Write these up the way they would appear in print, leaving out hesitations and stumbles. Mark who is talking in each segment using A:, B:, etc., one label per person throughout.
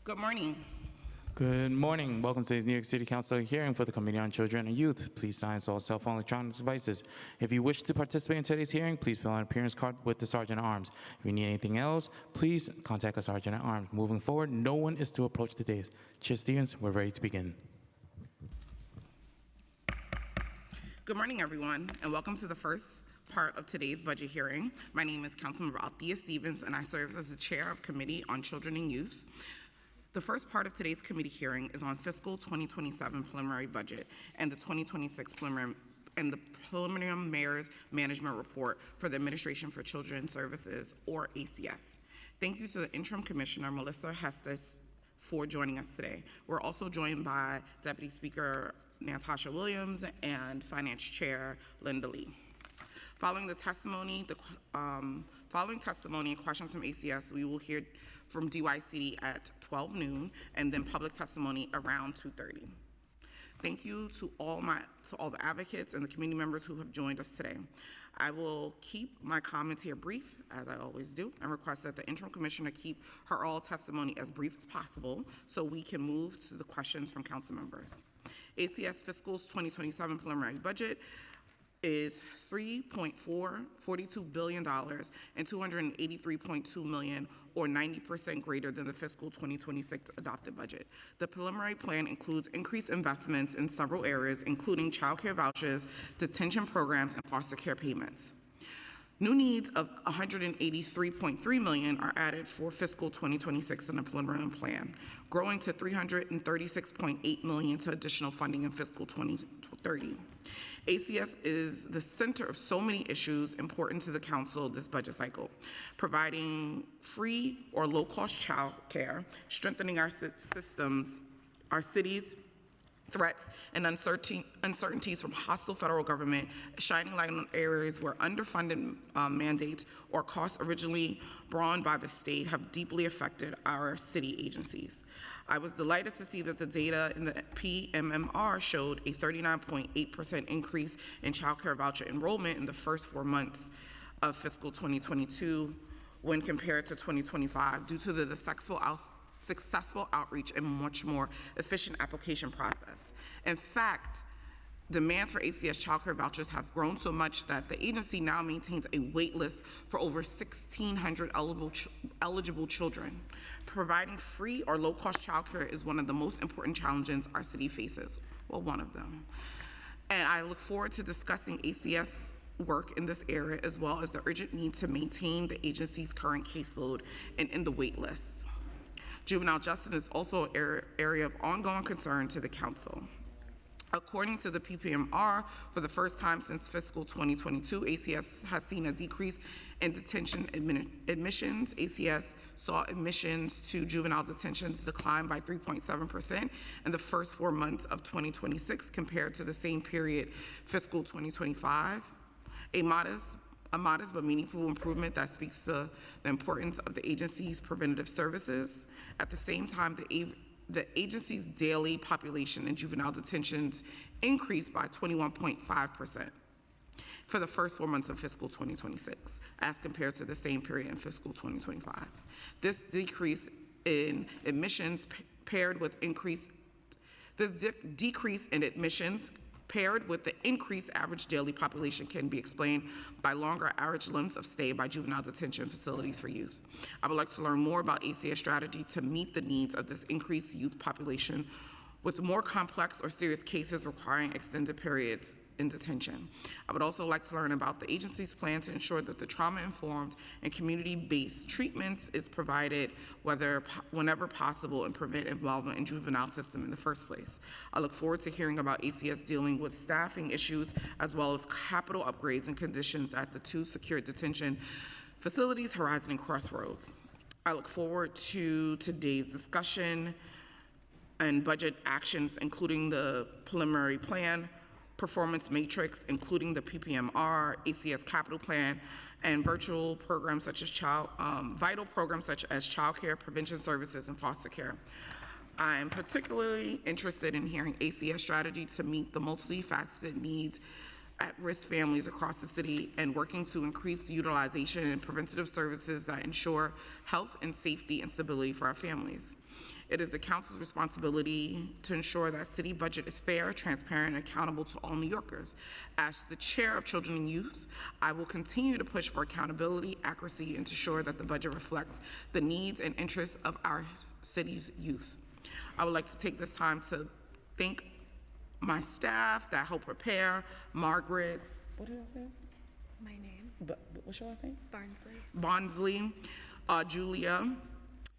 A: Good morning.
B: Good morning. Welcome to today's New York City Council hearing for the Committee on Children and Youth. Please silence all cell phone electronic devices. If you wish to participate in today's hearing, please fill out an appearance card with the Sergeant at Arms. If you need anything else, please contact a Sergeant at Arms. Moving forward, no one is to approach the dais. Chair Stevens, we're ready to begin.
A: Good morning, everyone, and welcome to the first part of today's budget hearing. My name is Councilmember Althea Stevens, and I serve as the Chair of Committee on Children and Youth. The first part of today's committee hearing is on fiscal 2027 preliminary budget and the 2026 preliminary mayor's management report for the Administration for Children Services, or ACS. Thank you to the interim commissioner, Melissa Hestes, for joining us today. We're also joined by Deputy Speaker Natasha Williams and Finance Chair Linda Lee. Following testimony and questions from ACS, we will hear from DYCD at 12 noon and then public testimony around 2:30. Thank you to all the advocates and the community members who have joined us today. I will keep my comments here brief, as I always do, and request that the interim commissioner keep her oral testimony as brief as possible so we can move to the questions from council members. ACS Fiscal 2027 preliminary budget is $3.442 billion and $283.2 million, or 90% greater than the fiscal 2026 adopted budget. The preliminary plan includes increased investments in several areas, including child care vouchers, detention programs, and foster care payments. New needs of $183.3 million are added for fiscal 2026 in the preliminary plan, growing to $336.8 million to additional funding in fiscal 2030. ACS is the center of so many issues important to the council this budget cycle, providing free or low-cost child care, strengthening our systems, our cities, threats and uncertainties from hostile federal government, shining light on areas where underfunded mandates or costs originally borne by the state have deeply affected our city agencies. I was delighted to see that the data in the PMMR showed a 39.8% increase in child care voucher enrollment in the first 4 months of fiscal 2022 when compared to 2025 due to the successful outreach and much more efficient application process. In fact, demands for ACS child care vouchers have grown so much that the agency now maintains a wait list for over 1,600 eligible children. Providing free or low-cost child care is one of the most important challenges our city faces. Well, one of them. And I look forward to discussing ACS work in this area, as well as the urgent need to maintain the agency's current caseload and in the wait list. Juvenile justice is also an area of ongoing concern to the council. According to the PPMR, for the first time since fiscal 2022, ACS has seen a decrease in detention admissions. ACS saw admissions to juvenile detentions decline by 3.7% in the first 4 months of 2026 compared to the same period, fiscal 2025. A modest but meaningful improvement that speaks to the importance of the agency's preventative services. At the same time, the agency's daily population in juvenile detentions increased by 21.5% for the first 4 months of fiscal 2026 as compared to the same period in fiscal 2025. This decrease in admissions decrease in admissions paired with the increased average daily population can be explained by longer average lengths of stay by juvenile detention facilities for youth. I would like to learn more about ACS strategy to meet the needs of this increased youth population with more complex or serious cases requiring extended periods in detention. I would also like to learn about the agency's plan to ensure that the trauma-informed and community-based treatments is provided whenever possible and prevent involvement in juvenile system in the first place. I look forward to hearing about ACS dealing with staffing issues as well as capital upgrades and conditions at the 2 secure detention facilities, Horizon and Crossroads. I look forward to today's discussion and budget actions, including the preliminary plan, performance matrix, including the PPMR, ACS capital plan, and vital programs such as child care, prevention services, and foster care. I am particularly interested in hearing ACS strategy to meet the multifaceted needs at-risk families across the city and working to increase the utilization and preventative services that ensure health and safety and stability for our families. It is the council's responsibility to ensure that city budget is fair, transparent, and accountable to all New Yorkers. As the chair of Children and Youth, I will continue to push for accountability, accuracy, and to ensure that the budget reflects the needs and interests of our city's youth. I would like to take this time to thank my staff that helped prepare, Margaret, what did I say?
C: My name,
A: What's your last name?
C: Barnsley.
A: Bondsley, Julia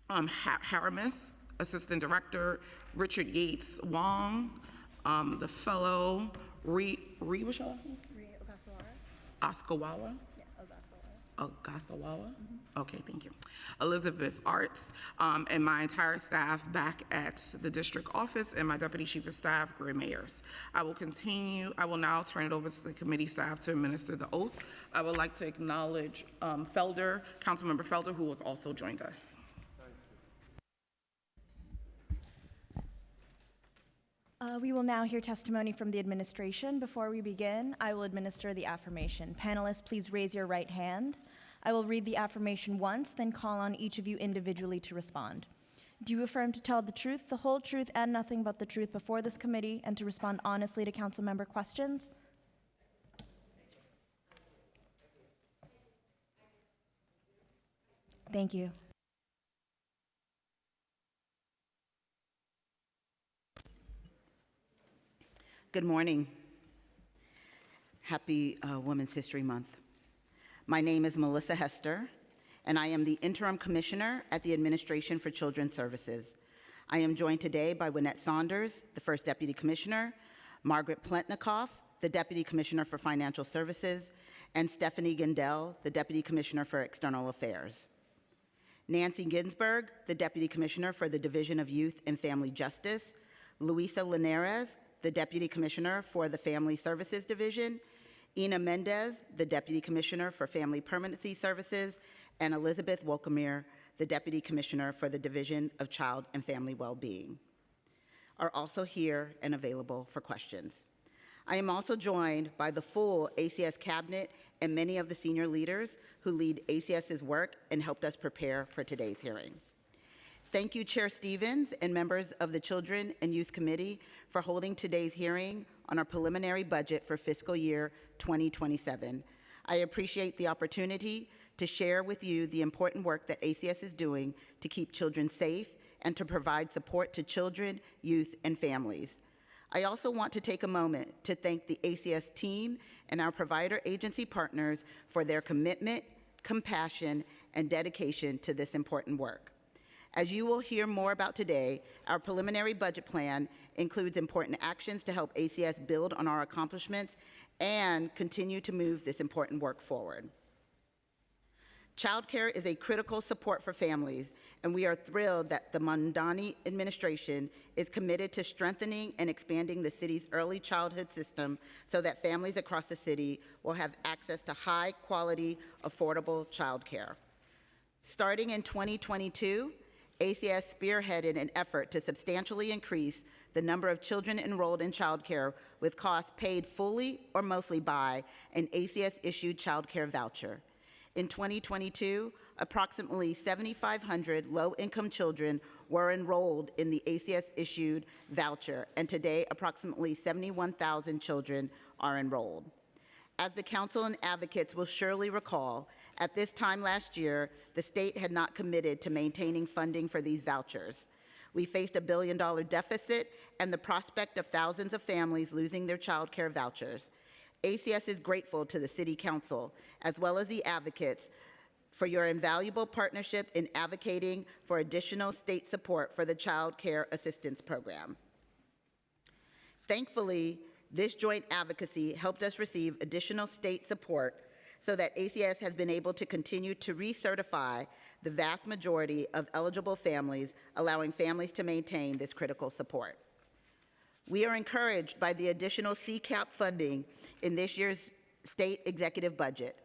A: Haramis, Assistant Director, Richard Yates Wong, the fellow, what's your last name? Ogasawa?
C: Yeah, Ogasawa.
A: Ogasawa? Okay, thank you. Elizabeth Arts, and my entire staff back at the district office, and my Deputy Chief of Staff, Gray Mayers. I will now turn it over to the committee staff to administer the oath. I would like to acknowledge Felder, Councilmember Felder, who has also joined us.
C: We will now hear testimony from the administration. Before we begin, I will administer the affirmation. Panelists, please raise your right hand. I will read the affirmation once, then call on each of you individually to respond. Do you affirm to tell the truth, the whole truth, and nothing but the truth before this committee, and to respond honestly to council member questions? Thank you.
D: Good morning. Happy Women's History Month. My name is Melissa Hester, and I am the Interim Commissioner at the Administration for Children's Services. I am joined today by Wynette Saunders, the First Deputy Commissioner, Margaret Plentnikoff, the Deputy Commissioner for Financial Services, and Stephanie Gendel, the Deputy Commissioner for External Affairs. Nancy Ginsburg, the Deputy Commissioner for the Division of Youth and Family Justice, Luisa Linares, the Deputy Commissioner for the Family Services Division, Ina Mendez, the Deputy Commissioner for Family Permanency Services, and Elizabeth Wolkamir, the Deputy Commissioner for the Division of Child and Family Wellbeing, are also here and available for questions. I am also joined by the full ACS cabinet and many of the senior leaders who lead ACS's work and helped us prepare for today's hearing. Thank you, Chair Stevens and members of the Children and Youth Committee for holding today's hearing on our preliminary budget for fiscal year 2027. I appreciate the opportunity to share with you the important work that ACS is doing to keep children safe and to provide support to children, youth, and families. I also want to take a moment to thank the ACS team and our provider agency partners for their commitment, compassion, and dedication to this important work. As you will hear more about today, our preliminary budget plan includes important actions to help ACS build on our accomplishments and continue to move this important work forward. Childcare is a critical support for families, and we are thrilled that the Mamdani administration is committed to strengthening and expanding the city's early childhood system so that families across the city will have access to high-quality, affordable childcare. Starting in 2022, ACS spearheaded an effort to substantially increase the number of children enrolled in childcare with costs paid fully or mostly by an ACS-issued childcare voucher. In 2022, approximately 7,500 low-income children were enrolled in the ACS-issued voucher, and today approximately 71,000 children are enrolled. As the council and advocates will surely recall, at this time last year, the state had not committed to maintaining funding for these vouchers. We faced a $1 billion deficit and the prospect of thousands of families losing their child care vouchers. ACS is grateful to the City Council, as well as the advocates, for your invaluable partnership in advocating for additional state support for the Child Care Assistance Program. Thankfully, this joint advocacy helped us receive additional state support so that ACS has been able to continue to recertify the vast majority of eligible families, allowing families to maintain this critical support. We are encouraged by the additional CCAP funding in this year's state executive budget.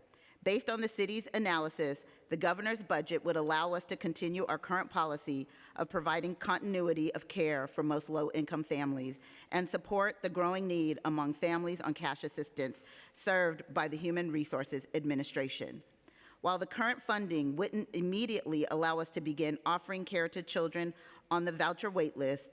D: Based on the city's analysis, the governor's budget would allow us to continue our current policy of providing continuity of care for most low-income families and support the growing need among families on cash assistance served by the Human Resources Administration. While the current funding wouldn't immediately allow us to begin offering care to children on the voucher wait list,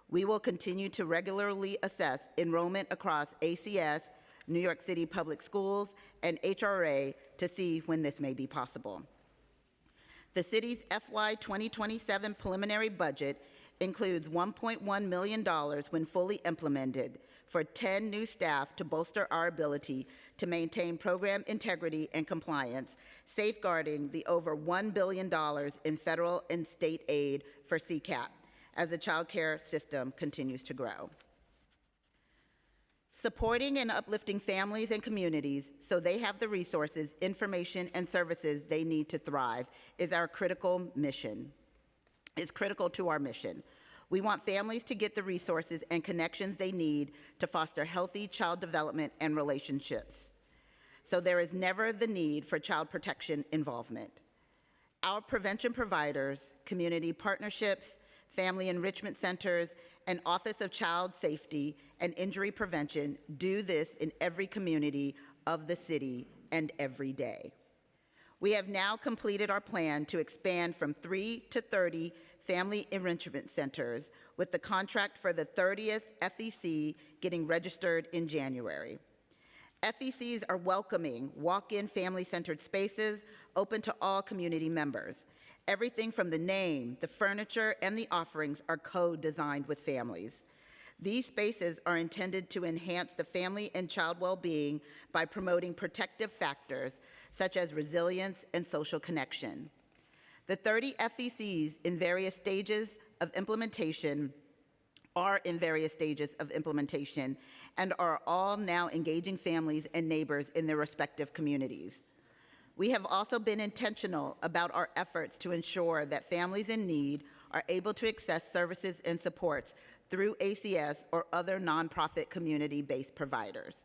D: we will continue to regularly assess enrollment across ACS, New York City Public Schools, and HRA to see when this may be possible. The city's FY 2027 preliminary budget includes $1.1 million when fully implemented for 10 new staff to bolster our ability to maintain program integrity and compliance, safeguarding the over $1 billion in federal and state aid for CCAP as the child care system continues to grow. Supporting and uplifting families and communities so they have the resources, information, and services they need to thrive is our critical mission. It's critical to our mission. We want families to get the resources and connections they need to foster healthy child development and relationships, so there is never the need for child protection involvement. Our prevention providers, community partnerships, family enrichment centers, and Office of Child Safety and Injury Prevention do this in every community of the city and every day. We have now completed our plan to expand from 3 to 30 family enrichment centers, with the contract for the 30th FEC getting registered in January. FECs are welcoming, walk-in family-centered spaces open to all community members. Everything from the name, the furniture, and the offerings are co-designed with families. These spaces are intended to enhance the family and child well-being by promoting protective factors such as resilience and social connection. The 30 FECs in various stages of implementation and are all now engaging families and neighbors in their respective communities. We have also been intentional about our efforts to ensure that families in need are able to access services and supports through ACS or other nonprofit community-based providers.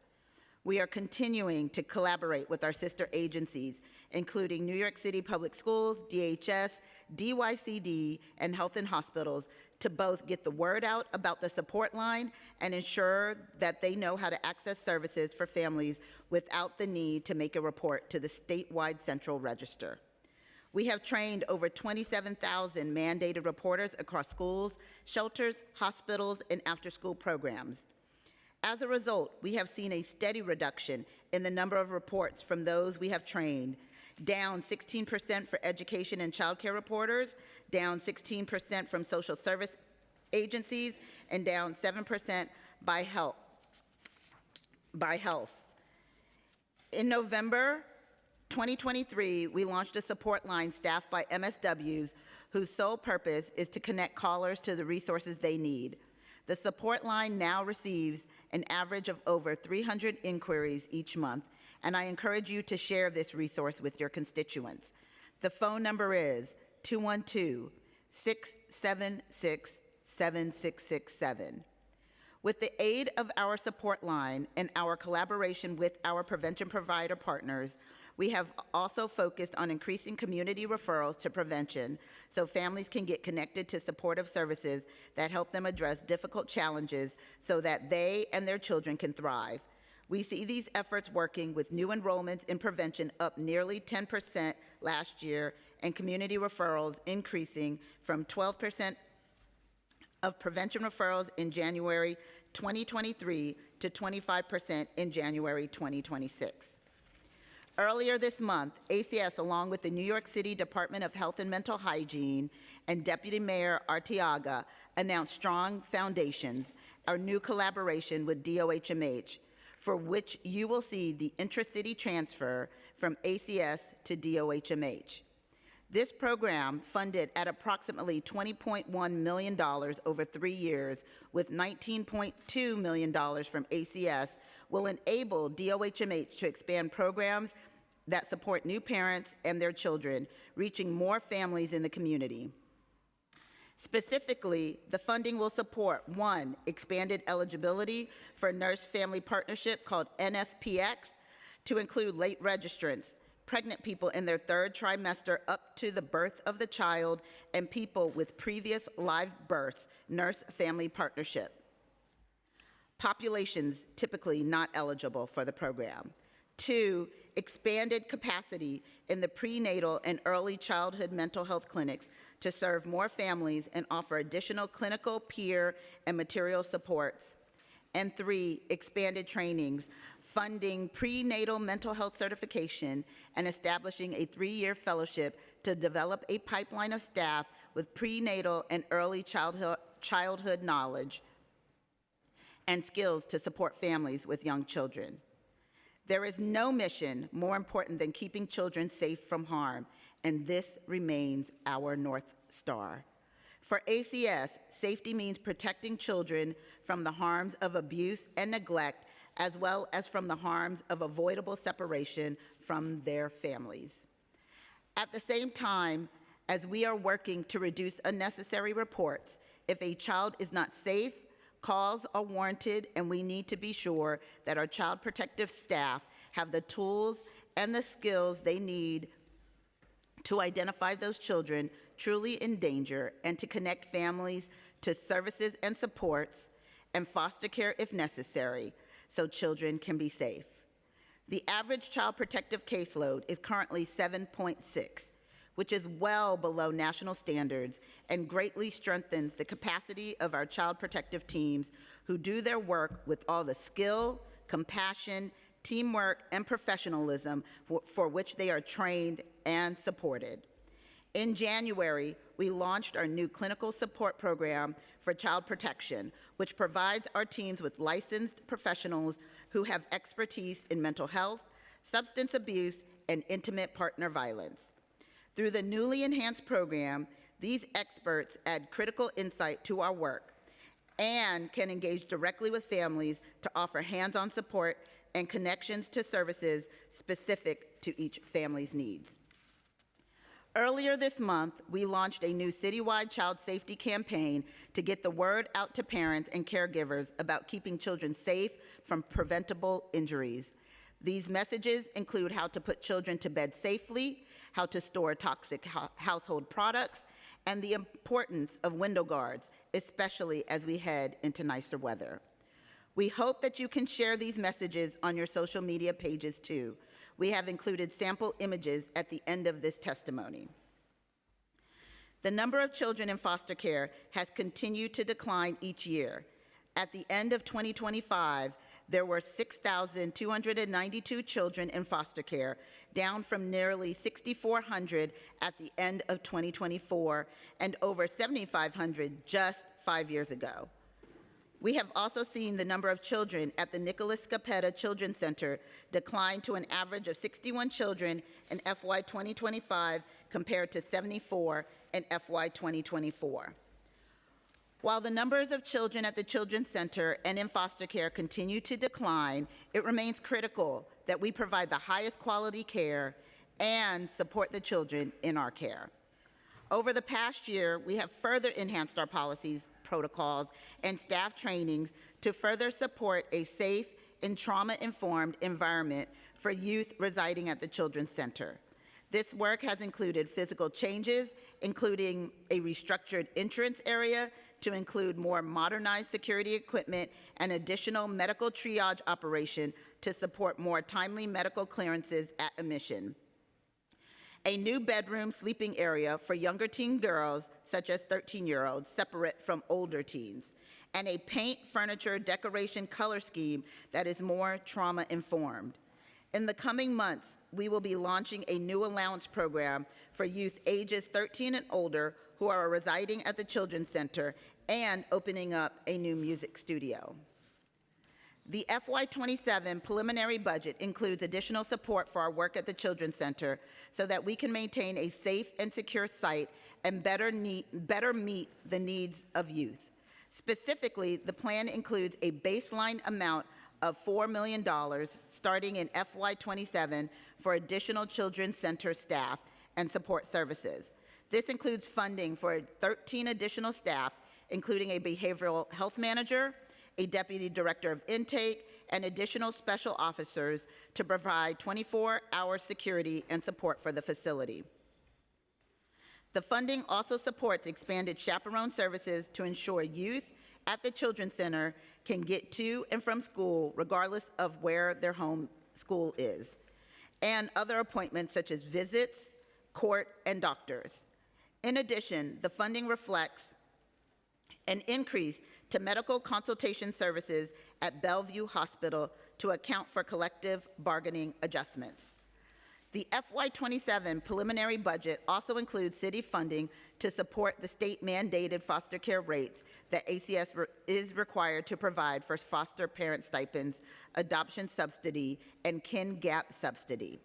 D: We are continuing to collaborate with our sister agencies, including New York City Public Schools, DHS, DYCD, and Health and Hospitals, to both get the word out about the support line and ensure that they know how to access services for families without the need to make a report to the statewide central register. We have trained over 27,000 mandated reporters across schools, shelters, hospitals, and after-school programs. As a result, we have seen a steady reduction in the number of reports from those we have trained, down 16% for education and child care reporters, down 16% from social service agencies, and down 7% by health. In November 2023, we launched a support line staffed by MSWs whose sole purpose is to connect callers to the resources they need. The support line now receives an average of over 300 inquiries each month, and I encourage you to share this resource with your constituents. The phone number is 212-676-7667. With the aid of our support line and our collaboration with our prevention provider partners, we have also focused on increasing community referrals to prevention so families can get connected to supportive services that help them address difficult challenges so that they and their children can thrive. We see these efforts working, with new enrollments in prevention up nearly 10% last year and community referrals increasing from 12% of prevention referrals in January 2023 to 25% in January 2026. Earlier this month, ACS, along with the New York City Department of Health and Mental Hygiene and Deputy Mayor Arteaga, announced Strong Foundations, our new collaboration with DOHMH, for which you will see the intra-city transfer from ACS to DOHMH. This program, funded at approximately $20.1 million over 3 years, with $19.2 million from ACS, will enable DOHMH to expand programs that support new parents and their children, reaching more families in the community. Specifically, the funding will support, 1, expanded eligibility for a nurse-family partnership called NFPX to include late registrants, pregnant people in their third trimester up to the birth of the child, and people with previous live births, nurse-family partnership. Populations typically not eligible for the program. 2, expanded capacity in the prenatal and early childhood mental health clinics to serve more families and offer additional clinical, peer, and material supports. And 3, expanded trainings, funding prenatal mental health certification and establishing a 3-year fellowship to develop a pipeline of staff with prenatal and early childhood knowledge and skills to support families with young children. There is no mission more important than keeping children safe from harm, and this remains our North Star. For ACS, safety means protecting children from the harms of abuse and neglect, as well as from the harms of avoidable separation from their families. At the same time, as we are working to reduce unnecessary reports, if a child is not safe, calls are warranted, and we need to be sure that our child protective staff have the tools and the skills they need to identify those children truly in danger and to connect families to services and supports and foster care if necessary so children can be safe. The average child protective caseload is currently 7.6, which is well below national standards and greatly strengthens the capacity of our child protective teams who do their work with all the skill, compassion, teamwork, and professionalism for which they are trained and supported. In January, we launched our new clinical support program for child protection, which provides our teams with licensed professionals who have expertise in mental health, substance abuse, and intimate partner violence. Through the newly enhanced program, these experts add critical insight to our work and can engage directly with families to offer hands-on support and connections to services specific to each family's needs. Earlier this month, we launched a new citywide child safety campaign to get the word out to parents and caregivers about keeping children safe from preventable injuries. These messages include how to put children to bed safely, how to store toxic household products, and the importance of window guards, especially as we head into nicer weather. We hope that you can share these messages on your social media pages too. We have included sample images at the end of this testimony. The number of children in foster care has continued to decline each year. At the end of 2025, there were 6,292 children in foster care, down from nearly 6,400 at the end of 2024 and over 7,500 just 5 years ago. We have also seen the number of children at the Nicholas Scapetta Children's Center decline to an average of 61 children in FY 2025 compared to 74 in FY 2024. While the numbers of children at the Children's Center and in foster care continue to decline, it remains critical that we provide the highest quality care and support the children in our care. Over the past year, we have further enhanced our policies, protocols, and staff trainings to further support a safe and trauma-informed environment for youth residing at the Children's Center. This work has included physical changes, including a restructured entrance area to include more modernized security equipment and additional medical triage operation to support more timely medical clearances at admission. A new bedroom sleeping area for younger teen girls, such as 13-year-olds, separate from older teens, and a paint, furniture, decoration, color scheme that is more trauma-informed. In the coming months, we will be launching a new allowance program for youth ages 13 and older who are residing at the Children's Center and opening up a new music studio. The FY27 preliminary budget includes additional support for our work at the Children's Center so that we can maintain a safe and secure site and better meet the needs of youth. Specifically, the plan includes a baseline amount of $4 million starting in FY27 for additional Children's Center staff and support services. This includes funding for 13 additional staff, including a behavioral health manager, a deputy director of intake, and additional special officers to provide 24-hour security and support for the facility. The funding also supports expanded chaperone services to ensure youth at the Children's Center can get to and from school regardless of where their home school is, and other appointments such as visits, court, and doctors. In addition, the funding reflects an increase to medical consultation services at Bellevue Hospital to account for collective bargaining adjustments. The FY27 preliminary budget also includes city funding to support the state-mandated foster care rates that ACS is required to provide for foster parent stipends, adoption subsidy, and kin gap subsidy.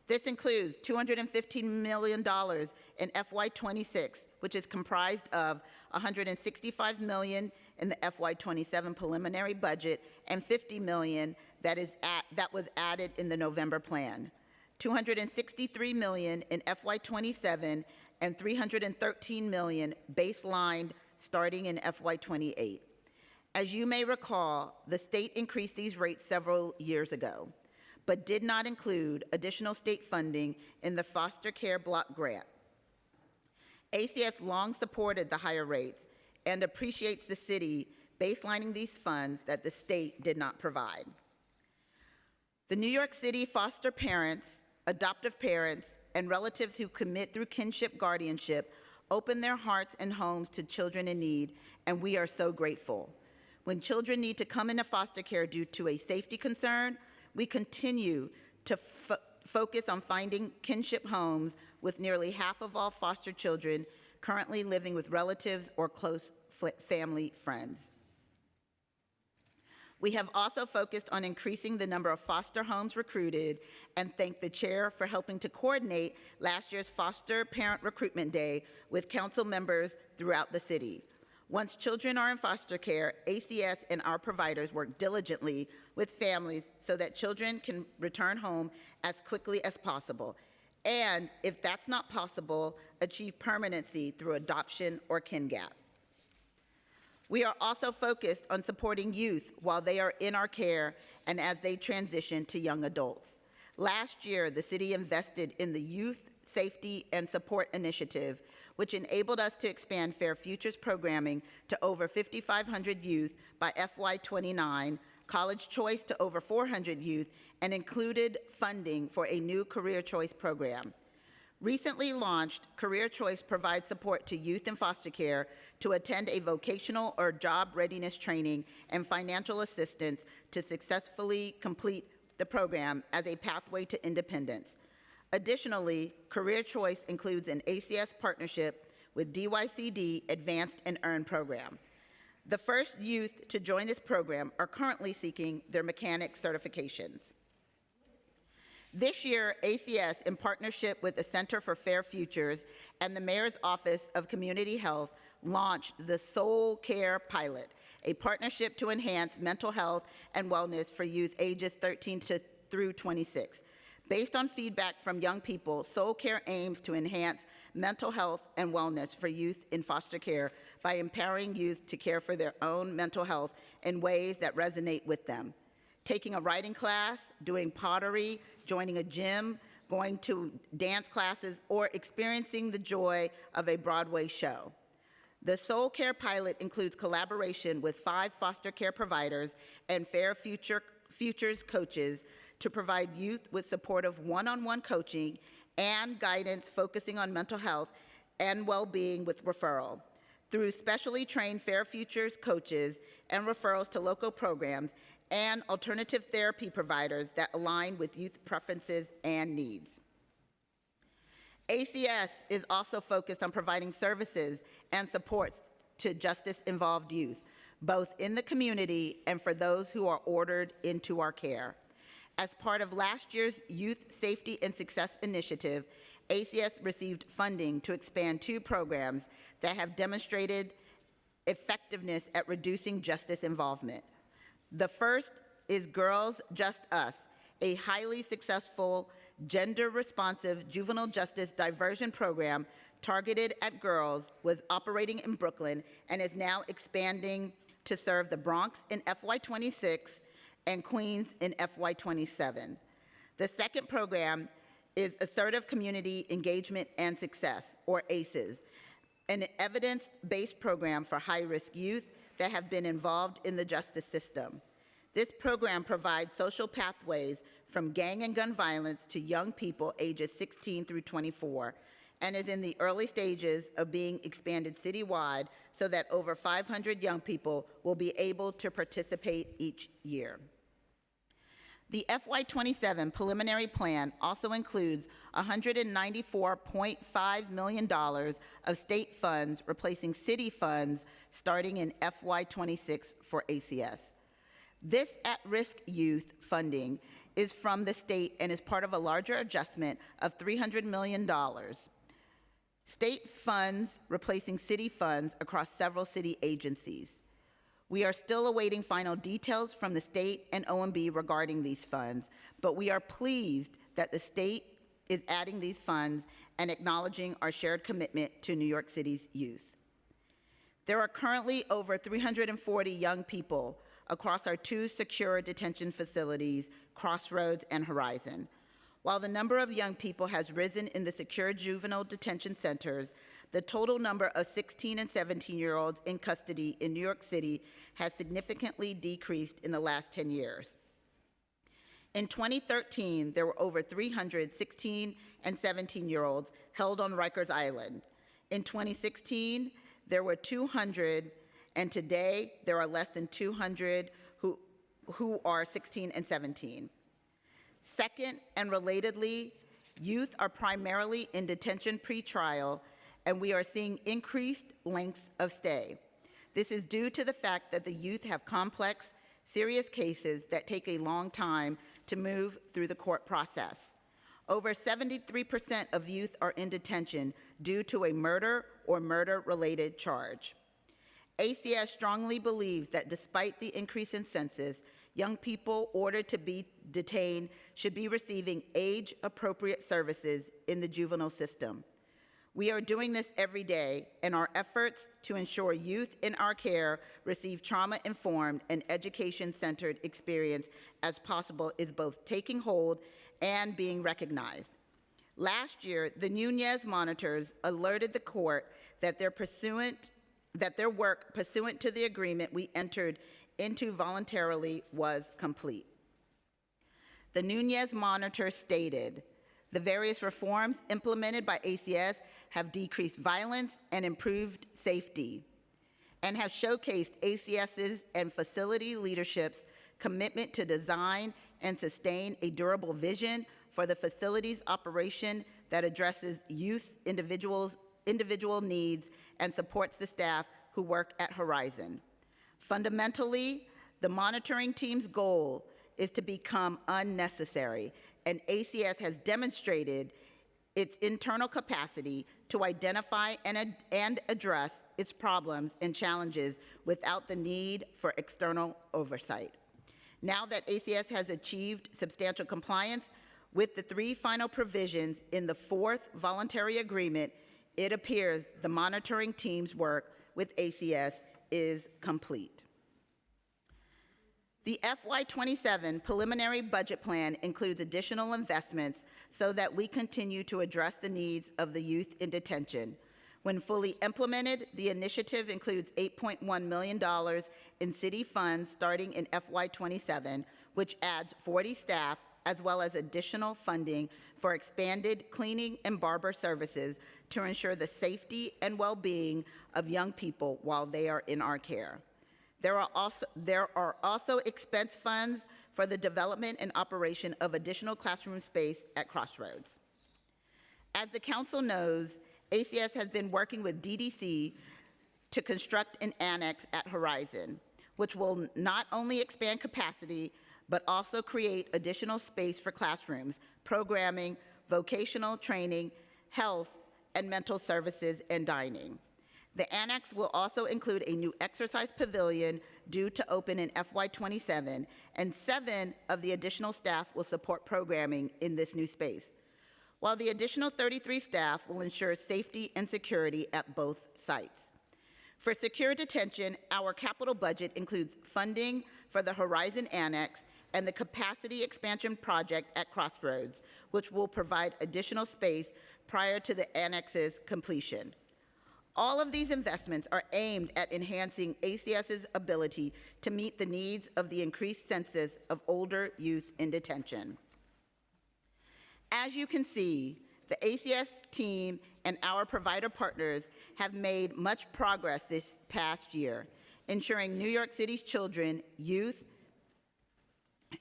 D: This includes $215 million in FY26, which is comprised of $165 million in the FY27 preliminary budget and $50 million that was added in the November plan. $263 million in FY27 and $313 million baselined starting in FY28. As you may recall, the state increased these rates several years ago, but did not include additional state funding in the foster care block grant. ACS long supported the higher rates and appreciates the city baselining these funds that the state did not provide. The New York City foster parents, adoptive parents, and relatives who commit through kinship guardianship open their hearts and homes to children in need, and we are so grateful. When children need to come into foster care due to a safety concern, we continue to focus on finding kinship homes with nearly half of all foster children currently living with relatives or close family friends. We have also focused on increasing the number of foster homes recruited and thank the chair for helping to coordinate last year's Foster Parent Recruitment Day with council members throughout the city. Once children are in foster care, ACS and our providers work diligently with families so that children can return home as quickly as possible. And if that's not possible, achieve permanency through adoption or kin gap. We are also focused on supporting youth while they are in our care and as they transition to young adults. Last year, the city invested in the Youth Safety and Support Initiative, which enabled us to expand Fair Futures programming to over 5,500 youth by FY29, College Choice to over 400 youth, and included funding for a new Career Choice program. Recently launched, Career Choice provides support to youth in foster care to attend a vocational or job readiness training and financial assistance to successfully complete the program as a pathway to independence. Additionally, Career Choice includes an ACS partnership with DYCD Advanced and Earn program. The first youth to join this program are currently seeking their mechanic certifications. This year, ACS, in partnership with the Center for Fair Futures and the Mayor's Office of Community Health, launched the Soul Care Pilot, a partnership to enhance mental health and wellness for youth ages 13 through 26. Based on feedback from young people, Soul Care aims to enhance mental health and wellness for youth in foster care by empowering youth to care for their own mental health in ways that resonate with them. Taking a writing class, doing pottery, joining a gym, going to dance classes, or experiencing the joy of a Broadway show. The Soul Care Pilot includes collaboration with 5 foster care providers and Fair Futures coaches to provide youth with supportive one-on-one coaching and guidance focusing on mental health and well-being with referral. Through specially trained Fair Futures coaches and referrals to local programs and alternative therapy providers that align with youth preferences and needs. ACS is also focused on providing services and supports to justice-involved youth, both in the community and for those who are ordered into our care. As part of last year's Youth Safety and Success Initiative, ACS received funding to expand 2 programs that have demonstrated effectiveness at reducing justice involvement. The first is Girls Just Us, a highly successful gender-responsive juvenile justice diversion program targeted at girls, was operating in Brooklyn and is now expanding to serve the Bronx in FY26 and Queens in FY27. The second program is Assertive Community Engagement and Success, or ACES, an evidence-based program for high-risk youth that have been involved in the justice system. This program provides social pathways from gang and gun violence to young people ages 16 through 24, and is in the early stages of being expanded citywide so that over 500 young people will be able to participate each year. The FY27 preliminary plan also includes $194.5 million of state funds replacing city funds starting in FY26 for ACS. This at-risk youth funding is from the state and is part of a larger adjustment of $300 million. State funds replacing city funds across several city agencies. We are still awaiting final details from the state and OMB regarding these funds, but we are pleased that the state is adding these funds and acknowledging our shared commitment to New York City's youth. There are currently over 340 young people across our two secure detention facilities, Crossroads and Horizon. While the number of young people has risen in the secure juvenile detention centers, the total number of 16 and 17-year-olds in custody in New York City has significantly decreased in the last 10 years. In 2013, there were over 300 16 and 17-year-olds held on Rikers Island. In 2016, there were 200, and today there are less than 200 who are 16 and 17. Second, and relatedly, youth are primarily in detention pre-trial, and we are seeing increased lengths of stay. This is due to the fact that the youth have complex, serious cases that take a long time to move through the court process. Over 73% of youth are in detention due to a murder or murder-related charge. ACS strongly believes that despite the increase in census, young people ordered to be detained should be receiving age-appropriate services in the juvenile system. We are doing this every day, and our efforts to ensure youth in our care receive trauma-informed and education-centered experience as possible is both taking hold and being recognized. Last year, the Nunez monitors alerted the court that their work pursuant to the agreement we entered into voluntarily was complete. The Nunez monitor stated, the various reforms implemented by ACS have decreased violence and improved safety, and have showcased ACS's and facility leadership's commitment to design and sustain a durable vision for the facility's operation that addresses youth individual needs and supports the staff who work at Horizon. Fundamentally, the monitoring team's goal is to become unnecessary, and ACS has demonstrated its internal capacity to identify and address its problems and challenges without the need for external oversight. Now that ACS has achieved substantial compliance with the 3 final provisions in the 4th voluntary agreement, it appears the monitoring team's work with ACS is complete. The FY27 preliminary budget plan includes additional investments so that we continue to address the needs of the youth in detention. When fully implemented, the initiative includes $8.1 million in city funds starting in FY27, which adds 40 staff, as well as additional funding for expanded cleaning and barber services to ensure the safety and well-being of young people while they are in our care. There are also expense funds for the development and operation of additional classroom space at Crossroads. As the council knows, ACS has been working with DDC to construct an annex at Horizon, which will not only expand capacity, but also create additional space for classrooms, programming, vocational training, health, and mental services, and dining. The annex will also include a new exercise pavilion due to open in FY27, and 7 of the additional staff will support programming in this new space, while the additional 33 staff will ensure safety and security at both sites. For secure detention, our capital budget includes funding for the Horizon Annex and the capacity expansion project at Crossroads, which will provide additional space prior to the annex's completion. All of these investments are aimed at enhancing ACS's ability to meet the needs of the increased census of older youth in detention. As you can see, the ACS team and our provider partners have made much progress this past year, ensuring New York City's children, youth,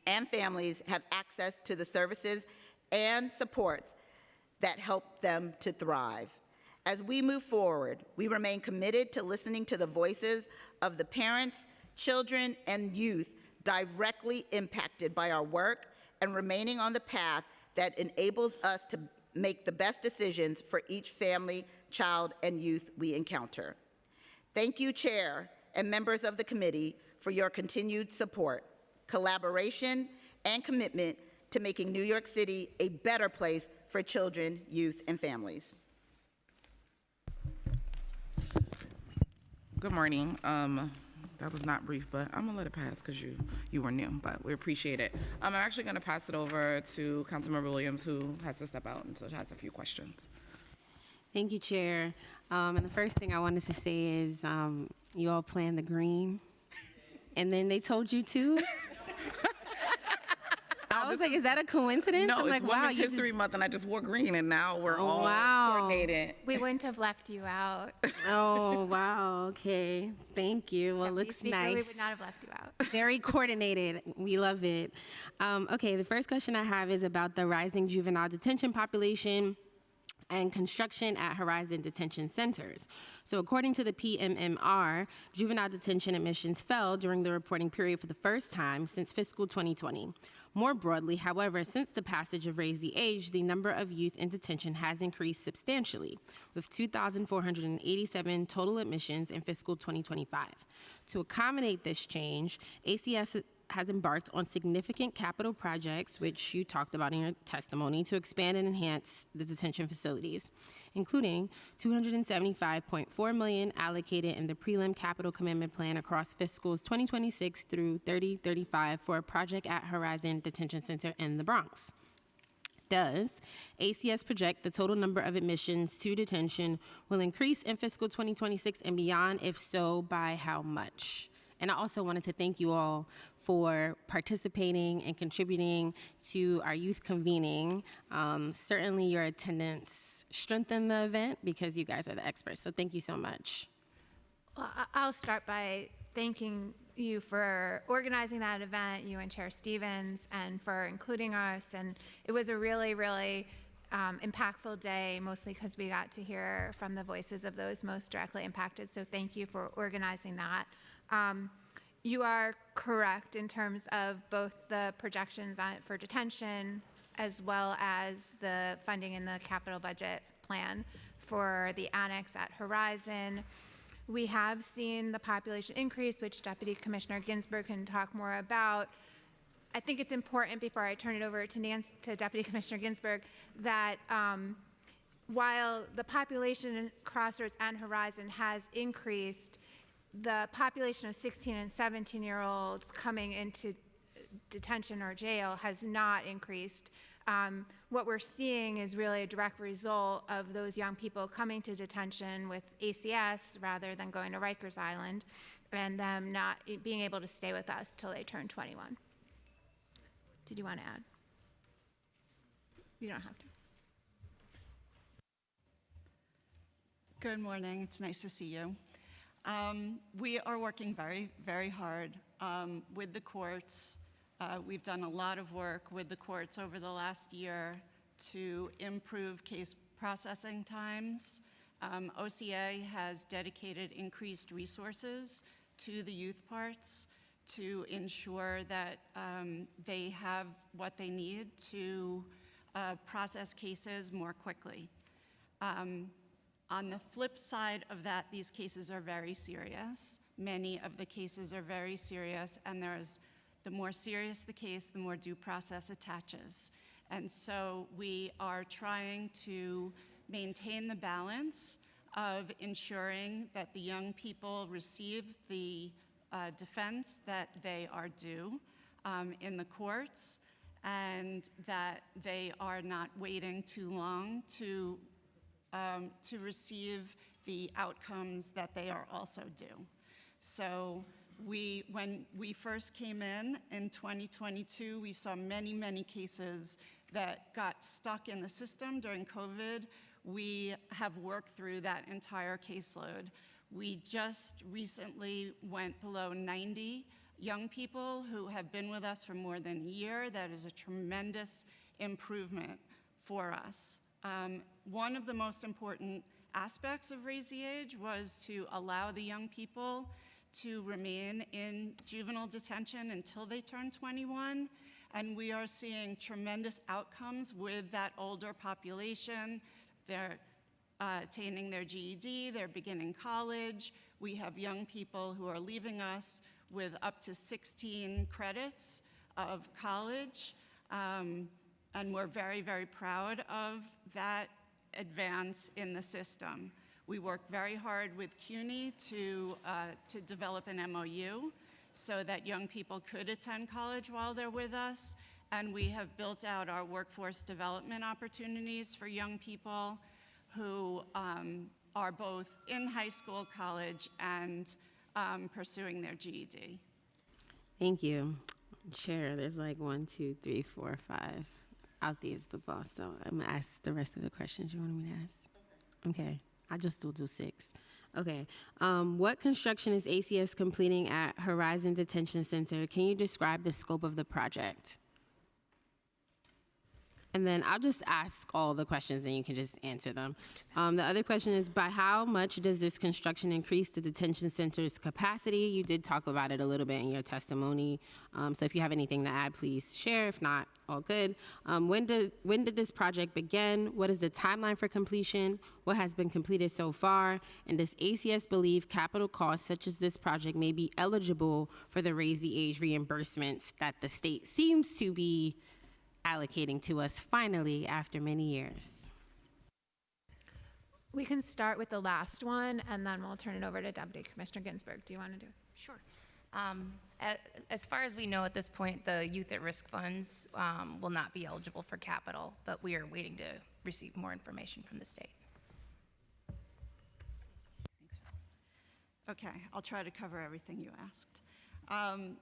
D: and families have access to the services and supports that help them to thrive. As we move forward, we remain committed to listening to the voices of the parents, children, and youth directly impacted by our work and remaining on the path that enables us to make the best decisions for each family, child, and youth we encounter. Thank you, Chair and members of the committee, for your continued support, collaboration, and commitment to making New York City a better place for children, youth, and families.
A: Good morning. That was not brief, but I'm gonna let it pass because you were new, but we appreciate it. I'm actually gonna pass it over to Councilmember Williams, who has to step out and so has a few questions.
E: Thank you, Chair. And the first thing I wanted to say is you all planned the green, and then they told you to. I was like, is that a coincidence?
A: No,
E: I'm
A: it's
E: like, wow,
A: Women's History Month, and I just wore green, and now we're all
E: wow.
A: coordinated.
F: We wouldn't have left you out.
E: Oh, wow, okay. Thank you. Well, it
F: Deputy
E: looks
F: Speaker,
E: nice.
F: We would not have left you out.
E: Very coordinated. We love it. Okay, the first question I have is about the rising juvenile detention population and construction at Horizon Detention Centers. So according to the PMMR, juvenile detention admissions fell during the reporting period for the first time since fiscal 2020. More broadly, however, since the passage of Raise the Age, the number of youth in detention has increased substantially, with 2,487 total admissions in fiscal 2025. To accommodate this change, ACS has embarked on significant capital projects, which you talked about in your testimony, to expand and enhance the detention facilities, including $275.4 million allocated in the prelim capital commitment plan across fiscals 2026 through 3035 for a project at Horizon Detention Center in the Bronx. Does ACS project the total number of admissions to detention will increase in fiscal 2026 and beyond? If so, by how much? And I also wanted to thank you all for participating and contributing to our youth convening. Certainly your attendance strengthened the event because you guys are the experts, so thank you so much.
F: Well, I'll start by thanking you for organizing that event, you and Chair Stevens, and for including us. And it was a really, really impactful day, mostly because we got to hear from the voices of those most directly impacted. So thank you for organizing that. You are correct in terms of both the projections for detention as well as the funding in the capital budget plan for the annex at Horizon. We have seen the population increase, which Deputy Commissioner Ginsburg can talk more about. I think it's important, before I turn it over to Deputy Commissioner Ginsburg, that while the population in Crossroads and Horizon has increased, the population of 16 and 17-year-olds coming into detention or jail has not increased. What we're seeing is really a direct result of those young people coming to detention with ACS rather than going to Rikers Island, and them not being able to stay with us till they turn 21. Did you want to add? You don't have to.
G: Good morning. It's nice to see you. We are working very, very hard with the courts. We've done a lot of work with the courts over the last year to improve case processing times. OCA has dedicated increased resources to the youth parts to ensure that they have what they need to process cases more quickly. On the flip side of that, these cases are very serious. Many of the cases are very serious, and the more serious the case, the more due process attaches. And so we are trying to maintain the balance of ensuring that the young people receive the defense that they are due, in the courts, and that they are not waiting too long to receive the outcomes that they are also due. So when we first came in 2022, we saw many, many cases that got stuck in the system during COVID. We have worked through that entire caseload. We just recently went below 90 young people who have been with us for more than a year. That is a tremendous improvement for us. One of the most important aspects of Raise the Age was to allow the young people to remain in juvenile detention until they turn 21, and we are seeing tremendous outcomes with that older population. They're attaining their GED, they're beginning college. We have young people who are leaving us with up to 16 credits of college, and we're very, very proud of that advance in the system. We worked very hard with CUNY to develop an MOU so that young people could attend college while they're with us, and we have built out our workforce development opportunities for young people who are both in high school, college, and pursuing their GED.
E: Thank you. Chair, there's like 1, 2, 3, 4, 5. Althea is the boss, so I'm gonna ask the rest of the questions you wanted me to ask. Okay, I just will do 6. Okay, what construction is ACS completing at Horizon Detention Center? Can you describe the scope of the project? And then I'll just ask all the questions and you can just answer them. The other question is, by how much does this construction increase the detention center's capacity? You did talk about it a little bit in your testimony. So if you have anything to add, please share. If not, all good. When did this project begin? What is the timeline for completion? What has been completed so far? And does ACS believe capital costs such as this project may be eligible for the Raise the Age reimbursements that the state seems to be allocating to us finally after many years?
F: We can start with the last one, and then we'll turn it over to Deputy Commissioner Ginsburg. Do you want to do it?
H: Sure. As far as we know at this point, the youth at risk funds will not be eligible for capital, but we are waiting to receive more information from the state.
G: Okay, I'll try to cover everything you asked.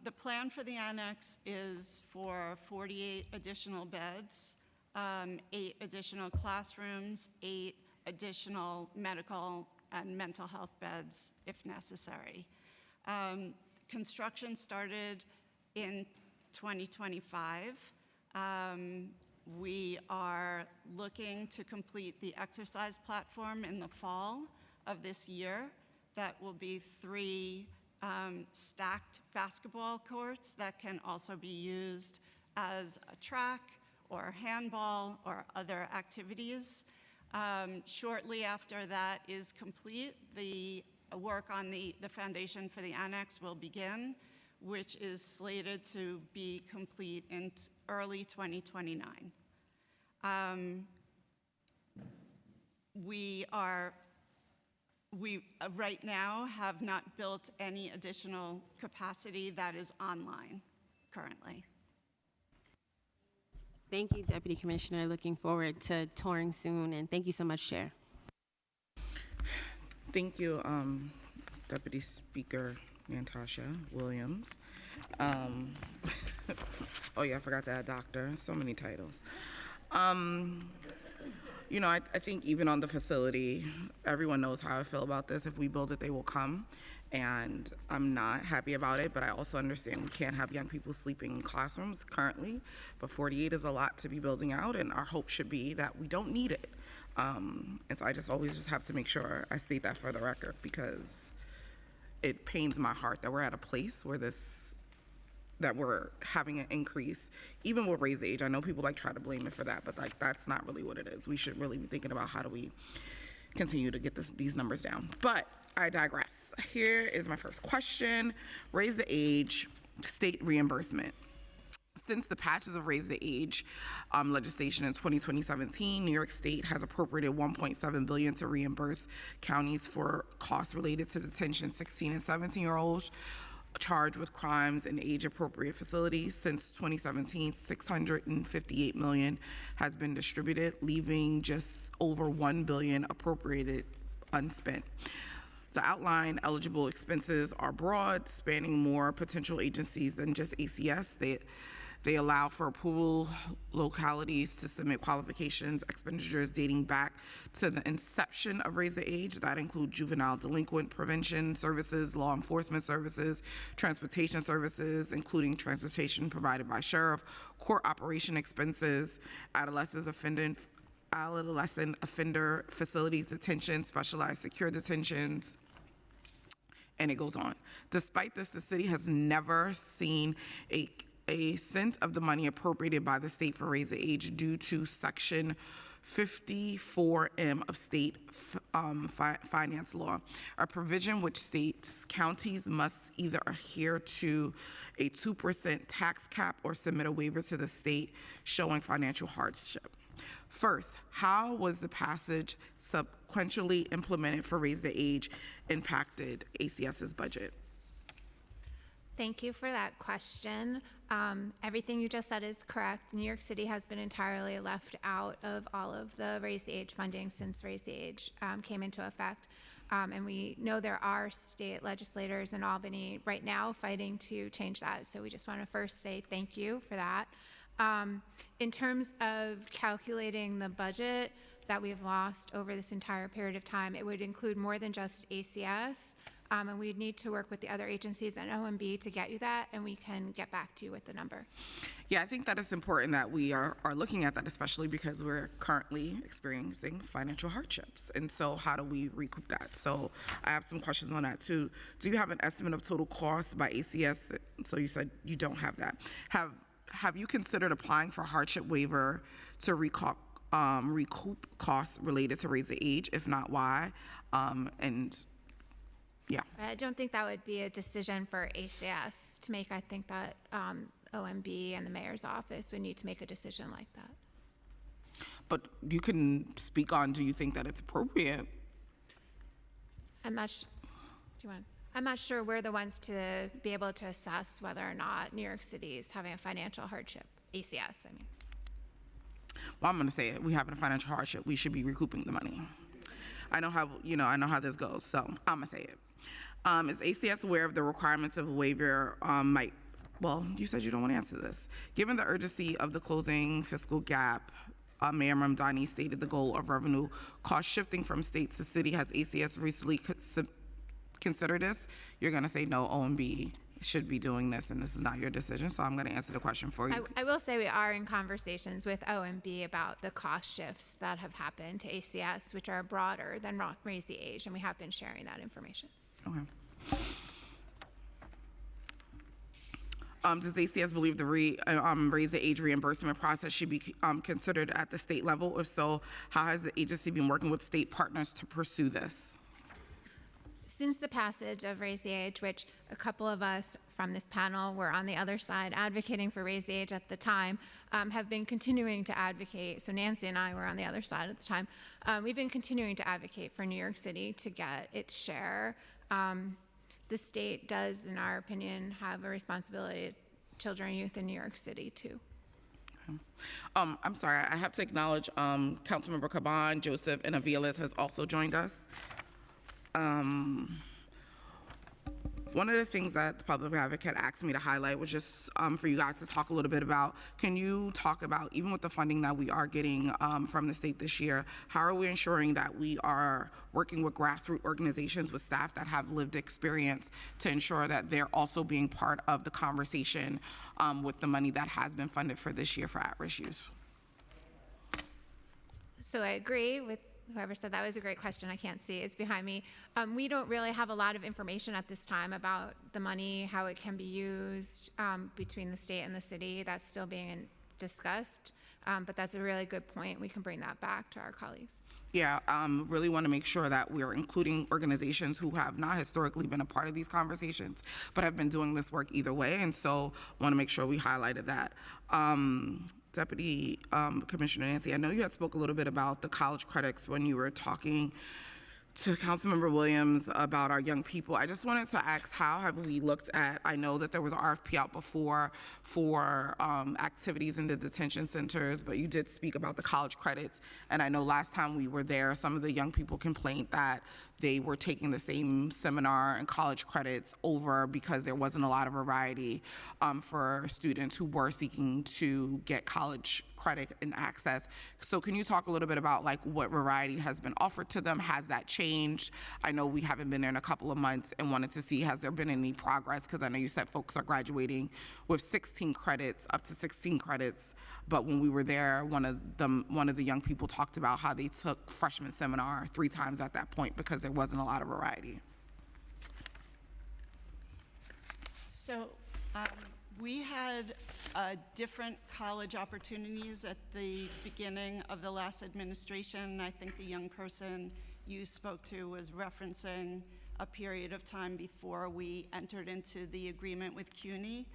G: The plan for the annex is for 48 additional beds, 8 additional classrooms, 8 additional medical and mental health beds if necessary. Construction started in 2025. We are looking to complete the exercise platform in the fall of this year. That will be 3 stacked basketball courts that can also be used as a track or handball or other activities. Shortly after that is complete, the work on the foundation for the annex will begin, which is slated to be complete in early 2029. We right now have not built any additional capacity that is online currently.
E: Thank you, Deputy Commissioner. Looking forward to touring soon, and thank you so much, Chair.
A: Thank you, Deputy Speaker Natasha Williams. Oh yeah, I forgot to add doctor. So many titles. You know, I think even on the facility, everyone knows how I feel about this. If we build it, they will come. And I'm not happy about it, but I also understand we can't have young people sleeping in classrooms currently. But 48 is a lot to be building out, and our hope should be that we don't need it. And so I just always just have to make sure I state that for the record, because it pains my heart that we're at a place where that we're having an increase, even with Raise the Age. I know people try to blame it for that, but that's not really what it is. We should really be thinking about how do we continue to get these numbers down. But I digress. Here is my first question. Raise the Age state reimbursement. Since the patches of Raise the Age legislation in 2017, New York State has appropriated $1.7 billion to reimburse counties for costs related to detention 16 and 17-year-olds. charged with crimes in age-appropriate facilities. Since 2017, $658 million has been distributed, leaving just over $1 billion appropriated unspent. The outline eligible expenses are broad, spanning more potential agencies than just ACS. They allow for approval localities to submit qualifications, expenditures dating back to the inception of Raise the Age. That include juvenile delinquent prevention services, law enforcement services, transportation services, including transportation provided by sheriff, court operation expenses, adolescent offender facilities detention, specialized secure detentions, and it goes on. Despite this, the city has never seen a cent of the money appropriated by the state for Raise the Age due to Section 54M of state finance law, a provision which states counties must either adhere to a 2% tax cap or submit a waiver to the state showing financial hardship. First, how was the passage sequentially implemented for Raise the Age impacted ACS's budget?
F: Thank you for that question. Everything you just said is correct. New York City has been entirely left out of all of the Raise the Age funding since Raise the Age came into effect. And we know there are state legislators in Albany right now fighting to change that. So we just want to first say thank you for that. In terms of calculating the budget that we've lost over this entire period of time, it would include more than just ACS. And we'd need to work with the other agencies and OMB to get you that, and we can get back to you with the number.
A: Yeah, I think that it's important that we are looking at that, especially because we're currently experiencing financial hardships. And so how do we recoup that? So I have some questions on that too. Do you have an estimate of total costs by ACS? So you said you don't have that. Have you considered applying for a hardship waiver to recoup costs related to Raise the Age? If not, why? Yeah.
F: I don't think that would be a decision for ACS to make. I think that OMB and the mayor's office would need to make a decision like that.
A: But you can speak on, do you think that it's appropriate?
F: I'm not sure we're the ones to be able to assess whether or not New York City is having a financial hardship. ACS, I mean.
A: Well, I'm going to say it. We having a financial hardship. We should be recouping the money. I know how this goes, so I'm going to say it. Is ACS aware of the requirements of a waiver well, you said you don't want to answer this. Given the urgency of the closing fiscal gap, Mayor Mamdani stated the goal of revenue cost shifting from state to city. Has ACS recently considered this? You're going to say no, OMB should be doing this, and this is not your decision, so I'm going to answer the question for you.
F: I will say we are in conversations with OMB about the cost shifts that have happened to ACS, which are broader than Raise the Age, and we have been sharing that information.
A: Okay. Does ACS believe the Raise the Age reimbursement process should be considered at the state level? If so, how has the agency been working with state partners to pursue this?
F: Since the passage of Raise the Age, which a couple of us from this panel were on the other side advocating for Raise the Age at the time, have been continuing to advocate. So Nancy and I were on the other side at the time. We've been continuing to advocate for New York City to get its share. The state does, in our opinion, have a responsibility to children and youth in New York City, too.
A: Okay. I'm sorry, I have to acknowledge Councilmember Caban, Joseph, and Aviles has also joined us. One of the things that the public advocate asked me to highlight was just for you guys to talk a little bit about, can you talk about, even with the funding that we are getting from the state this year, how are we ensuring that we are working with grassroots organizations with staff that have lived experience to ensure that they're also being part of the conversation with the money that has been funded for this year for at-risk youth?
F: So I agree with whoever said that. Was a great question. I can't see. It's behind me. We don't really have a lot of information at this time about the money, how it can be used between the state and the city. That's still being discussed. But that's a really good point. We can bring that back to our colleagues.
A: Yeah, really want to make sure that we're including organizations who have not historically been a part of these conversations, but have been doing this work either way. And so want to make sure we highlighted that. Deputy Commissioner Nancy, I know you had spoke a little bit about the college credits when you were talking to Councilmember Williams about our young people, I just wanted to ask, how have we looked at, I know that there was an RFP out before for activities in the detention centers, but you did speak about the college credits. And I know last time we were there, some of the young people complained that they were taking the same seminar and college credits over because there wasn't a lot of variety for students who were seeking to get college credit and access. So can you talk a little bit about like what variety has been offered to them? Has that changed? I know we haven't been there in a couple of months and wanted to see, has there been any progress? Because I know you said folks are graduating with 16 credits, up to 16 credits. But when we were there, one of the young people talked about how they took freshman seminar 3 times at that point because there wasn't a lot of variety.
G: So we had different college opportunities at the beginning of the last administration. I think the young person you spoke to was referencing a period of time before we entered into the agreement with CUNY.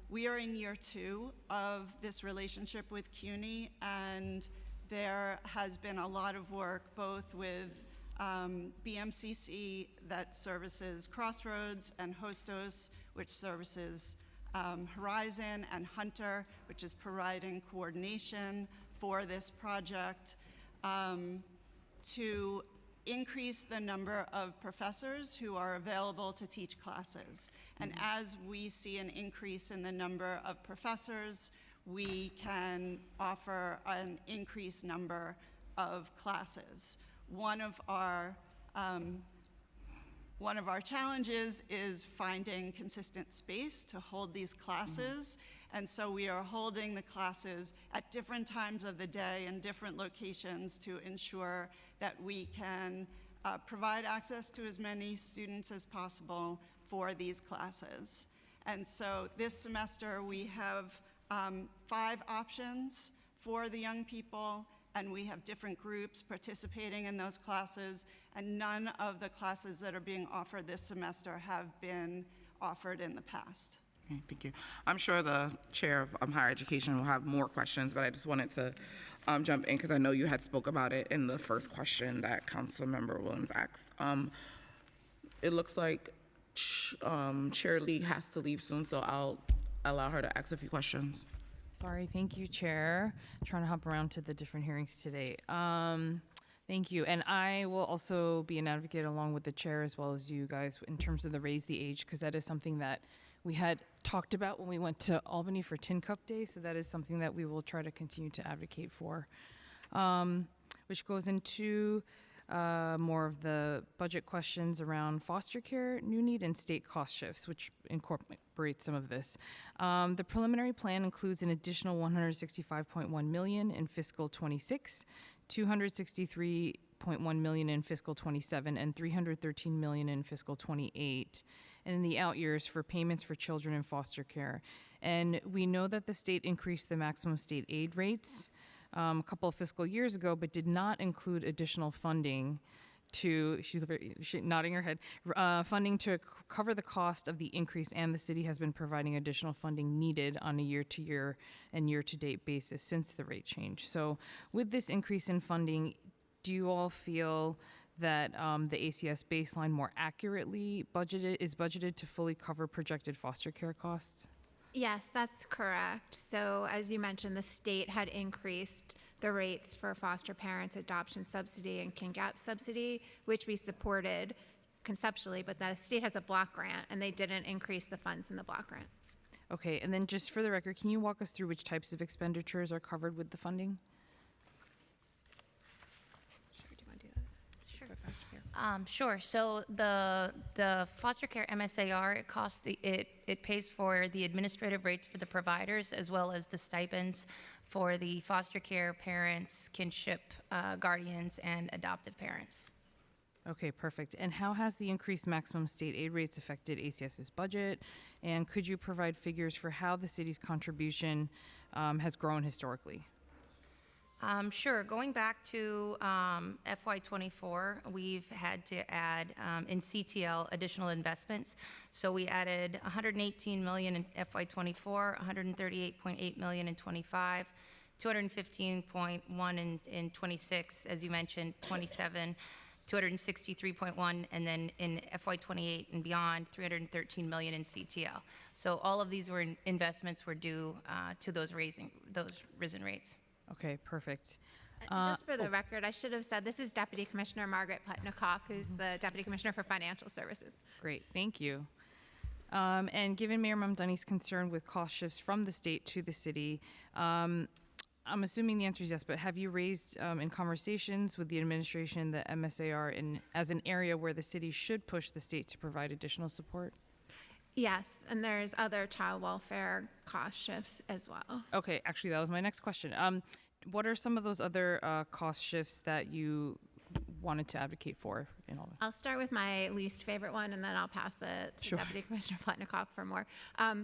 G: We are in year 2 of this relationship with CUNY, and there has been a lot of work both with BMCC that services Crossroads and Hostos, which services Horizon, and Hunter, which is providing coordination for this project, to increase the number of professors who are available to teach classes. And as we see an increase in the number of professors, we can offer an increased number of classes. One of our challenges is finding consistent space to hold these classes. And so we are holding the classes at different times of the day in different locations to ensure that we can provide access to as many students as possible for these classes. And so this semester we have 5 options for the young people, and we have different groups participating in those classes, and none of the classes that are being offered this semester have been offered in the past.
A: Okay, thank you. I'm sure the chair of higher education will have more questions, but I just wanted to jump in because I know you had spoke about it in the first question that Councilmember Williams asked. It looks like Chair Lee has to leave soon, so I'll allow her to ask a few questions.
I: Sorry, thank you, Chair. Trying to hop around to the different hearings today. Thank you, and I will also be an advocate along with the chair as well as you guys in terms of the raise the age, because that is something that we had talked about when we went to Albany for Tin Cup Day, so that is something that we will try to continue to advocate for. Which goes into more of the budget questions around foster care, new need, and state cost shifts, which incorporate some of this. The preliminary plan includes an additional $165.1 million in fiscal 26, $263.1 million in fiscal 27, and $313 million in fiscal 28, and in the out years for payments for children in foster care. And we know that the state increased the maximum state aid rates a couple of fiscal years ago, but did not include additional funding to, she's nodding her head, funding to cover the cost of the increase, and the city has been providing additional funding needed on a year-to-year and year-to-date basis since the rate change. So with this increase in funding, do you all feel that the ACS baseline more accurately is budgeted to fully cover projected foster care costs?
F: Yes, that's correct. So as you mentioned, the state had increased the rates for foster parents, adoption subsidy, and King Gap subsidy, which we supported conceptually, but the state has a block grant, and they didn't increase the funds in the block grant.
I: Okay, and then just for the record, can you walk us through which types of expenditures are covered with the funding?
F: Sure, do you want to do that?
H: Sure. Sure. So the foster care MSAR, it costs it pays for the administrative rates for the providers as well as the stipends for the foster care parents, kinship guardians, and adoptive parents.
I: Okay, perfect. And how has the increased maximum state aid rates affected ACS's budget? And could you provide figures for how the city's contribution has grown historically?
H: Sure. Going back to FY24, we've had to add in CTL additional investments. So we added $118 million in FY24, $138.8 million in 25, $215.1 in 26, as you mentioned, 27, 263.1, and then in FY28 and beyond, 313 million in CTL. So all of these investments were due to those risen rates.
I: Okay, perfect.
F: Just for the record, I should have said, this is Deputy Commissioner Margaret Pletnikoff, who's the Deputy Commissioner for Financial Services.
I: Great, thank you. And given Mayor Mamdani's concern with cost shifts from the state to the city, I'm assuming the answer is yes, but have you raised in conversations with the administration the MSAR as an area where the city should push the state to provide additional support?
F: Yes, and there's other child welfare cost shifts as well.
I: Okay, actually, that was my next question. What are some of those other cost shifts that you wanted to advocate for in all of it?
F: I'll start with my least favorite one, and then I'll pass it to
I: Sure.
F: Deputy Commissioner Pletnikoff for more.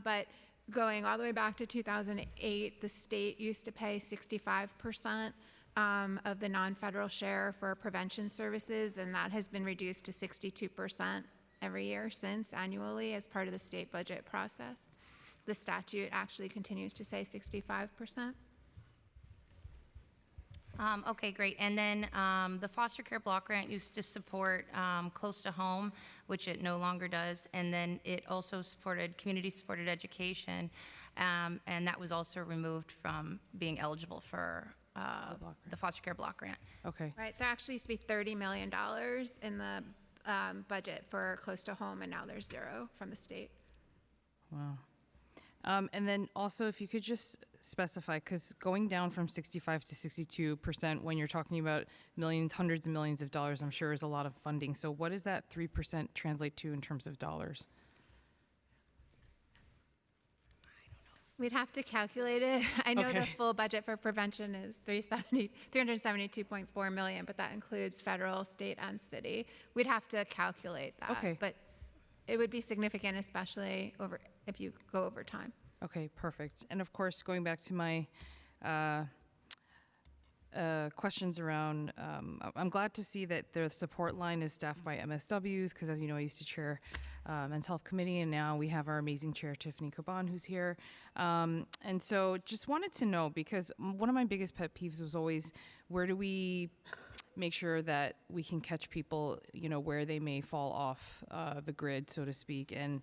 F: But going all the way back to 2008, the state used to pay 65% of the non-federal share for prevention services, and that has been reduced to 62% every year since, annually, as part of the state budget process. The statute actually continues to say 65%.
H: Okay, great. And then the foster care block grant used to support close to home, which it no longer does. And then it also supported community-supported education, and that was also removed from being eligible for the foster care block grant.
I: Okay,
F: Right, there actually used to be $30 million in the budget for close to home, and now there's zero from the state.
I: wow. And then also, if you could just specify, because going down from 65 to 62% when you're talking about millions, hundreds of millions of dollars, I'm sure is a lot of funding. So what does that 3% translate to in terms of dollars?
F: We'd have to calculate it. I know the
I: Okay.
F: full budget for prevention is 372.4 million, but that includes federal, state, and city. We'd have to calculate that.
I: Okay.
F: But it would be significant, especially if you go over time.
I: Okay, perfect. And of course, going back to my questions around, I'm glad to see that the support line is staffed by MSWs, because as you know, I used to chair Men's Health Committee, and now we have our amazing chair, Tiffany Caban, who's here. And so just wanted to know, because one of my biggest pet peeves was always, where do we make sure that we can catch people, where they may fall off the grid, so to speak. And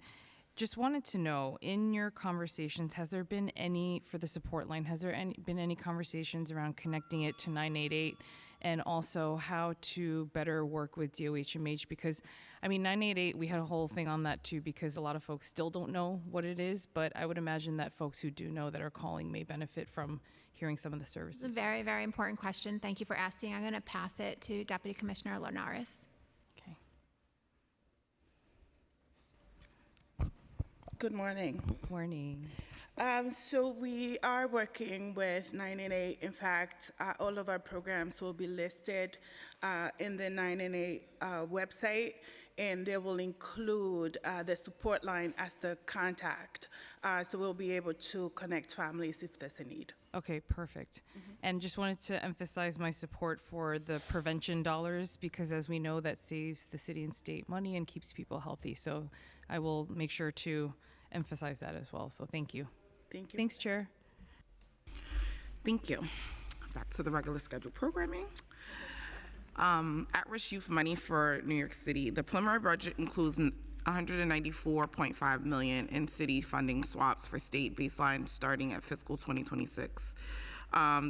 I: just wanted to know, in your conversations, has there been any, for the support line, has there been any conversations around connecting it to 988, and also how to better work with DOHMH? Because, 988, we had a whole thing on that too, because a lot of folks still don't know what it is, but I would imagine that folks who do know that are calling may benefit from hearing some of the
F: It's a
I: services.
F: very, very important question. Thank you for asking. I'm going to pass it to Deputy Commissioner Linares.
I: Okay.
J: Good morning.
I: Morning.
J: So we are working with 988. In fact, all of our programs will be listed in the 988 website, and they will include the support line as the contact. So we'll be able to connect families if there's a need.
I: Okay, perfect. And just wanted to emphasize my support for the prevention dollars, because as we know, that saves the city and state money and keeps people healthy. So I will make sure to emphasize that as well. So thank you.
J: Thank you.
I: Thanks, Chair.
A: Thank you. Back to the regular scheduled programming. At-risk youth money for New York City. The preliminary budget includes 194.5 million in city funding swaps for state baseline starting at fiscal 2026.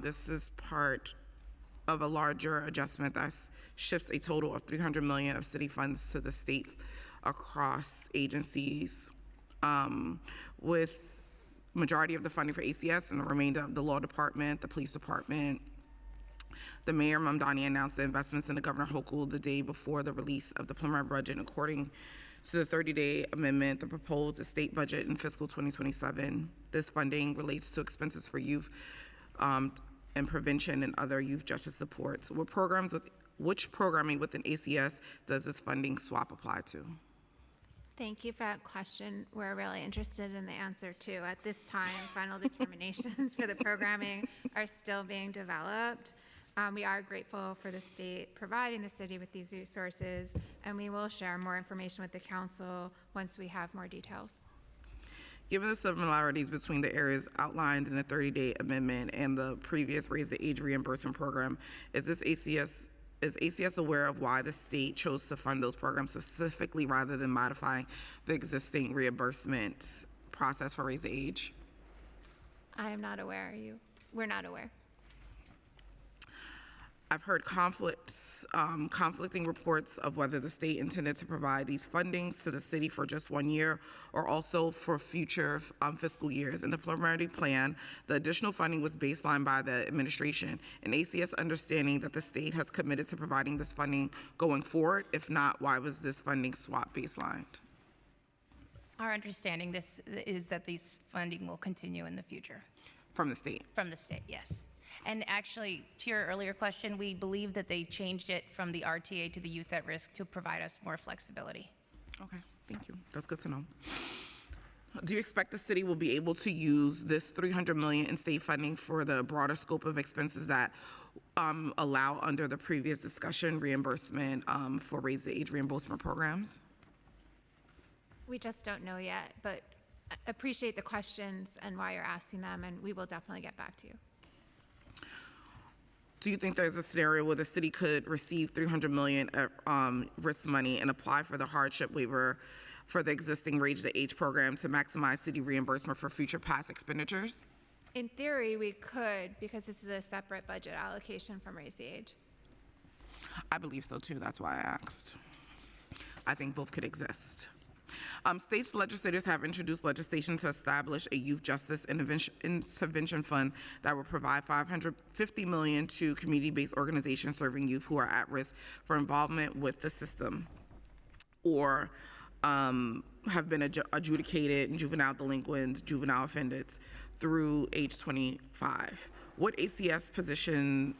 A: This is part of a larger adjustment that shifts a total of 300 million of city funds to the state across agencies, with majority of the funding for ACS and the remainder of the law department, the police department. The Mayor Mamdani announced the investments in the Governor Hochul the day before the release of the preliminary budget. According to the 30-day amendment, the proposed state budget in fiscal 2027. This funding relates to expenses for youth and prevention and other youth justice supports. Which programming within ACS does this funding swap apply to?
F: Thank you for that question. We're really interested in the answer too. At this time, final determinations for the programming are still being developed. We are grateful for the state providing the city with these resources, and we will share more information with the council once we have more details.
A: Given the similarities between the areas outlined in the 30-day amendment and the previous Raise the Age reimbursement program, is this ACS is ACS aware of why the state chose to fund those programs specifically rather than modifying the existing reimbursement process for Raise the Age?
F: I am not aware. We're not aware.
A: I've heard conflicting reports of whether the state intended to provide these fundings to the city for just 1 year or also for future fiscal years. In the preliminary plan, the additional funding was baselined by the administration, and ACS understanding that the state has committed to providing this funding going forward. If not, why was this funding swap baselined?
H: Our understanding is that these funding will continue in the future.
A: From the state?
H: From the state, yes. And actually, to your earlier question, we believe that they changed it from the RTA to the youth at risk to provide us more flexibility.
A: Okay, thank you. That's good to know. Do you expect the city will be able to use this $300 million in state funding for the broader scope of expenses that allow under the previous discussion reimbursement for Raise the Age reimbursement programs?
F: We just don't know yet, but appreciate the questions and why you're asking them, and we will definitely get back to you.
A: Do you think there's a scenario where the city could receive $300 million risk money and apply for the hardship waiver for the existing Raise the Age program to maximize city reimbursement for future past expenditures?
F: In theory, we could, because this is a separate budget allocation from Raise the Age.
A: I believe so too, that's why I asked. I think both could exist. State legislators have introduced legislation to establish a youth justice intervention fund that will provide $550 million to community-based organizations serving youth who are at risk for involvement with the system or have been adjudicated juvenile delinquents, juvenile offenders through age 25. What ACS positions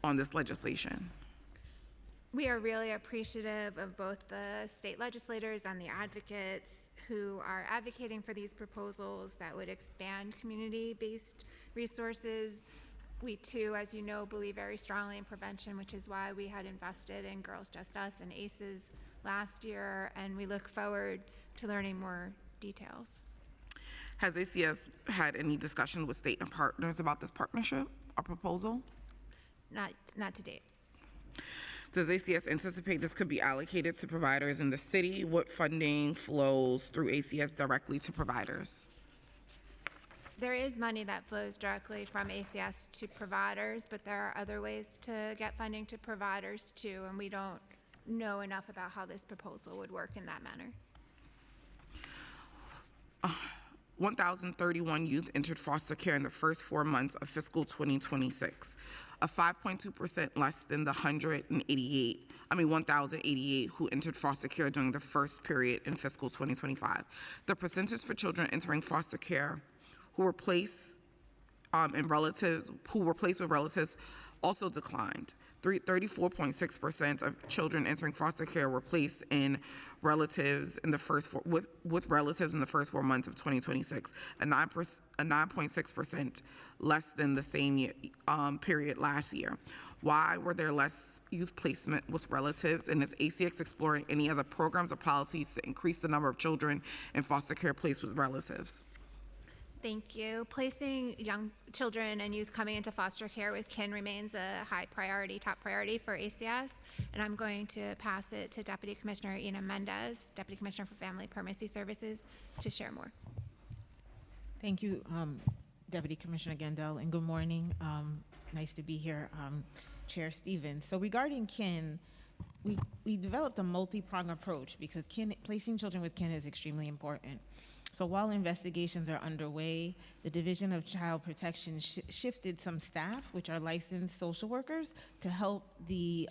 A: on this legislation?
F: We are really appreciative of both the state legislators and the advocates who are advocating for these proposals that would expand community-based resources. We too, as you know, believe very strongly in prevention, which is why we had invested in Girls Just Us and ACEs last year, and we look forward to learning more details.
A: Has ACS had any discussion with state and partners about this partnership or proposal?
F: Not to date.
A: Does ACS anticipate this could be allocated to providers in the city? What funding flows through ACS directly to providers?
F: There is money that flows directly from ACS to providers, but there are other ways to get funding to providers too, and we don't know enough about how this proposal would work in that manner.
A: 1,031 youth entered foster care in the first 4 months of fiscal 2026, a 5.2% less than the 1,088 who entered foster care during the first period in fiscal 2025. The percentage for children entering foster care who were placed with relatives also declined. 34.6% of children entering foster care were placed in relatives in the first with relatives in the first 4 months of 2026, a 9.6% less than the same period last year. Why were there less youth placement with relatives? And is ACS exploring any other programs or policies to increase the number of children in foster care placed with relatives?
F: Thank you. Placing young children and youth coming into foster care with kin remains a high priority, top priority for ACS, and I'm going to pass it to Deputy Commissioner Ina Mendez, Deputy Commissioner for Family Permanency Services, to share more.
K: Thank you, Deputy Commissioner Gendel, and good morning. Nice to be here, Chair Stevens. So regarding kin, we developed a multi-pronged approach because placing children with kin is extremely important. So while investigations are underway, the Division of Child Protection shifted some staff, which are licensed social workers, to help the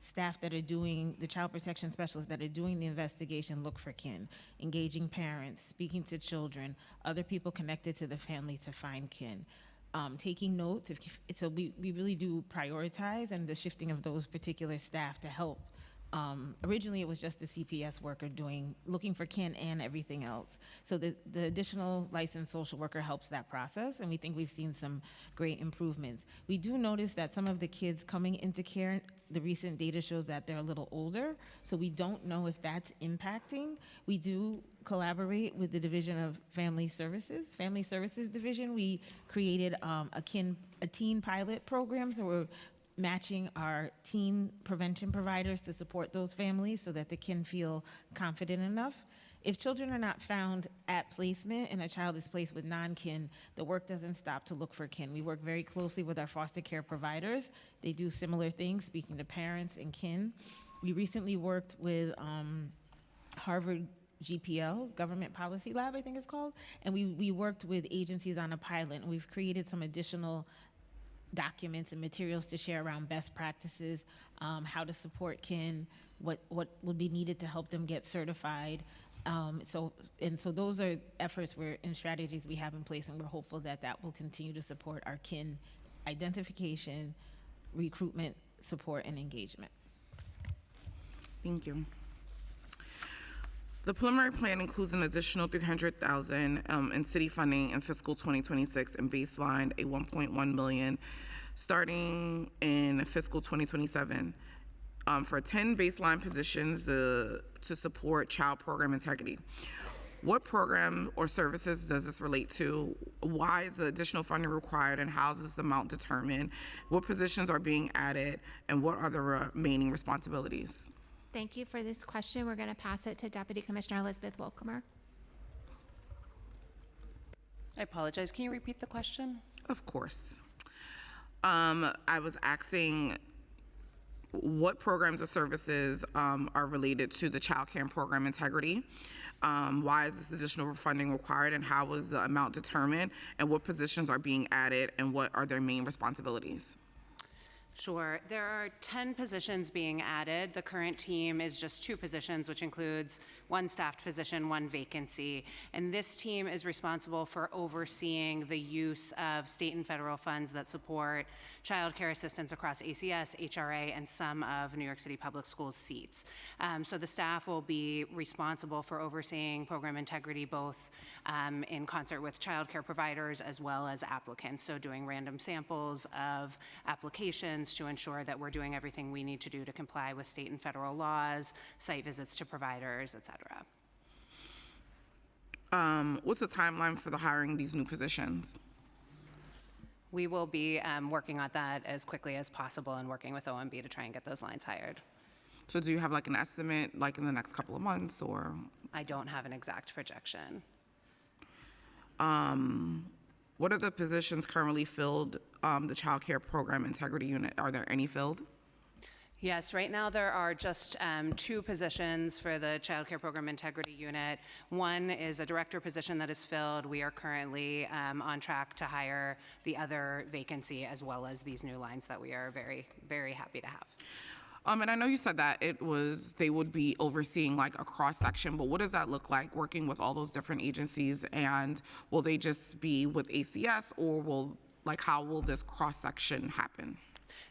K: staff that are doing, the child protection specialists that are doing the investigation look for kin, engaging parents, speaking to children, other people connected to the family to find kin. Taking notes, so we really do prioritize and the shifting of those particular staff to help. Originally, it was just the CPS worker looking for kin and everything else. So the additional licensed social worker helps that process, and we think we've seen some great improvements. We do notice that some of the kids coming into care, the recent data shows that they're a little older, so we don't know if that's impacting. We do collaborate with the Division of Family Services Division. We created a teen pilot program, so we're matching our teen prevention providers to support those families so that they can feel confident enough. If children are not found at placement and a child is placed with non-kin, the work doesn't stop to look for kin. We work very closely with our foster care providers. They do similar things, speaking to parents and kin. We recently worked with Harvard GPL, Government Policy Lab, I think it's called, and we worked with agencies on a pilot, and we've created some additional documents and materials to share around best practices, how to support kin, what would be needed to help them get certified. So those are efforts and strategies we have in place, and we're hopeful that that will continue to support our kin identification, recruitment, support, and engagement.
A: Thank you. The preliminary plan includes an additional $300,000 in city funding in fiscal 2026 and baselined a $1.1 million starting in fiscal 2027 for 10 baseline positions to support child program integrity. What program or services does this relate to? Why is the additional funding required, and how is the amount determined? What positions are being added, and what are the remaining responsibilities?
F: Thank you for this question. We're going to pass it to Deputy Commissioner Elizabeth Wolkemer.
L: I apologize. Can you repeat the question?
A: Of course. I was asking what programs or services are related to the child care and program integrity. Why is this additional funding required, and how was the amount determined, and what positions are being added, and what are their main responsibilities?
L: Sure. There are 10 positions being added. The current team is just 2 positions, which includes 1 staffed position, 1 vacancy. And this team is responsible for overseeing the use of state and federal funds that support child care assistance across ACS, HRA, and some of New York City Public Schools seats. So the staff will be responsible for overseeing program integrity both in concert with child care providers as well as applicants. So doing random samples of applications to ensure that we're doing everything we need to do to comply with state and federal laws, site visits to providers, et cetera.
A: What's the timeline for the hiring these new positions?
L: We will be working on that as quickly as possible and working with OMB to try and get those lines hired.
A: So do you have like an estimate, like in the next couple of months, or?
L: I don't have an exact projection.
A: What are the positions currently filled, the child care program integrity unit? Are there any filled?
L: Yes, right now there are just 2 positions for the child care program integrity unit. One is a director position that is filled. We are currently on track to hire the other vacancy, as well as these new lines that we are very, very happy to have.
A: And I know you said that they would be overseeing like a cross-section, but what does that look like, working with all those different agencies? And will they just be with ACS, or how will this cross-section happen?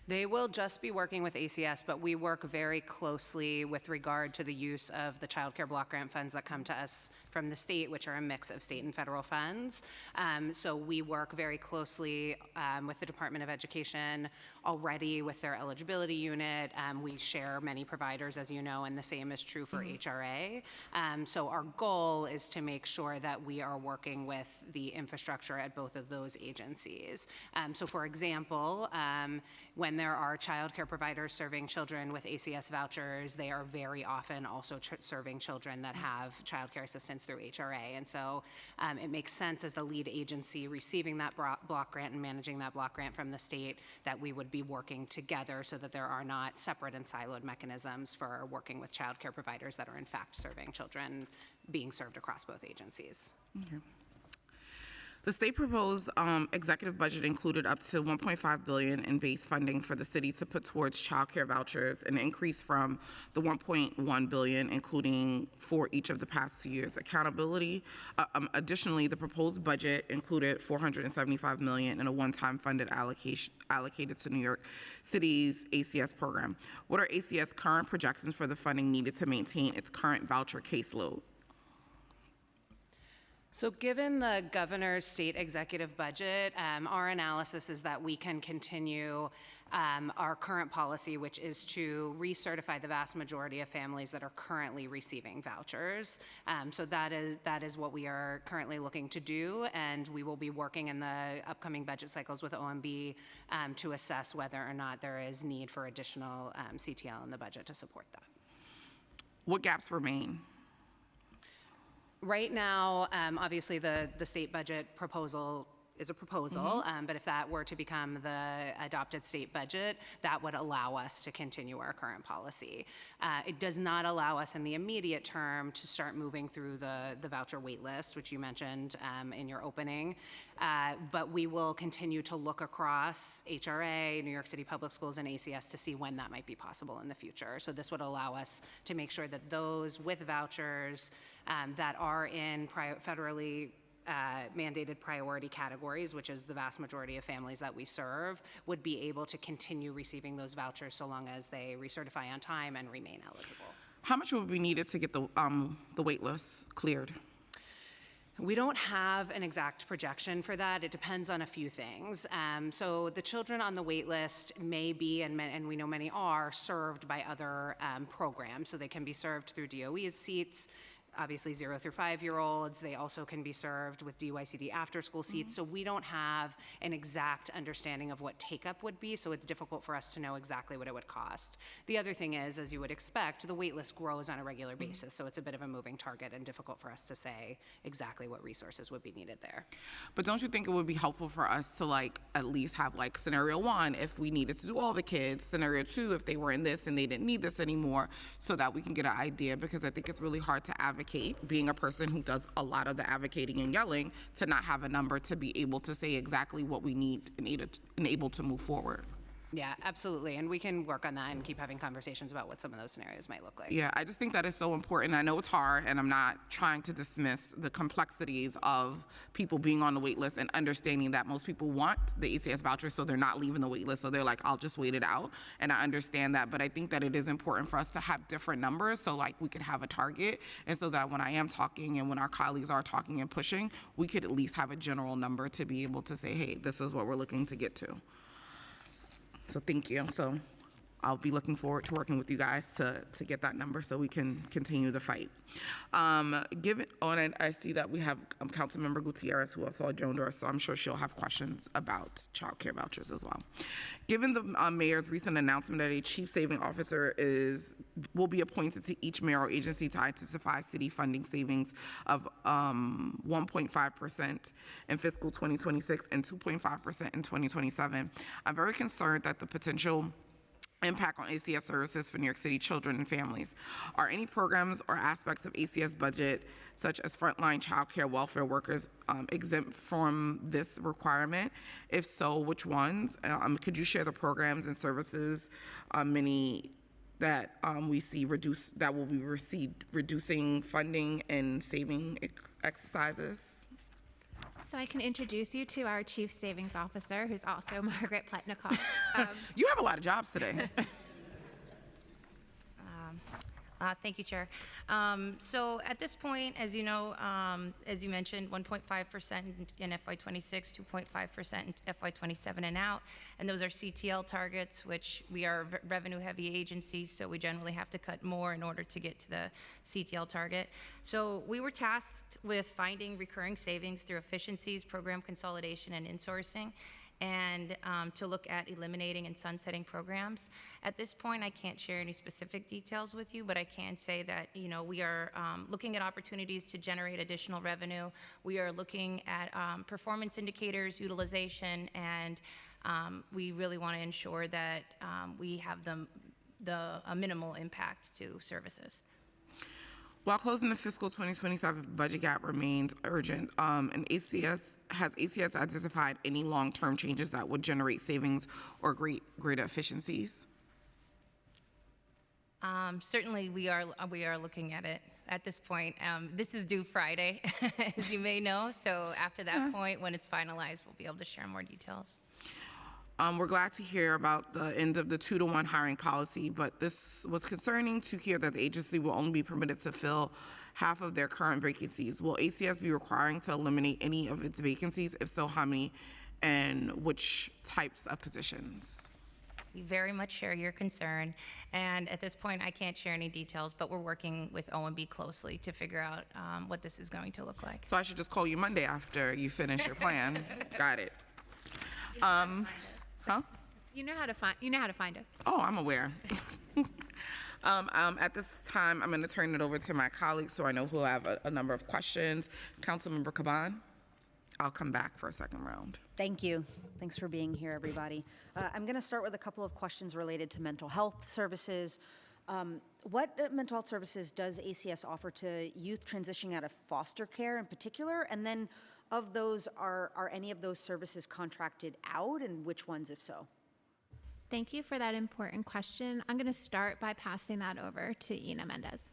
L: They will just be working with ACS, but we work very closely with regard to the use of the child care block grant funds that come to us from the state, which are a mix of state and federal funds. So we work very closely with the Department of Education already with their eligibility unit. We share many providers, as you know, and the same is true for HRA. So our goal is to make sure that we are working with the infrastructure at both of those agencies. So for example, when there are child care providers serving children with ACS vouchers, they are very often also serving children that have child care assistance through HRA. And so it makes sense, as the lead agency receiving that block grant and managing that block grant from the state, that we would be working together so that there are not separate and siloed mechanisms for working with child care providers that are in fact serving children being served across both agencies.
A: Okay. The state proposed executive budget included up to $1.5 billion in base funding for the city to put towards child care vouchers, an increase from the $1.1 billion, including for each of the past 2 years. Additionally, the proposed budget included $475 million in a one-time funded allocation allocated to New York City's ACS program. What are ACS current projections for the funding needed to maintain its current voucher caseload?
L: So given the governor's state executive budget, our analysis is that we can continue our current policy, which is to recertify the vast majority of families that are currently receiving vouchers. So that is what we are currently looking to do, and we will be working in the upcoming budget cycles with OMB to assess whether or not there is need for additional CTL in the budget to support that.
A: What gaps remain?
L: Right now, obviously, the state budget proposal is a proposal, but if that were to become the adopted state budget, that would allow us to continue our current policy. It does not allow us in the immediate term to start moving through the voucher wait list, which you mentioned in your opening, but we will continue to look across HRA, New York City Public Schools, and ACS to see when that might be possible in the future. So this would allow us to make sure that those with vouchers that are in federally mandated priority categories, which is the vast majority of families that we serve, would be able to continue receiving those vouchers so long as they recertify on time and remain eligible.
A: How much would be needed to get the wait list cleared?
L: We don't have an exact projection for that. It depends on a few things. So the children on the wait list may be, and we know many are, served by other programs. So they can be served through DOE's seats, obviously 0 through 5-year-olds. They also can be served with DYCD after-school seats. So we don't have an exact understanding of what take-up would be, so it's difficult for us to know exactly what it would cost. The other thing is, as you would expect, the wait list grows on a regular basis, so it's a bit of a moving target and difficult for us to say exactly what resources would be needed there.
A: But don't you think it would be helpful for us to at least have scenario 1 if we needed to do all the kids, scenario 2 if they were in this and they didn't need this anymore, so that we can get an idea, because I think it's really hard to advocate, being a person who does a lot of the advocating and yelling, to not have a number to be able to say exactly what we need and able to move forward.
L: Yeah, absolutely, and we can work on that and keep having conversations about what some of those scenarios might look like.
A: Yeah, I just think that is so important. I know it's hard, and I'm not trying to dismiss the complexities of people being on the wait list and understanding that most people want the ACS voucher, so they're not leaving the wait list, so they're like, I'll just wait it out, and I understand that, but I think that it is important for us to have different numbers, so we could have a target, and so that when I am talking and when our colleagues are talking and pushing, we could at least have a general number to be able to say, hey, this is what we're looking to get to. So thank you. So I'll be looking forward to working with you guys to get that number so we can continue the fight. I see that we have Councilmember Gutierrez, who also joined us, so I'm sure she'll have questions about child care vouchers as well. Given the mayor's recent announcement that a chief saving officer will be appointed to each mayoral agency to identify city funding savings of 1.5% in fiscal 2026 and 2.5% in 2027, I'm very concerned that the potential impact on ACS services for New York City children and families. Are any programs or aspects of ACS budget, such as frontline child care welfare workers, exempt from this requirement? If so, which ones? Could you share the programs and services, many that we see that will be reducing funding and saving exercises?
F: So I can introduce you to our Chief Savings Officer, who's also Margaret Pletnikoff.
A: You have a lot of jobs today.
H: Thank you, Chair. So at this point, as you know, as you mentioned, 1.5% in FY26, 2.5% in FY27 and out, and those are CTL targets, which we are revenue-heavy agencies, so we generally have to cut more in order to get to the CTL target. So we were tasked with finding recurring savings through efficiencies, program consolidation, and insourcing, and to look at eliminating and sunsetting programs. At this point, I can't share any specific details with you, but I can say that, we are looking at opportunities to generate additional revenue. We are looking at performance indicators, utilization, and we really want to ensure that we have a minimal impact to services.
A: While closing the fiscal 2027 budget gap remains urgent, has ACS identified any long-term changes that would generate savings or greater efficiencies?
H: Certainly, we are looking at it at this point. This is due Friday, as you may know. So after that point, when it's finalized, we'll be able to share more details.
A: We're glad to hear about the end of the 2-to-1 hiring policy, but this was concerning to hear that the agency will only be permitted to fill half of their current vacancies. Will ACS be requiring to eliminate any of its vacancies? If so, how many and which types of positions?
H: We very much share your concern, and at this point, I can't share any details, but we're working with OMB closely to figure out what this is going to look like.
A: So I should just call you Monday after you finish your plan. Got it. Huh?
F: You know how to find us.
A: Oh, I'm aware. At this time, I'm going to turn it over to my colleagues so I know who have a number of questions. Councilmember Caban, I'll come back for a second round.
M: Thank you. Thanks for being here, everybody. I'm going to start with a couple of questions related to mental health services. What mental health services does ACS offer to youth transitioning out of foster care in particular? And then of those, are any of those services contracted out, and which ones if so?
F: Thank you for that important question. I'm going to start by passing that over to Ina Mendez.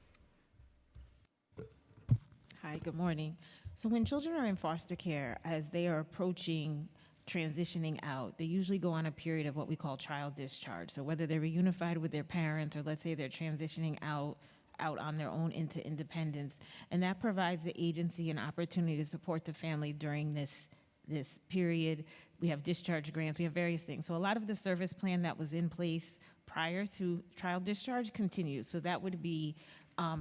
K: Hi, good morning. So when children are in foster care, as they are approaching transitioning out, they usually go on a period of what we call child discharge. So whether they're reunified with their parents, or let's say they're transitioning out on their own into independence, and that provides the agency an opportunity to support the family during this period. We have discharge grants, we have various things. So a lot of the service plan that was in place prior to child discharge continues. So that would be,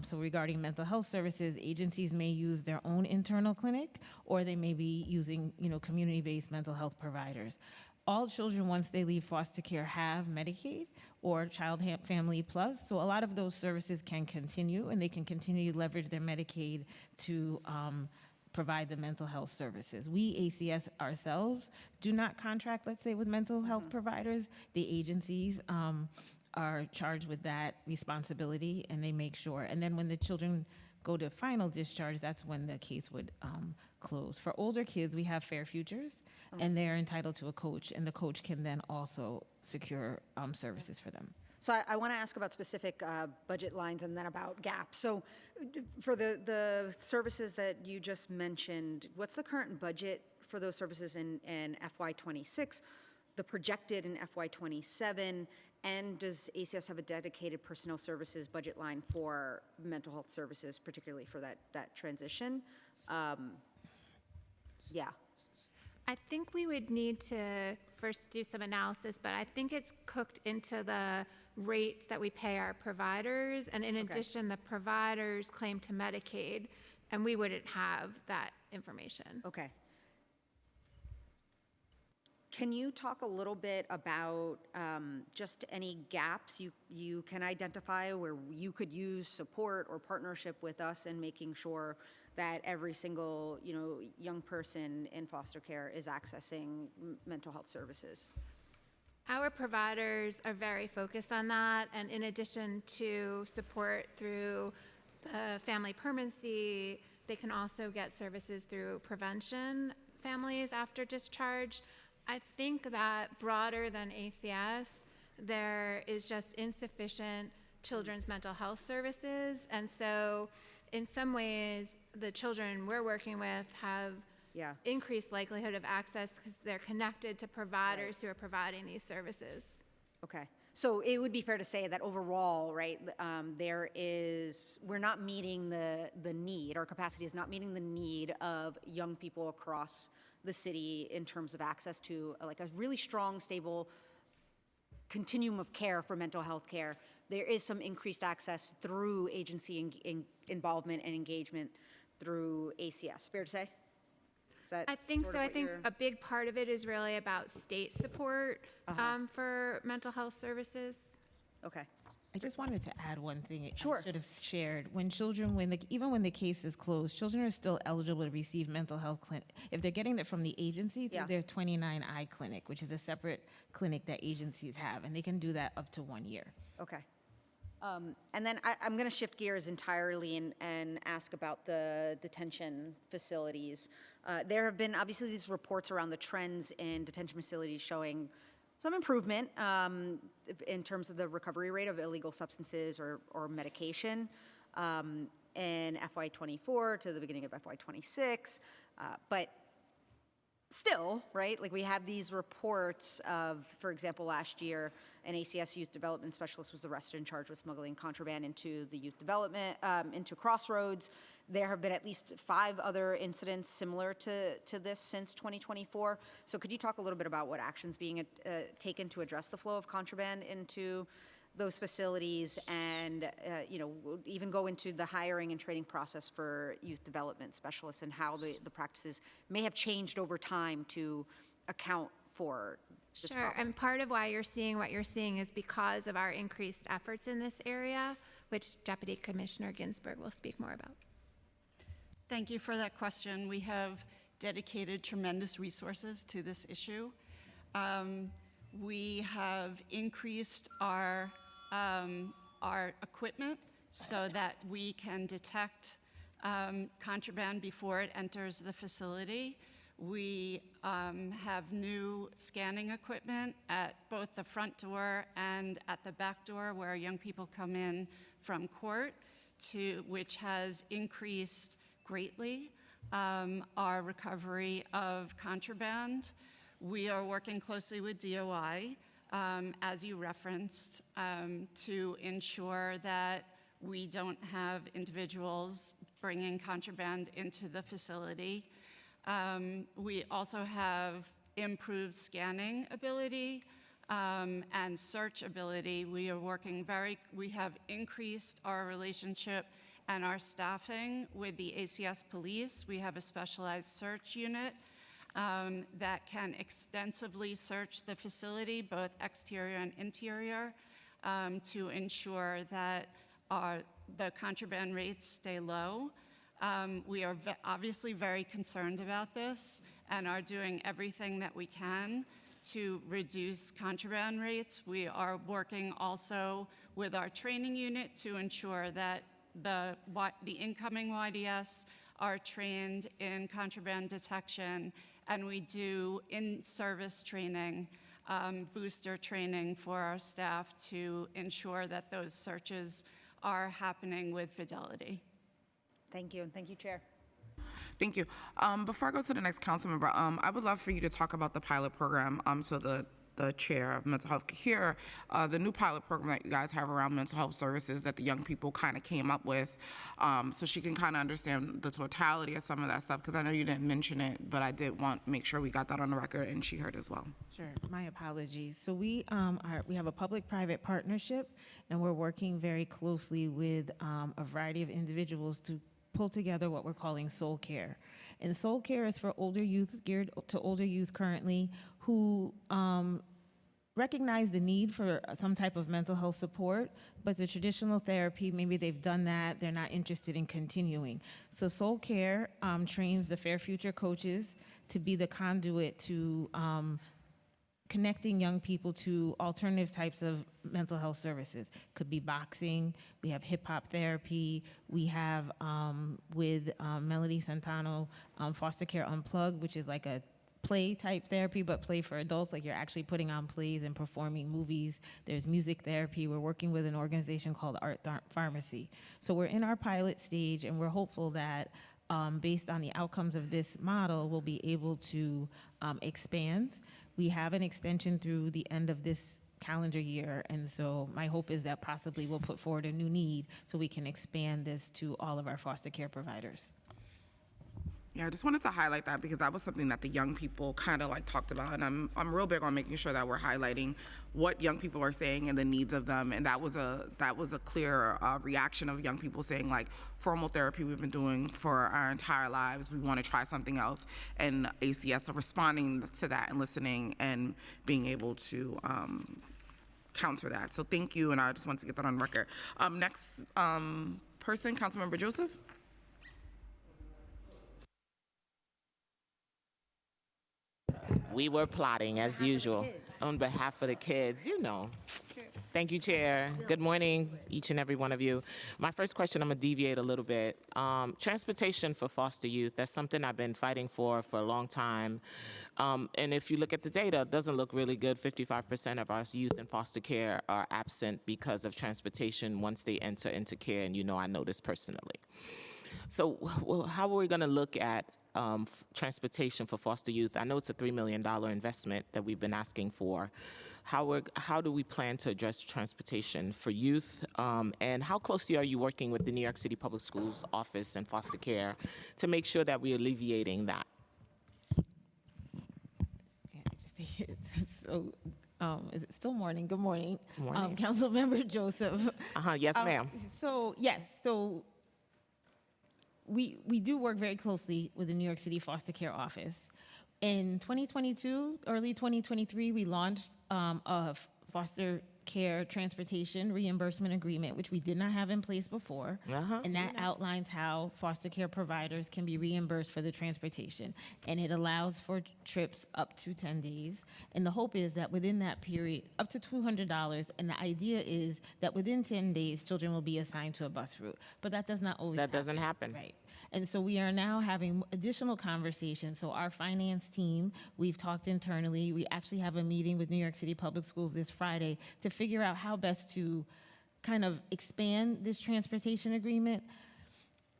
K: so regarding mental health services, agencies may use their own internal clinic, or they may be using, community-based mental health providers. All children, once they leave foster care, have Medicaid or Child Family Plus. So a lot of those services can continue, and they can continue to leverage their Medicaid to provide the mental health services. We, ACS ourselves, do not contract, let's say, with mental health providers. The agencies are charged with that responsibility, and they make sure. And then when the children go to final discharge, that's when the case would close. For older kids, we have Fair Futures, and they're entitled to a coach, and the coach can then also secure services for them.
M: So I want to ask about specific budget lines and then about gaps. So for the services that you just mentioned, what's the current budget for those services in FY26, the projected in FY27, and does ACS have a dedicated personnel services budget line for mental health services, particularly for that transition? Yeah.
F: I think we would need to first do some analysis, but I think it's cooked into the rates that we pay our providers. And in addition, the providers claim to Medicaid, and we wouldn't have that information.
M: Okay. Can you talk a little bit about just any gaps you can identify where you could use support or partnership with us in making sure that every single young person in foster care is accessing mental health services?
F: Our providers are very focused on that, and in addition to support through the family permanency, they can also get services through prevention families after discharge. I think that broader than ACS, there is just insufficient children's mental health services, and so in some ways, the children we're working with have increased likelihood of access because they're connected to providers who are providing these services.
M: Okay. So it would be fair to say that overall, right, we're not meeting the need, our capacity is not meeting the need of young people across the city in terms of access to like a really strong, stable continuum of care for mental health care. There is some increased access through agency involvement and engagement through ACS. Fair to say?
F: I think so. I think a big part of it is really about state support for mental health services.
M: Okay.
K: I just wanted to add one thing I
M: Sure.
K: should have shared. When children, even when the case is closed, children are still eligible to receive mental health clinic. If they're getting that from the agency, through their 29I clinic, which is a separate clinic that agencies have, and they can do that up to 1 year.
M: Okay. And then I'm going to shift gears entirely and ask about the detention facilities. There have been obviously these reports around the trends in detention facilities showing some improvement in terms of the recovery rate of illegal substances or medication in FY24 to the beginning of FY26. But still, right, like we have these reports of, for example, last year, an ACS youth development specialist was arrested and charged with smuggling contraband into the youth development, into Crossroads. There have been at least 5 other incidents similar to this since 2024. So could you talk a little bit about what actions being taken to address the flow of contraband into those facilities, and even go into the hiring and training process for youth development specialists, and how the practices may have changed over time to account for this
F: Sure,
M: problem?
F: and part of why you're seeing what you're seeing is because of our increased efforts in this area, which Deputy Commissioner Ginsburg will speak more about.
G: Thank you for that question. We have dedicated tremendous resources to this issue. We have increased our equipment so that we can detect contraband before it enters the facility. We have new scanning equipment at both the front door and at the back door where young people come in from court, which has increased greatly our recovery of contraband. We are working closely with DOI, as you referenced, to ensure that we don't have individuals bringing contraband into the facility. We also have improved scanning ability and search ability. We have increased our relationship and our staffing with the ACS police. We have a specialized search unit that can extensively search the facility, both exterior and interior, to ensure that the contraband rates stay low. We are obviously very concerned about this and are doing everything that we can to reduce contraband rates. We are working also with our training unit to ensure that the incoming YDS are trained in contraband detection, and we do in-service training, booster training for our staff to ensure that those searches are happening with fidelity.
M: Thank you, and thank you, Chair.
A: Thank you. Before I go to the next council member, I would love for you to talk about the pilot program. So the chair of mental health here, the new pilot program that you guys have around mental health services that the young people kind of came up with, so she can kind of understand the totality of some of that stuff, because I know you didn't mention it, but I did want to make sure we got that on the record and she heard as well.
K: Sure, my apologies. So we have a public-private partnership, and we're working very closely with a variety of individuals to pull together what we're calling Soul Care. And Soul Care is for older youth, geared to older youth currently, who recognize the need for some type of mental health support, but the traditional therapy, maybe they've done that, they're not interested in continuing. So Soul Care trains the Fair Future coaches to be the conduit to connecting young people to alternative types of mental health services. Could be boxing, we have hip hop therapy, we have with Melody Santano, Foster Care Unplugged, which is like a play type therapy, but play for adults, like you're actually putting on plays and performing movies. There's music therapy. We're working with an organization called Art Pharmacy. So we're in our pilot stage, and we're hopeful that based on the outcomes of this model, we'll be able to expand. We have an extension through the end of this calendar year, and so my hope is that possibly we'll put forward a new need so we can expand this to all of our foster care providers.
A: Yeah, I just wanted to highlight that because that was something that the young people kind of like talked about, and I'm real big on making sure that we're highlighting what young people are saying and the needs of them. And that was a clear reaction of young people saying, like, formal therapy we've been doing for our entire lives, we want to try something else, and ACS are responding to that and listening and being able to counter that. So thank you, and I just wanted to get that on record. Next person, Councilmember Joseph.
N: We were plotting as usual on behalf of the kids, you know. Thank you, Chair. Good morning, each and every one of you. My first question, I'm gonna deviate a little bit. Transportation for foster youth, that's something I've been fighting for a long time. And if you look at the data, it doesn't look really good. 55% of our youth in foster care are absent because of transportation once they enter into care, and you know I know this personally. So how are we gonna look at transportation for foster youth. I know it's a $3 million investment that we've been asking for. How do we plan to address transportation for youth? And how closely are you working with the New York City Public Schools Office and foster care to make sure that we're alleviating that?
K: So, is it still morning? Good morning.
N: Morning.
K: Councilmember Joseph.
N: Yes, ma'am.
K: So we do work very closely with the New York City Foster Care Office. In 2022, early 2023, we launched a foster care transportation reimbursement agreement, which we did not have in place before. And that outlines how foster care providers can be reimbursed for the transportation. And it allows for trips up to 10 days. And the hope is that within that period, up to $200, and the idea is that within 10 days, children will be assigned to a bus route. But that does not always happen.
N: That doesn't happen.
K: Right. And so we are now having additional conversations. So our finance team, we've talked internally. We actually have a meeting with New York City Public Schools this Friday to figure out how best to kind of expand this transportation agreement.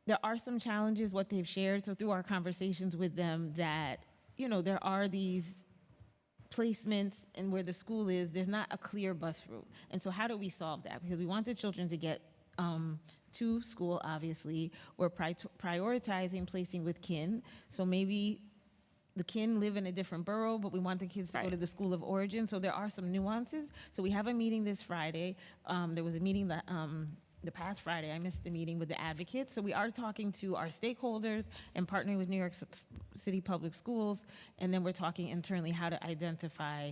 K: There are some challenges, what they've shared. So through our conversations with them that, you know, there are these placements and where the school is, there's not a clear bus route. And so how do we solve that? Because we want the children to get to school, obviously. We're prioritizing placing with kin. So maybe the kin live in a different borough, but we want the kids to go to the school of origin. So there are some nuances. So we have a meeting this Friday. There was a meeting that the past Friday, I missed the meeting with the advocates. So we are talking to our stakeholders and partnering with New York City Public Schools. And then we're talking internally how to identify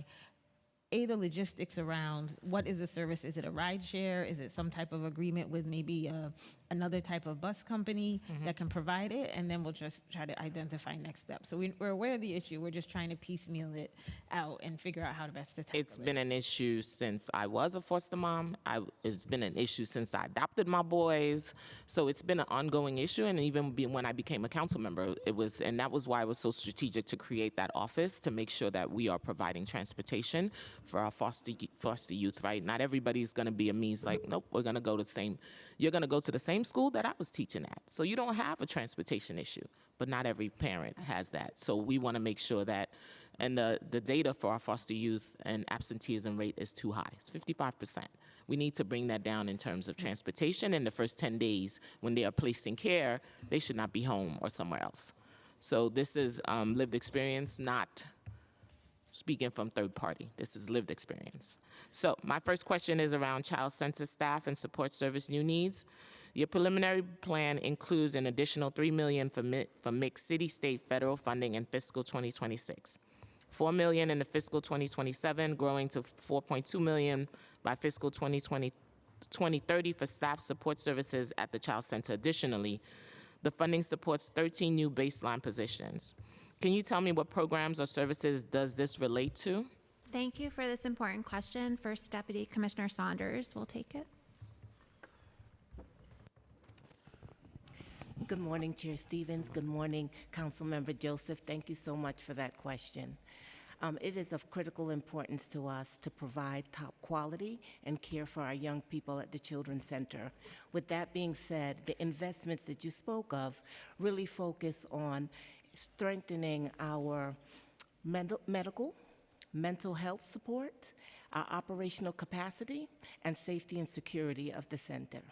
K: the logistics around what is the service. Is it a ride share? Is it some type of agreement with maybe another type of bus company that can provide it? And then we'll just try to identify next steps. So we're aware of the issue. We're just trying to piecemeal it out and figure out how to best to tackle it.
N: It's been an issue since I was a foster mom. It's been an issue since I adopted my boys. So it's been an ongoing issue. And even when I became a council member, and that was why it was so strategic to create that office to make sure that we are providing transportation for our foster youth, right? Not everybody's going to be a me's like, nope, we're going to go to the same. You're going to go to the same school that I was teaching at. So you don't have a transportation issue, but not every parent has that. So we want to make sure that, and the data for our foster youth and absenteeism rate is too high. It's 55%. We need to bring that down in terms of transportation. In the first 10 days, when they are placed in care, they should not be home or somewhere else. So this is lived experience, not speaking from third party. This is lived experience. So my first question is around child center staff and support service new needs. Your preliminary plan includes an additional $3 million for mixed city, state, federal funding in fiscal 2026. $4 million in the fiscal 2027, growing to $4.2 million by fiscal 2030 for staff support services at the child center. Additionally, the funding supports 13 new baseline positions. Can you tell me what programs or services does this relate to?
F: Thank you for this important question. First Deputy Commissioner Saunders will take it.
O: Good morning, Chair Stevens. Good morning, Councilmember Joseph. Thank you so much for that question. It is of critical importance to us to provide top quality and care for our young people at the Children's Center. With that being said, the investments that you spoke of really focus on strengthening our medical, mental health support, our operational capacity, and safety and security of the center.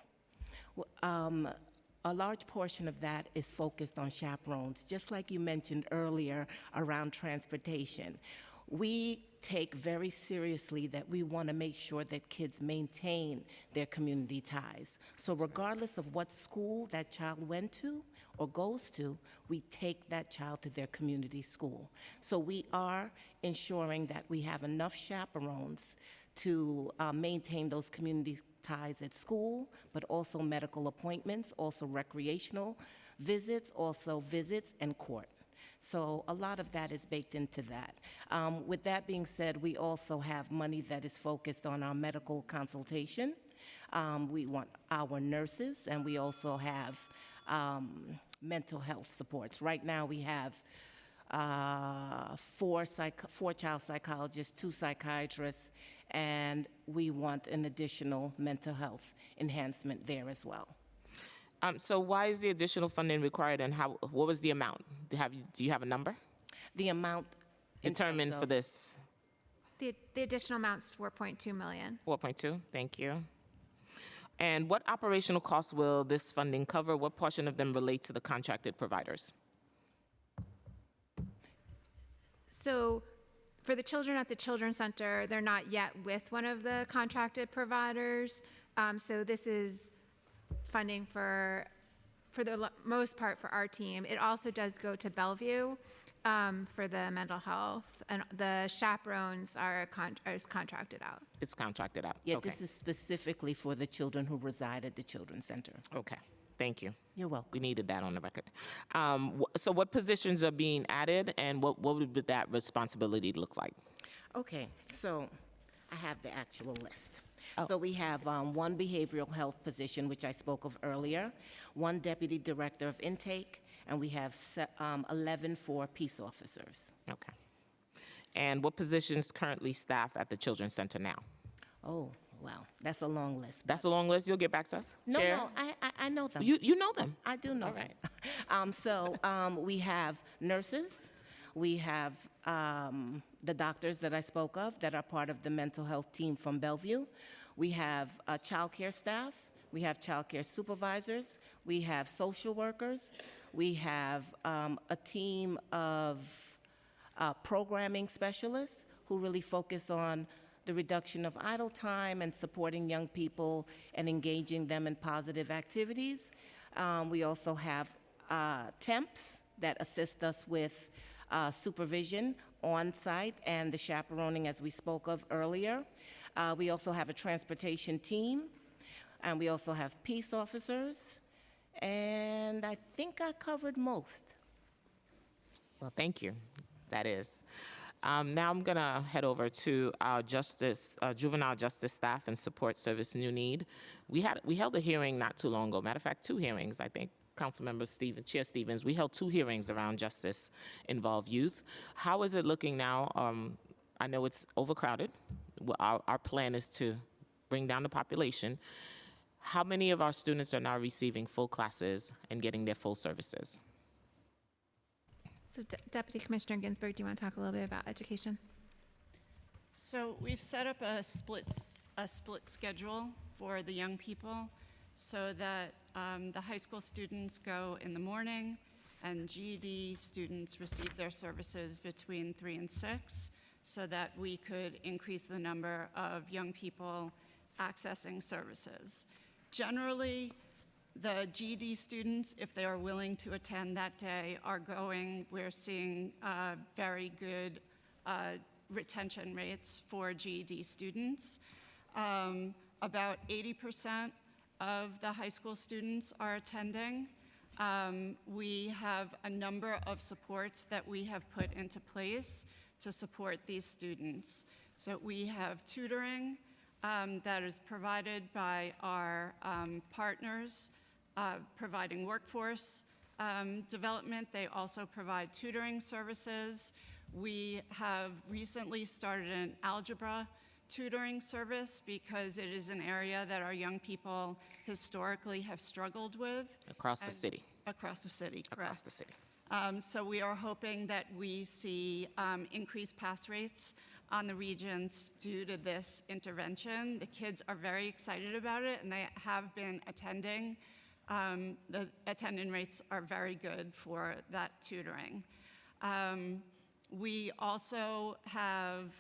O: A large portion of that is focused on chaperones, just like you mentioned earlier around transportation. We take very seriously that we want to make sure that kids maintain their community ties. So regardless of what school that child went to or goes to, we take that child to their community school. So we are ensuring that we have enough chaperones to maintain those community ties at school, but also medical appointments, also recreational visits, also visits and court. So a lot of that is baked into that. With that being said, we also have money that is focused on our medical consultation. We want our nurses, and we also have mental health supports. Right now we have 4 child psychologists, 2 psychiatrists, and we want an additional mental health enhancement there as well.
N: So why is the additional funding required, and what was the amount? Do you have a number
O: The amount in terms
N: determined for
O: of-
N: this?
F: The additional amount's 4.2 million.
N: 4.2, thank you. And what operational costs will this funding cover? What portion of them relate to the contracted providers?
F: So for the children at the Children's Center, they're not yet with one of the contracted providers. So this is funding for the most part for our team. It also does go to Bellevue for the mental health, and the chaperones is contracted out.
N: It's contracted out.
O: Yeah,
N: Okay.
O: this is specifically for the children who reside at the Children's Center.
N: Okay, thank you.
O: You're welcome.
N: We needed that on the record. So what positions are being added, and what would that responsibility look like?
O: Okay, so I have the actual list.
N: Oh.
O: So we have one behavioral health position, which I spoke of earlier, one deputy director of intake, and we have 11 for peace officers.
N: Okay. And what positions currently staff at the Children's Center now?
O: Oh, wow, that's a long list.
N: That's a long list. You'll get back to us?
O: No,
N: Chair?
O: no, I know them.
N: You know them?
O: I do know
N: All
O: them.
N: right.
O: So we have nurses, we have the doctors that I spoke of that are part of the mental health team from Bellevue. We have child care staff, we have child care supervisors, we have social workers, we have a team of programming specialists who really focus on the reduction of idle time and supporting young people and engaging them in positive activities. We also have temps that assist us with supervision on site and the chaperoning, as we spoke of earlier. We also have a transportation team, and we also have peace officers, and I think I covered most.
N: Well, thank you. That is. Now I'm going to head over to our juvenile justice staff and support service new need. We held a hearing not too long ago. Matter of fact, 2 hearings, I think. Councilmember Chair Stevens, we held 2 hearings around justice involved youth. How is it looking now? I know it's overcrowded. Our plan is to bring down the population. How many of our students are now receiving full classes and getting their full services?
F: So Deputy Commissioner Ginsburg, do you want to talk a little bit about education?
G: So we've set up a split schedule for the young people so that the high school students go in the morning and GED students receive their services between 3 and 6 so that we could increase the number of young people accessing services. Generally, the GED students, if they are willing to attend that day, are going. We're seeing very good retention rates for GED students. About 80% of the high school students are attending. We have a number of supports that we have put into place to support these students. So we have tutoring that is provided by our partners providing workforce development. They also provide tutoring services. We have recently started an algebra tutoring service because it is an area that our young people historically have struggled with.
N: Across the city.
G: Across the city, correct.
N: Across the city.
G: So we are hoping that we see increased pass rates on the regions due to this intervention. The kids are very excited about it, and they have been attending. The attendance rates are very good for that tutoring. We also have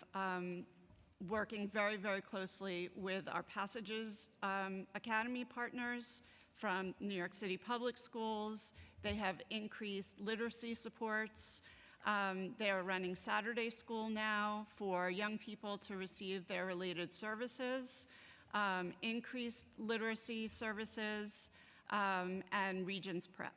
G: working very, very closely with our Passages Academy partners from New York City Public Schools. They have increased literacy supports. They are running Saturday school now for young people to receive their related services, increased literacy services, and Regions Prep.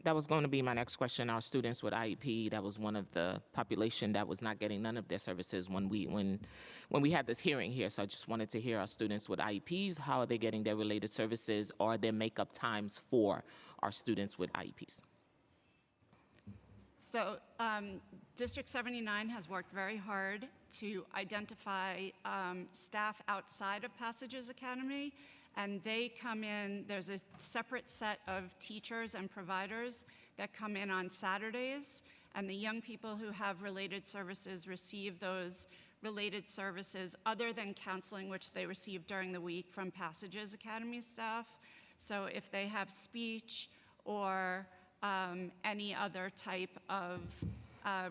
N: That was going to be my next question. Our students with IEP, that was one of the population that was not getting none of their services when we had this hearing here. So I just wanted to hear our students with IEPs, how are they getting their related services, or their makeup times for our students with IEPs?
G: So District 79 has worked very hard to identify staff outside of Passages Academy and they come in, there's a separate set of teachers and providers that come in on Saturdays, and the young people who have related services receive those related services other than counseling, which they receive during the week from Passages Academy staff. So if they have speech or any other type of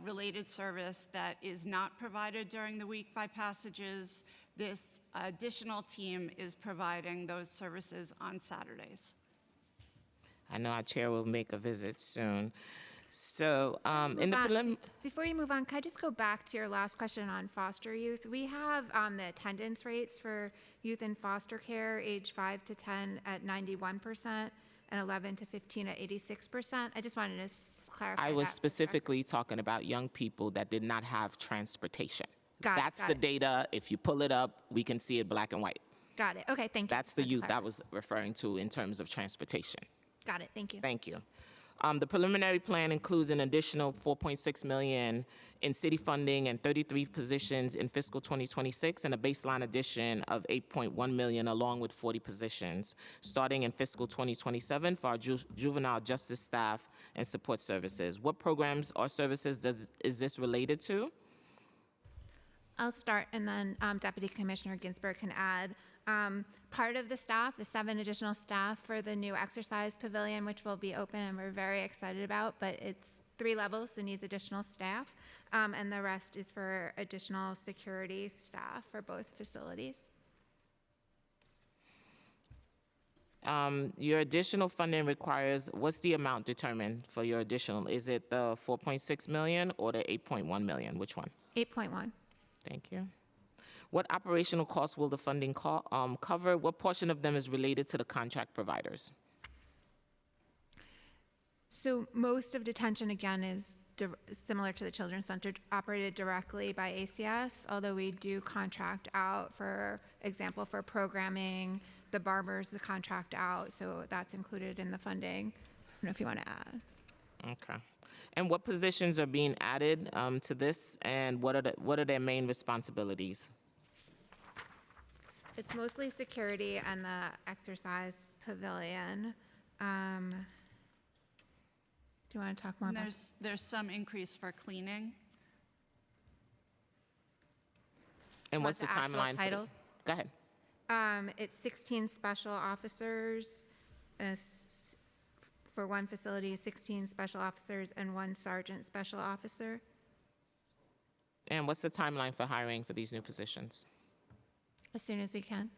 G: related service that is not provided during the week by Passages, this additional team is providing those services on Saturdays.
N: I know our chair will make a visit soon. So in the
F: Before you move on, could I just go back to your last question on foster youth? We have the attendance rates for youth in foster care, age 5 to 10 at 91%, and 11 to 15 at 86%. I just wanted to clarify
N: I was
F: that.
N: specifically talking about young people that did not have transportation.
F: Got it,
N: That's
F: got
N: the
F: it.
N: data. If you pull it up, we can see it black and white.
F: Got it. Okay, thank you.
N: That's the
F: That's
N: youth
F: clear.
N: that was referring to in terms of transportation.
F: Got it. Thank you.
N: Thank you. The preliminary plan includes an additional $4.6 million in city funding and 33 positions in fiscal 2026, and a baseline addition of $8.1 million along with 40 positions starting in fiscal 2027 for our juvenile justice staff and support services. What programs or services is this related to?
F: I'll start, and then Deputy Commissioner Ginsburg can add. Part of the staff is 7 additional staff for the new exercise pavilion, which will be open and we're very excited about, but it's 3 levels, so needs additional staff. And the rest is for additional security staff for both facilities.
N: Your additional funding requires, what's the amount determined for your additional? Is it the $4.6 million or the $8.1 million? Which one?
F: 8.1.
N: Thank you. What operational costs will the funding cover? What portion of them is related to the contract providers?
F: So most of detention, again, is similar to the Children's Center, operated directly by ACS, although we do contract out, for example, for programming, the barbers, the contract out, so that's included in the funding. I don't know if you want to add.
N: Okay. And what positions are being added to this, and what are their main responsibilities?
F: It's mostly security and the exercise pavilion. Do you want to talk more
G: And
F: about?
G: there's some increase for cleaning.
N: And what's the
F: the actual
N: timeline?
F: titles?
N: Go ahead.
F: It's 16 special officers for one facility, 16 special officers and 1 sergeant special officer.
N: And what's the timeline for hiring for these new positions?
F: As soon as we can.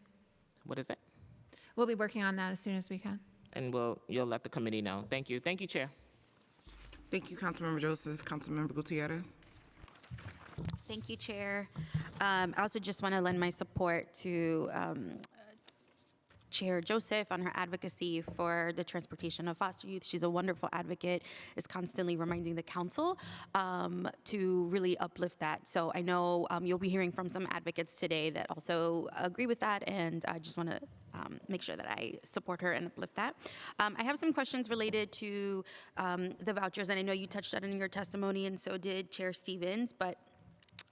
N: What is it?
F: We'll be working on that as soon as we can.
N: And you'll let the committee know. Thank you. Thank you, Chair.
A: Thank you, Councilmember Joseph. Councilmember Gutierrez.
P: Thank you, Chair. I also just want to lend my support to Chair Joseph on her advocacy for the transportation of foster youth. She's a wonderful advocate, is constantly reminding the council to really uplift that. So I know you'll be hearing from some advocates today that also agree with that, and I just want to make sure that I support her and uplift that. I have some questions related to the vouchers, and I know you touched on it in your testimony, and so did Chair Stevens, but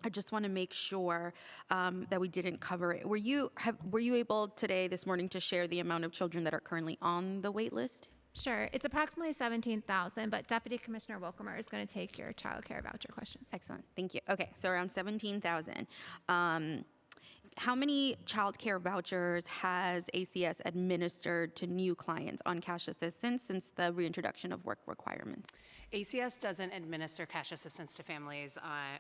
P: I just want to make sure that we didn't cover it. Were you able today, this morning, to share the amount of children that are currently on the wait list?
F: Sure. It's approximately 17,000, but Deputy Commissioner Wilkemer is going to take your child care voucher questions.
P: Excellent. Thank you. Okay, so around 17,000. How many child care vouchers has ACS administered to new clients on cash assistance since the reintroduction of work requirements?
L: ACS doesn't administer cash assistance to families,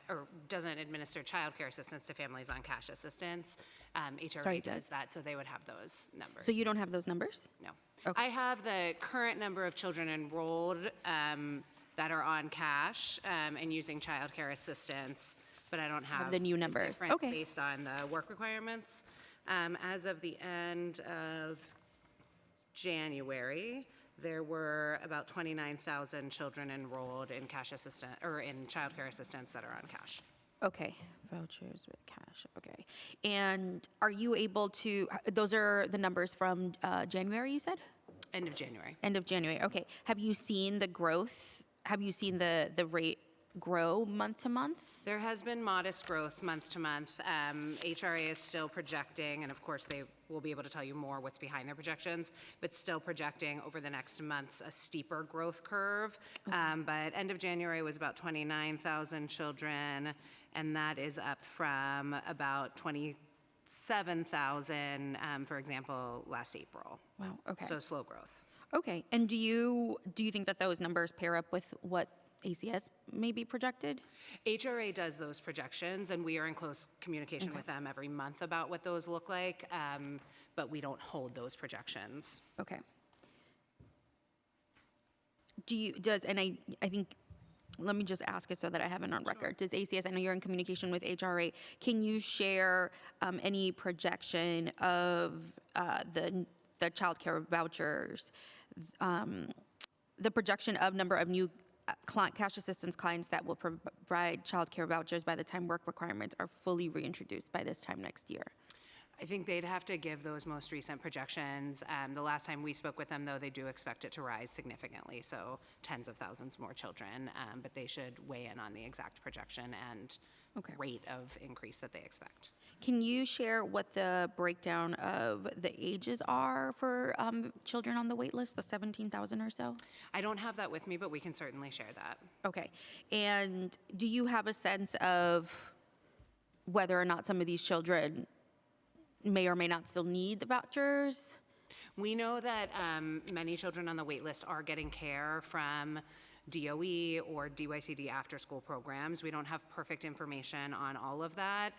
L: or doesn't administer child care assistance to families on cash assistance. HRV does that, so they would have those numbers.
P: So you don't have those numbers?
L: No.
P: Okay.
L: I have the current number of children enrolled that are on cash and using child care assistance, but I don't have
P: the new numbers.
L: difference
P: Okay.
L: based on the work requirements. As of the end of January, there were about 29,000 children enrolled in cash assistance or in child care assistance that are on cash.
P: Okay, vouchers with cash, okay. And are you able to, those are the numbers from January, you said?
L: End of January.
P: End of January, okay. Have you seen the growth? Have you seen the rate grow month to month?
L: There has been modest growth month to month. HRA is still projecting, and of course they will be able to tell you more what's behind their projections, but still projecting over the next months a steeper growth curve. But end of January was about 29,000 children, and that is up from about 27,000, for example, last April.
P: Wow, okay.
L: So slow growth.
P: Okay, and do you think that those numbers pair up with what ACS may be projected?
L: HRA does those projections, and we are in close communication with them every month about what those look like, but we don't hold those projections.
P: Okay. I think, let me just ask it so that I have it on record. Does ACS, I know you're in communication with HRA, can you share any projection of the childcare vouchers, the projection of number of new cash assistance clients that will provide childcare vouchers by the time work requirements are fully reintroduced by this time next year?
L: I think they'd have to give those most recent projections. The last time we spoke with them, though, they do expect it to rise significantly, so tens of thousands more children, but they should weigh in on the exact projection and rate of increase that they expect.
P: Can you share what the breakdown of the ages are for children on the wait list, the 17,000 or so?
L: I don't have that with me, but we can certainly share that.
P: Okay. And do you have a sense of whether or not some of these children may or may not still need the vouchers?
L: We know that many children on the wait list are getting care from DOE or DYCD after-school programs. We don't have perfect information on all of that.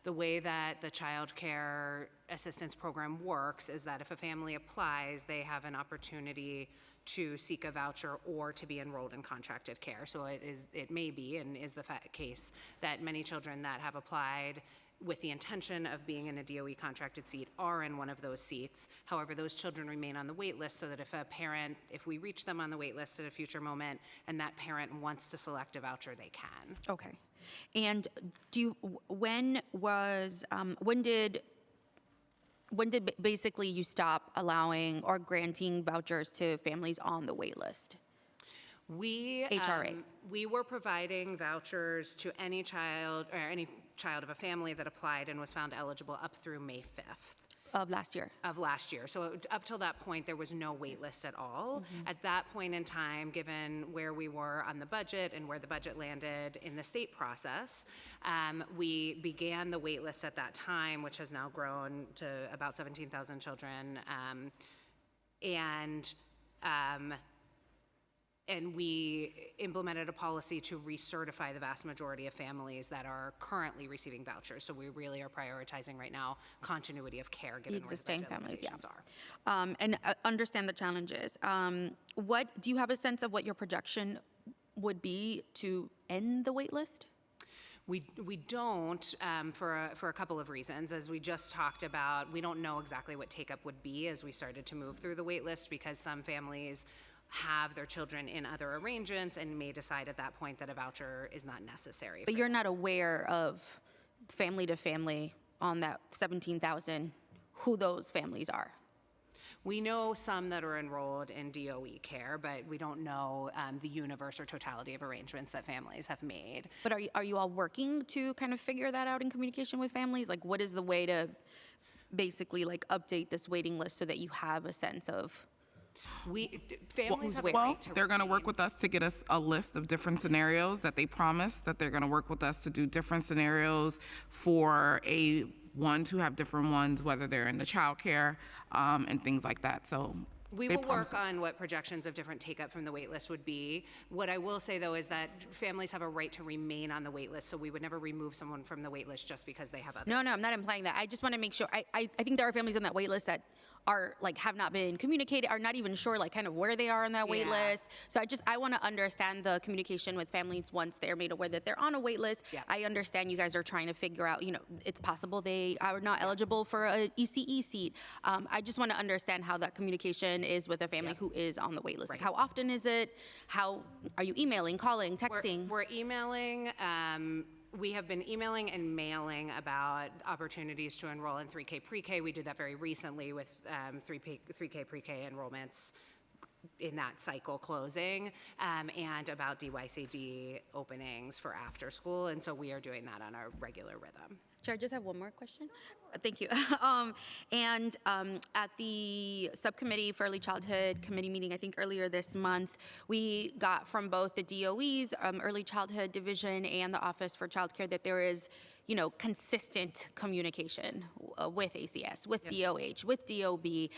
L: The way that the child care assistance program works is that if a family applies, they have an opportunity to seek a voucher or to be enrolled in contracted care. So it may be, and is the case, that many children that have applied with the intention of being in a DOE contracted seat are in one of those seats. However, those children remain on the wait list so that if we reach them on the wait list at a future moment and that parent wants to select a voucher, they can.
P: Okay. And when did basically you stop allowing or granting vouchers to families on the wait list?
L: HRA. We were providing vouchers to any child or any child of a family that applied and was found eligible up through May 5th.
P: Of last year.
L: So up till that point, there was no wait list at all. At that point in time, given where we were on the budget and where the budget landed in the state process, we began the wait list at that time, which has now grown to about 17,000 children. And we implemented a policy to recertify the vast majority of families that are currently receiving vouchers. So we really are prioritizing right now continuity of care given
P: the existing
L: where the
P: families,
L: are.
P: And understand the challenges. Do you have a sense of what your projection would be to end the wait list?
L: We don't for a couple of reasons. As we just talked about, we don't know exactly what take-up would be as we started to move through the wait list because some families have their children in other arrangements and may decide at that point that a voucher is not necessary.
P: But you're not aware of family to family on that 17,000, who those families are?
L: We know some that are enrolled in DOE care, but we don't know the universe or totality of arrangements that families have made.
P: But are you all working to kind of figure that out in communication with families? Like, what is the way to basically like update this waiting list so that you have a sense of
L: families have a
A: Well,
L: right to
A: they're going to work with us to get us a list of different scenarios that they promised that they're going to work with us to do different scenarios for one to have different ones, whether they're in the child care and things like that. So
L: we will work on what projections of different take-up from the wait list would be. What I will say, though, is that families have a right to remain on the wait list, so we would never remove someone from the wait list just because they have other.
P: No, I'm not implying that. I just want to make sure. I think there are families on that wait list that are like have not been communicated, are not even sure like kind of where they are on that wait list. So I want to understand the communication with families once they're made aware that they're on a wait list. I understand you guys are trying to figure out, it's possible they are not eligible for a ECE seat. I just want to understand how that communication is with a family who is on the wait list. Like how often is it? How are you emailing, calling, texting?
L: We're emailing. We have been emailing and mailing about opportunities to enroll in 3K pre-K. We did that very recently with 3K pre-K enrollments in that cycle closing, and about DYCD openings for after school. And so we are doing that on a regular rhythm.
P: Chair, I just have one more question. Thank you. At the Subcommittee for Early Childhood Committee meeting, I think earlier this month, we got from both the DOE's Early Childhood Division and the Office for Child Care that there is, consistent communication with ACS, with DOH, with DOB,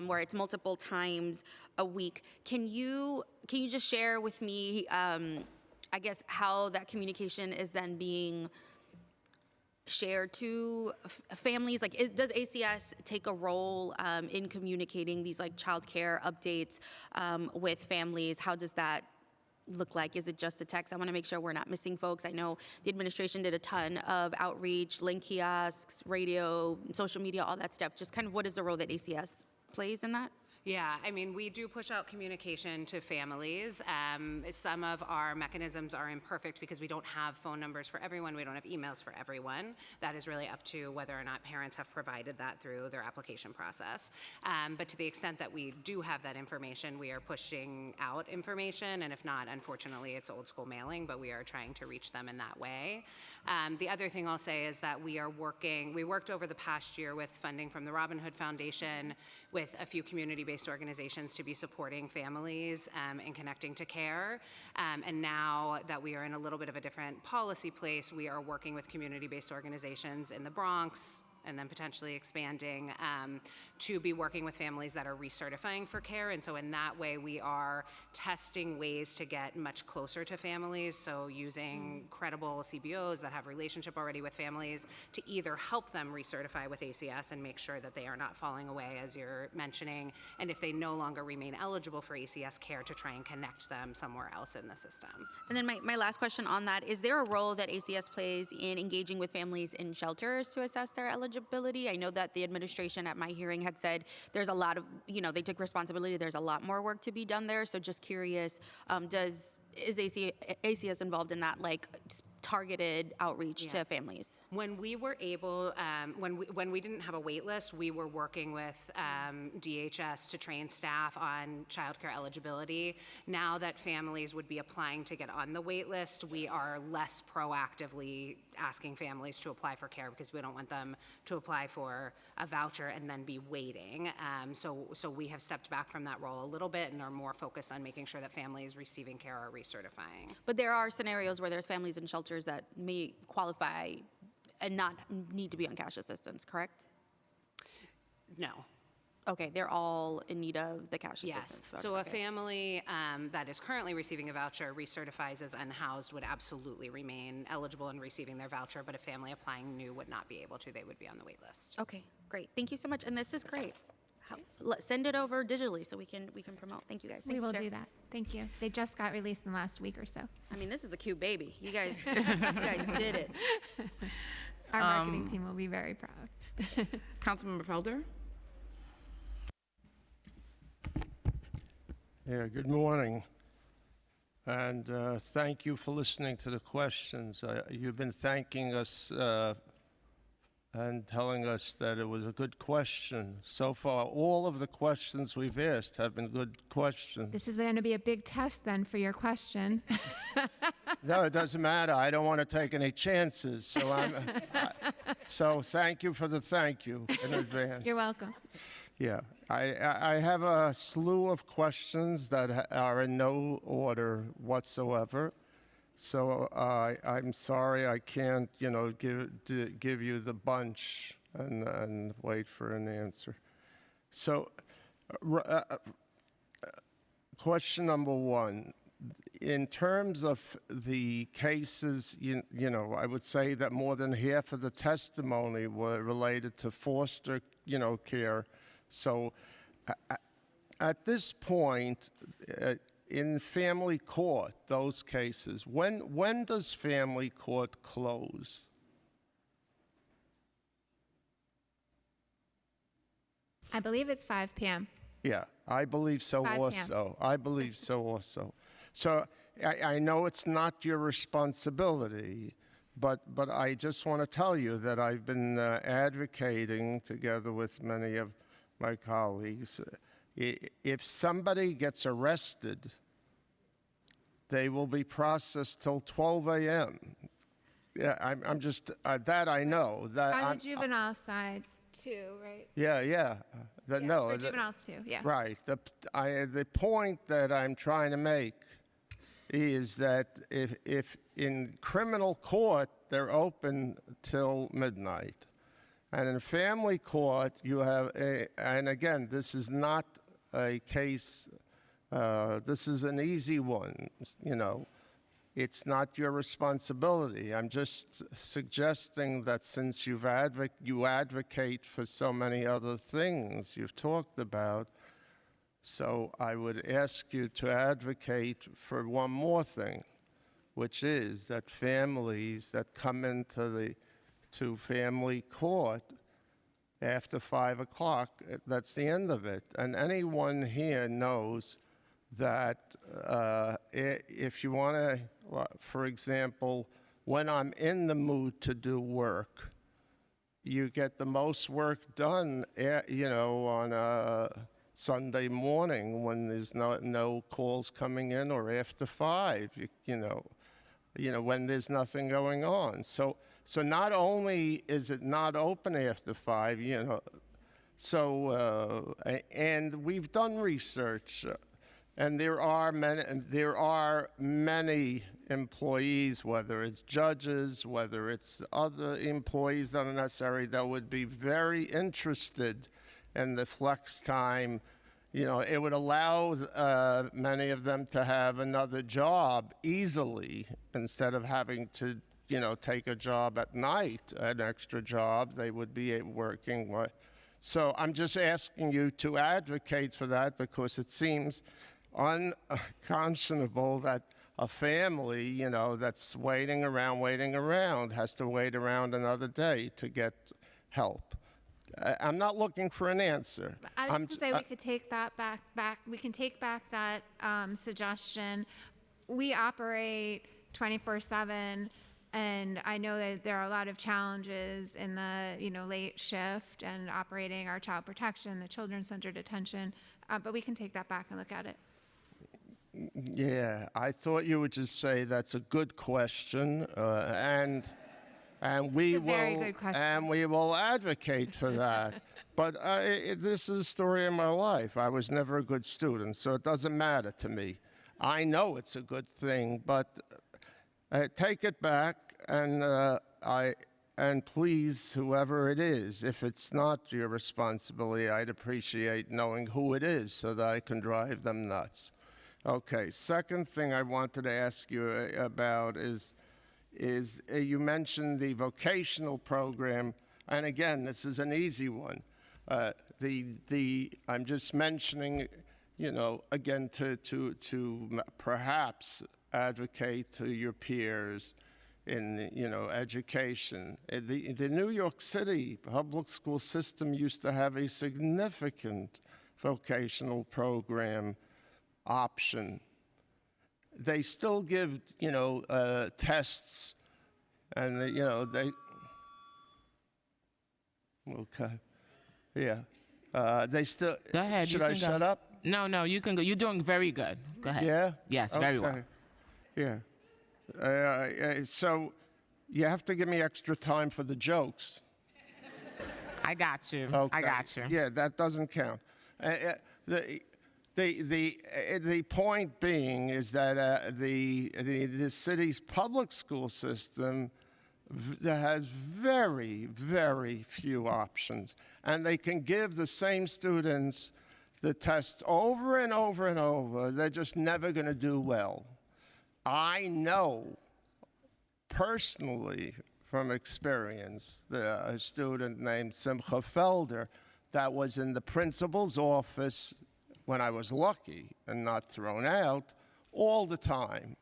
P: where it's multiple times a week. Can you just share with me, I guess, how that communication is then being shared to families? Like, does ACS take a role in communicating these child care updates with families? How does that look like? Is it just a text? I want to make sure we're not missing folks. I know the administration did a ton of outreach, link kiosks, radio, social media, all that stuff. Just kind of what is the role that ACS plays in that?
L: Yeah, I mean, we do push out communication to families. Some of our mechanisms are imperfect because we don't have phone numbers for everyone. We don't have emails for everyone. That is really up to whether or not parents have provided that through their application process. But to the extent that we do have that information, we are pushing out information. And if not, unfortunately, it's old school mailing, but we are trying to reach them in that way. The other thing I'll say is that we worked over the past year with funding from the Robin Hood Foundation with a few community-based organizations to be supporting families and connecting to care. And now that we are in a little bit of a different policy place, we are working with community-based organizations in the Bronx, and then potentially expanding to be working with families that are recertifying for care. And so in that way, we are testing ways to get much closer to families. So using credible CBOs that have relationship already with families to either help them recertify with ACS and make sure that they are not falling away, as you're mentioning, and if they no longer remain eligible for ACS care, to try and connect them somewhere else in the system.
P: And then my last question on that, is there a role that ACS plays in engaging with families in shelters to assess their eligibility? I know that the administration at my hearing had said there's a lot of, they took responsibility. There's a lot more work to be done there. So just curious, is ACS involved in that, targeted outreach to families?
L: When we were able, when we didn't have a wait list, we were working with DHS to train staff on childcare eligibility. Now that families would be applying to get on the wait list, we are less proactively asking families to apply for care because we don't want them to apply for a voucher and then be waiting. So we have stepped back from that role a little bit and are more focused on making sure that families receiving care are recertifying.
P: But there are scenarios where there's families in shelters that may qualify and not need to be on cash assistance, correct?
L: No.
P: Okay, they're all in need of the cash
L: Yes.
P: assistance.
L: So
P: Okay.
L: a family that is currently receiving a voucher, recertifies as unhoused, would absolutely remain eligible in receiving their voucher, but a family applying new would not be able to. They would be on the wait list.
P: Okay, great. Thank you so much. And this is great. Send it over digitally so we can promote. Thank you guys. Thank
F: We
P: you,
F: will
P: Chair.
F: do that. Thank you. They just got released in the last week or so.
P: I mean, this is a cute baby. You guys, you guys did it.
F: Our marketing team will be very proud.
A: Councilmember Felder?
Q: Yeah, good morning. And thank you for listening to the questions. You've been thanking us and telling us that it was a good question. So far, all of the questions we've asked have been good questions.
F: This is going to be a big test then for your question.
Q: No, it doesn't matter. I don't want to take any chances. So so thank you for the thank you in advance.
F: You're welcome.
Q: Yeah, I have a slew of questions that are in no order whatsoever. So I'm sorry I can't, give you the bunch and wait for an answer. So question number one, in terms of the cases, I would say that more than half of the testimony were related to foster, care. So at this point, in family court, those cases, when does family court close?
F: I believe it's 5 p.m.
Q: Yeah, I believe so
F: 5 p.m.
Q: also. I believe so also. So I know it's not your responsibility, but I just want to tell you that I've been advocating together with many of my colleagues, If somebody gets arrested, they will be processed till 12 a.m. Yeah, I'm just, that I know. That
F: On the
Q: I'm-
F: juvenile side too, right?
Q: Yeah. No.
F: For juveniles too, yeah.
Q: Right. The point that I'm trying to make is that if in criminal court, they're open till midnight. And in family court, you have and again, this is not a case, this is an easy one, It's not your responsibility. I'm just suggesting that since you advocate for so many other things you've talked about, so I would ask you to advocate for one more thing, which is that families that come into to family court after 5 o'clock, that's the end of it. And anyone here knows that if you want to, for example, when I'm in the mood to do work, you get the most work done, on a Sunday morning when there's no calls coming in, or after 5, when there's nothing going on. So not only is it not open after 5, and we've done research. And there are many employees, whether it's judges, whether it's other employees that are necessary, that would be very interested in the flex time. It would allow many of them to have another job easily instead of having to, take a job at night, an extra job. They would be working. So I'm just asking you to advocate for that, because it seems unconscionable that a family, that's waiting around, has to wait around another day to get help. I'm not looking for an answer.
F: I was going to say we could take that back. We can take back that suggestion. We operate 24/7, and I know that there are a lot of challenges in the late shift and operating our child protection, the children's center detention, but we can take that back and look at it.
Q: Yeah, I thought you would just say that's a good question, and we will advocate for that. But this is the story of my life. I was never a good student, so it doesn't matter to me. I know it's a good thing, but take it back, and please, whoever it is, if it's not your responsibility, I'd appreciate knowing who it is so that I can drive them nuts. Okay, second thing I wanted to ask you about is you mentioned the vocational program, and again, this is an easy one. I'm just mentioning, again, to perhaps advocate to your peers in, education. The New York City public school system used to have a significant vocational program option. They still give, tests, and, they, okay, yeah. They still,
N: Go ahead.
Q: should I shut up?
N: No, you can go. You're doing very good. Go ahead.
Q: Yeah?
N: Yes, very well.
Q: Yeah. So you have to give me extra time for the jokes.
N: I got you.
Q: Okay.
N: I got you.
Q: Yeah, that doesn't count. The point being is that the city's public school system has very, very few options, and they can give the same students the tests over and over and over. They're just never going to do well. I know personally from experience a student named Simcha Felder that was in the principal's office when I was lucky and not thrown out all the time.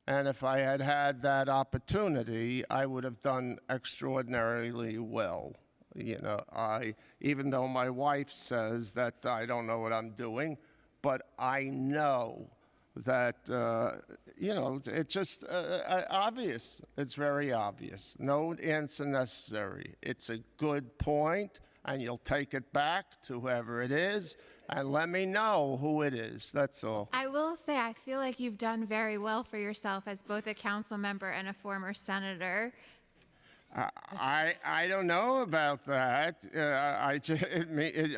Q: And if I had had that opportunity, I would have done extraordinarily well. Even though my wife says that I don't know what I'm doing, but I know that, it's just obvious. It's very obvious. No answer necessary. It's a good point, and you'll take it back to whoever it is, and let me know who it is. That's all.
F: I will say, I feel like you've done very well for yourself as both a council member and a former senator.
Q: I don't know about that.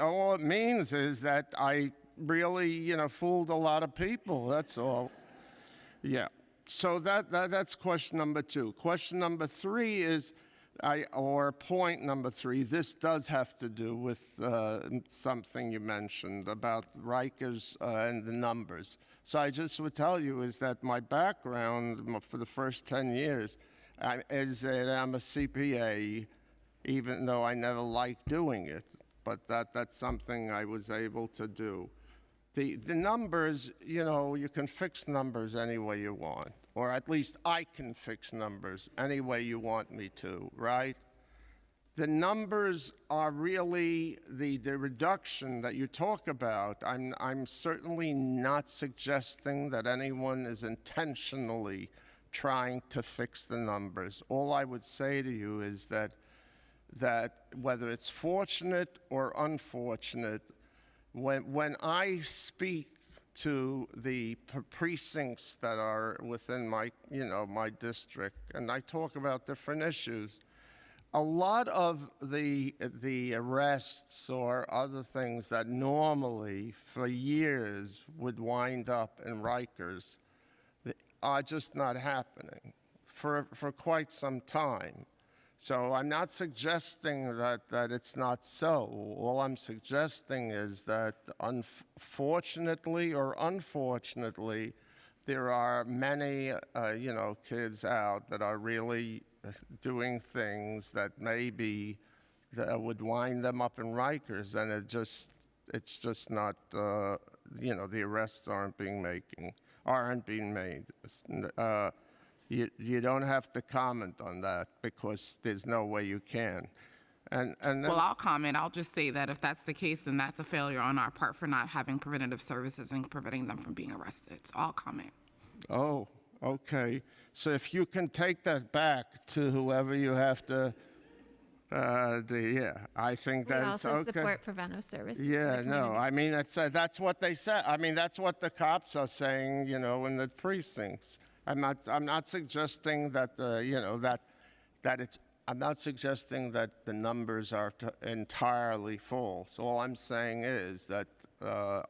Q: All it means is that I really, fooled a lot of people. That's all. Yeah. So that's question number 2. Question number 3 is, or point number 3, this does have to do with something you mentioned about Rikers and the numbers. So I just would tell you is that my background for the first 10 years is that I'm a CPA, even though I never liked doing it. But that's something I was able to do. The numbers, you can fix numbers any way you want. Or at least I can fix numbers any way you want me to, right? The numbers are really the reduction that you talk about. I'm certainly not suggesting that anyone is intentionally trying to fix the numbers. All I would say to you is that whether it's fortunate or unfortunate, when I speak to the precincts that are within my, my district, and I talk about different issues, a lot of the arrests or other things that normally for years would wind up in Rikers are just not happening for quite some time. So I'm not suggesting that it's not so. All I'm suggesting is that unfortunately or unfortunately, there are many, kids out that are really doing things that maybe that would wind them up in Rikers, and it's just not, the arrests aren't being made. You don't have to comment on that because there's no way you can. And then,
A: Well, I'll comment. I'll just say that if that's the case, then that's a failure on our part for not having preventative services and preventing them from being arrested. So I'll comment.
Q: oh, okay. So if you can take that back to whoever you have to, I think
F: We
Q: that's
F: also
Q: okay.
F: support preventive services. for
Q: Yeah,
F: the
Q: no,
F: community.
Q: I mean, that's what they said. I mean, that's what the cops are saying, in the precincts. I'm not suggesting that, I'm not suggesting that the numbers are entirely false. All I'm saying is that,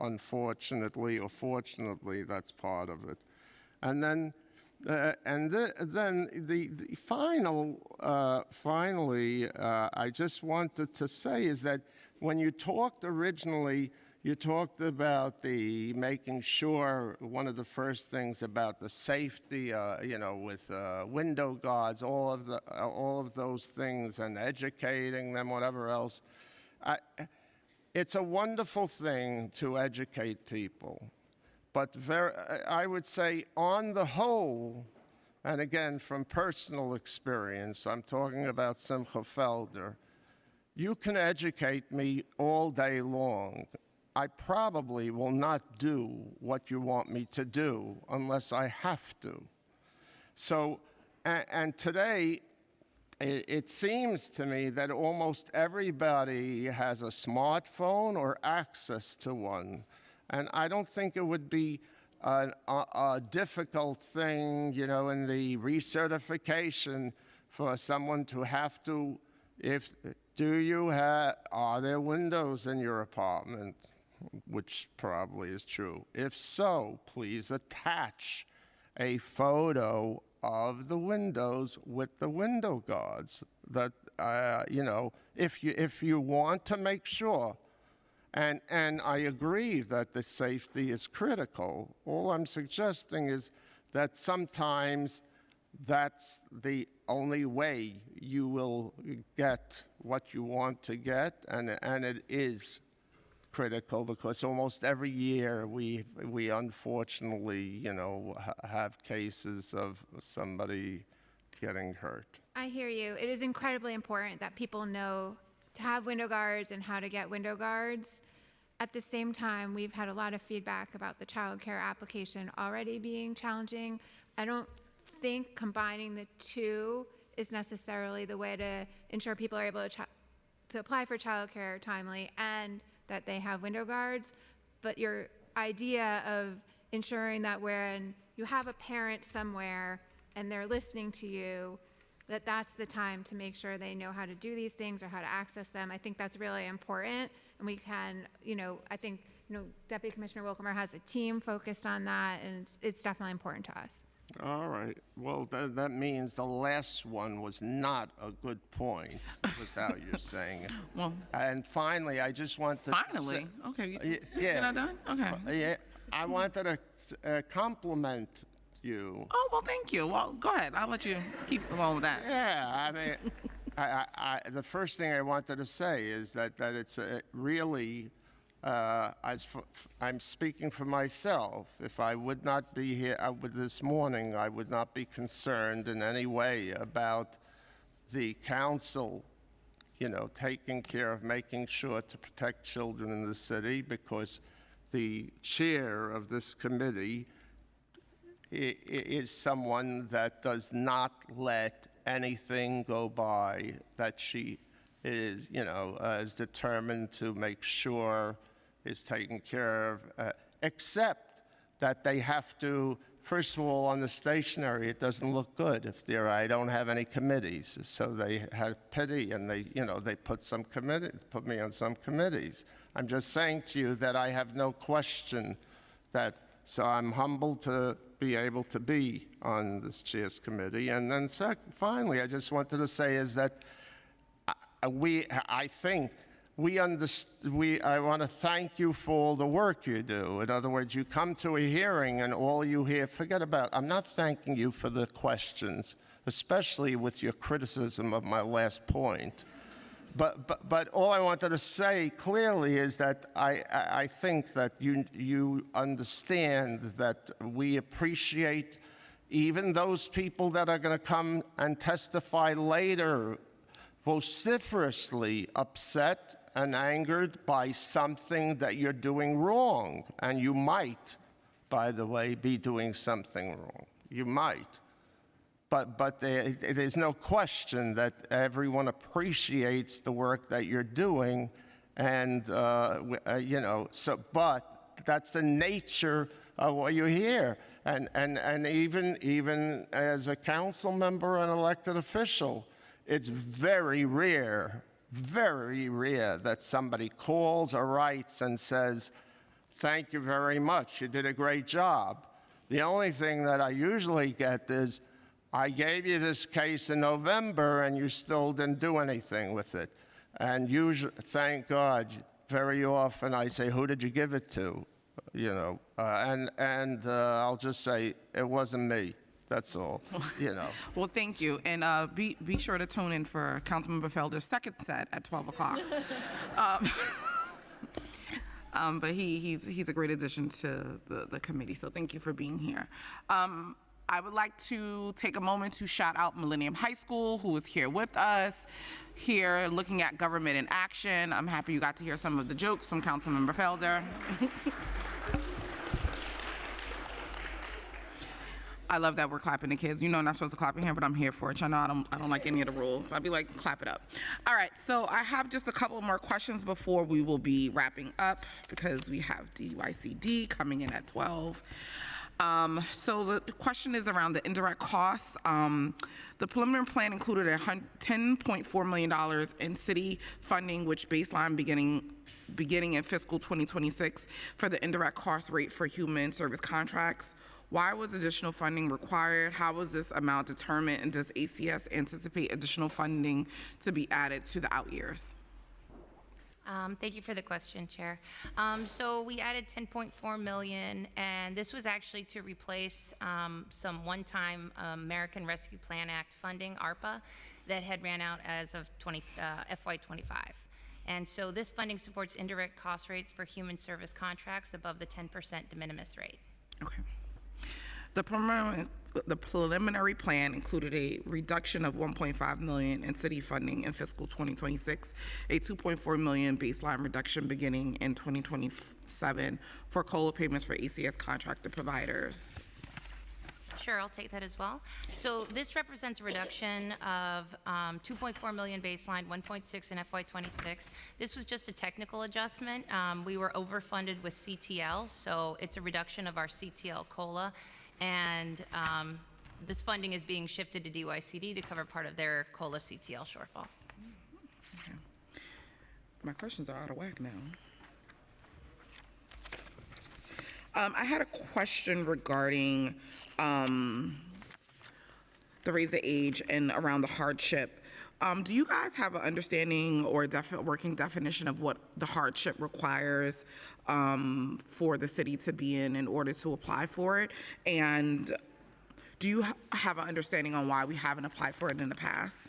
Q: unfortunately or fortunately, that's part of it. And then, the finally, I just wanted to say is that when you talked originally, you talked about the making sure, one of the first things about the safety, with window guards, all of those things, and educating them, whatever else. It's a wonderful thing to educate people, but I would say on the whole, and again from personal experience, I'm talking about Simcha Felder, you can educate me all day long. I probably will not do what you want me to do unless I have to. So, and today, it seems to me that almost everybody has a smartphone or access to one. And I don't think it would be a difficult thing, in the recertification for someone to have to, are there windows in your apartment? Which probably is true. If so, please attach a photo of the windows with the window guards. That if you want to make sure, and I agree that the safety is critical. All I'm suggesting is that sometimes that's the only way you will get what you want to get, and it is critical because almost every year we unfortunately, have cases of somebody getting hurt.
F: I hear you. It is incredibly important that people know to have window guards and how to get window guards. At the same time, we've had a lot of feedback about the child care application already being challenging. I don't think combining the two is necessarily the way to ensure people are able to to apply for childcare timely and that they have window guards. But your idea of ensuring that when you have a parent somewhere and they're listening to you, that's the time to make sure they know how to do these things or how to access them. I think that's really important. And we can, I think, Deputy Commissioner Wilkemer has a team focused on that, and it's definitely important to us.
Q: All right. Well, that means the last one was not a good point, without you saying it.
A: Well,
Q: and finally, I just want to
A: finally, okay,
Q: yeah,
A: you're not done? Okay.
Q: Yeah, I wanted to compliment you.
A: Oh, well, thank you. Well, go ahead. I'll let you keep going with that.
Q: Yeah, I mean, the first thing I wanted to say is that it's really. I'm speaking for myself. If I would not be here this morning, I would not be concerned in any way about the council, taking care of making sure to protect children in the city, because the chair of this committee is someone that does not let anything go by, that she is, is determined to make sure is taken care of, except that they have to, first of all, on the stationery, it doesn't look good if I don't have any committees. So they have pity and they put me on some committees. I'm just saying to you that I have no question so I'm humbled to be able to be on this chair's committee. And then finally, I just wanted to say is that I want to thank you for all the work you do. In other words, you come to a hearing and all you hear, I'm not thanking you for the questions, especially with your criticism of my last point. But all I wanted to say clearly is that I think that you understand that we appreciate even those people that are going to come and testify later vociferously upset and angered by something that you're doing wrong. And you might, by the way, be doing something wrong. You might. But there's no question that everyone appreciates the work that you're doing. And, but that's the nature of what you hear. And even as a council member and elected official, it's very rare that somebody calls or writes and says, thank you very much, you did a great job. The only thing that I usually get is, I gave you this case in November and you still didn't do anything with it. And usually, thank God, very often I say, who did you give it to? I'll just say, it wasn't me. That's all,
A: Well, thank you. And be sure to tune in for Councilmember Felder's second set at 12 o'clock. But he's a great addition to the committee, so thank you for being here. I would like to take a moment to shout out Millennium High School, who is here with us, here looking at government in action. I'm happy you got to hear some of the jokes from Councilmember Felder. I love that we're clapping the kids. I'm not supposed to clap in here, but I'm here for it. I know I don't like any of the rules. I'd be like, clap it up. All right, so I have just a couple more questions before we will be wrapping up, because we have DYCD coming in at 12. So the question is around the indirect costs. The preliminary plan included $10.4 million in city funding, which baseline beginning in fiscal 2026 for the indirect cost rate for human service contracts. Why was additional funding required? How was this amount determined? And does ACS anticipate additional funding to be added to the out years?
H: Thank you for the question, Chair. So we added $10.4 million, and this was actually to replace some one-time American Rescue Plan Act funding, ARPA, that had ran out as of FY25. And so this funding supports indirect cost rates for human service contracts above the 10% de minimis rate.
A: Okay. The preliminary plan included a reduction of $1.5 million in city funding in fiscal 2026, a $2.4 million baseline reduction beginning in 2027 for COLA payments for ACS contracted providers.
H: Sure, I'll take that as well. So this represents a reduction of 2.4 million baseline, 1.6 in FY26. This was just a technical adjustment. We were overfunded with CTL, so it's a reduction of our CTL COLA, and this funding is being shifted to DYCD to cover part of their COLA CTL shortfall.
A: Okay. My questions are out of whack now. I had a question regarding the raise the age and around the hardship. Do you guys have an understanding or working definition of what the hardship requires for the city to be in order to apply for it? And do you have an understanding on why we haven't applied for it in the past?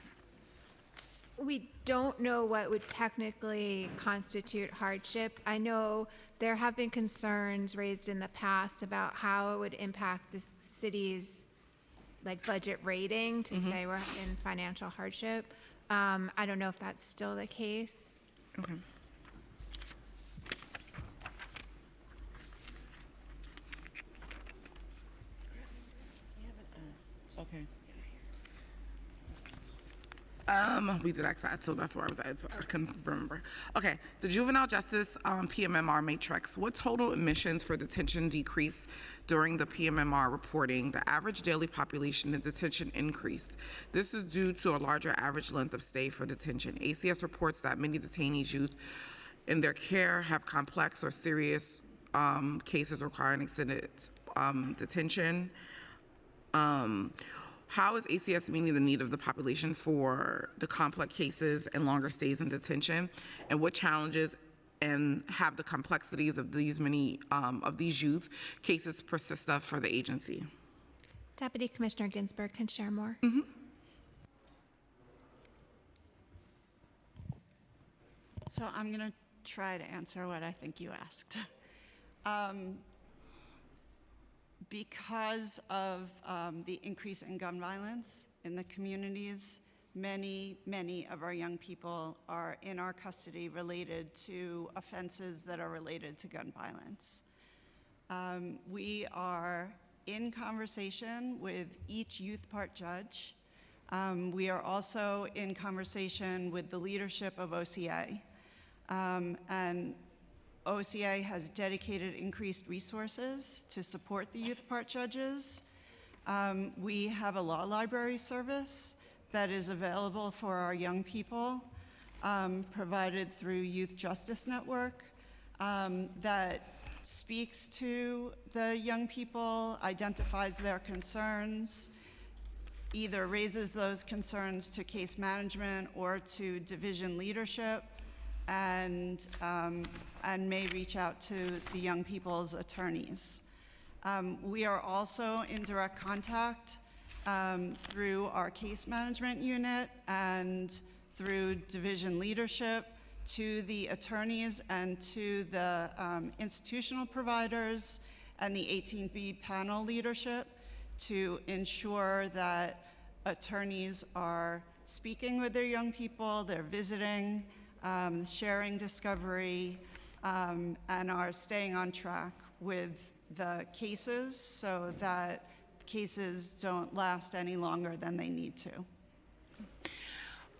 F: We don't know what would technically constitute hardship. I know there have been concerns raised in the past about how it would impact the city's budget rating to say we're in financial hardship. I don't know if that's still the case.
A: Okay. Okay. We did ask that, so that's where I was at, so I couldn't remember. Okay, the juvenile justice PMMR matrix. What total admissions for detention decreased during the PMMR reporting? The average daily population in detention increased. This is due to a larger average length of stay for detention. ACS reports that many detainees youth in their care have complex or serious cases requiring extended detention. How is ACS meeting the need of the population for the complex cases and longer stays in detention? And what challenges and have the complexities of these of these youth cases persist for the agency?
F: Deputy Commissioner Ginsburg can share more.
G: So I'm going to try to answer what I think you asked. Because of the increase in gun violence in the communities, many of our young people are in our custody related to offenses that are related to gun violence. We are in conversation with each youth part judge. We are also in conversation with the leadership of OCA. And OCA has dedicated increased resources to support the youth part judges. We have a law library service that is available for our young people, provided through Youth Justice Network, that speaks to the young people, identifies their concerns, either raises those concerns to case management or to division leadership, and may reach out to the young people's attorneys. We are also in direct contact through our case management unit and through division leadership to the attorneys and to the institutional providers and the 18B panel leadership to ensure that attorneys are speaking with their young people, they're visiting, sharing discovery, and are staying on track with the cases so that cases don't last any longer than they need to.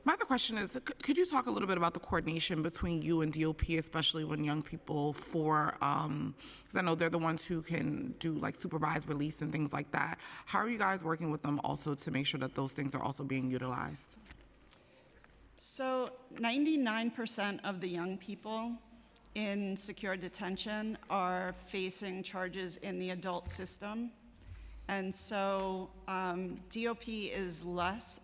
A: My other question is, could you talk a little bit about the coordination between you and DOP, especially when young people because I know they're the ones who can do supervised release and things like that. How are you guys working with them also to make sure that those things are also being utilized?
G: So 99% of the young people in secure detention are facing charges in the adult system. And so DOP is less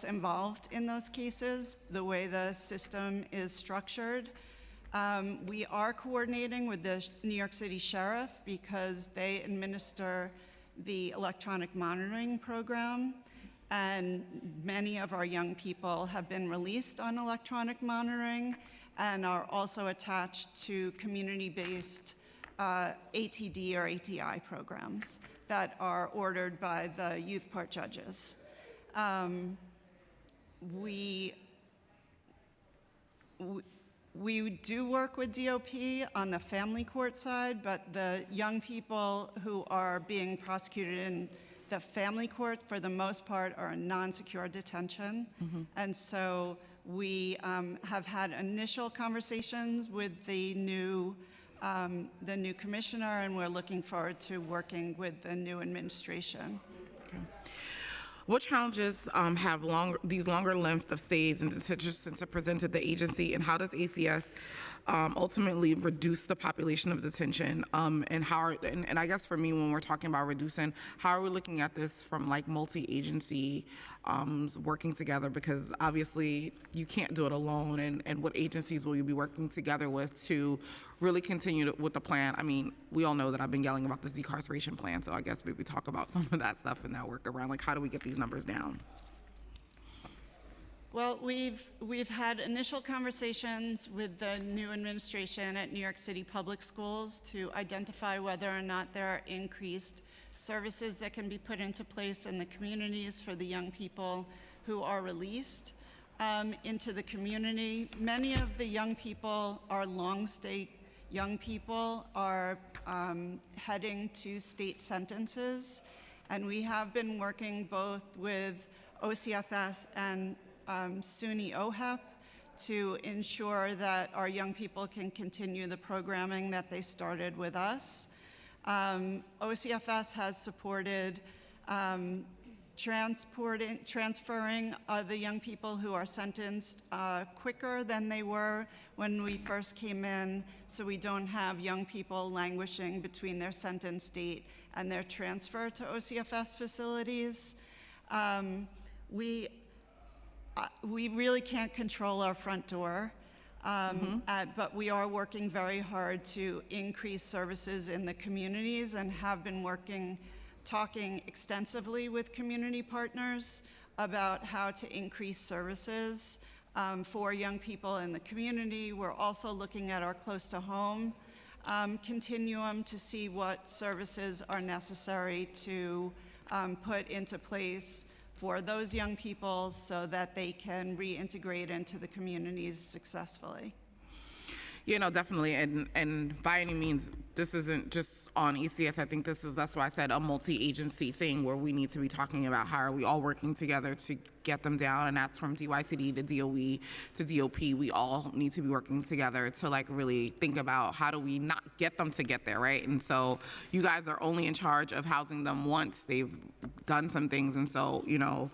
G: involved in those cases, the way the system is structured. We are coordinating with the New York City Sheriff because they administer the electronic monitoring program, and many of our young people have been released on electronic monitoring and are also attached to community-based ATD or ATI programs that are ordered by the youth part judges. We do work with DOP on the family court side, but the young people who are being prosecuted in the family court, for the most part, are in non-secure detention. And so we have had initial conversations with the new commissioner, and we're looking forward to working with the new administration.
A: What challenges have these longer length of stays and detentions presented the agency, and how does ACS ultimately reduce the population of detention? And I guess for me, when we're talking about reducing, how are we looking at this from like multi-agency working together? Because obviously you can't do it alone. And what agencies will you be working together with to really continue with the plan? I mean, we all know that I've been yelling about this decarceration plan, so I guess maybe talk about some of that stuff and that work around, like how do we get these numbers down?
G: Well, we've had initial conversations with the new administration at New York City Public Schools to identify whether or not there are increased services that can be put into place in the communities for the young people who are released into the community. Many of the young people are long-stay young people, are heading to state sentences, and we have been working both with OCFS and SUNY OHEP to ensure that our young people can continue the programming that they started with us. OCFS has supported transferring the young people who are sentenced quicker than they were when we first came in, so we don't have young people languishing between their sentence date and their transfer to OCFS facilities. We really can't control our front door, but we are working very hard to increase services in the communities and have been talking extensively with community partners about how to increase services for young people in the community. We're also looking at our close to home continuum to see what services are necessary to put into place for those young people so that they can reintegrate into the communities successfully.
A: You know, definitely, and by any means, this isn't just on ECS. I think that's why I said a multi-agency thing where we need to be talking about how are we all working together to get them down, and that's from DYCD to DOE to DOP. We all need to be working together to like really think about how do we not get them to get there, right? And so you guys are only in charge of housing them once they've done some things, and so, you know,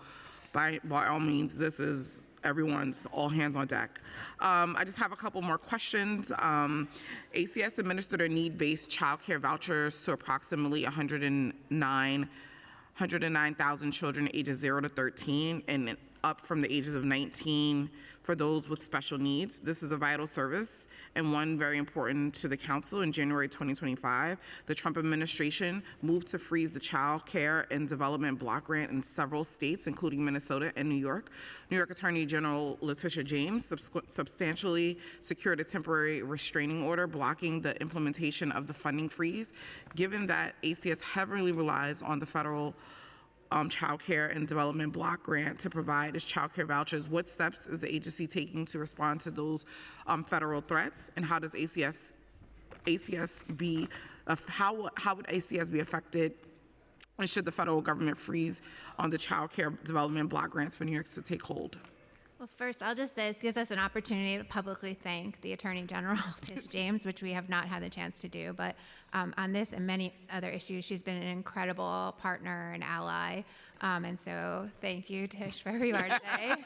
A: by all means, this is everyone's all hands on deck. I just have a couple more questions. ACS administered a need-based child care vouchers to approximately 109,000 children ages 0 to 13 and up from the ages of 19 for those with special needs. This is a vital service and one very important to the council. In January 2025, the Trump administration moved to freeze the child care and development block grant in several states, including Minnesota and New York. New York Attorney General Letitia James substantially secured a temporary restraining order blocking the implementation of the funding freeze. Given that ACS heavily relies on the federal child care and development block grant to provide its child care vouchers, what steps is the agency taking to respond to those federal threats, and how does ACS be, how would ACS be affected, and should the federal government freeze on the child care development block grants for New York to take hold?
F: Well, first, I'll just say this gives us an opportunity to publicly thank the Attorney General, Tish James, which we have not had the chance to do. But on this and many other issues, she's been an incredible partner and ally. And so thank you, Tish, wherever you are today,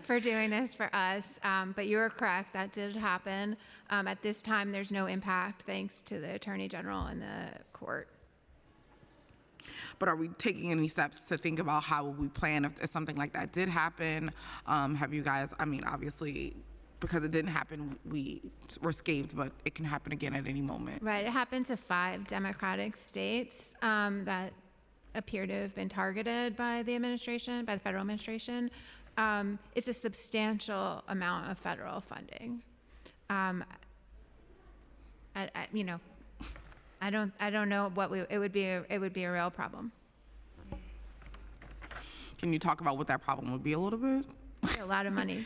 F: for doing this for us. But you are correct, that did happen. At this time, there's no impact, thanks to the Attorney General and the court.
A: But are we taking any steps to think about how we plan if something like that did happen? Have you guys, I mean, obviously, because it didn't happen, we were scathed, but it can happen again at any moment.
F: Right, it happened to 5 Democratic states that appear to have been targeted by the administration, by the federal administration. It's a substantial amount of federal funding. You know, I don't know what it would be a real problem.
A: Can you talk about what that problem would be a little bit?
F: A lot of money.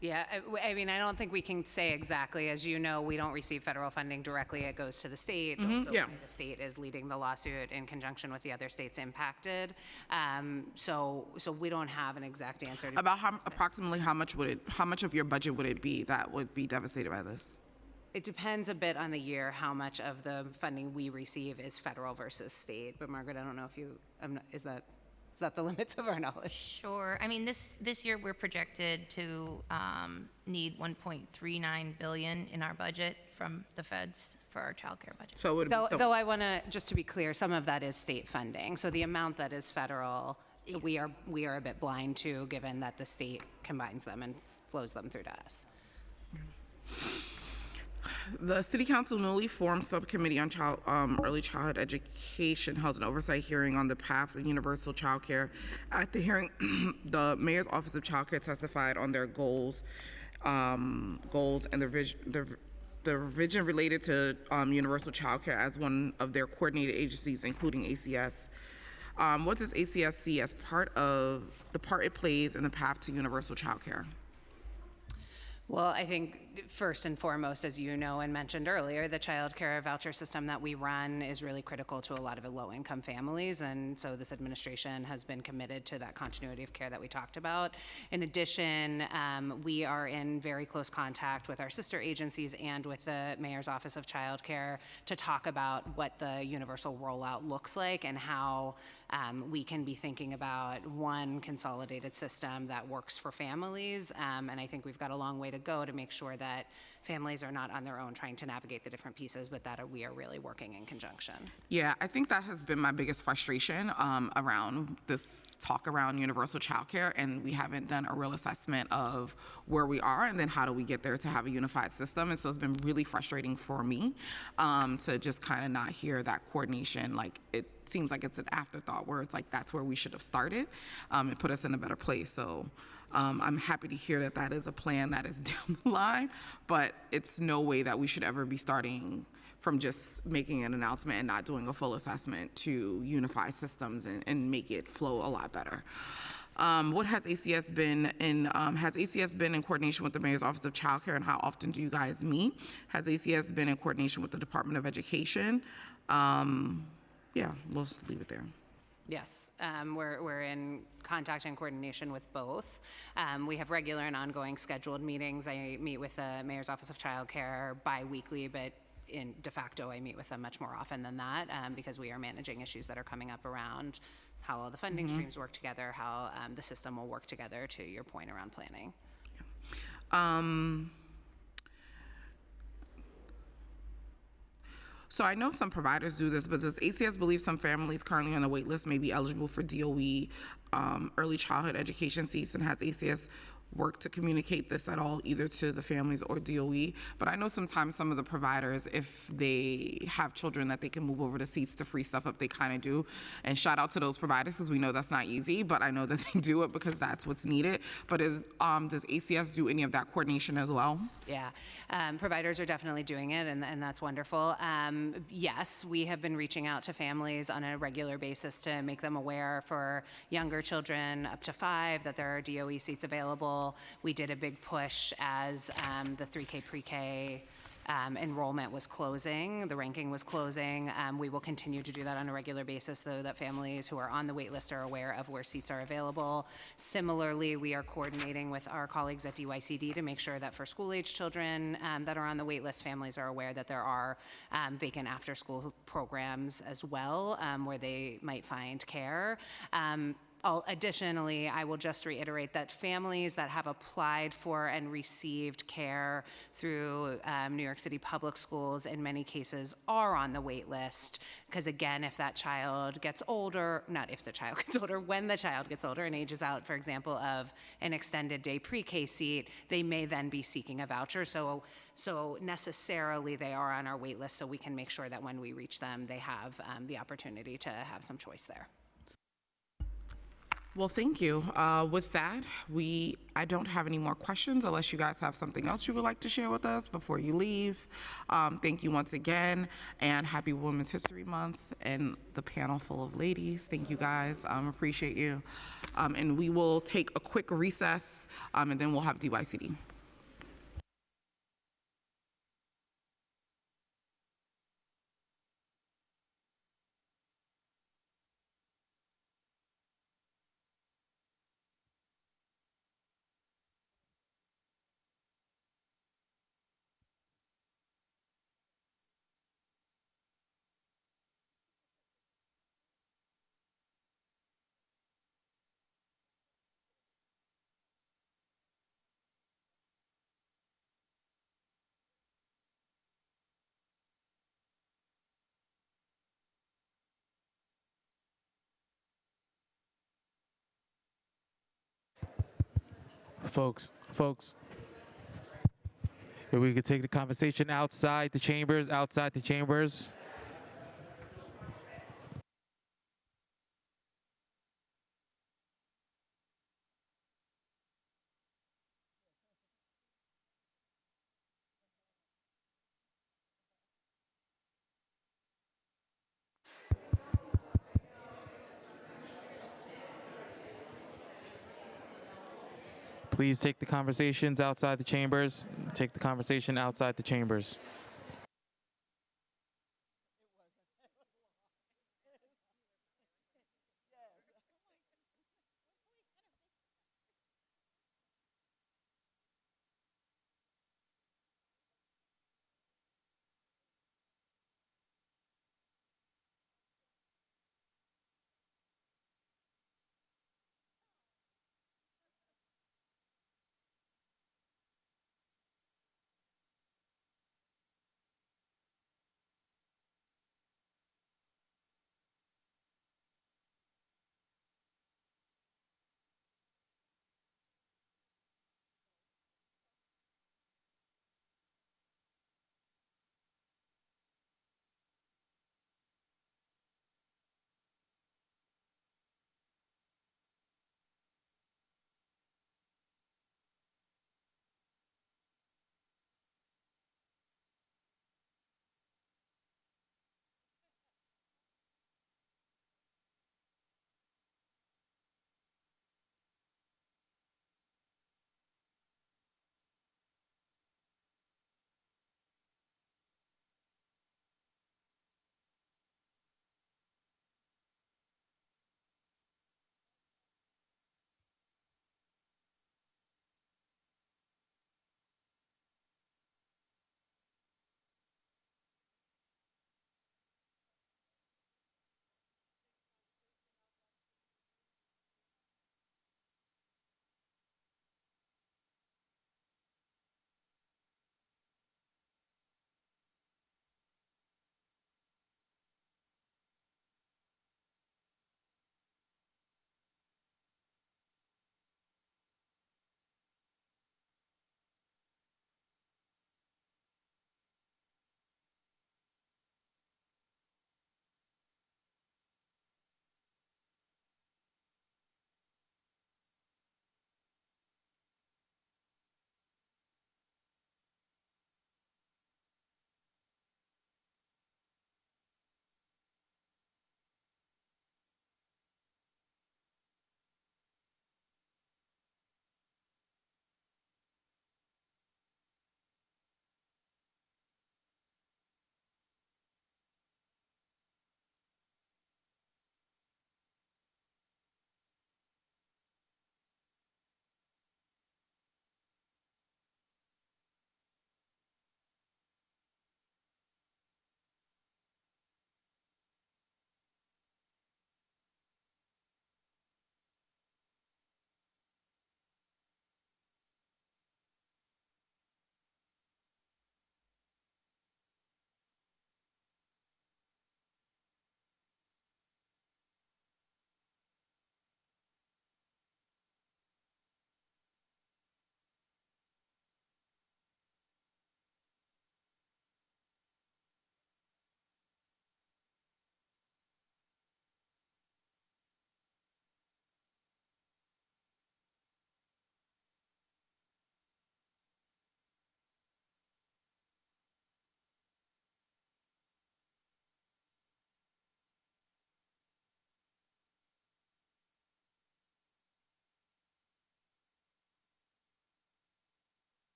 L: Yeah, I mean, I don't think we can say exactly. As you know, we don't receive federal funding directly. It goes to the state. So
A: yeah.
L: the state is leading the lawsuit in conjunction with the other states impacted. So we don't have an exact answer. To
A: About approximately how much of your budget would it be that would be devastated by this?
L: It depends a bit on the year how much of the funding we receive is federal versus state. But Margaret, I don't know if you, is that the limits of our knowledge?
H: Sure. I mean, this year we're projected to need 1.39 billion in our budget from the feds for our childcare budget.
A: So it would
L: Though I want to, just to be clear, some of that is state funding. So the amount that is federal, we are a bit blind to, given that the state combines them and flows them through to us.
A: The City Council newly formed subcommittee on early childhood education held an oversight hearing on the path of universal child care. At the hearing, the Mayor's Office of Child Care testified on their goals and the vision related to universal child care as one of their coordinated agencies, including ACS. What does ACS see as part it plays in the path to universal child care?
L: Well, I think first and foremost, as you know and mentioned earlier, the child care voucher system that we run is really critical to a lot of low-income families, and so this administration has been committed to that continuity of care that we talked about. In addition, we are in very close contact with our sister agencies and with the Mayor's Office of Child Care to talk about what the universal rollout looks like and how we can be thinking about one consolidated system that works for families, and I think we've got a long way to go to make sure that families are not on their own trying to navigate the different pieces, but that we are really working in conjunction.
A: Yeah, I think that has been my biggest frustration around this talk around universal childcare, and we haven't done a real assessment of where we are and then how do we get there to have a unified system. And so it's been really frustrating for me to just kind of not hear that coordination. Like, it seems like it's an afterthought where it's like that's where we should have started and put us in a better place. So I'm happy to hear that that is a plan that is down the line, but it's no way that we should ever be starting from just making an announcement and not doing a full assessment to unify systems and make it flow a lot better. What has ACS been in? Has ACS been in coordination with the Mayor's Office of Child Care, and how often do you guys meet? Has ACS been in coordination with the Department of Education? Yeah, we'll leave it there.
L: Yes, we're in contact and coordination with both. We have regular and ongoing scheduled meetings. I meet with the Mayor's Office of Child Care bi-weekly, but in de facto I meet with them much more often than that because we are managing issues that are coming up around how all the funding streams work together, how the system will work together, to your point around planning.
A: So I know some providers do this, but does ACS believe some families currently on the wait list may be eligible for DOE early childhood education seats, and has ACS worked to communicate this at all, either to the families or DOE? But I know sometimes some of the providers, if they have children that they can move over to seats to free stuff up, they kind of do. And shout out to those providers, because we know that's not easy, but I know that they do it because that's what's needed. But does ACS do any of that coordination as well?
L: Yeah, providers are definitely doing it, and that's wonderful. Yes, we have been reaching out to families on a regular basis to make them aware for younger children up to 5 that there are DOE seats available. We did a big push as the 3K pre-K enrollment was closing, the ranking was closing. We will continue to do that on a regular basis, though, that families who are on the wait list are aware of where seats are available. Similarly, we are coordinating with our colleagues at DYCD to make sure that for school-age children that are on the wait list, families are aware that there are vacant after-school programs as well where they might find care. Additionally, I will just reiterate that families that have applied for and received care through New York City Public Schools in many cases are on the wait list, because again, if that child gets older, not if the child gets older, when the child gets older and ages out, for example, of an extended day pre-K seat, they may then be seeking a voucher. So necessarily they are on our wait list, so we can make sure that when we reach them, they have the opportunity to have some choice there.
A: Well, thank you. With that, I don't have any more questions unless you guys have something else you would like to share with us before you leave. Thank you once again, and happy Women's History Month, and the panel full of ladies. Thank you guys. Appreciate you. And we will take a quick recess, and then we'll have DYCD.
B: Folks, if we could take the conversation outside the chambers, Please take the conversations outside the chambers. Take the conversation outside the chambers.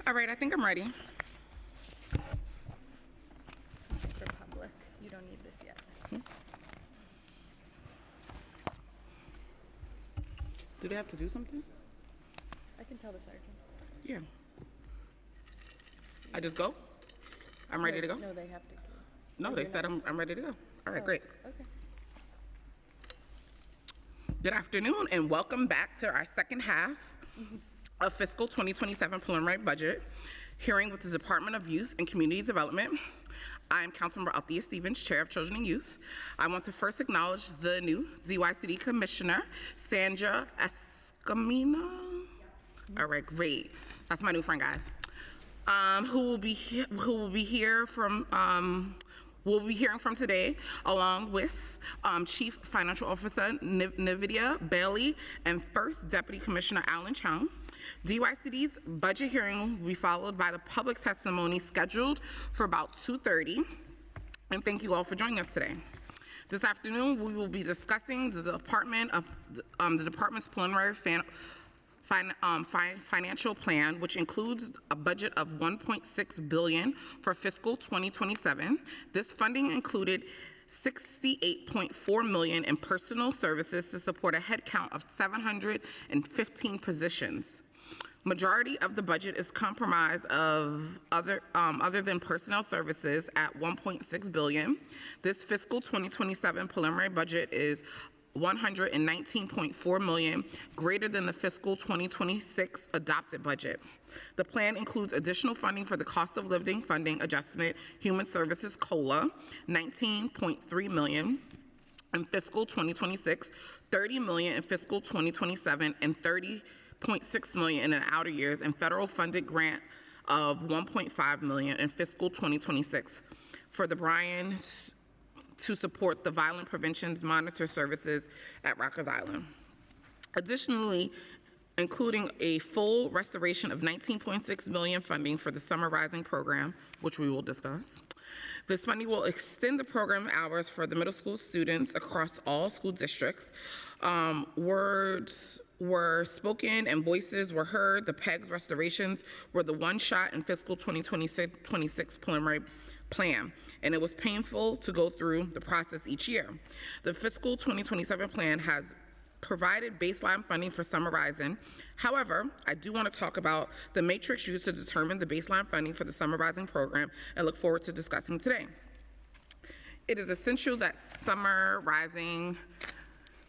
A: All right, I think I'm ready.
C: For public, you don't need this yet.
A: Do they have to do something?
C: I can tell the sergeant.
A: Yeah. I just go? I'm ready to go?
C: No, they have to.
A: No, they said I'm ready to go. All right, great.
C: Okay.
A: Good afternoon and welcome back to our second half of fiscal 2027 preliminary budget hearing with the Department of Youth and Community Development. I'm Councilmember Althea Stevens, Chair of Children and Youth. I want to first acknowledge the new ZYCD Commissioner, Sandra Escamino. All right, great. That's my new friend, guys. Who will be hearing from today, along with Chief Financial Officer Nividia Bailey and First Deputy Commissioner Alan Chung. DYCD's budget hearing will be followed by the public testimony scheduled for about 2:30. And thank you all for joining us today. This afternoon, we will be discussing the department's preliminary financial plan, which includes a budget of $1.6 billion for fiscal 2027. This funding included $68.4 million in personal services to support a headcount of 715 positions. Majority of the budget is comprised of other than personnel services at $1.6 billion. This fiscal 2027 preliminary budget is $119.4 million, greater than the fiscal 2026 adopted budget. The plan includes additional funding for the cost of living funding adjustment, human services COLA, $19.3 million in fiscal 2026, $30 million in fiscal 2027, and $30.6 million in the outer years, and federal funded grant of $1.5 million in fiscal 2026 for the Bryans to support the Violent Preventions Monitor Services at Rikers Island. Additionally, including a full restoration of $19.6 million funding for the Summer Rising program, which we will discuss. This funding will extend the program hours for the middle school students across all school districts. Words were spoken and voices were heard. The PEGS restorations were the one shot in fiscal 2026 preliminary plan, and it was painful to go through the process each year. The fiscal 2027 plan has provided baseline funding for Summer Rising. However, I do want to talk about the matrix used to determine the baseline funding for the Summer Rising program and look forward to discussing today. It is essential that Summer Rising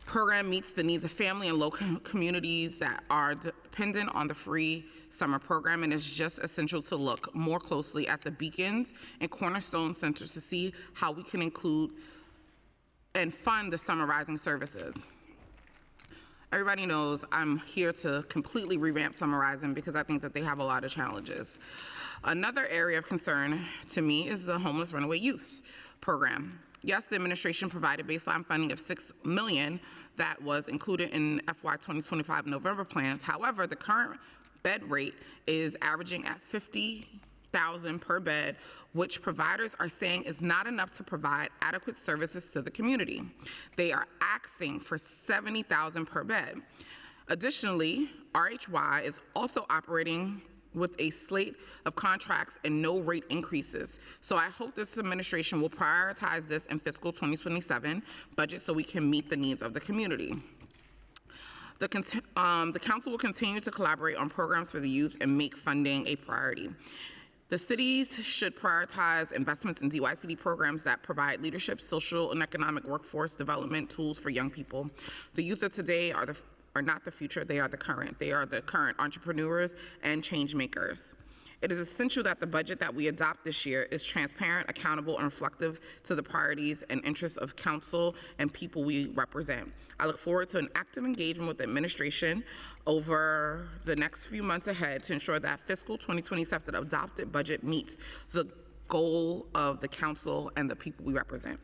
A: program meets the needs of family and local communities that are dependent on the free summer program, and it's just essential to look more closely at the beacons and cornerstone centers to see how we can include and fund the Summer Rising services. Everybody knows I'm here to completely revamp Summer Rising because I think that they have a lot of challenges. Another area of concern to me is the homeless runaway youth program. Yes, the administration provided baseline funding of $6 million that was included in FY 2025 November plans. However, the current bed rate is averaging at $50,000 per bed, which providers are saying is not enough to provide adequate services to the community. They are asking for $70,000 per bed. Additionally, RHY is also operating with a slate of contracts and no rate increases. So I hope this administration will prioritize this in fiscal 2027 budget so we can meet the needs of the community. The council will continue to collaborate on programs for the youth and make funding a priority. The cities should prioritize investments in DYCD programs that provide leadership, social, and economic workforce development tools for young people. The youth of today are not the future, they are the current. They are the current entrepreneurs and change makers. It is essential that the budget that we adopt this year is transparent, accountable, and reflective to the priorities and interests of council and people we represent. I look forward to an active engagement with the administration over the next few months ahead to ensure that fiscal 2027 adopted budget meets the goal of the council and the people we represent.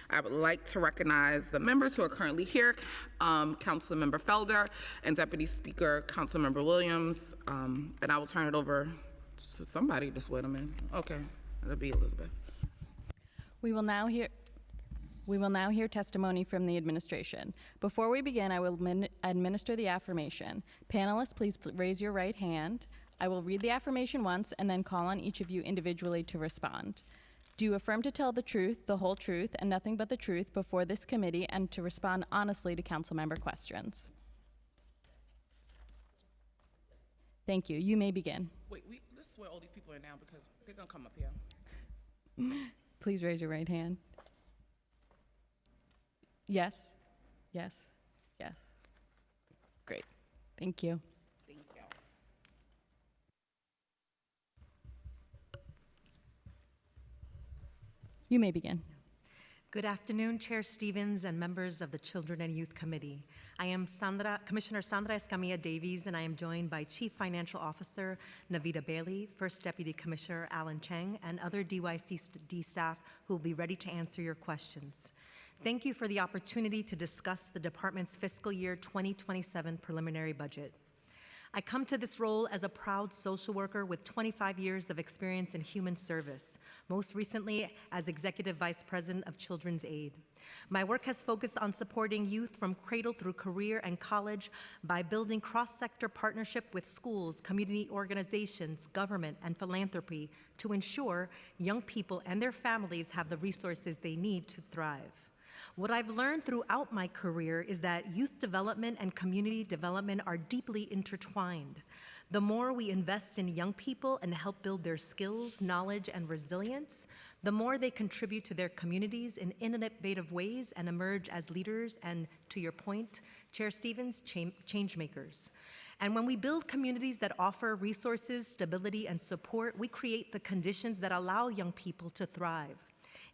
A: I would like to recognize the members who are currently here, Councilmember Felder and Deputy Speaker Councilmember Williams, and I will turn it over to somebody to swear them in. Okay, that'll be Elizabeth.
R: We will now hear testimony from the administration. Before we begin, I will administer the affirmation. Panelists, please raise your right hand. I will read the affirmation once and then call on each of you individually to respond. Do you affirm to tell the truth, the whole truth, and nothing but the truth before this committee and to respond honestly to council member questions? Thank you. You may begin.
A: Wait, let's swear all these people in now because they're gonna come up here.
R: Please raise your right hand. Yes, yes, yes. Great. Thank you.
A: Thank you.
R: You may begin.
S: Good afternoon, Chair Stevens and members of the Children and Youth Committee. I am Commissioner Sandra Escamilla Davies, and I am joined by Chief Financial Officer Navita Bailey, First Deputy Commissioner Alan Cheng, and other DYCD staff who will be ready to answer your questions. Thank you for the opportunity to discuss the department's fiscal year 2027 preliminary budget. I come to this role as a proud social worker with 25 years of experience in human service, most recently as Executive Vice President of Children's Aid. My work has focused on supporting youth from cradle through career and college by building cross-sector partnership with schools, community organizations, government, and philanthropy to ensure young people and their families have the resources they need to thrive. What I've learned throughout my career is that youth development and community development are deeply intertwined. The more we invest in young people and help build their skills, knowledge, and resilience, the more they contribute to their communities in innovative ways and emerge as leaders and, to your point, Chair Stevens, change makers. And when we build communities that offer resources, stability, and support, we create the conditions that allow young people to thrive.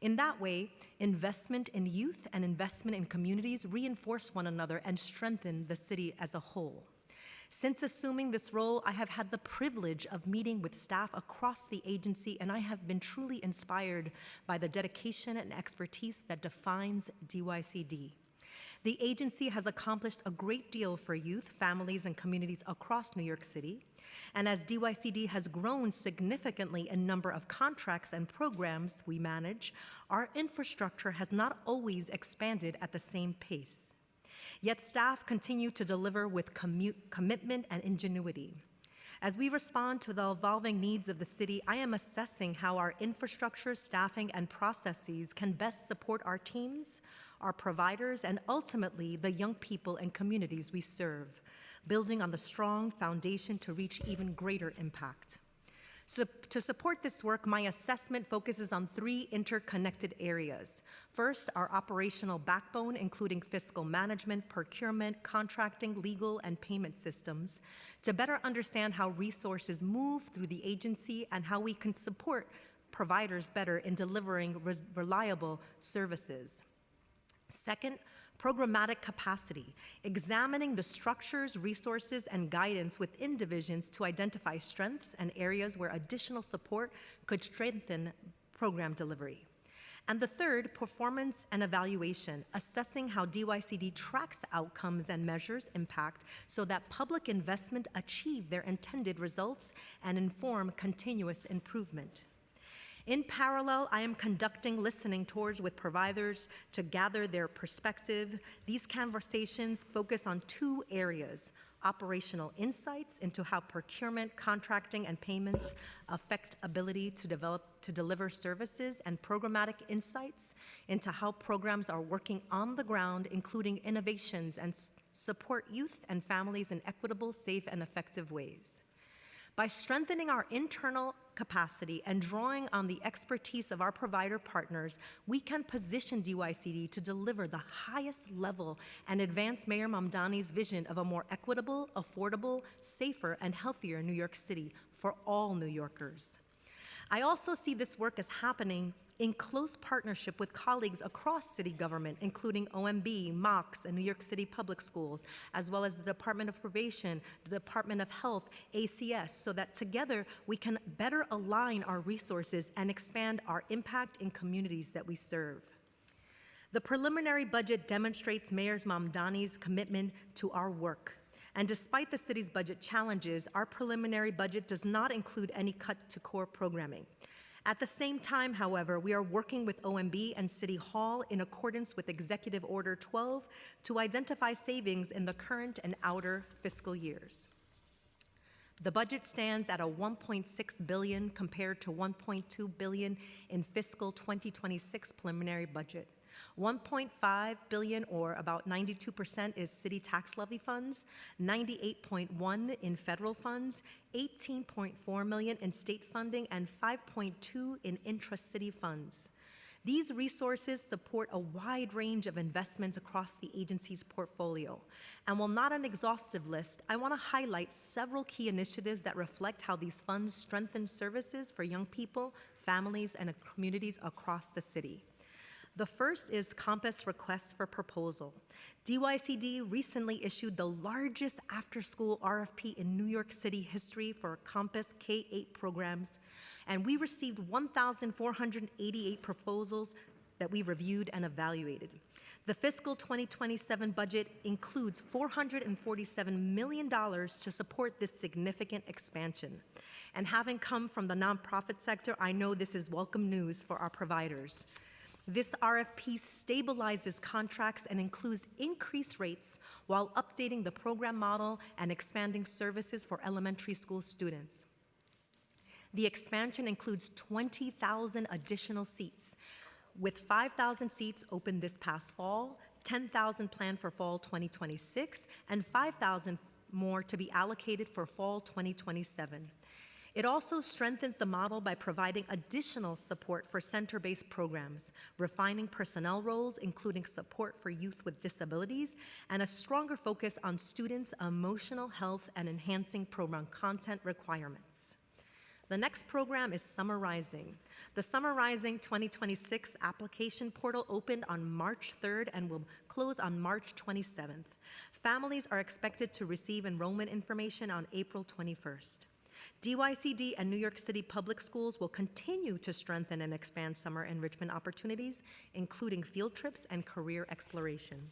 S: In that way, investment in youth and investment in communities reinforce one another and strengthen the city as a whole. Since assuming this role, I have had the privilege of meeting with staff across the agency, and I have been truly inspired by the dedication and expertise that defines DYCD. The agency has accomplished a great deal for youth, families, and communities across New York City. And as DYCD has grown significantly in number of contracts and programs we manage, our infrastructure has not always expanded at the same pace. Yet staff continue to deliver with commitment and ingenuity. As we respond to the evolving needs of the city, I am assessing how our infrastructure, staffing, and processes can best support our teams, our providers, and ultimately the young people and communities we serve, building on the strong foundation to reach even greater impact. So to support this work, my assessment focuses on 3 interconnected areas. First, our operational backbone, including fiscal management, procurement, contracting, legal, and payment systems, to better understand how resources move through the agency and how we can support providers better in delivering reliable services. Second, programmatic capacity, examining the structures, resources, and guidance within divisions to identify strengths and areas where additional support could strengthen program delivery. And the third, performance and evaluation, assessing how DYCD tracks outcomes and measures impact so that public investment achieve their intended results and inform continuous improvement. In parallel, I am conducting listening tours with providers to gather their perspective. These conversations focus on 2 areas: operational insights into how procurement, contracting, and payments affect ability to deliver services, and programmatic insights into how programs are working on the ground, including innovations and support youth and families in equitable, safe, and effective ways. By strengthening our internal capacity and drawing on the expertise of our provider partners, we can position DYCD to deliver the highest level and advance Mayor Mamdani's vision of a more equitable, affordable, safer, and healthier New York City for all New Yorkers. I also see this work as happening in close partnership with colleagues across city government, including OMB, MOX, and New York City Public Schools, as well as the Department of Probation, the Department of Health, ACS, so that together we can better align our resources and expand our impact in communities that we serve. The preliminary budget demonstrates Mayor Mamdani's commitment to our work. And despite the city's budget challenges, our preliminary budget does not include any cut to core programming. At the same time, however, we are working with OMB and City Hall in accordance with Executive Order 12 to identify savings in the current and outer fiscal years. The budget stands at a $1.6 billion compared to $1.2 billion in fiscal 2026 preliminary budget. $1.5 billion, or about 92%, is city tax levy funds, 98.1 in federal funds, 18.4 million in state funding, and 5.2 in intra-city funds. These resources support a wide range of investments across the agency's portfolio. And while not an exhaustive list, I want to highlight several key initiatives that reflect how these funds strengthen services for young people, families, and communities across the city. The first is Compass Request for Proposal. DYCD recently issued the largest after-school RFP in New York City history for Compass K-8 programs, and we received 1,488 proposals that we reviewed and evaluated. The fiscal 2027 budget includes $447 million to support this significant expansion. And having come from the nonprofit sector, I know this is welcome news for our providers. This RFP stabilizes contracts and includes increased rates while updating the program model and expanding services for elementary school students. The expansion includes 20,000 additional seats, with 5,000 seats opened this past fall, 10,000 planned for fall 2026, and 5,000 more to be allocated for fall 2027. It also strengthens the model by providing additional support for center-based programs, refining personnel roles, including support for youth with disabilities, and a stronger focus on students' emotional health and enhancing program content requirements. The next program is Summer Rising. The Summer Rising 2026 application portal opened on March 3rd and will close on March 27th. Families are expected to receive enrollment information on April 21st. DYCD and New York City Public Schools will continue to strengthen and expand summer enrichment opportunities, including field trips and career exploration.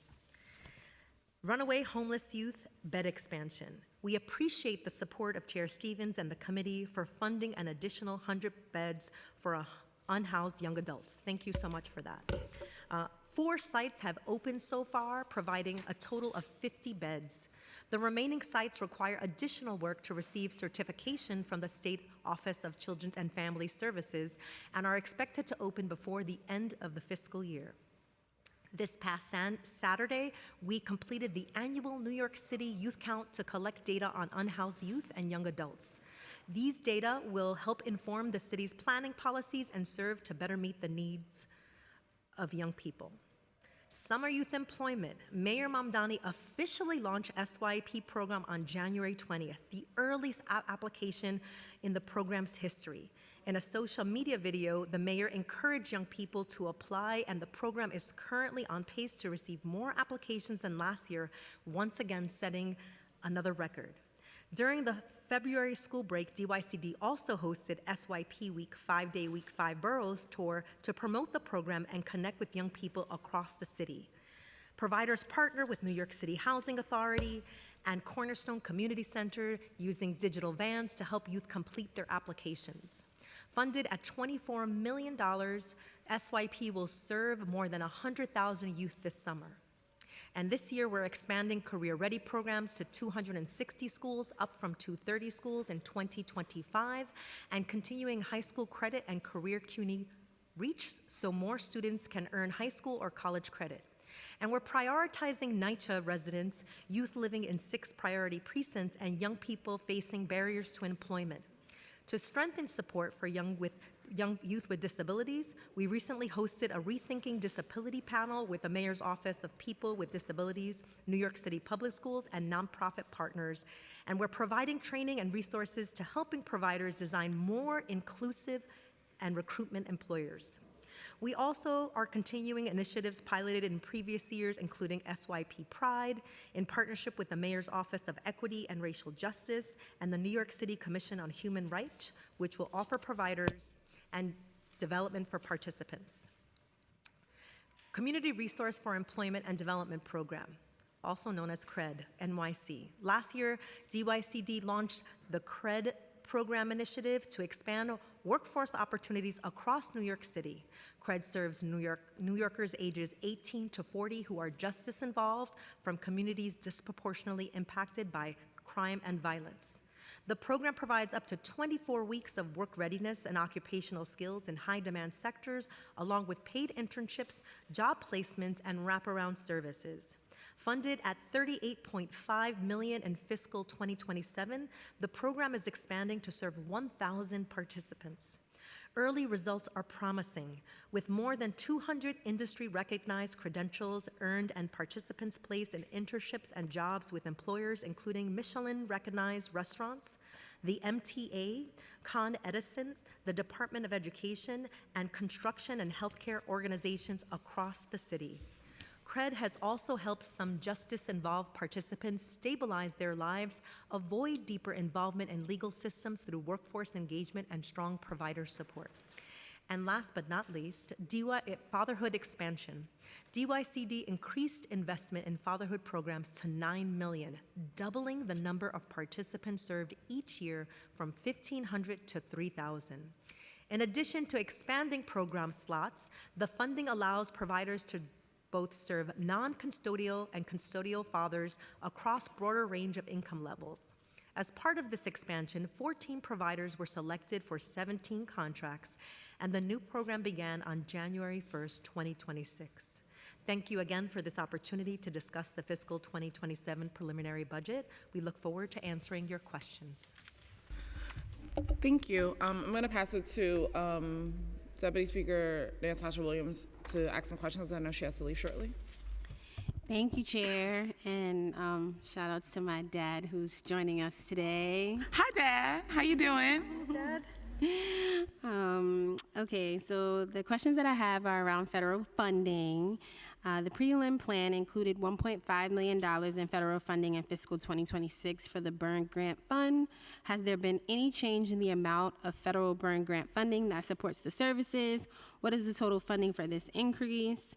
S: Runaway homeless youth bed expansion. We appreciate the support of Chair Stevens and the committee for funding an additional 100 beds for unhoused young adults. Thank you so much for that. 4 sites have opened so far, providing a total of 50 beds. The remaining sites require additional work to receive certification from the State Office of Children and Family Services and are expected to open before the end of the fiscal year. This past Saturday, we completed the annual New York City Youth Count to collect data on unhoused youth and young adults. These data will help inform the city's planning policies and serve to better meet the needs of young people. Summer Youth Employment. Mayor Mamdani officially launched SYP program on January 20th, the earliest application in the program's history. In a social media video, the mayor encouraged young people to apply, and the program is currently on pace to receive more applications than last year, once again setting another record. During the February school break, DYCD also hosted SYP Week 5-Day Week 5 Boroughs tour to promote the program and connect with young people across the city. Providers partner with New York City Housing Authority and Cornerstone Community Center using digital vans to help youth complete their applications. Funded at $24 million, SYP will serve more than 100,000 youth this summer. And this year, we're expanding career-ready programs to 260 schools, up from 230 schools in 2025, and continuing high school credit and career CUNY reach so more students can earn high school or college credit. And we're prioritizing NYCHA residents, youth living in 6 priority precincts, and young people facing barriers to employment. To strengthen support for young youth with disabilities, we recently hosted a Rethinking Disability panel with the Mayor's Office of People with Disabilities, New York City Public Schools, and nonprofit partners. And we're providing training and resources to helping providers design more inclusive and recruitment employers. We also are continuing initiatives piloted in previous years, including SYP Pride, in partnership with the Mayor's Office of Equity and Racial Justice and the New York City Commission on Human Rights, which will offer providers and development for participants. Community Resource for Employment and Development Program, also known as CRED, NYC. Last year, DYCD launched the CRED program initiative to expand workforce opportunities across New York City. CRED serves New Yorkers ages 18 to 40 who are justice involved from communities disproportionately impacted by crime and violence. The program provides up to 24 weeks of work readiness and occupational skills in high-demand sectors, along with paid internships, job placements, and wraparound services. Funded at $38.5 million in fiscal 2027, the program is expanding to serve 1,000 participants. Early results are promising, with more than 200 industry-recognized credentials earned and participants placed in internships and jobs with employers including Michelin-recognized restaurants, the MTA, Con Edison, the Department of Education, and construction and healthcare organizations across the city. CRED has also helped some justice-involved participants stabilize their lives, avoid deeper involvement in legal systems through workforce engagement and strong provider support. And last but not least, fatherhood expansion. DYCD increased investment in fatherhood programs to $9 million, doubling the number of participants served each year from 1,500 to 3,000. In addition to expanding program slots, the funding allows providers to both serve non-custodial and custodial fathers across broader range of income levels. As part of this expansion, 14 providers were selected for 17 contracts, and the new program began on January 1st, 2026. Thank you again for this opportunity to discuss the fiscal 2027 preliminary budget. We look forward to answering your questions.
A: Thank you. I'm going to pass it to Deputy Speaker Natasha Williams to ask some questions. I know she has to leave shortly.
E: Thank you, Chair, and shout outs to my dad who's joining us today.
A: Hi, Dad. How you doing?
E: Dad. Okay, so the questions that I have are around federal funding. The prelim plan included $1.5 million in federal funding in fiscal 2026 for the Byrne Grant Fund. Has there been any change in the amount of federal Byrne Grant funding that supports the services? What is the total funding for this increase?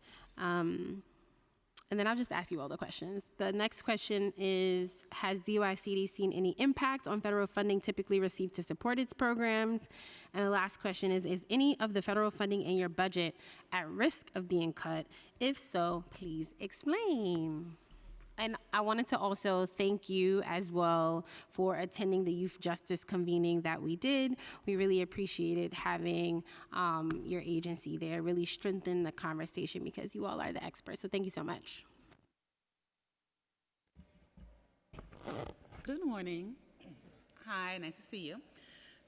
E: And then I'll just ask you all the questions. The next question is, has DYCD seen any impact on federal funding typically received to support its programs? And the last question is any of the federal funding in your budget at risk of being cut? If so, please explain. And I wanted to also thank you as well for attending the youth justice convening that we did. We really appreciated having your agency there, really strengthened the conversation because you all are the experts. So thank you so much.
T: Good morning. Hi, nice to see you.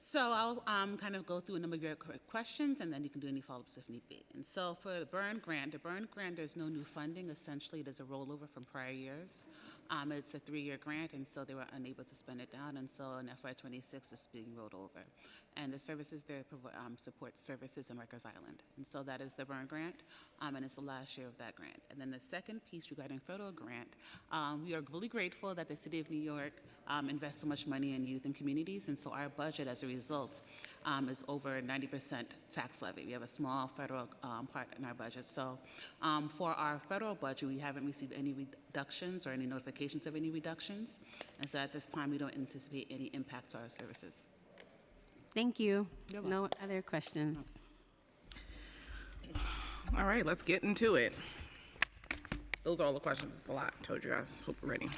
T: So I'll kind of go through a number of your questions, and then you can do any follow-ups if need be. And so for the Byrne Grant, there's no new funding. Essentially, there's a rollover from prior years. It's a 3-year grant, and so they were unable to spend it down, and so in FY26, it's being rolled over. And the services there support services in Rikers Island. And so that is the Byrne Grant, and it's the last year of that grant. And then the second piece regarding federal grant, we are really grateful that the City of New York invests so much money in youth and communities, and so our budget as a result is over 90% tax levy. We have a small federal part in our budget. So for our federal budget, we haven't received any reductions or any notifications of any reductions. And so at this time, we don't anticipate any impact to our services.
E: Thank you. No other questions.
A: All right, let's get into it. Those are all the questions. It's a lot. Told you guys. Hope you're ready.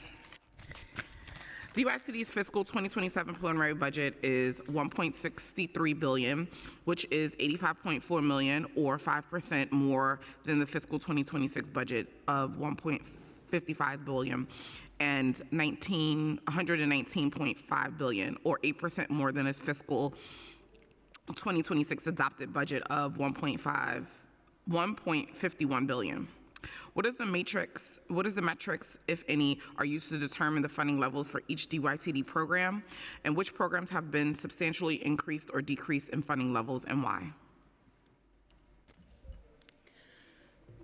A: DYCD's fiscal 2027 preliminary budget is $1.63 billion, which is $85.4 million, or 5% more than the fiscal 2026 budget of $1.55 billion, and $119.5 billion, or 8% more than its fiscal 2026 adopted budget of $1.51 billion. What is the metrics, if any, are used to determine the funding levels for each DYCD program, and which programs have been substantially increased or decreased in funding levels, and why?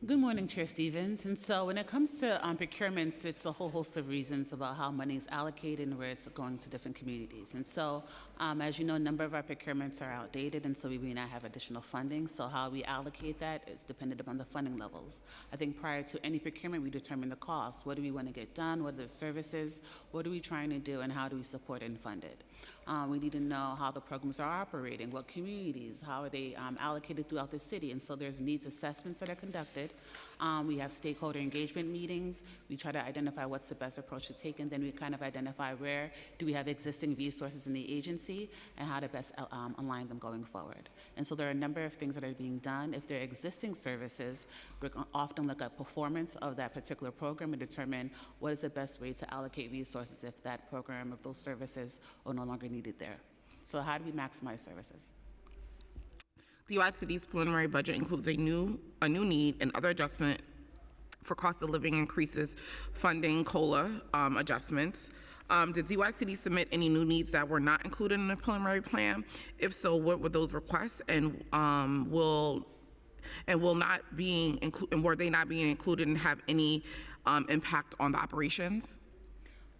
T: Good morning, Chair Stevens. And so when it comes to procurements, it's a whole host of reasons about how money is allocated and where it's going to different communities. And so, as you know, a number of our procurements are outdated, and so we may not have additional funding. So how we allocate that is dependent upon the funding levels. I think prior to any procurement, we determine the cost. What do we want to get done? What are the services? What are we trying to do? And how do we support and fund it? We need to know how the programs are operating, what communities, how are they allocated throughout the city. And so there's needs assessments that are conducted. We have stakeholder engagement meetings. We try to identify what's the best approach to take, and then we kind of identify where do we have existing resources in the agency and how to best align them going forward. And so there are a number of things that are being done. If there are existing services, we often look at performance of that particular program and determine what is the best way to allocate resources if that program, if those services are no longer needed there. So how do we maximize services?
A: DYCD's preliminary budget includes a new need and other adjustment for cost of living increases, funding, COLA adjustments. Did DYCD submit any new needs that were not included in the preliminary plan? If so, what were those requests, and were they not being included and have any impact on the operations?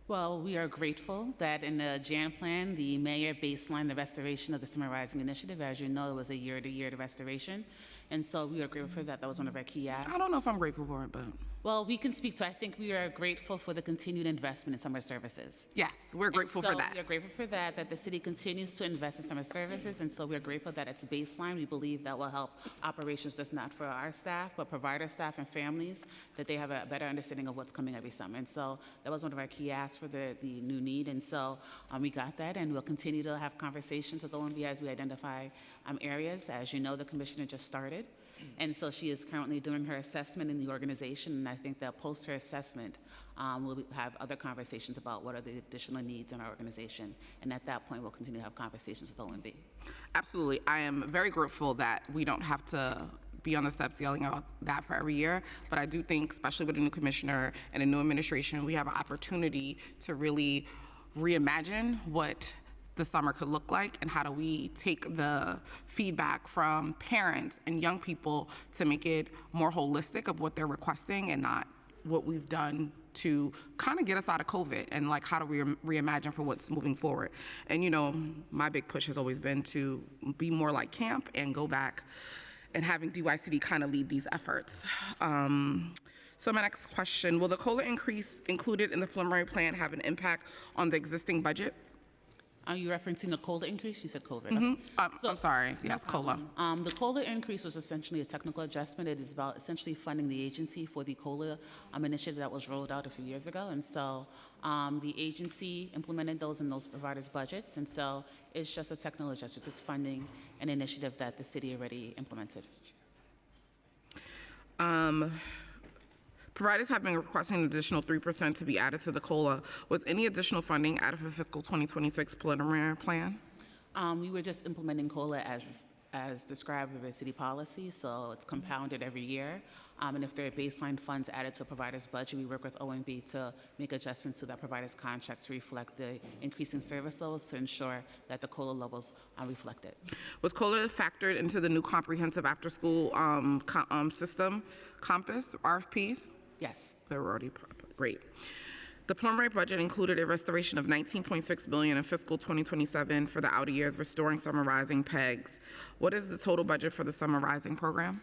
T: Well, we are grateful that in the Jan plan, the mayor baselined the restoration of the Summer Rising Initiative. As you know, it was a year-to-year restoration. And so we are grateful for that. That was one of our key asks.
A: I don't know if I'm grateful for it, but.
T: Well, we can speak to, I think we are grateful for the continued investment in summer services.
A: Yes, we're grateful for that.
T: We are grateful for that the city continues to invest in summer services, and so we're grateful that it's baseline. We believe that will help operations just not for our staff, but provider staff and families, that they have a better understanding of what's coming every summer. And so that was one of our key asks for the new need, and so we got that, and we'll continue to have conversations with OMB as we identify areas. As you know, the commissioner just started. And so she is currently doing her assessment in the organization, and I think that post her assessment, we'll have other conversations about what are the additional needs in our organization. And at that point, we'll continue to have conversations with OMB.
A: Absolutely. I am very grateful that we don't have to be on the steps yelling out that for every year, but I do think, especially with a new commissioner and a new administration, we have an opportunity to really reimagine what the summer could look like, and how do we take the feedback from parents and young people to make it more holistic of what they're requesting and not what we've done to kind of get us out of COVID, and like how do we reimagine for what's moving forward. And you know, my big push has always been to be more like camp and go back and having DYCD kind of lead these efforts. So my next question, will the COLA increase included in the preliminary plan have an impact on the existing budget?
T: Are you referencing the COLA increase? You said COVID.
A: Mm-hmm. I'm sorry. Yes, COLA.
T: The COLA increase was essentially a technical adjustment. It is about essentially funding the agency for the COLA initiative that was rolled out a few years ago. And so the agency implemented those in those providers' budgets. And so it's just a technical adjustment. It's funding an initiative that the city already implemented.
A: Providers have been requesting an additional 3% to be added to the COLA. Was any additional funding added for fiscal 2026 preliminary plan?
T: We were just implementing COLA as described with the city policy, so it's compounded every year. And if there are baseline funds added to a provider's budget, we work with OMB to make adjustments to that provider's contract to reflect the increasing service levels to ensure that the COLA levels are reflected.
A: Was COLA factored into the new comprehensive after-school system, COMPAS, RFPs?
T: Yes.
A: They were already great. The preliminary budget included a restoration of $19.6 billion in fiscal 2027 for the outer years, restoring Summer Rising PEGs. What is the total budget for the Summer Rising program?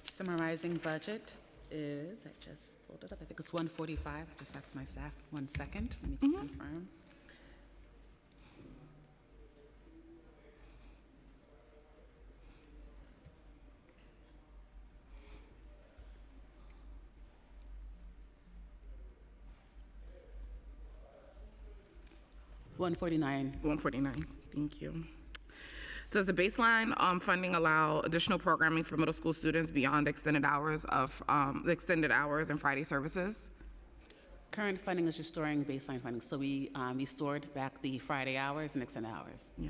T: Summer Rising budget is, I just pulled it up, I think it's 145. I just asked my staff 1 second. Let me just confirm. $149.
A: Thank you. Does the baseline funding allow additional programming for middle school students beyond the extended hours and Friday services?
T: Current funding is restoring baseline funding, so we restored back the Friday hours and extended hours.
A: Yeah.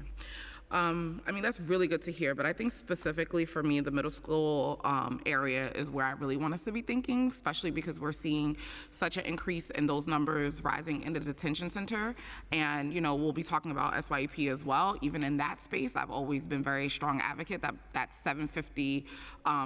A: I mean, that's really good to hear, but I think specifically for me, the middle school area is where I really want us to be thinking, especially because we're seeing such an increase in those numbers rising in the detention center. And, you know, we'll be talking about SYEP as well. Even in that space, I've always been very strong advocate that that $750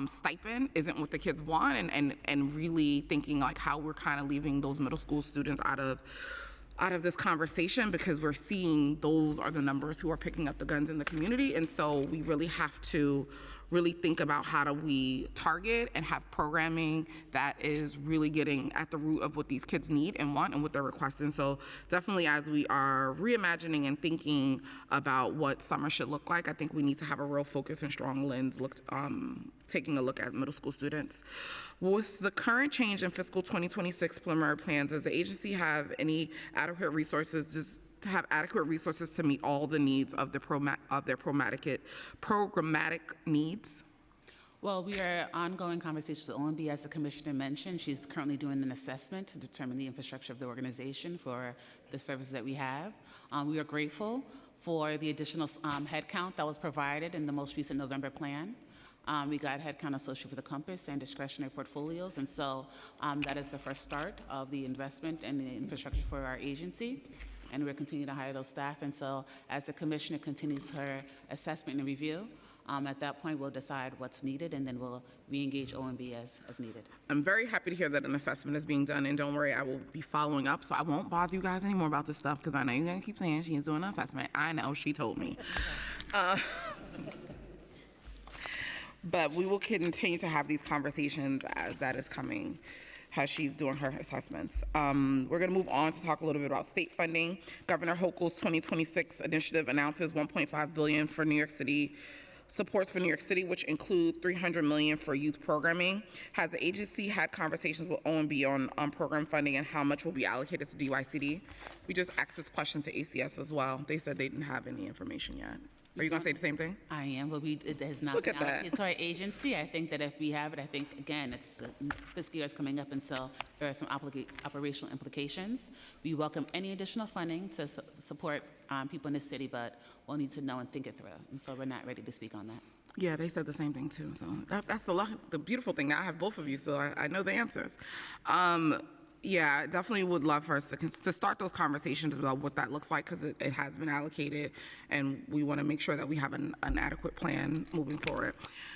A: stipend isn't what the kids want, and really thinking like how we're kind of leaving those middle school students out of this conversation, because we're seeing those are the numbers who are picking up the guns in the community. And so we really have to really think about how do we target and have programming that is really getting at the root of what these kids need and want and what they're requesting. So definitely as we are reimagining and thinking about what summer should look like, I think we need to have a real focus and strong lens taking a look at middle school students. With the current change in fiscal 2026 preliminary plans, does the agency have any adequate resources to meet all the needs of their programmatic needs?
T: Well, we are ongoing conversations with OMB, as the commissioner mentioned. She's currently doing an assessment to determine the infrastructure of the organization for the services that we have. We are grateful for the additional headcount that was provided in the most recent November plan. We got headcount associated with the Compass and discretionary portfolios, and so that is the first start of the investment and the infrastructure for our agency. And we're continuing to hire those staff. And so as the commissioner continues her assessment and review, at that point we'll decide what's needed, and then we'll re-engage OMB as needed.
A: I'm very happy to hear that an assessment is being done, and don't worry, I will be following up, so I won't bother you guys anymore about this stuff, because I know you're going to keep saying she's doing an assessment. I know, she told me. But we will continue to have these conversations as that is coming, as she's doing her assessments. We're going to move on to talk a little bit about state funding. Governor Hochul's 2026 initiative announces $1.5 billion for New York City, supports for New York City, which include $300 million for youth programming. Has the agency had conversations with OMB on program funding and how much will be allocated to DYCD? We just asked this question to ACS as well. They said they didn't have any information yet. Are you going to say the same thing?
T: I am, but it has not been allocated to our agency. I think that if we have it, I think, again, it's fiscal year is coming up, and so there are some operational implications. We welcome any additional funding to support people in the city, but we'll need to know and think it through, and so we're not ready to speak on that.
A: Yeah, they said the same thing too. So that's the beautiful thing. Now I have both of you, so I know the answers. Yeah, I definitely would love for us to start those conversations about what that looks like, because it has been allocated, and we want to make sure that we have an adequate plan moving forward.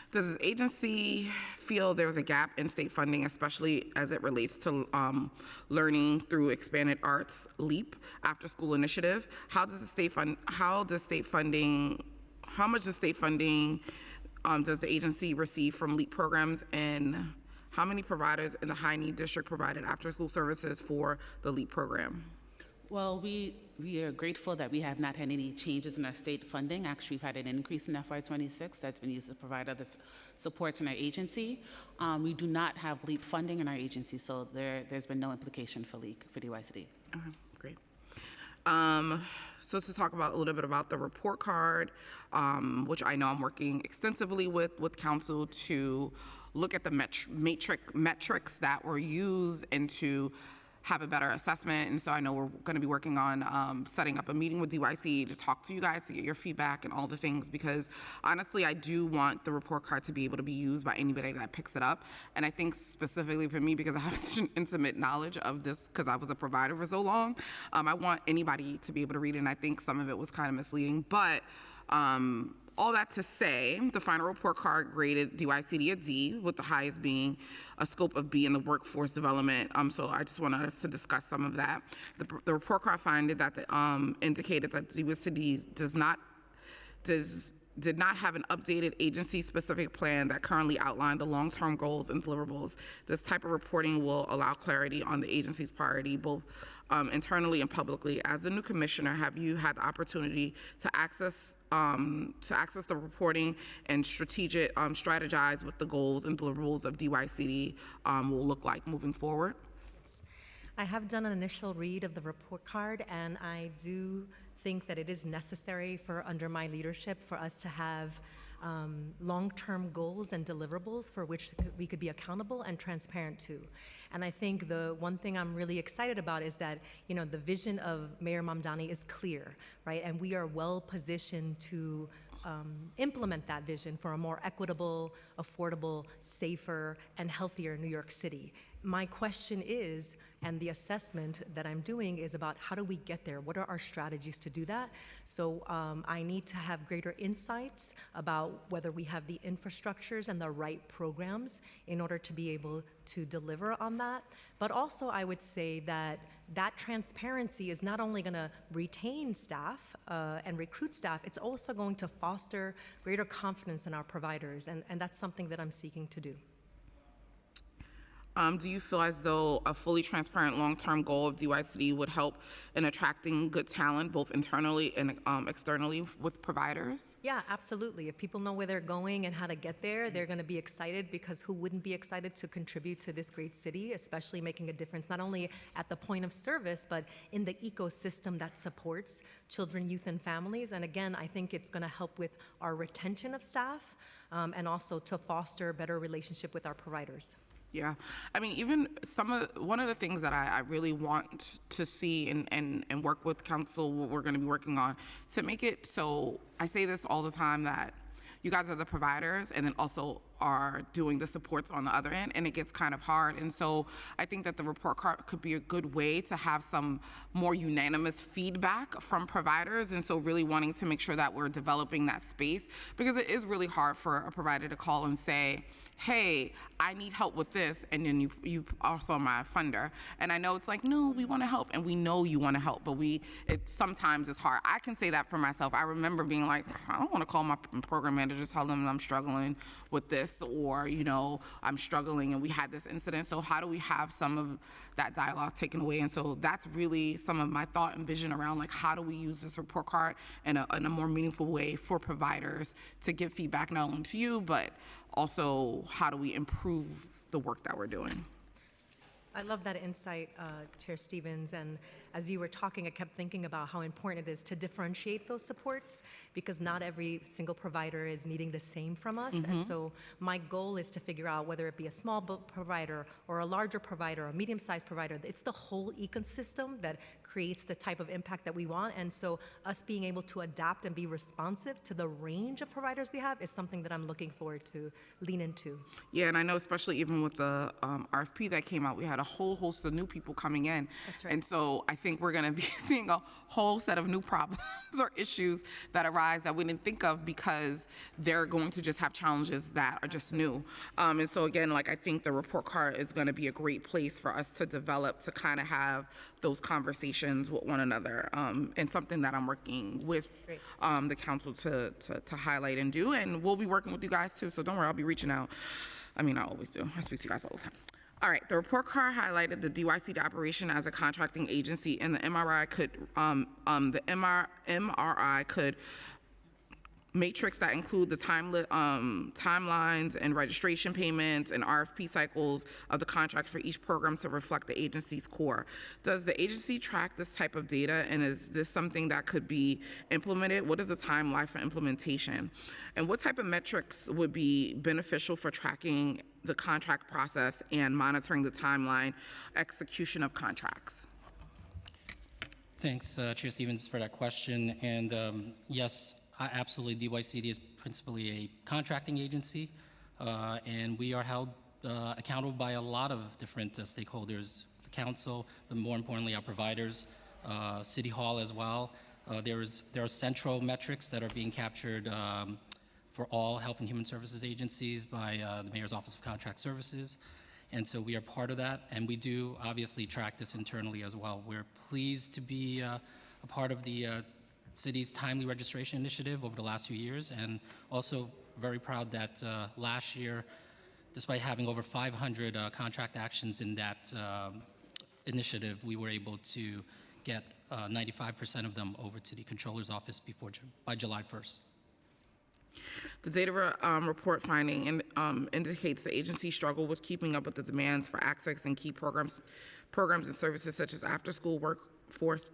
A: Does the agency feel there's a gap in state funding, especially as it relates to learning through expanded arts LEAP after school initiative? How much does state funding does the agency receive from LEAP programs, and how many providers in the high need district provided after school services for the LEAP program?
T: Well, we are grateful that we have not had any changes in our state funding. Actually, we've had an increase in FY26 that's been used to provide other supports in our agency. We do not have LEAP funding in our agency, so there's been no implication for LEAP for DYCD.
A: Okay, great. So to talk about a little bit about the report card, which I know I'm working extensively with council to look at the metrics that were used and to have a better assessment. And so I know we're going to be working on setting up a meeting with DYC to talk to you guys, to get your feedback and all the things, because honestly, I do want the report card to be able to be used by anybody that picks it up. And I think specifically for me, because I have such an intimate knowledge of this, because I was a provider for so long, I want anybody to be able to read it. And I think some of it was kind of misleading, but all that to say, the final report card graded DYCD a D, with the highest being a scope of B in the workforce development. So I just wanted us to discuss some of that. The report card finding that indicated that DYCD did not have an updated agency-specific plan that currently outlined the long-term goals and deliverables. This type of reporting will allow clarity on the agency's priority, both internally and publicly. As the new commissioner, have you had the opportunity to access the reporting and strategize what the goals and deliverables of DYCD will look like moving forward?
S: I have done an initial read of the report card, and I do think that it is necessary for, under my leadership, for us to have long-term goals and deliverables for which we could be accountable and transparent to. And I think the one thing I'm really excited about is that, you know, the vision of Mayor Mamdani is clear, right? And we are well positioned to implement that vision for a more equitable, affordable, safer, and healthier New York City. my question is, and the assessment that I'm doing is about how do we get there? What are our strategies to do that? So I need to have greater insights about whether we have the infrastructures and the right programs in order to be able to deliver on that. But also I would say that that transparency is not only going to retain staff and recruit staff, it's also going to foster greater confidence in our providers, and that's something that I'm seeking to do.
A: Do you feel as though a fully transparent long-term goal of DYCD would help in attracting good talent, both internally and externally with providers?
S: Yeah, absolutely. If people know where they're going and how to get there, they're going to be excited, because who wouldn't be excited to contribute to this great city, especially making a difference not only at the point of service, but in the ecosystem that supports children, youth, and families. And again, I think it's going to help with our retention of staff and also to foster a better relationship with our providers.
A: Yeah, I mean, even one of the things that I really want to see and work with council, what we're going to be working on, to make it so, I say this all the time, that you guys are the providers and then also are doing the supports on the other end, and it gets kind of hard. And so I think that the report card could be a good way to have some more unanimous feedback from providers, and so really wanting to make sure that we're developing that space, because it is really hard for a provider to call and say, hey, I need help with this, and then you also are my funder. And I know it's like, no, we want to help, and we know you want to help, but it sometimes is hard. I can say that for myself. I remember being like, I don't want to call my program manager, tell them I'm struggling with this, or, I'm struggling and we had this incident. So how do we have some of that dialogue taken away? And so that's really some of my thought and vision around, like, how do we use this report card in a more meaningful way for providers to give feedback not only to you, but also how do we improve the work that we're doing?
S: I love that insight, Chair Stevens, and as you were talking, I kept thinking about how important it is to differentiate those supports, because not every single provider is needing the same from us. And so my goal is to figure out whether it be a small provider or a larger provider, a medium-sized provider, it's the whole ecosystem that creates the type of impact that we want. And so us being able to adapt and be responsive to the range of providers we have is something that I'm looking forward to lean into.
A: Yeah, and I know especially even with the RFP that came out, we had a whole host of new people coming in.
S: That's right.
A: And so I think we're going to be seeing a whole set of new problems or issues that arise that we didn't think of, because they're going to just have challenges that are just new. And so again, like, I think the report card is going to be a great place for us to develop, to kind of have those conversations with one another, and something that I'm working with the council to highlight and do. And we'll be working with you guys too, so don't worry, I'll be reaching out. I mean, I always do. I speak to you guys all the time. All right, the report card highlighted the DYCD operation as a contracting agency, and the MRI could matrix that include the timelines and registration payments and RFP cycles of the contract for each program to reflect the agency's core. Does the agency track this type of data, and is this something that could be implemented? What is the timeline for implementation? And what type of metrics would be beneficial for tracking the contract process and monitoring the timeline execution of contracts?
U: Thanks, Chair Stevens, for that question. And yes, absolutely, DYCD is principally a contracting agency, and we are held accountable by a lot of different stakeholders, the council, but more importantly, our providers, City Hall as well. There are central metrics that are being captured for all Health and Human Services agencies by the Mayor's Office of Contract Services. And so we are part of that, and we do obviously track this internally as well. We're pleased to be a part of the city's timely registration initiative over the last few years, and also very proud that last year, despite having over 500 contract actions in that initiative, we were able to get 95% of them over to the Controller's Office by July 1st.
A: The data report finding indicates the agency struggled with keeping up with the demands for access and key programs and services such as after-school workforce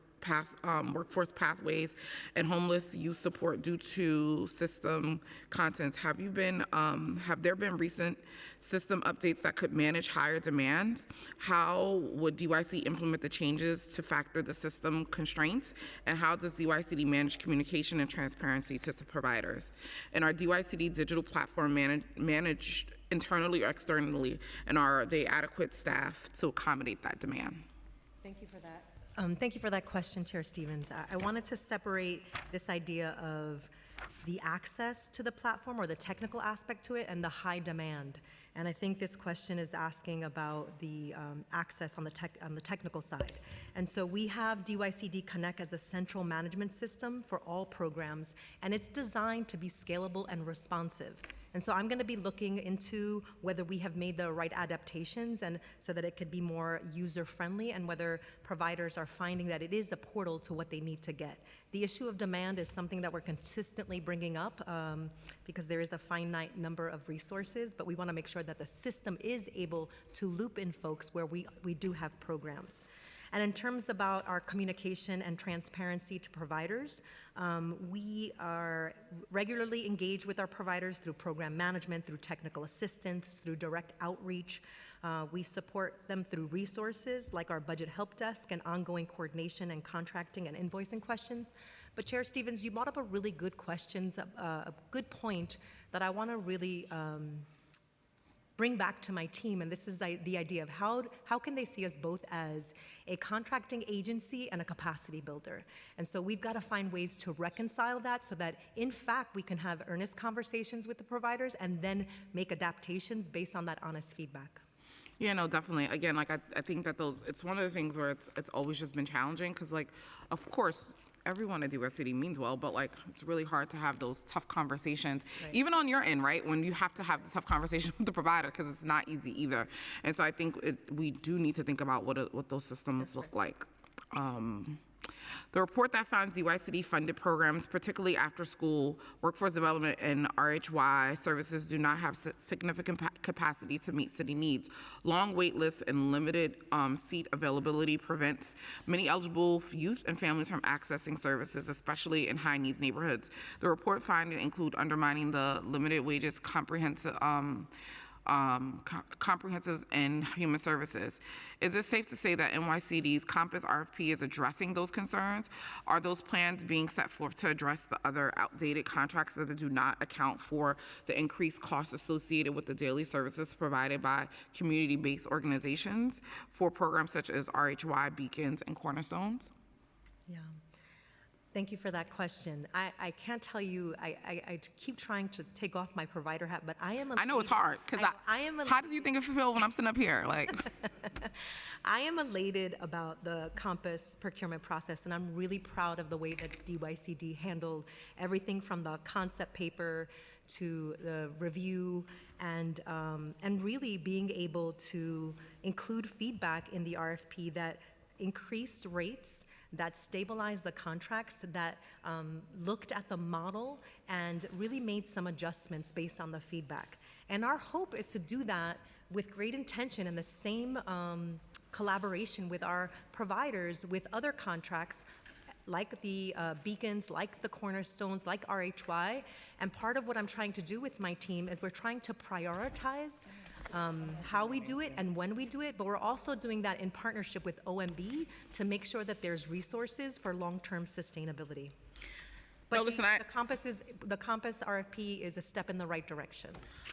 A: pathways and homeless youth support due to system contents. Have there been recent system updates that could manage higher demands? How would DYC implement the changes to factor the system constraints? And how does DYCD manage communication and transparency to providers? And our DYCD digital platform managed internally or externally, and are they adequate staff to accommodate that demand?
S: Thank you for that. Thank you for that question, Chair Stevens. I wanted to separate this idea of the access to the platform or the technical aspect to it and the high demand. And I think this question is asking about the access on the technical side. And so we have DYCD Connect as a central management system for all programs, and it's designed to be scalable and responsive. And so I'm going to be looking into whether we have made the right adaptations and so that it could be more user-friendly, and whether providers are finding that it is a portal to what they need to get. The issue of demand is something that we're consistently bringing up because there is a finite number of resources, but we want to make sure that the system is able to loop in folks where we do have programs. And in terms about our communication and transparency to providers, we are regularly engaged with our providers through program management, through technical assistance, through direct outreach. We support them through resources like our budget help desk and ongoing coordination and contracting and invoicing questions. But Chair Stevens, you brought up a really good question, a good point that I want to really bring back to my team, and this is the idea of how can they see us both as a contracting agency and a capacity builder. And so we've got to find ways to reconcile that so that, in fact, we can have earnest conversations with the providers and then make adaptations based on that honest feedback.
A: Yeah, no, definitely. Again, like I think that it's one of the things where it's always just been challenging because, like, of course, everyone at DYCD means well, but like it's really hard to have those tough conversations, even on your end, right? When you have to have the tough conversation with the provider, because it's not easy either. And so I think we do need to think about what those systems look like. The report that finds DYCD-funded programs, particularly after-school, workforce development, and RHY services do not have significant capacity to meet city needs. Long wait lists and limited seat availability prevents many eligible youth and families from accessing services, especially in high-needs neighborhoods. The report findings include undermining the limited wages comprehensives and human services. Is it safe to say that NYCD's Compass RFP is addressing those concerns? Are those plans being set forth to address the other outdated contracts that do not account for the increased costs associated with the daily services provided by community-based organizations for programs such as RHY, Beacons, and Cornerstones?
S: Yeah. Thank you for that question. I can't tell you, I keep trying to take off my provider hat, but I am
A: I know it's hard, because how does you think it feels when I'm sitting up here? Like,
S: I am elated about the Compass procurement process, and I'm really proud of the way that DYCD handled everything from the concept paper to the review and really being able to include feedback in the RFP that increased rates, that stabilized the contracts, that looked at the model and really made some adjustments based on the feedback. And our hope is to do that with great intention and the same collaboration with our providers with other contracts like the Beacons, like the Cornerstones, like RHY. And part of what I'm trying to do with my team is we're trying to prioritize how we do it and when we do it, but we're also doing that in partnership with OMB to make sure that there's resources for long-term sustainability. But
A: no, listen,
S: the Compass RFP is a step in the right direction.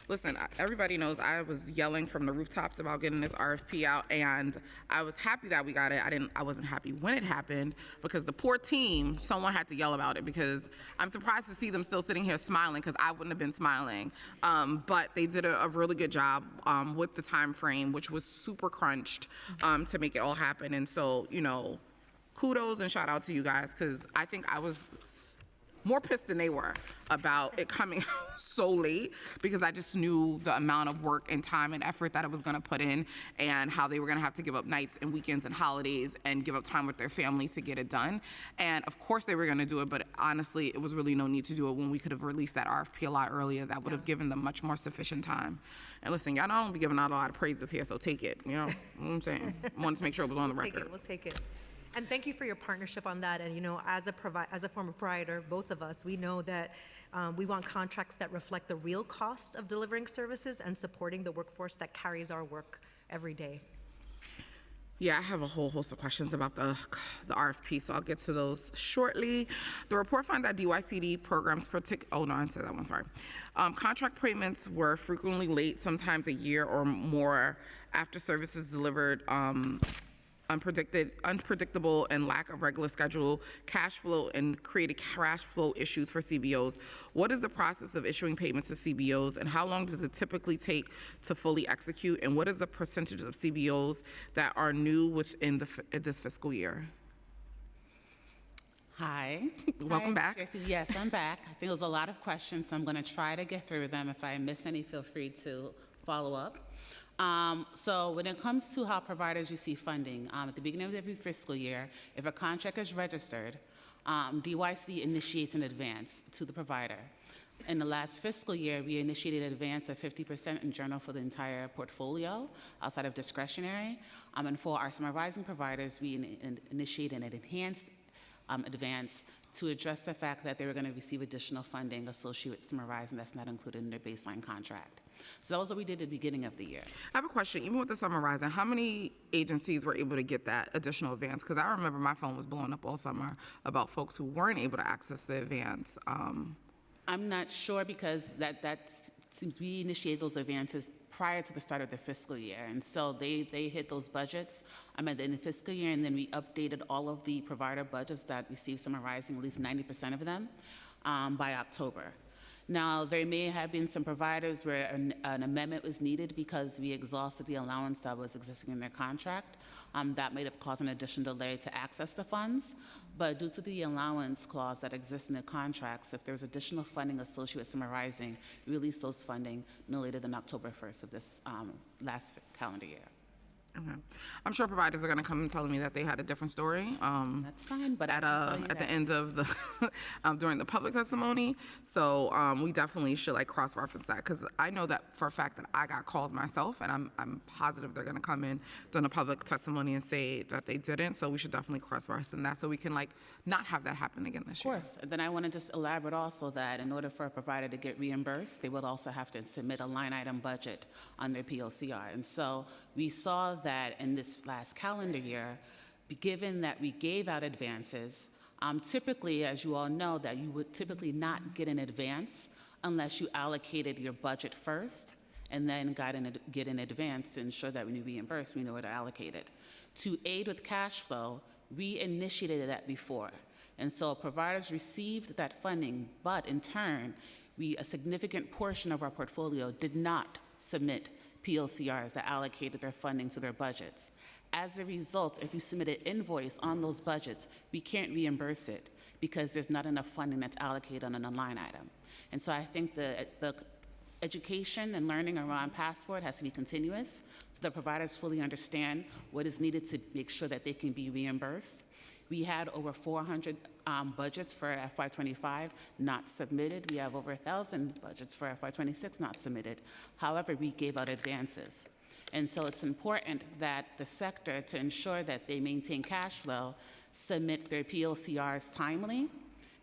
A: Listen, everybody knows I was yelling from the rooftops about getting this RFP out, and I was happy that we got it. I wasn't happy when it happened because the poor team, someone had to yell about it, because I'm surprised to see them still sitting here smiling, because I wouldn't have been smiling. But they did a really good job with the time frame, which was super crunched to make it all happen. And so, you know, kudos and shout out to you guys, because I think I was more pissed than they were about it coming out so late, because I just knew the amount of work and time and effort that it was going to put in, and how they were going to have to give up nights and weekends and holidays and give up time with their families to get it done. And of course they were going to do it, but honestly, it was really no need to do it when we could have released that RFP a lot earlier. That would have given them much more sufficient time. And listen, y'all know I don't be giving out a lot of praises here, so take it. You know what I'm saying? I wanted to make sure it was on the record.
S: We'll take it. And thank you for your partnership on that. And you know, as a former provider, both of us, we know that we want contracts that reflect the real cost of delivering services and supporting the workforce that carries our work every day.
A: Yeah, I have a whole host of questions about the RFP, so I'll get to those shortly. The report found that DYCD programs, oh no, I said that one, sorry. Contract payments were frequently late, sometimes a year or more after services delivered, unpredictable and lack of regular schedule, cash flow, and created cash flow issues for CBOs. What is the process of issuing payments to CBOs, and how long does it typically take to fully execute? And what is the percentage of CBOs that are new within this fiscal year?
T: Hi.
A: Welcome back.
T: Tracy. Yes, I'm back. I think it was a lot of questions, so I'm going to try to get through them. If I miss any, feel free to follow up. So when it comes to how providers receive funding, at the beginning of every fiscal year, if a contract is registered, DYCD initiates an advance to the provider. In the last fiscal year, we initiated an advance of 50% in general for the entire portfolio, outside of discretionary. And for our Summer Rising providers, we initiated an enhanced advance to address the fact that they were going to receive additional funding associated with Summer Rising that's not included in their baseline contract. So that was what we did at the beginning of the year.
A: I have a question. Even with the Summer Rising, how many agencies were able to get that additional advance? Because I remember my phone was blowing up all summer about folks who weren't able to access the advance.
T: I'm not sure, because that seems we initiated those advances prior to the start of the fiscal year. And so they hit those budgets at the end of the fiscal year, and then we updated all of the provider budgets that received Summer Rising, at least 90% of them, by October. Now, there may have been some providers where an amendment was needed because we exhausted the allowance that was existing in their contract. That may have caused an additional delay to access the funds. But due to the allowance clause that exists in the contracts, if there's additional funding associated with Summer Rising, we release those funding no later than October 1st of this last calendar year.
A: Okay. I'm sure providers are going to come and tell me that they had a different story.
T: That's fine, but
A: at the end of the during the public testimony. So we definitely should cross-reference that, because I know that for a fact that I got calls myself, and I'm positive they're going to come in during the public testimony and say that they didn't. So we should definitely cross-reference that so we can not have that happen again this year.
T: Of course. And then I want to just elaborate also that in order for a provider to get reimbursed, they would also have to submit a line item budget on their POCR. And so we saw that in this last calendar year, given that we gave out advances, typically, as you all know, that you would typically not get an advance unless you allocated your budget first and then get an advance to ensure that when you reimburse, we know where to allocate it. To aid with cash flow, we initiated that before. And so providers received that funding, but in turn, a significant portion of our portfolio did not submit POCRs that allocated their funding to their budgets. As a result, if you submit an invoice on those budgets, we can't reimburse it because there's not enough funding that's allocated on a line item. And so I think the education and learning around Passport has to be continuous so that providers fully understand what is needed to make sure that they can be reimbursed. We had over 400 budgets for FY25 not submitted. We have over 1,000 budgets for FY26 not submitted. However, we gave out advances. And so it's important that the sector, to ensure that they maintain cash flow, submit their POCRs timely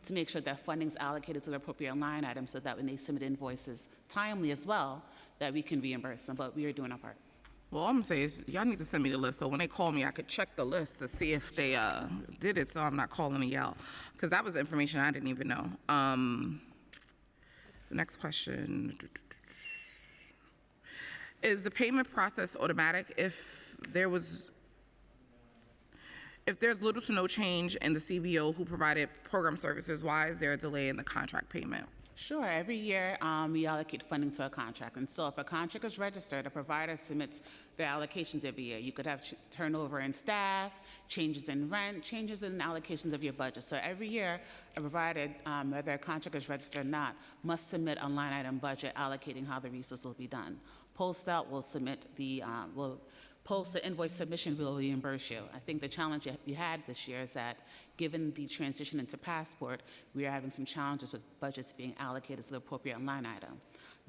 T: to make sure that funding is allocated to the appropriate line item so that when they submit invoices timely as well, that we can reimburse them. But we are doing our part.
A: Well, all I'm going to say is y'all need to send me the list so when they call me, I could check the list to see if they did it, so I'm not calling a out, because that was information I didn't even know. The next question. Is the payment process automatic if there's little to no change in the CBO who provided program services? Why is there a delay in the contract payment?
T: Sure. Every year, we allocate funding to a contract. And so if a contract is registered, a provider submits their allocations every year. You could have turnover in staff, changes in rent, changes in allocations of your budget. So every year, a provider, whether a contract is registered or not, must submit a line item budget allocating how the resources will be done. PostOut will submit post the invoice submission, we'll reimburse you. I think the challenge we had this year is that given the transition into Passport, we are having some challenges with budgets being allocated to the appropriate line item.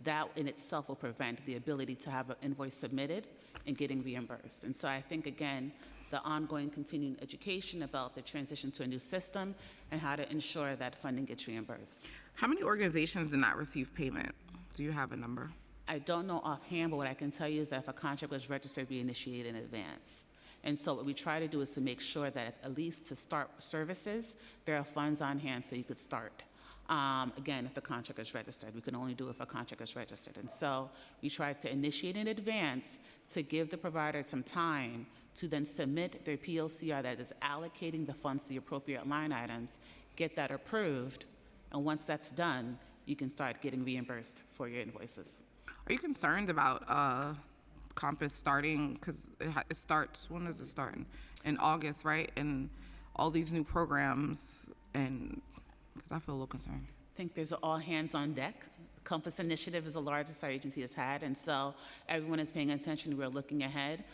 T: That in itself will prevent the ability to have an invoice submitted and getting reimbursed. And so I think, again, the ongoing continuing education about the transition to a new system and how to ensure that funding gets reimbursed.
A: How many organizations did not receive payment? Do you have a number?
T: I don't know offhand, but what I can tell you is that if a contract was registered, we initiated in advance. And so what we try to do is to make sure that at least to start services, there are funds on hand so you could start. Again, if the contract is registered, we can only do it if a contract is registered. And so we try to initiate in advance to give the provider some time to then submit their POCR that is allocating the funds to the appropriate line items, get that approved, and once that's done, you can start getting reimbursed for your invoices.
A: Are you concerned about Compass starting, because it starts, when does it start? In August, right? And all these new programs, and because I feel a little concerned.
T: I think there's all hands on deck. Compass Initiative is the largest our agency has had, and so everyone is paying attention. We're looking ahead.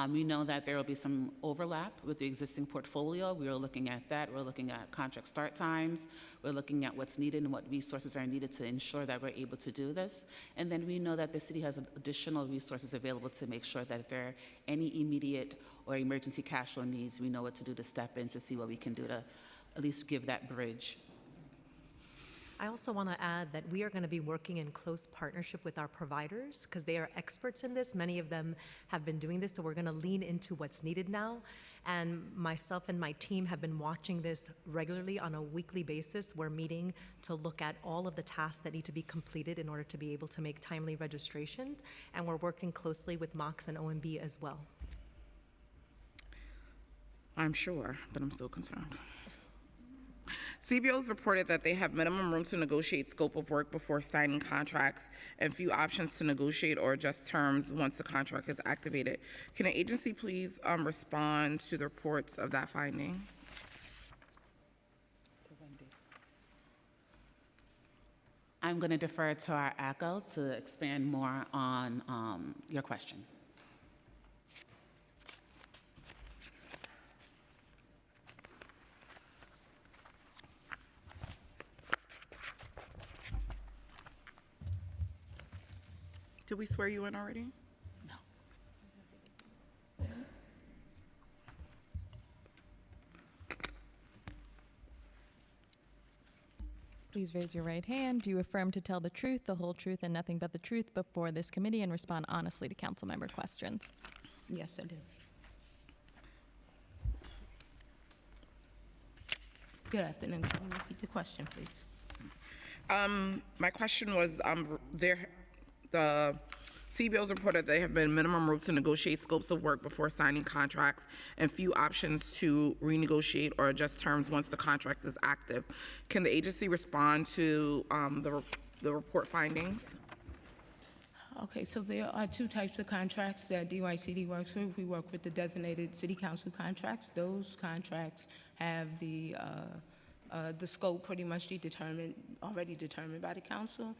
T: We know that there will be some overlap with the existing portfolio. We are looking at that. We're looking at contract start times. We're looking at what's needed and what resources are needed to ensure that we're able to do this. And then we know that the city has additional resources available to make sure that if there are any immediate or emergency cash flow needs, we know what to do to step in to see what we can do to at least give that bridge.
S: I also want to add that we are going to be working in close partnership with our providers because they are experts in this. Many of them have been doing this, so we're going to lean into what's needed now. And myself and my team have been watching this regularly on a weekly basis. We're meeting to look at all of the tasks that need to be completed in order to be able to make timely registrations. And we're working closely with MOX and OMB as well.
A: I'm sure, but I'm still concerned. CBOs reported that they have minimum room to negotiate scope of work before signing contracts and few options to negotiate or adjust terms once the contract is activated. Can the agency please respond to the reports of that finding?
T: I'm going to defer to our ACO to expand more on your question.
A: Did we swear you in already? No.
R: Please raise your right hand. Do you affirm to tell the truth, the whole truth, and nothing but the truth before this committee and respond honestly to council member questions?
D: Yes, I do. Good afternoon. Can you repeat the question, please?
A: My question was, the CBOs reported they have been minimum room to negotiate scopes of work before signing contracts and few options to renegotiate or adjust terms once the contract is active. Can the agency respond to the report findings?
D: Okay, so there are two types of contracts that DYCD works with. We work with the designated city council contracts. Those contracts have the scope pretty much already determined by the council.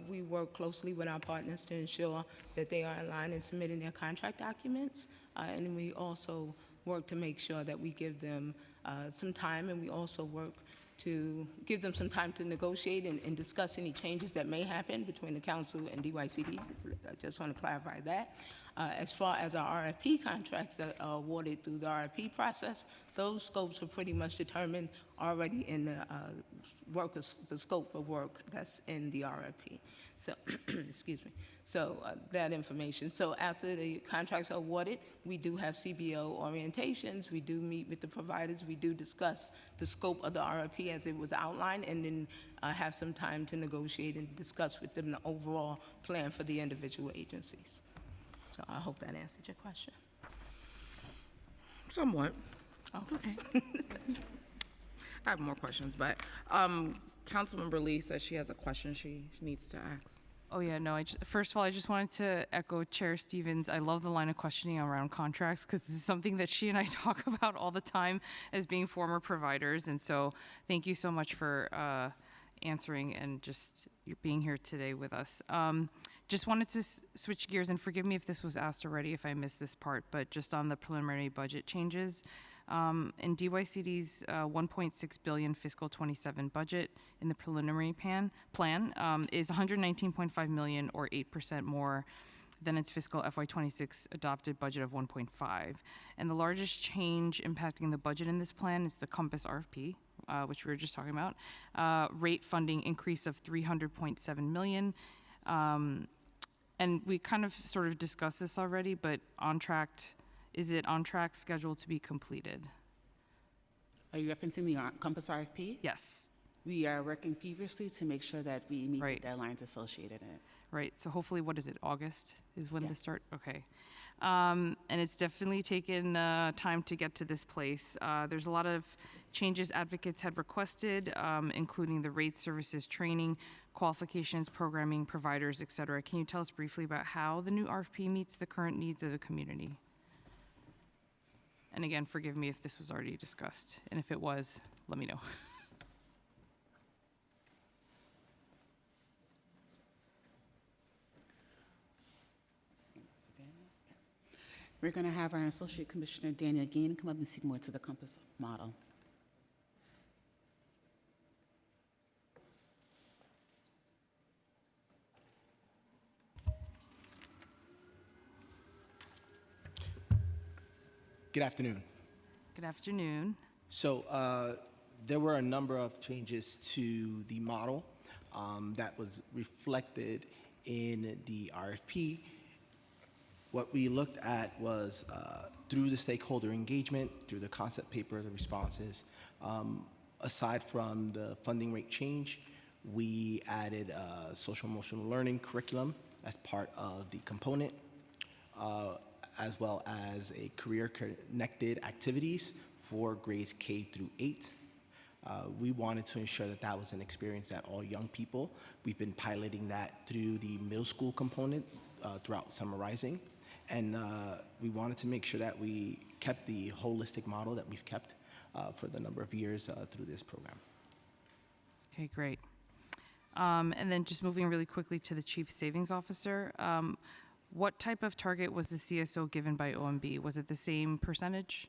D: We work closely with our partners to ensure that they are in line in submitting their contract documents. And we also work to make sure that we give them some time, and we also work to give them some time to negotiate and discuss any changes that may happen between the council and DYCD. I just want to clarify that. As far as our RFP contracts that are awarded through the RFP process, those scopes are pretty much determined already in the scope of work that's in the RFP. So, excuse me. So that information. So after the contracts are awarded, we do have CBO orientations. We do meet with the providers. We do discuss the scope of the RFP as it was outlined, and then have some time to negotiate and discuss with them the overall plan for the individual agencies. So I hope that answered your question.
A: Somewhat.
D: Oh.
A: It's okay. I have more questions, but Councilmember Lee says she has a question she needs to ask.
I: Oh yeah, no, first of all, I just wanted to echo Chair Stevens. I love the line of questioning around contracts because this is something that she and I talk about all the time as being former providers. And so thank you so much for answering and just being here today with us. Just wanted to switch gears, and forgive me if this was asked already if I missed this part, but just on the preliminary budget changes. In DYCD's $1.6 billion fiscal 27 budget in the preliminary plan is $119.5 million, or 8% more than its fiscal FY26 adopted budget of 1.5. And the largest change impacting the budget in this plan is the Compass RFP, which we were just talking about. Rate funding increase of $300.7 million. And we kind of sort of discussed this already, but OnTract Is it on track, scheduled to be completed?
T: Are you referencing the Compass RFP?
I: Yes.
T: We are working feverishly to make sure that we meet the deadlines associated in it.
I: Right, so hopefully, what is it, August is when the start? Okay. And it's definitely taken time to get to this place. There's a lot of changes advocates had requested, including the rate, services, training, qualifications, programming, providers, et cetera. Can you tell us briefly about how the new RFP meets the current needs of the community? And again, forgive me if this was already discussed, and if it was, let me know.
T: We're going to have our Associate Commissioner Daniel Gein come up and speak more to the Compass model.
J: Good afternoon.
I: Good afternoon.
J: So there were a number of changes to the model that was reflected in the RFP. What we looked at was through the stakeholder engagement, through the concept paper, the responses, aside from the funding rate change, we added a social emotional learning curriculum as part of the component, as well as a career-connected activities for grades K through 8. We wanted to ensure that that was an experience that all young people, we've been piloting that through the middle school component throughout Summer Rising. And we wanted to make sure that we kept the holistic model that we've kept for the number of years through this program.
I: Okay, great. And then just moving really quickly to the Chief Savings Officer. What type of target was the CSO given by OMB? Was it the same percentage?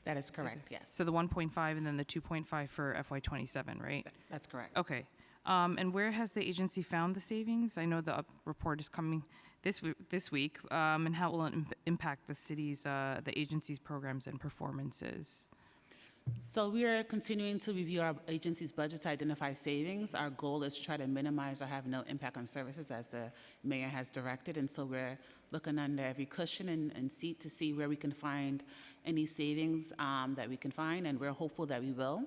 T: That is correct, yes.
I: So the 1.5 and then the 2.5 for FY27, right?
T: That's correct.
I: Okay. And where has the agency found the savings? I know the report is coming this week, and how will it impact the city's, the agency's programs and performances?
T: So we are continuing to review our agency's budget to identify savings. Our goal is to try to minimize or have no impact on services as the mayor has directed. And so we're looking under every cushion and seat to see where we can find any savings that we can find. And we're hopeful that we will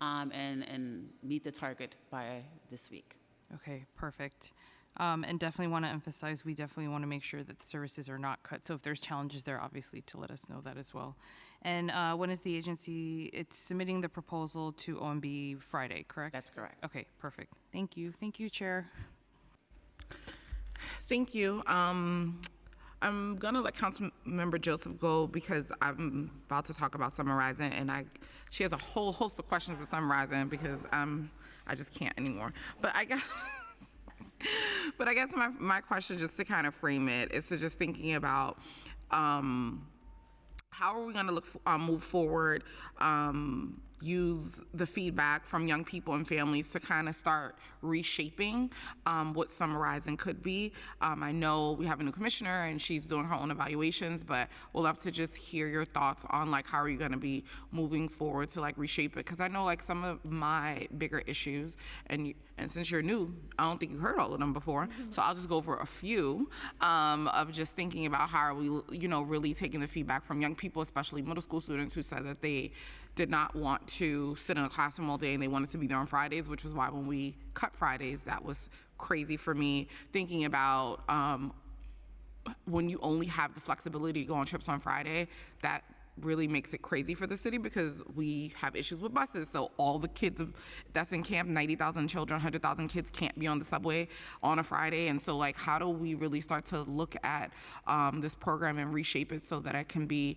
T: and meet the target by this week.
I: Okay, perfect. And definitely want to emphasize, we definitely want to make sure that the services are not cut. So if there's challenges there, obviously to let us know that as well. And when is the agency, it's submitting the proposal to OMB Friday, correct?
T: That's correct.
I: Okay, perfect. Thank you. Thank you, Chair.
A: Thank you. I'm gonna let Councilmember Joseph go because I'm about to talk about Summer Rising, and she has a whole host of questions for Summer Rising because I just can't anymore. But I guess. But I guess my question, just to kind of frame it, is to just thinking about how are we going to move forward, use the feedback from young people and families to kind of start reshaping what Summer Rising could be. I know we have a new commissioner and she's doing her own evaluations, but we'll love to just hear your thoughts on like how are you going to be moving forward to like reshape it, because I know like some of my bigger issues, and since you're new, I don't think you heard all of them before, so I'll just go over a few of just thinking about how are we, really taking the feedback from young people, especially middle school students who said that they did not want to sit in a classroom all day and they wanted to be there on Fridays, which was why when we cut Fridays, that was crazy for me. Thinking about when you only have the flexibility to go on trips on Friday, that really makes it crazy for the city because we have issues with buses. So all the kids that's in camp, 90,000 children, 100,000 kids can't be on the subway on a Friday. And so like, how do we really start to look at this program and reshape it so that it can be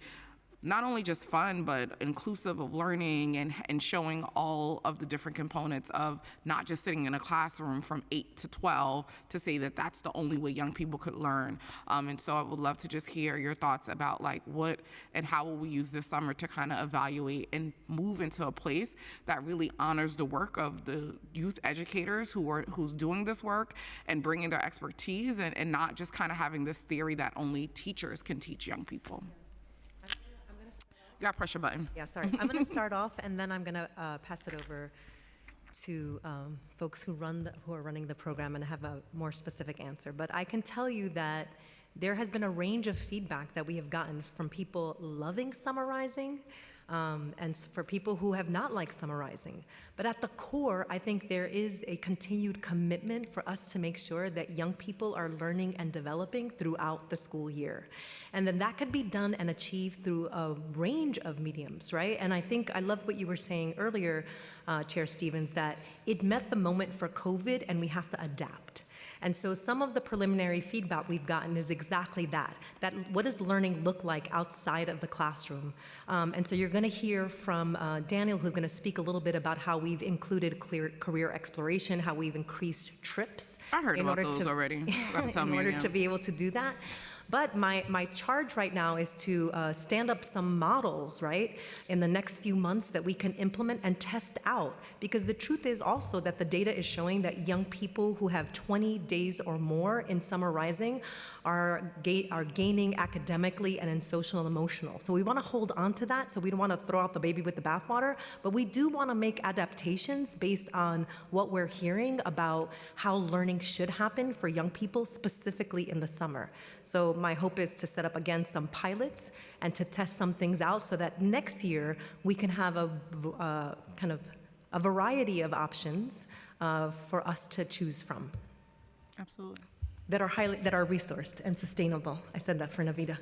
A: not only just fun, but inclusive of learning and showing all of the different components of not just sitting in a classroom from 8 to 12 to say that that's the only way young people could learn. And so I would love to just hear your thoughts about like what and how will we use this summer to kind of evaluate and move into a place that really honors the work of the youth educators who's doing this work and bringing their expertise and not just kind of having this theory that only teachers can teach young people. You got pressure button.
S: Yeah, sorry. I'm going to start off, and then I'm going to pass it over to folks who are running the program and have a more specific answer. But I can tell you that There has been a range of feedback that we have gotten from people loving summarizing and for people who have not liked summarizing. But at the core, I think there is a continued commitment for us to make sure that young people are learning and developing throughout the school year. And then that could be done and achieved through a range of mediums, right? And I think I loved what you were saying earlier, Chair Stevens, that it met the moment for COVID and we have to adapt. And so some of the preliminary feedback we've gotten is exactly that what does learning look like outside of the classroom? And so you're going to hear from Daniel, who's going to speak a little bit about how we've included career exploration, how we've increased trips.
A: I heard about those already.
S: In order to be able to do that. But my charge right now is to stand up some models, right, in the next few months that we can implement and test out. Because the truth is also that the data is showing that young people who have 20 days or more in summer rising are gaining academically and in social and emotional. So we want to hold on to that. So we don't want to throw out the baby with the bathwater, but we do want to make adaptations based on what we're hearing about how learning should happen for young people, specifically in the summer. So my hope is to set up, again, some pilots and to test some things out so that next year we can have a kind of a variety of options for us to choose from.
A: Absolutely.
S: That are resourced and sustainable. I said that for Navita.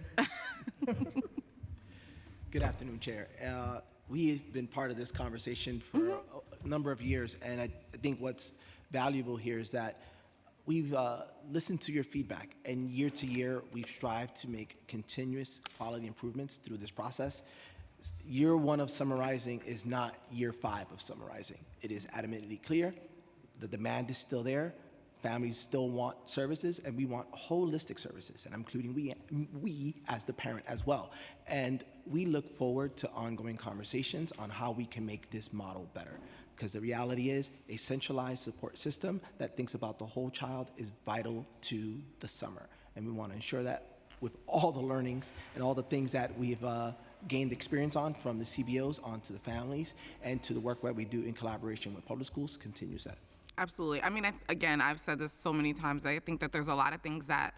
J: Good afternoon, Chair. We've been part of this conversation for a number of years, and I think what's valuable here is that we've listened to your feedback, and year to year, we've strived to make continuous quality improvements through this process. Year one of summarizing is not year 5 of summarizing. It is adamantly clear. The demand is still there. Families still want services, and we want holistic services, and I'm including we as the parent as well. And we look forward to ongoing conversations on how we can make this model better. Because the reality is, a centralized support system that thinks about the whole child is vital to the summer. And we want to ensure that with all the learnings and all the things that we've gained experience on, from the CBOs onto the families and to the work that we do in collaboration with public schools, continues that.
A: Absolutely. I mean, again, I've said this so many times. I think that there's a lot of things that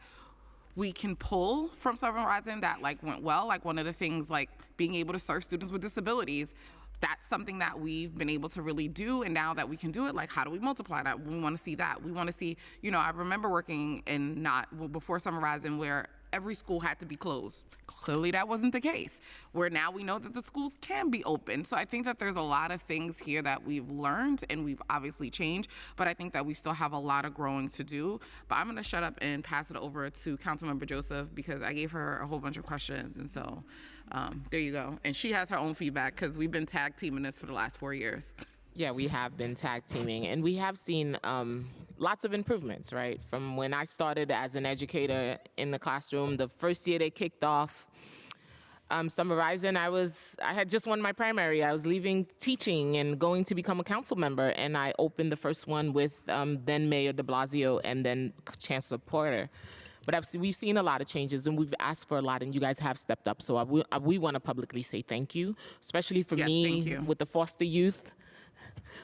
A: we can pull from Summer Rising that went well. Like one of the things, like being able to serve students with disabilities. That's something that we've been able to really do, and now that we can do it, how do we multiply that? We want to see that. We want to see, I remember working before Summer Rising where every school had to be closed. Clearly that wasn't the case, where now we know that the schools can be open. So I think that there's a lot of things here that we've learned and we've obviously changed, but I think that we still have a lot of growing to do. But I'm gonna shut up and pass it over to Councilmember Joseph because I gave her a whole bunch of questions, and so there you go. And she has her own feedback because we've been tag teaming this for the last 4 years.
N: Yeah, we have been tag teaming, and we have seen lots of improvements, right? From when I started as an educator in the classroom, the first year they kicked off Summer Rising, I had just won my primary. I was leaving teaching and going to become a council member, and I opened the first one with then Mayor de Blasio and then Chancellor Porter. But we've seen a lot of changes, and we've asked for a lot, and you guys have stepped up. So we want to publicly say thank you, especially for me with the foster youth.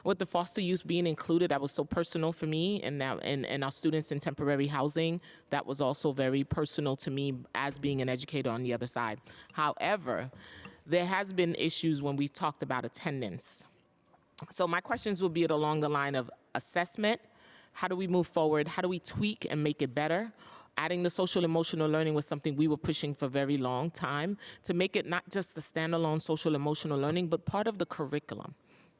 N: With the foster youth being included, that was so personal for me, and our students in temporary housing, that was also very personal to me as being an educator on the other side. However, there has been issues when we talked about attendance. So my questions will be along the line of assessment. How do we move forward? How do we tweak and make it better? Adding the social emotional learning was something we were pushing for a very long time, to make it not just a standalone social emotional learning, but part of the curriculum.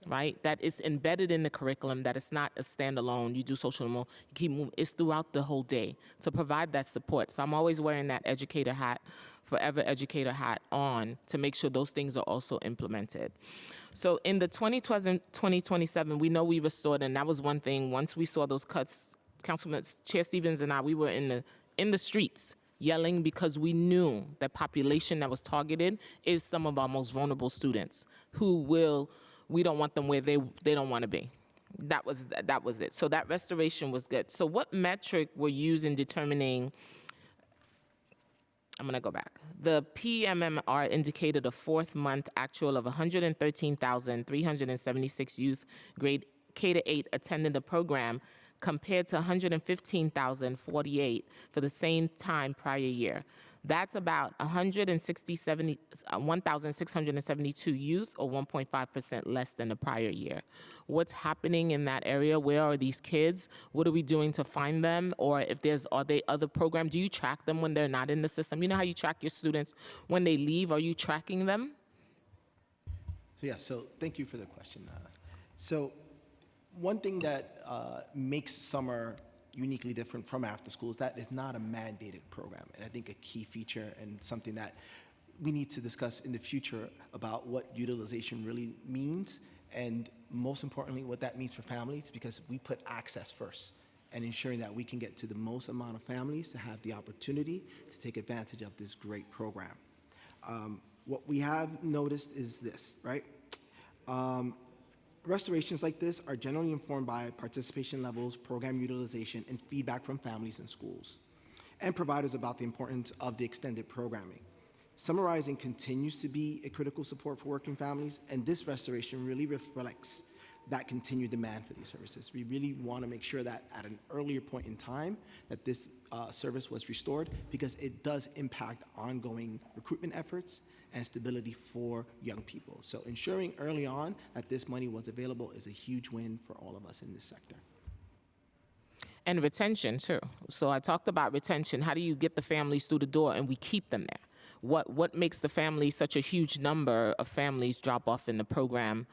N: Right, that is embedded in the curriculum, that it's not a standalone, you do social emotional, you keep moving, it's throughout the whole day to provide that support. So I'm always wearing that educator hat, forever educator hat on, to make sure those things are also implemented. So in the 2027, we know we restored, and that was one thing, once we saw those cuts, Councilman Chair Stevens and I, we were in the streets yelling because we knew that population that was targeted is some of our most vulnerable students we don't want them where they don't want to be. That was it. So that restoration was good. So what metric were used in determining, I'm going to go back. The PMMR indicated a 4th month actual of 113,376 youth grade K-8 attending the program compared to 115,048 for the same time prior year. That's about 1,672 youth, or 1.5% less than the prior year. What's happening in that area? Where are these kids? What are we doing to find them? Or if are they other programs? Do you track them when they're not in the system? You know how you track your students when they leave? Are you tracking them?
J: So thank you for the question. So one thing that makes summer uniquely different from after school is that it's not a mandated program. And I think a key feature and something that we need to discuss in the future about what utilization really means, and most importantly, what that means for families, because we put access first and ensuring that we can get to the most amount of families to have the opportunity to take advantage of this great program. What we have noticed is this, right? Restorations like this are generally informed by participation levels, program utilization, and feedback from families and schools, and providers about the importance of the extended programming. Summarizing continues to be a critical support for working families, and this restoration really reflects that continued demand for these services. We really want to make sure that at an earlier point in time that this service was restored, because it does impact ongoing recruitment efforts and stability for young people. So ensuring early on that this money was available is a huge win for all of us in this sector.
N: And retention, too. So I talked about retention. How do you get the families through the door and we keep them there? What makes the family, such a huge number of families drop off in the program?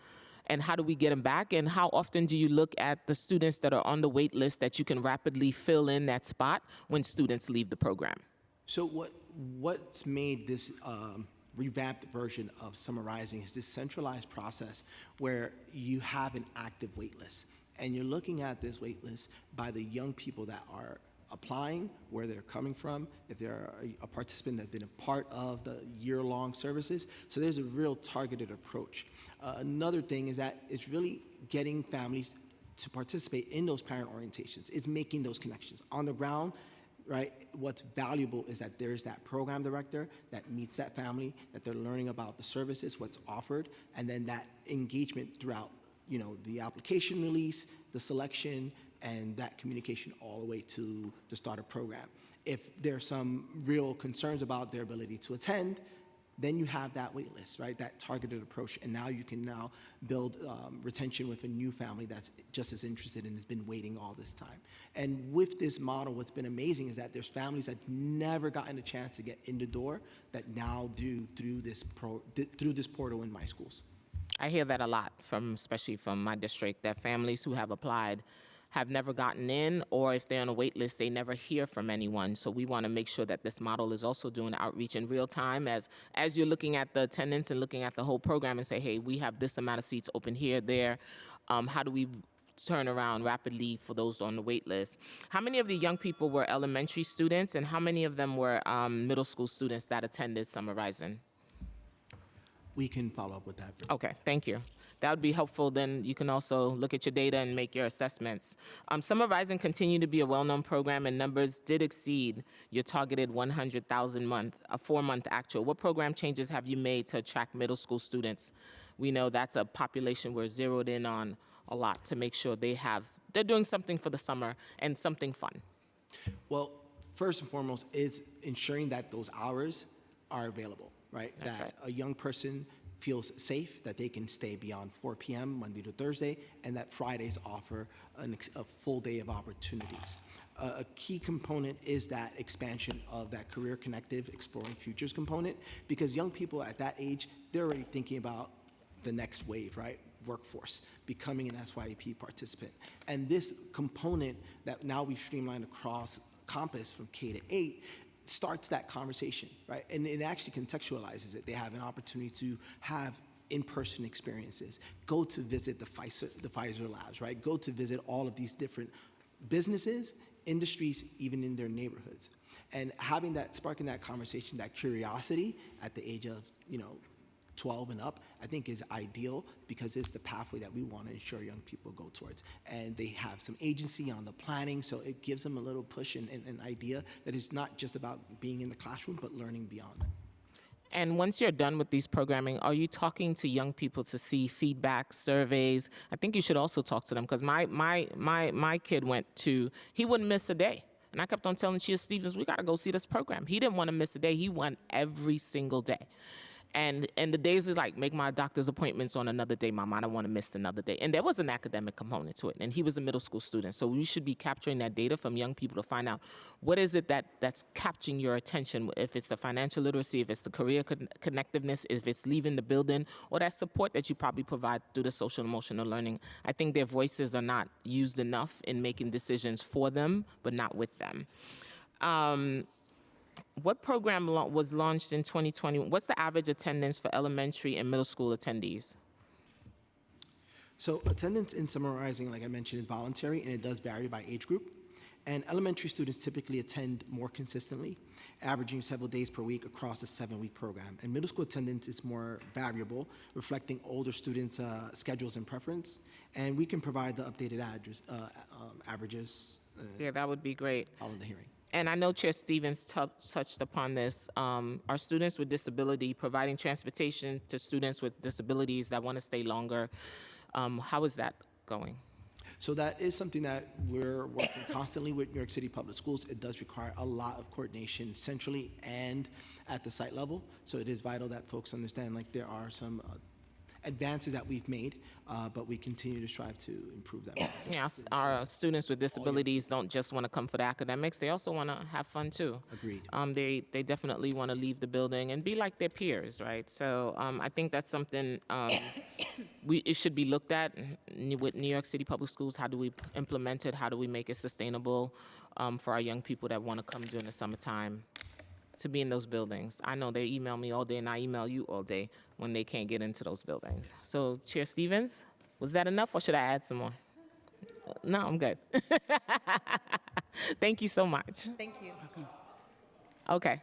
N: And how do we get them back? And how often do you look at the students that are on the wait list that you can rapidly fill in that spot when students leave the program?
J: So what's made this revamped version of Summarizing is this centralized process where you have an active wait list. And you're looking at this wait list by the young people that are applying, where they're coming from, if they're a participant that's been a part of the year-long services. So there's a real targeted approach. Another thing is that it's really getting families to participate in those parent orientations. It's making those connections. On the ground, right, what's valuable is that there's that program director that meets that family, that they're learning about the services, what's offered, and then that engagement throughout, the application release, the selection, and that communication all the way to the start of program. If there's some real concerns about their ability to attend, then you have that wait list, right? That targeted approach. And now you can build retention with a new family that's just as interested and has been waiting all this time. And with this model, what's been amazing is that there's families that never gotten a chance to get in the door that now do through this portal in My Schools.
N: I hear that a lot, especially from my district, that families who have applied have never gotten in, or if they're on a wait list, they never hear from anyone. So we want to make sure that this model is also doing outreach in real time as you're looking at the attendance and looking at the whole program and say, hey, we have this amount of seats open here, there. How do we turn around rapidly for those on the wait list? How many of the young people were elementary students, and how many of them were middle school students that attended Summarizing?
J: We can follow up with that.
N: Okay, thank you. That would be helpful. Then you can also look at your data and make your assessments. Summarizing continued to be a well-known program, and numbers did exceed your targeted 100,000 a 4-month actual. What program changes have you made to attract middle school students? We know that's a population we're zeroed in on a lot to make sure they're doing something for the summer and something fun.
J: Well, first and foremost, is ensuring that those hours are available. Right?
N: That's right.
J: A young person feels safe, that they can stay beyond 4 p.m. Monday to Thursday, and that Fridays offer a full day of opportunities. A key component is that expansion of that career connective, exploring futures component, because young people at that age, they're already thinking about the next wave, right? Workforce, becoming an SYEP participant. And this component that now we've streamlined across campus from K to 8 starts that conversation, right? And it actually contextualizes it. They have an opportunity to have in-person experiences, go to visit the Pfizer labs, right? Go to visit all of these different businesses, industries, even in their neighborhoods. And having that, sparking that conversation, that curiosity at the age of, 12 and up, I think is ideal, because it's the pathway that we want to ensure young people go towards. And they have some agency on the planning, so it gives them a little push and an idea that it's not just about being in the classroom, but learning beyond that.
N: And once you're done with these programming, are you talking to young people to see feedback, surveys? I think you should also talk to them, because my kid he wouldn't miss a day. And I kept on telling Chia Stevens, we got to go see this program. He didn't want to miss a day. He went every single day. And the days is like, make my doctor's appointments on another day, Mom. I don't want to miss another day. And there was an academic component to it. And he was a middle school student. So we should be capturing that data from young people to find out what is it that's capturing your attention, if it's the financial literacy, if it's the career connectiveness, if it's leaving the building, or that support that you probably provide through the social emotional learning. I think their voices are not used enough in making decisions for them, but not with them. What program was launched in 2020? What's the average attendance for elementary and middle school attendees?
J: So attendance in Summer Rising, like I mentioned, is voluntary, and it does vary by age group. And elementary students typically attend more consistently, averaging several days per week across a 7-week program. And middle school attendance is more variable, reflecting older students' schedules and preference. And we can provide the updated averages.
N: Yeah, that would be great.
J: Following the hearing.
N: And I know Chair Stevens touched upon this. Our students with disability, providing transportation to students with disabilities that want to stay longer. How is that going?
J: So that is something that we're working constantly with New York City Public Schools. It does require a lot of coordination centrally and at the site level. So it is vital that folks understand, like, there are some advances that we've made, but we continue to strive to improve that process.
N: Yes, our students with disabilities don't just want to come for the academics, they also want to have fun too.
J: Agreed.
N: They definitely want to leave the building and be like their peers, right? So I think that's something it should be looked at with New York City Public Schools. How do we implement it? How do we make it sustainable for our young people that want to come during the summertime to be in those buildings? I know they email me all day, and I email you all day when they can't get into those buildings. So, Chair Stevens, was that enough, or should I add some more? No, I'm good. Thank you so much.
S: Thank you.
N: Okay.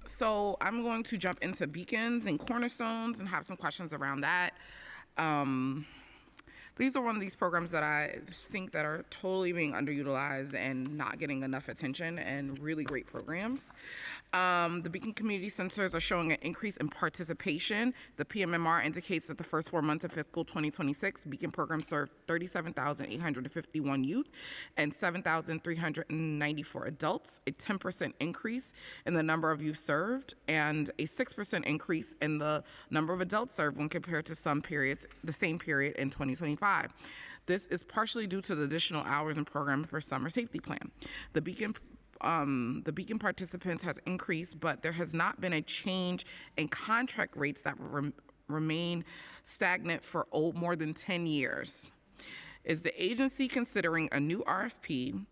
A: So I'm going to jump into beacons and cornerstones and have some questions around that. These are one of these programs that I think that are totally being underutilized and not getting enough attention, and really great programs. The Beacon Community Centers are showing an increase in participation. The PMMR indicates that the first 4 months of fiscal 2026, Beacon programs served 37,851 youth and 7,394 adults, a 10% increase in the number of youth served, and a 6% increase in the number of adults served when compared to the same period in 2025. This is partially due to the additional hours in programming for Summer Safety Plan. The Beacon participants has increased, but there has not been a change in contract rates that remain stagnant for more than 10 years. Is the agency considering a new RFP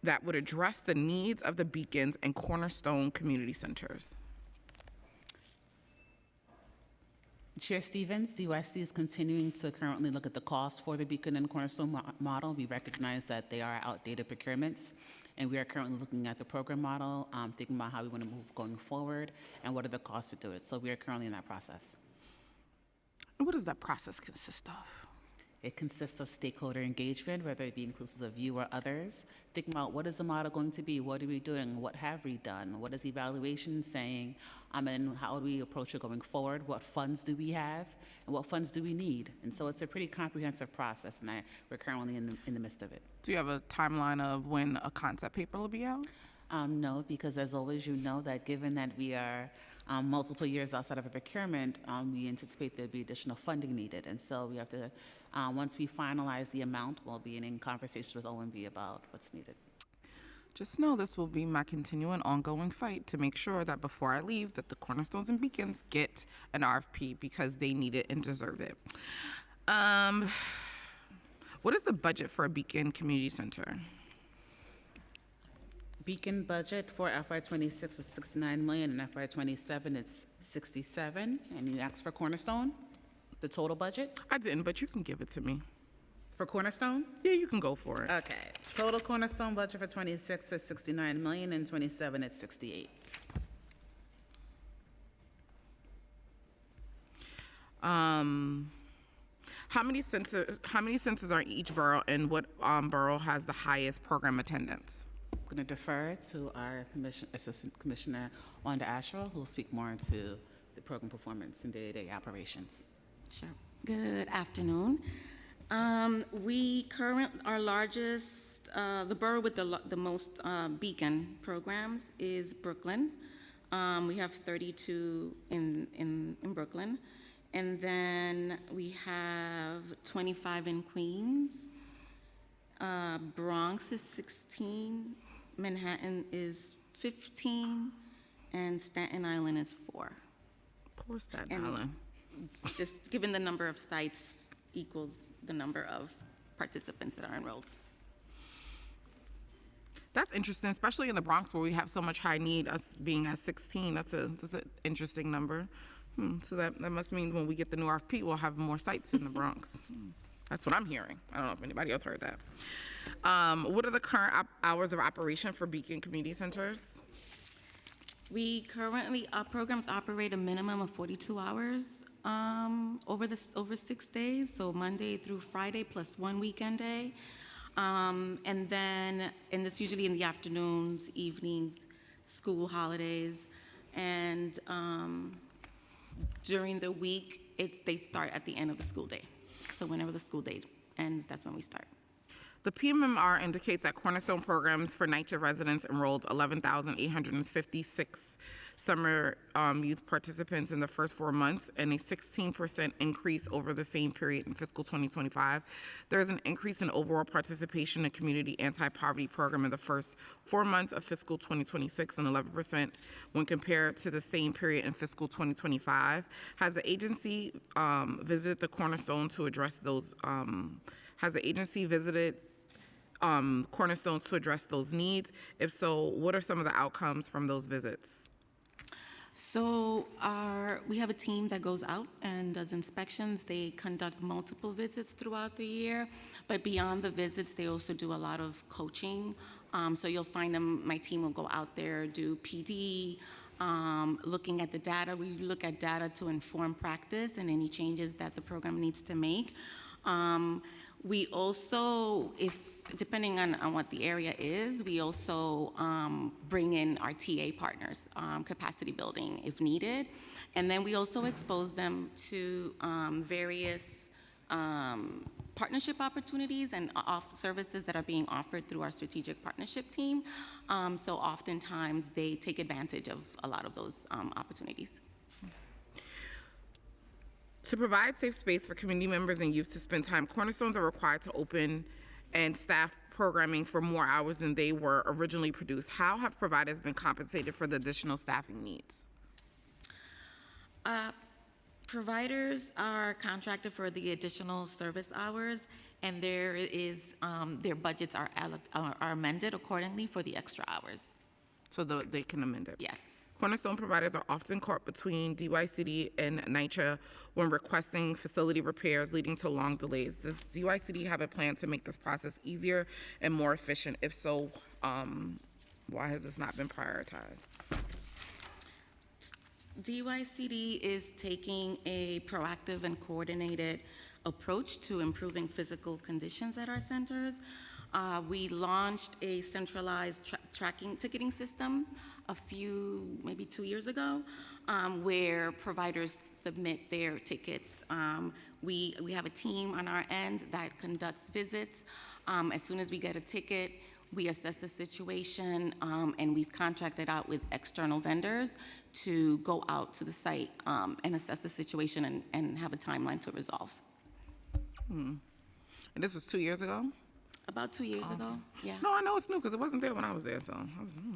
A: that would address the needs of the Beacons and Cornerstone community centers?
T: Chair Stevens, DYC is continuing to currently look at the cost for the Beacon and Cornerstone model. We recognize that they are outdated procurements, and we are currently looking at the program model, thinking about how we want to move going forward and what are the costs to do it. So we are currently in that process.
A: And what does that process consist of?
T: It consists of stakeholder engagement, whether it be inclusive of you or others. Thinking about what is the model going to be, what are we doing, what have we done, what is evaluation saying, and how do we approach it going forward, what funds do we have, and what funds do we need. And so it's a pretty comprehensive process, and we're currently in the midst of it.
A: Do you have a timeline of when a concept paper will be out?
T: No, because as always, you know that given that we are multiple years outside of a procurement, we anticipate there'll be additional funding needed. And so we have to, once we finalize the amount, we'll be in conversations with OMB about what's needed.
A: Just know this will be my continuing ongoing fight to make sure that before I leave that the Cornerstones and Beacons get an RFP because they need it and deserve it. What is the budget for a Beacon Community Center?
T: Beacon budget for FY26 is $69 million, and FY27 it's $67. And you asked for Cornerstone, the total budget?
A: I didn't, but you can give it to me.
T: For Cornerstone?
A: Yeah, you can go for it.
T: Okay. Total Cornerstone budget for 26 is $69 million, and 27 it's $68.
A: How many centers are in each borough, and what borough has the highest program attendance?
T: going to defer to our Assistant Commissioner Wanda Asherle, who will speak more into the program performance and day-to-day operations.
M: Sure. Good afternoon. Our largest, the borough with the most beacon programs is Brooklyn. We have 32 in Brooklyn. And then we have 25 in Queens. Bronx is 16. Manhattan is 15. And Staten Island is 4.
A: Poor Staten
M: And
A: Island.
M: just given the number of sites equals the number of participants that are enrolled.
A: That's interesting, especially in the Bronx where we have so much high need, us being at 16. That's an interesting number. So that must mean when we get the new RFP, we'll have more sites in the Bronx. That's what I'm hearing. I don't know if anybody else heard that. What are the current hours of operation for Beacon Community Centers?
M: We currently, our programs operate a minimum of 42 hours over 6 days, so Monday through Friday plus 1 weekend day. And it's usually in the afternoons, evenings, school holidays, and during the week, they start at the end of the school day. So whenever the school day ends, that's when we start.
A: The PMMR indicates that Cornerstone programs for NYCHA residents enrolled 11,856 summer youth participants in the first 4 months, and a 16% increase over the same period in fiscal 2025. There is an increase in overall participation in community anti-poverty program in the first 4 months of fiscal 2026, and 11% when compared to the same period in fiscal 2025. Has the agency visited the Cornerstone to address those? Has the agency visited Cornerstones to address those needs? If so, what are some of the outcomes from those visits?
M: So we have a team that goes out and does inspections. They conduct multiple visits throughout the year, but beyond the visits, they also do a lot of coaching. So you'll find my team will go out there, do PD, looking at the data. We look at data to inform practice and any changes that the program needs to make. We also, depending on what the area is, we also bring in our TA partners, capacity building if needed. And then we also expose them to various partnership opportunities and services that are being offered through our strategic partnership team. So oftentimes they take advantage of a lot of those opportunities.
A: To provide safe space for community members and youth to spend time, Cornerstones are required to open and staff programming for more hours than they were originally produced. How have providers been compensated for the additional staffing needs?
M: Providers are contracted for the additional service hours, and their budgets are amended accordingly for the extra hours.
A: So they can amend it?
M: Yes.
A: Cornerstone providers are often caught between DYCD and NYCHA when requesting facility repairs, leading to long delays. Does DYCD have a plan to make this process easier and more efficient? If so, why has this not been prioritized?
M: DYCD is taking a proactive and coordinated approach to improving physical conditions at our centers. We launched a centralized tracking ticketing system maybe 2 years ago, where providers submit their tickets. We have a team on our end that conducts visits. As soon as we get a ticket, we assess the situation, and we've contracted out with external vendors to go out to the site and assess the situation and have a timeline to resolve.
A: And this was 2 years ago?
M: About 2 years ago, yeah.
A: No, I know it's new because it wasn't there when I was there, so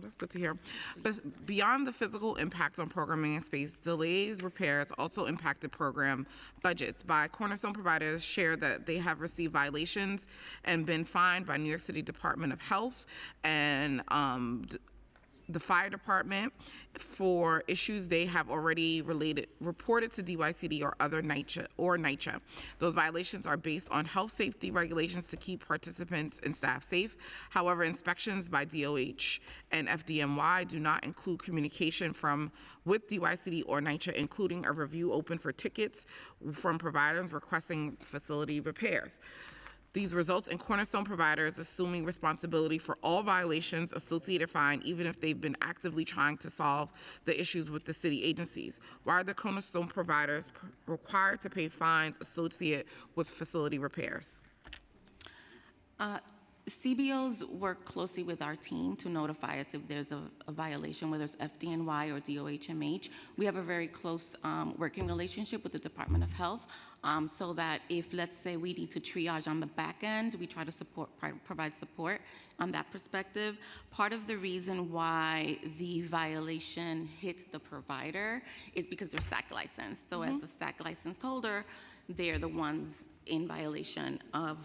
A: that's good to hear. But beyond the physical impact on programming and space, delays, repairs also impacted program budgets. By Cornerstone providers share that they have received violations and been fined by New York City Department of Health and the fire department for issues they have already reported to DYCD or other NYCHA. Those violations are based on health safety regulations to keep participants and staff safe. However, inspections by DOH and FDNY do not include communication with DYCD or NYCHA, including a review open for tickets from providers requesting facility repairs. These results in Cornerstone providers assuming responsibility for all violations associated fine, even if they've been actively trying to solve the issues with the city agencies. Why are the Cornerstone providers required to pay fines associated with facility repairs?
M: CBOs work closely with our team to notify us if there's a violation, whether it's FDNY or DOHMH. We have a very close working relationship with the Department of Health, so that if, let's say, we need to triage on the back end, we try to provide support on that perspective. Part of the reason why the violation hits the provider is because they're SAC licensed. So as a SAC licensed holder, they're the ones in violation of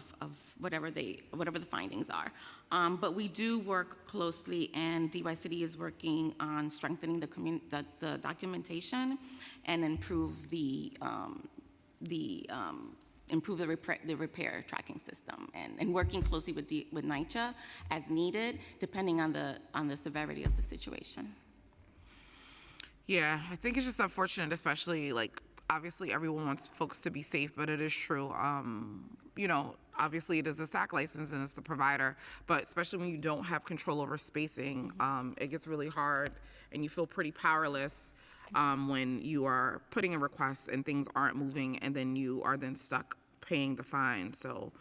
M: whatever the findings are. But we do work closely, and DY-City is working on strengthening the documentation and improve the repair tracking system, and working closely with NYCHA as needed, depending on the severity of the situation.
A: Yeah, I think it's just unfortunate, especially like, obviously everyone wants folks to be safe, but it is true. You know, obviously it is a SAC license and it's the provider, but especially when you don't have control over spacing, it gets really hard and you feel pretty powerless when you are putting in requests and things aren't moving, and then you are then stuck paying the fine. So,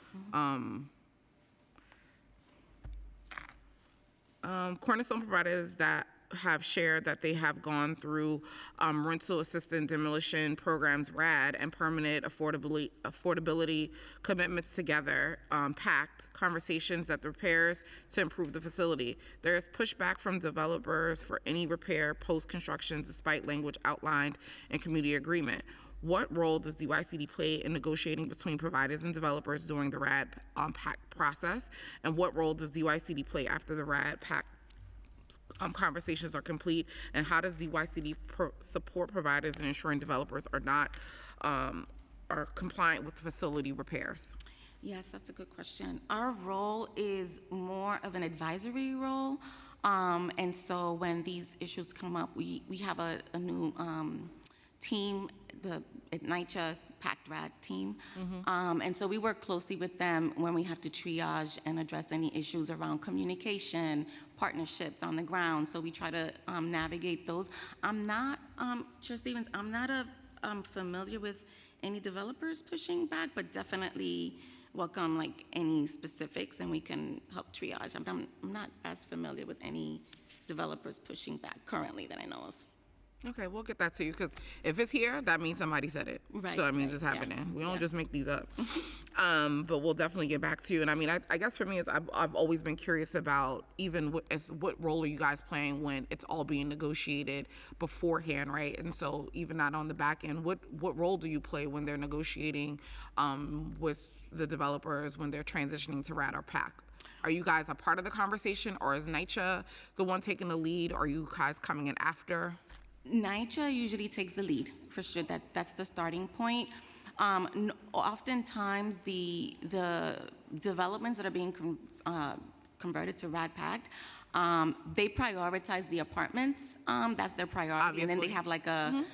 A: Cornerstone providers that have shared that they have gone through rental assistance demolition programs, RAD, and permanent affordability commitments together, PACT, conversations that the repairs to improve the facility. There is pushback from developers for any repair post-construction despite language outlined in community agreement. What role does DY-CD play in negotiating between providers and developers during the RAD PACT process? And what role does DY-CD play after the RAD PACT conversations are complete, and how does DY-CD support providers in ensuring developers are compliant with facility repairs?
M: Yes, that's a good question. Our role is more of an advisory role, and so when these issues come up, we have a new team, at NYCHA's PACT RAD team, and so we work closely with them when we have to triage and address any issues around communication, partnerships on the ground. So we try to navigate those. I'm not, Chair Stevens, I'm not familiar with any developers pushing back, but definitely welcome like any specifics, and we can help triage. I'm not as familiar with any developers pushing back currently that I know of.
A: Okay, we'll get that to you, because if it's here, that means somebody said it.
M: Right,
A: so that means
M: right,
A: it's happening.
M: yeah,
A: We don't
M: yeah.
A: just make these up. But we'll definitely get back to you. And I mean, I guess for me, I've always been curious about even what role are you guys playing when it's all being negotiated beforehand, right? And so even not on the back end, what role do you play when they're negotiating with the developers when they're transitioning to RAD or PAC? Are you guys a part of the conversation, or is NYCHA the one taking the lead? Or are you guys coming in after?
M: NYCHA usually takes the lead, for sure. That's the starting point. Oftentimes, the developments that are being converted to RAD PACT, they prioritize the apartments. That's their priority.
A: Obviously.
M: And then they have like a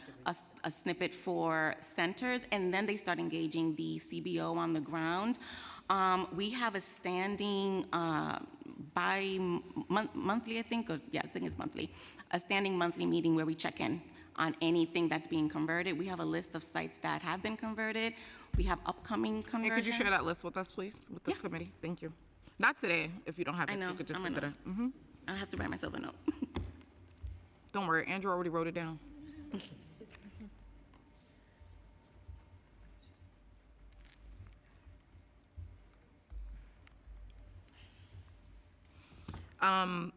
M: snippet for centers, and then they start engaging the CBO on the ground. We have a standing monthly, I think it's monthly, a standing monthly meeting where we check in on anything that's being converted. We have a list of sites that have been converted. We have upcoming conversions.
A: Hey, could you share that list with us, please, with the committee? Thank you. Not today, if you don't have it.
M: I know,
A: You could just
M: I'm
A: send it
M: gonna-
A: in.
M: I have to write myself a note.
A: Don't worry, Andrew already wrote it down.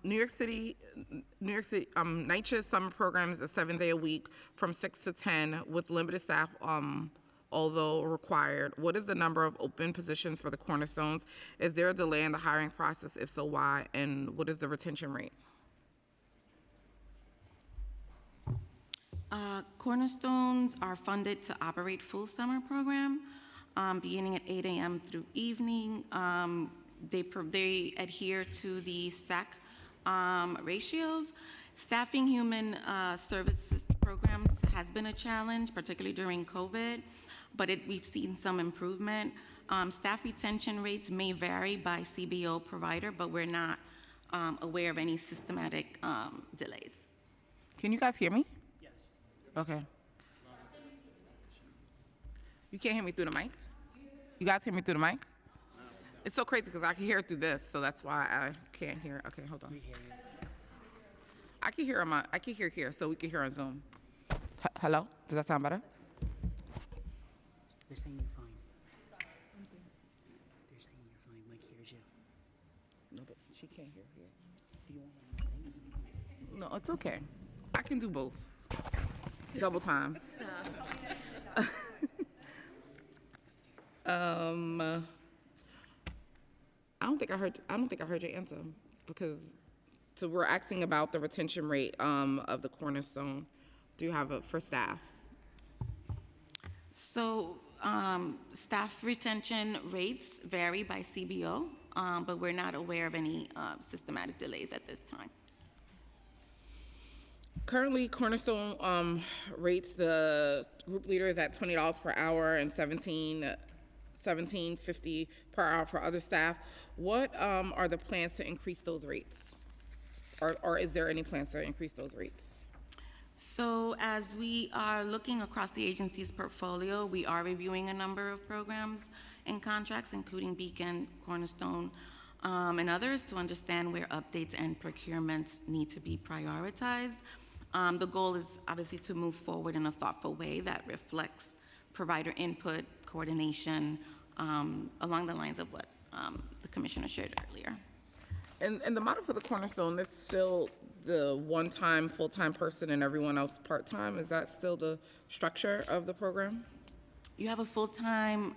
A: New York City, NYCHA's summer program is a 7-day a week from 6 to 10 with limited staff, although required. What is the number of open positions for the Cornerstones? Is there a delay in the hiring process? If so, why? And what is the retention rate?
M: Cornerstones are funded to operate full summer program, beginning at 8 a.m. through evening. They adhere to the SAC ratios. Staffing human services programs has been a challenge, particularly during COVID, but we've seen some improvement. Staff retention rates may vary by CBO provider, but we're not aware of any systematic delays.
A: Can you guys hear me? Yes. Okay. You can't hear me through the mic? You guys hear me through the mic? It's so crazy because I can hear it through this, so that's why I can't hear. Okay, hold on. I can hear I can hear here, so we can hear on Zoom. Hello? Does that sound better?
K: They're saying you're fine. They're saying you're fine. Mike hears you.
A: No, but she can't hear here. No, it's okay. I can do both. Double time. I don't think I heard your answer because so we're asking about the retention rate of the Cornerstone. Do you have it for staff?
M: So staff retention rates vary by CBO, but we're not aware of any systematic delays at this time.
A: Currently, Cornerstone rates the group leaders at $20 per hour and $17.50 per hour for other staff. What are the plans to increase those rates? Or is there any plans to increase those rates?
M: So as we are looking across the agency's portfolio, we are reviewing a number of programs and contracts, including Beacon, Cornerstone, and others, to understand where updates and procurements need to be prioritized. The goal is obviously to move forward in a thoughtful way that reflects provider input, coordination, along the lines of what the commissioner shared earlier.
A: And the model for the Cornerstone is still the one-time full-time person and everyone else part-time? Is that still the structure of the program?
M: You have a full-time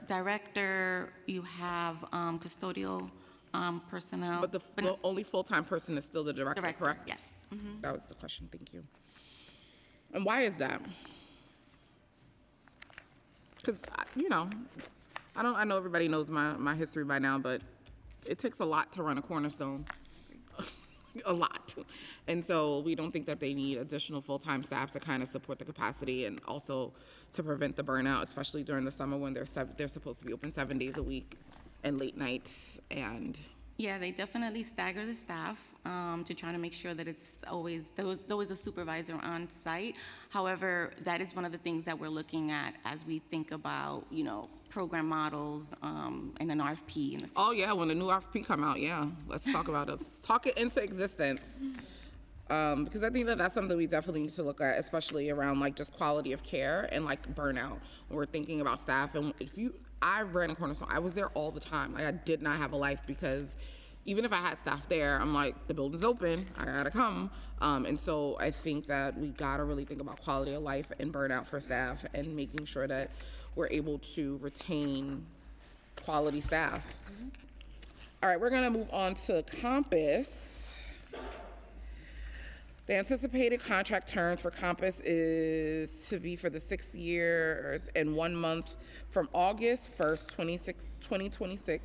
M: director. You have custodial personnel.
A: But the only full-time person is still the director, correct?
M: Yes.
A: That was the question. Thank you. And why is that? Because I know everybody knows my history by now, but it takes a lot to run a Cornerstone. A lot. And so we don't think that they need additional full-time staff to kind of support the capacity and also to prevent the burnout, especially during the summer when they're supposed to be open 7 days a week and late nights and...
M: Yeah, they definitely stagger the staff to try to make sure that it's always, there's always a supervisor on site. However, that is one of the things that we're looking at as we think about, program models and an RFP in the future.
A: Oh yeah, when the new RFP come out, yeah. Let's talk about it. Let's talk it into existence. Because I think that's something we definitely need to look at, especially around like just quality of care and like burnout when we're thinking about staff. And I ran a Cornerstone, I was there all the time. Like I did not have a life because even if I had staff there, I'm like, the building's open, I gotta come. And so I think that we gotta really think about quality of life and burnout for staff and making sure that we're able to retain quality staff. All right, we're gonna move on to Compass. The anticipated contract terms for Compass is to be for the 6 years and 1 month from August 1st, 2026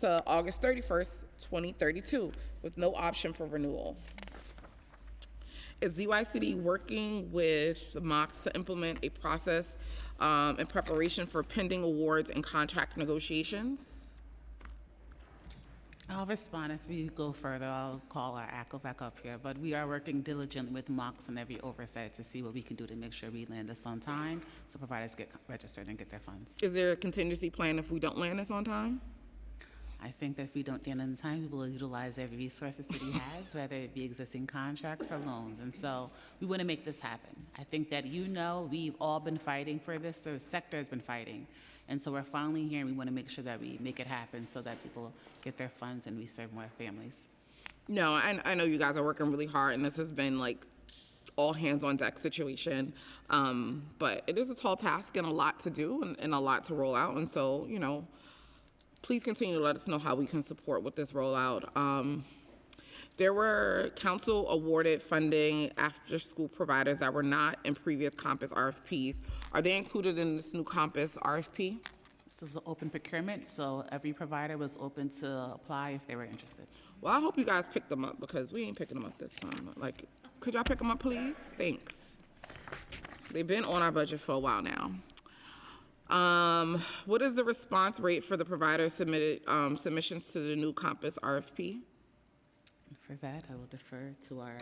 A: to August 31st, 2032, with no option for renewal. Is DYCD working with MOX to implement a process in preparation for pending awards and contract negotiations?
T: I'll respond. If we go further, I'll call our ACO back up here. But we are working diligently with MOX and every oversight to see what we can do to make sure we land this on time so providers get registered and get their funds.
A: Is there a contingency plan if we don't land this on time?
T: I think that if we don't land on time, we will utilize every resource the city has, whether it be existing contracts or loans. And so we want to make this happen. I think that we've all been fighting for this. The sector has been fighting. And so we're finally here, and we want to make sure that we make it happen so that people get their funds and we serve more families.
A: No, I know you guys are working really hard, and this has been like all hands on deck situation. But it is a tall task and a lot to do and a lot to roll out. And so, please continue to let us know how we can support with this rollout. There were council awarded funding after school providers that were not in previous Compass RFPs. Are they included in this new Compass RFP?
T: This is an open procurement, so every provider was open to apply if they were interested.
A: Well, I hope you guys pick them up because we ain't picking them up this time. Like, could y'all pick them up, please? Thanks. They've been on our budget for a while now. What is the response rate for the provider submitted submissions to the new Compass RFP?
T: For that, I will defer to our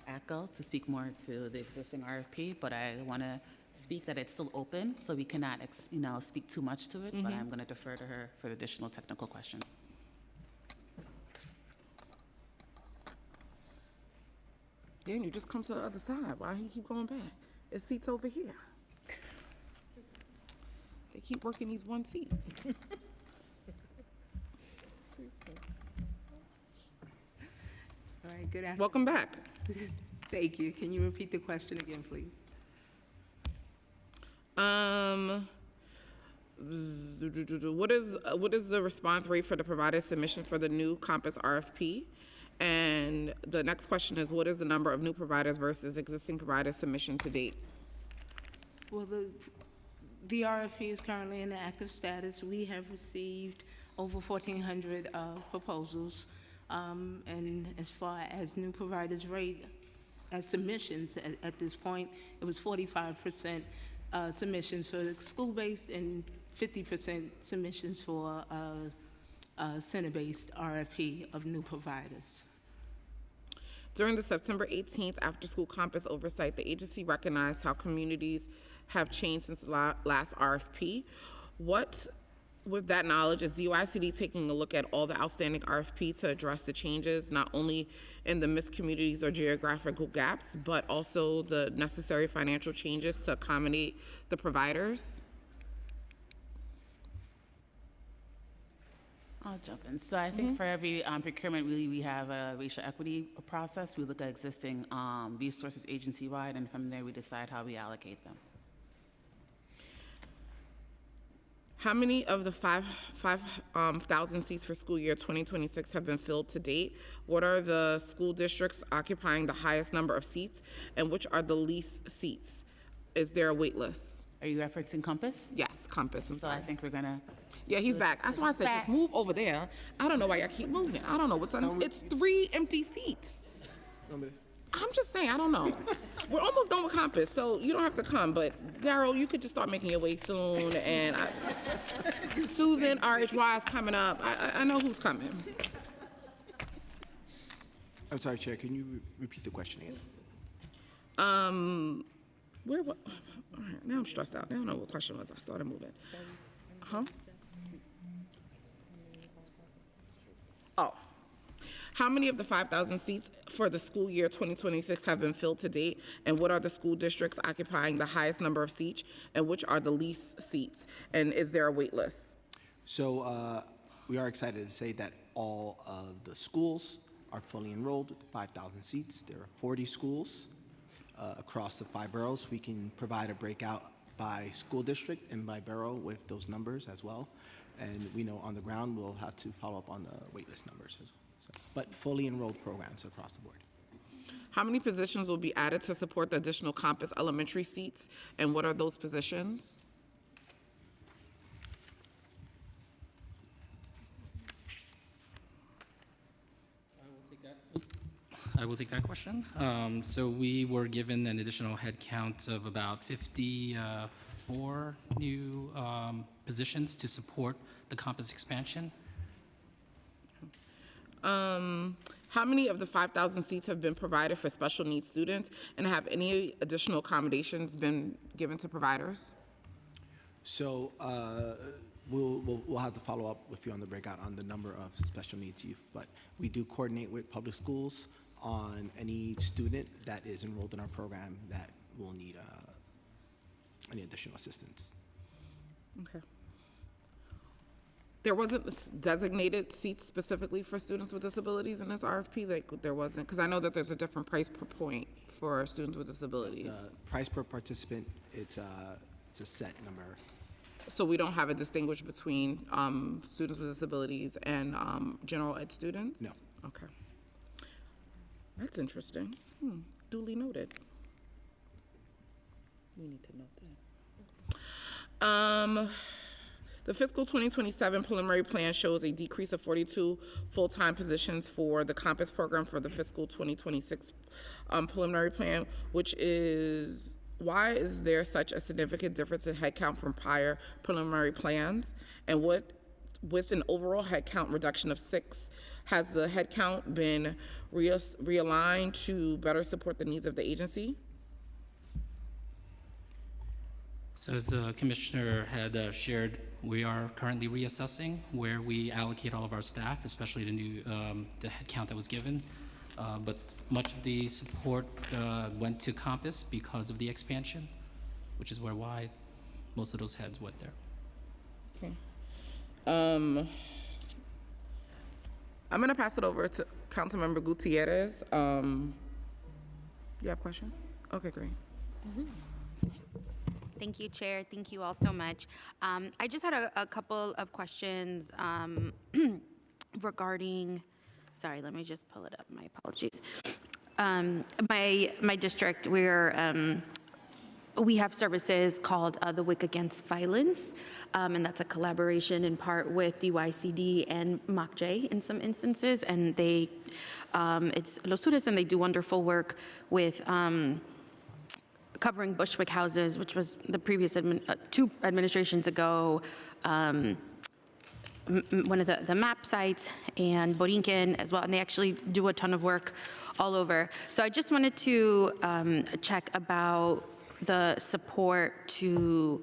T: ACO to speak more to the existing RFP, but I want to speak that it's still open, so we cannot, speak too much to it, but I'm going to defer to her for the additional technical questions.
A: Dan, you just come to the other side. Why he keep going back? There's seats over here. They keep working these one seats.
O: All right, good afternoon.
A: Welcome back.
O: Thank you. Can you repeat the question again, please?
A: What is the response rate for the provider submission for the new Compass RFP? And the next question is, what is the number of new providers versus existing provider submission to date?
O: Well, the RFP is currently in the active status. We have received over 1,400 proposals. And as far as new providers rate as submissions at this point, it was 45% submissions for the school-based and 50% submissions for center-based RFP of new providers.
A: During the September 18th after-school Compass oversight, the agency recognized how communities have changed since the last RFP. With that knowledge, is DYCD taking a look at all the outstanding RFP to address the changes, not only in the missed communities or geographical gaps, but also the necessary financial changes to accommodate the providers?
T: I'll jump in. So I think for every procurement, really, we have a racial equity process. We look at existing resources agency-wide, and from there, we decide how we allocate them.
A: How many of the 5,000 seats for school year 2026 have been filled to date? What are the school districts occupying the highest number of seats, and which are the least seats? Is there a wait list?
T: Are you referencing Compass?
A: Yes, Compass. I'm sorry.
T: I think we're gonna.
A: Yeah, he's back. That's why I said just move over there. I don't know why y'all keep moving. I don't know what's on. It's 3 empty seats. I'm just saying, I don't know. We're almost done with Compass, so you don't have to come, but Daryl, you could just start making your way soon, and Susan, RHY is coming up. I know who's coming.
J: I'm sorry, Chair, can you repeat the question again?
A: All right, now I'm stressed out. Now I don't know what question was. I started moving. Huh? Oh. How many of the 5,000 seats for the school year 2026 have been filled to date? And what are the school districts occupying the highest number of seats? And which are the least seats? And is there a wait list?
J: So we are excited to say that all of the schools are fully enrolled with 5,000 seats. There are 40 schools across the 5 boroughs. We can provide a breakout by school district and by borough with those numbers as well. And we know on the ground we'll have to follow up on the waitlist numbers as well. But fully enrolled programs across the board.
A: How many positions will be added to support the additional Compass elementary seats? And what are those positions?
U: I will take that question. So we were given an additional head count of about 54 new positions to support the Compass expansion.
A: How many of the 5,000 seats have been provided for special needs students, and have any additional accommodations been given to providers?
J: So we'll have to follow up with you on the breakout on the number of special needs youth, but we do coordinate with public schools on any student that is enrolled in our program that will need any additional assistance.
A: Okay. There wasn't designated seats specifically for students with disabilities in this RFP? Like, there wasn't? Because I know that there's a different price per point for students with disabilities.
J: Price per participant, it's a set number.
A: So we don't have a distinguish between students with disabilities and general ed students?
J: No.
A: Okay. That's interesting. Duly noted. We need to note that. The fiscal 2027 preliminary plan shows a decrease of 42 full-time positions for the Compass program for the fiscal 2026 preliminary plan, which is why is there such a significant difference in headcount from prior preliminary plans? And with an overall headcount reduction of 6, has the headcount been realigned to better support the needs of the agency?
U: So as the commissioner had shared, we are currently reassessing where we allocate all of our staff, especially the headcount that was given. But much of the support went to Compass because of the expansion, which is why most of those heads went there.
A: Okay. I'm gonna pass it over to Councilmember Gutierrez. You have a question? Okay, great.
P: Thank you, Chair. Thank you all so much. I just had a couple of questions regarding, sorry, let me just pull it up, my apologies. My district, we have services called the WIC Against Violence, and that's a collaboration in part with DYCD and MOCJ in some instances, and it's Los Sudes, and they do wonderful work with covering Bushwick houses, which was the previous 2 administrations ago, one of the MAP sites, and Borinquen as well, and they actually do a ton of work all over. So I just wanted to check about the support to,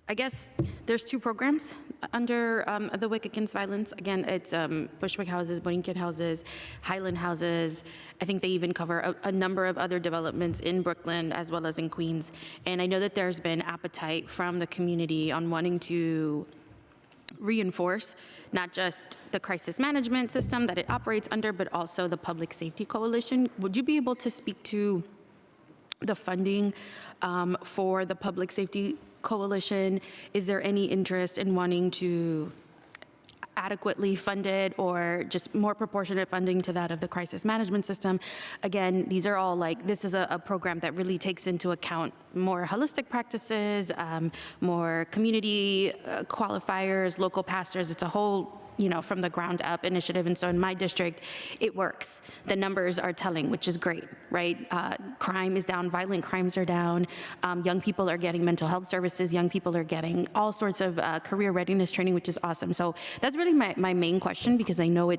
P: I guess there's 2 programs under the WIC Against Violence. Again, it's Bushwick houses, Borinquen houses, Highland houses. I think they even cover a number of other developments in Brooklyn as well as in Queens. And I know that there's been appetite from the community on wanting to reinforce not just the crisis management system that it operates under, but also the Public Safety Coalition. Would you be able to speak to the funding for the Public Safety Coalition? Is there any interest in wanting to adequately fund it or just more proportionate funding to that of the crisis management system? Again, these are all this is a program that really takes into account more holistic practices, more community qualifiers, local pastors. It's a whole from the ground up initiative. And so in my district, it works. The numbers are telling, which is great, right? Crime is down, violent crimes are down. Young people are getting mental health services. Young people are getting all sorts of career readiness training, which is awesome. So that's really my main question, because I know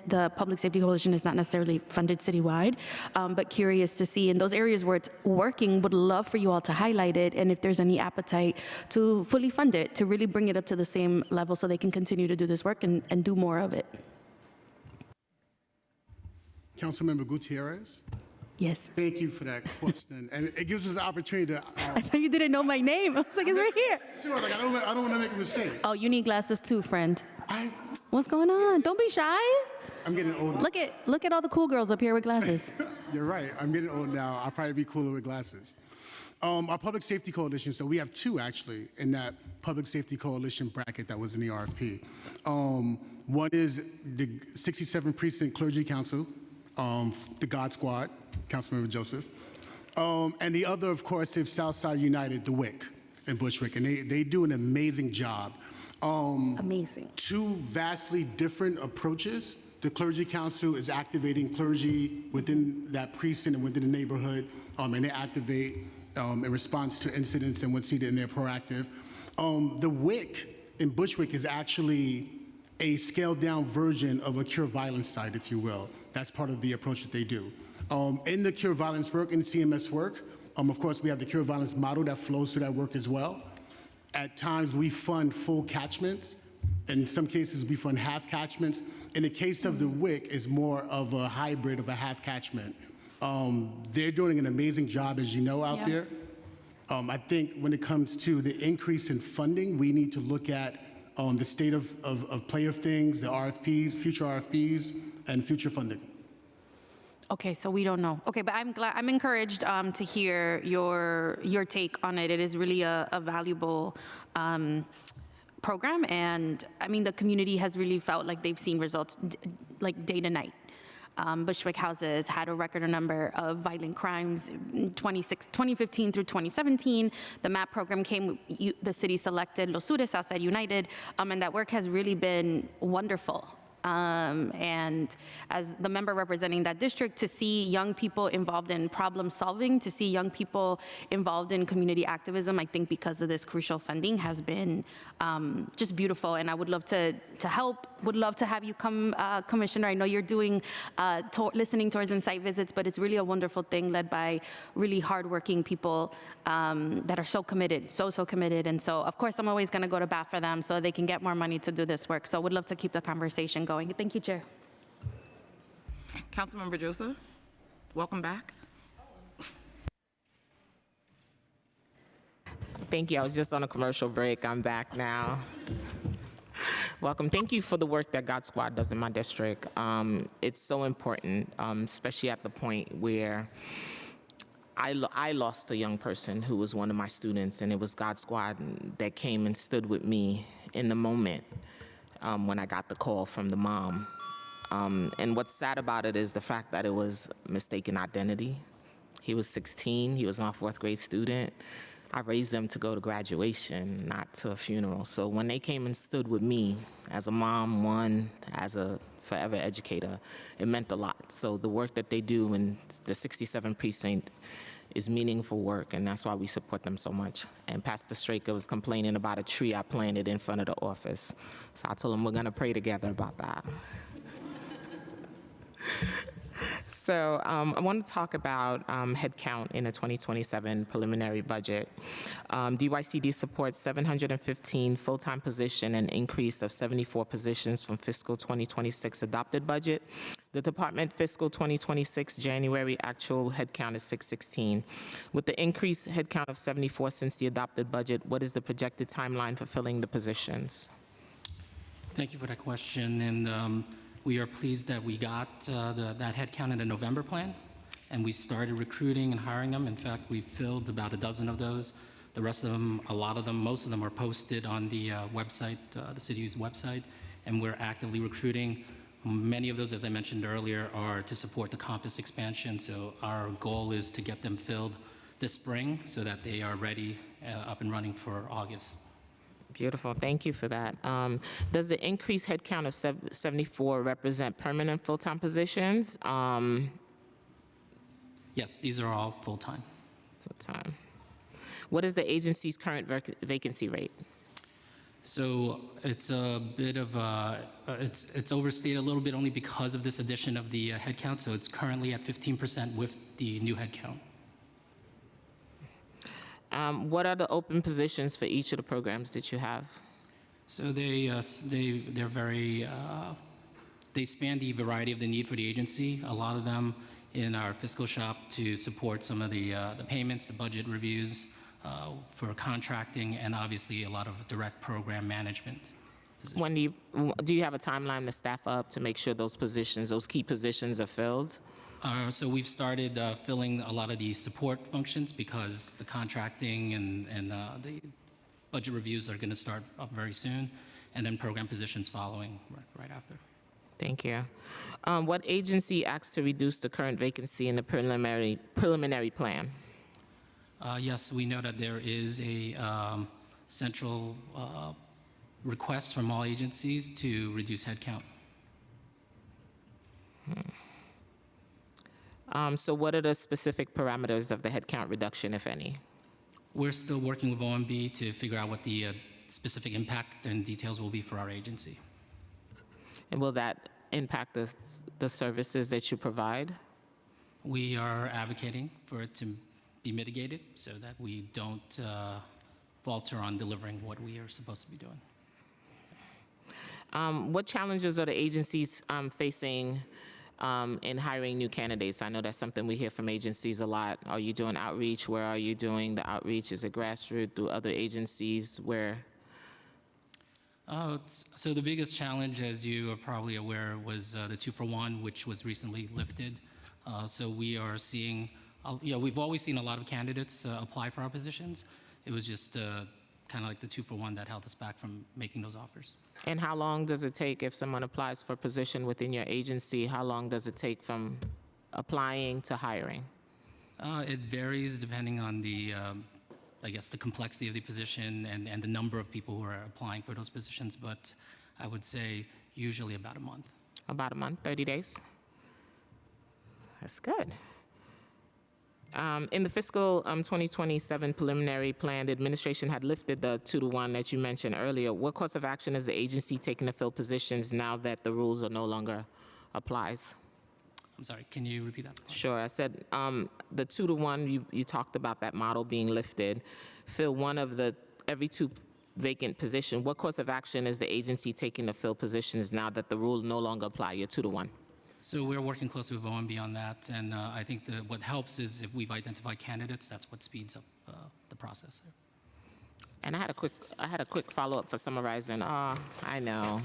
P: the Public Safety Coalition is not necessarily funded citywide, but curious to see in those areas where it's working, would love for you all to highlight it, and if there's any appetite to fully fund it, to really bring it up to the same level so they can continue to do this work and do more of it.
V: Councilmember Gutierrez?
P: Yes.
V: Thank you for that question. And it gives us the opportunity to...
P: I thought you didn't know my name. I was like, it's right here.
V: Sure, I don't want to make a mistake.
P: Oh, you need glasses too, friend. What's going on? Don't be shy.
V: I'm getting old.
P: Look at all the cool girls up here with glasses.
V: You're right. I'm getting old now. I'll probably be cooler with glasses. Our Public Safety Coalition, so we have 2 actually in that Public Safety Coalition bracket that was in the RFP. One is the 67 Precinct Clergy Council, the God Squad, Councilmember Joseph. And the other, of course, is Southside United, the WIC in Bushwick, and they do an amazing job.
P: Amazing.
V: 2 vastly different approaches. The Clergy Council is activating clergy within that precinct and within the neighborhood, and they activate in response to incidents and what's needed, and they're proactive. The WIC in Bushwick is actually a scaled-down version of a Cure Violence site, if you will. That's part of the approach that they do. In the Cure Violence work, in CMS work, of course, we have the Cure Violence model that flows through that work as well. At times, we fund full catchments. In some cases, we fund half catchments. In the case of the WIC, it's more of a hybrid of a half catchment. They're doing an amazing job, as you know, out there. I think when it comes to the increase in funding, we need to look at the state of play of things, the RFPs, future RFPs, and future funding.
P: Okay, so we don't know. Okay, but I'm encouraged to hear your take on it. It is really a valuable program, and I mean the community has really felt like they've seen results like day to night. Bushwick houses had a record number of violent crimes in 2015 through 2017. The MAP program came, the city selected Los Sudes, Southside United, and that work has really been wonderful. And as the member representing that district, to see young people involved in problem solving, to see young people involved in community activism, I think because of this crucial funding has been just beautiful. And I would love to help, would love to have you come, Commissioner. I know you're doing listening tours and site visits, but it's really a wonderful thing led by really hardworking people that are so committed, so committed. And so, of course, I'm always going to go to bat for them so they can get more money to do this work. So would love to keep the conversation going. Thank you, Chair.
A: Councilmember Joseph, welcome back.
N: Thank you. I was just on a commercial break. I'm back now. Welcome. Thank you for the work that God Squad does in my district. It's so important, especially at the point where I lost a young person who was one of my students, and it was God Squad that came and stood with me in the moment when I got the call from the mom. And what's sad about it is the fact that it was mistaken identity. He was 16. He was my 4th grade student. I raised them to go to graduation, not to a funeral. So when they came and stood with me as a mom, one, as a forever educator, it meant a lot. So the work that they do in the 67th precinct is meaningful work, and that's why we support them so much. And Pastor Straker was complaining about a tree I planted in front of the office. So I told him we're gonna pray together about that. So I want to talk about headcount in the 2027 preliminary budget. DYCD supports 715 full-time position, an increase of 74 positions from fiscal 2026 adopted budget. The department fiscal 2026 January actual headcount is 616. With the increased headcount of 74 since the adopted budget, what is the projected timeline for filling the positions?
U: Thank you for that question. And we are pleased that we got that headcount in the November plan, and we started recruiting and hiring them. In fact, we filled about a dozen of those. The rest of them, a lot of them, most of them are posted on the website, the city's website, and we're actively recruiting. Many of those, as I mentioned earlier, are to support the campus expansion. So our goal is to get them filled this spring so that they are ready, up and running for August.
N: Beautiful. Thank you for that. Does the increased headcount of 74 represent permanent full-time positions?
U: Yes, these are all full-time.
N: Full-time. What is the agency's current vacancy rate?
U: So it's a bit of it's overstated a little bit only because of this addition of the headcount. So it's currently at 15% with the new headcount.
N: What are the open positions for each of the programs that you have?
U: So they're very they span the variety of the need for the agency. A lot of them in our fiscal shop to support some of the payments, the budget reviews, for contracting, and obviously a lot of direct program management.
N: When do you have a timeline to staff up to make sure those positions, those key positions, are filled?
U: So we've started filling a lot of the support functions because the contracting and the budget reviews are going to start up very soon, and then program positions following right after.
N: Thank you. What agency acts to reduce the current vacancy in the preliminary plan?
U: Yes, we know that there is a central request from all agencies to reduce headcount.
N: So what are the specific parameters of the headcount reduction, if any?
U: We're still working with OMB to figure out what the specific impact and details will be for our agency.
N: And will that impact the services that you provide?
U: We are advocating for it to be mitigated so that we don't falter on delivering what we are supposed to be doing.
N: What challenges are the agencies facing in hiring new candidates? I know that's something we hear from agencies a lot. Are you doing outreach? Where are you doing the outreach? Is it grassroots through other agencies? Where?
U: So the biggest challenge, as you are probably aware, was the 2-for-1, which was recently lifted. So we are seeing, we've always seen a lot of candidates apply for our positions. It was just kind of like the 2-for-1 that held us back from making those offers.
N: And how long does it take if someone applies for a position within your agency? How long does it take from applying to hiring?
U: It varies depending on the, I guess, the complexity of the position and the number of people who are applying for those positions. But I would say usually about a month.
N: About a month, 30 days? That's good. In the fiscal 2027 preliminary plan, the administration had lifted the 2-to-1 that you mentioned earlier. What course of action is the agency taking to fill positions now that the rules are no longer applies?
U: I'm sorry, can you repeat that?
N: Sure. I said the 2-to-1, you talked about that model being lifted. Fill one of the every 2 vacant position. What course of action is the agency taking to fill positions now that the rule no longer apply? You're 2-to-1.
U: So we're working closely with OMB on that, and I think that what helps is if we've identified candidates, that's what speeds up the process.
N: And I had a quick follow-up for summarizing. I know.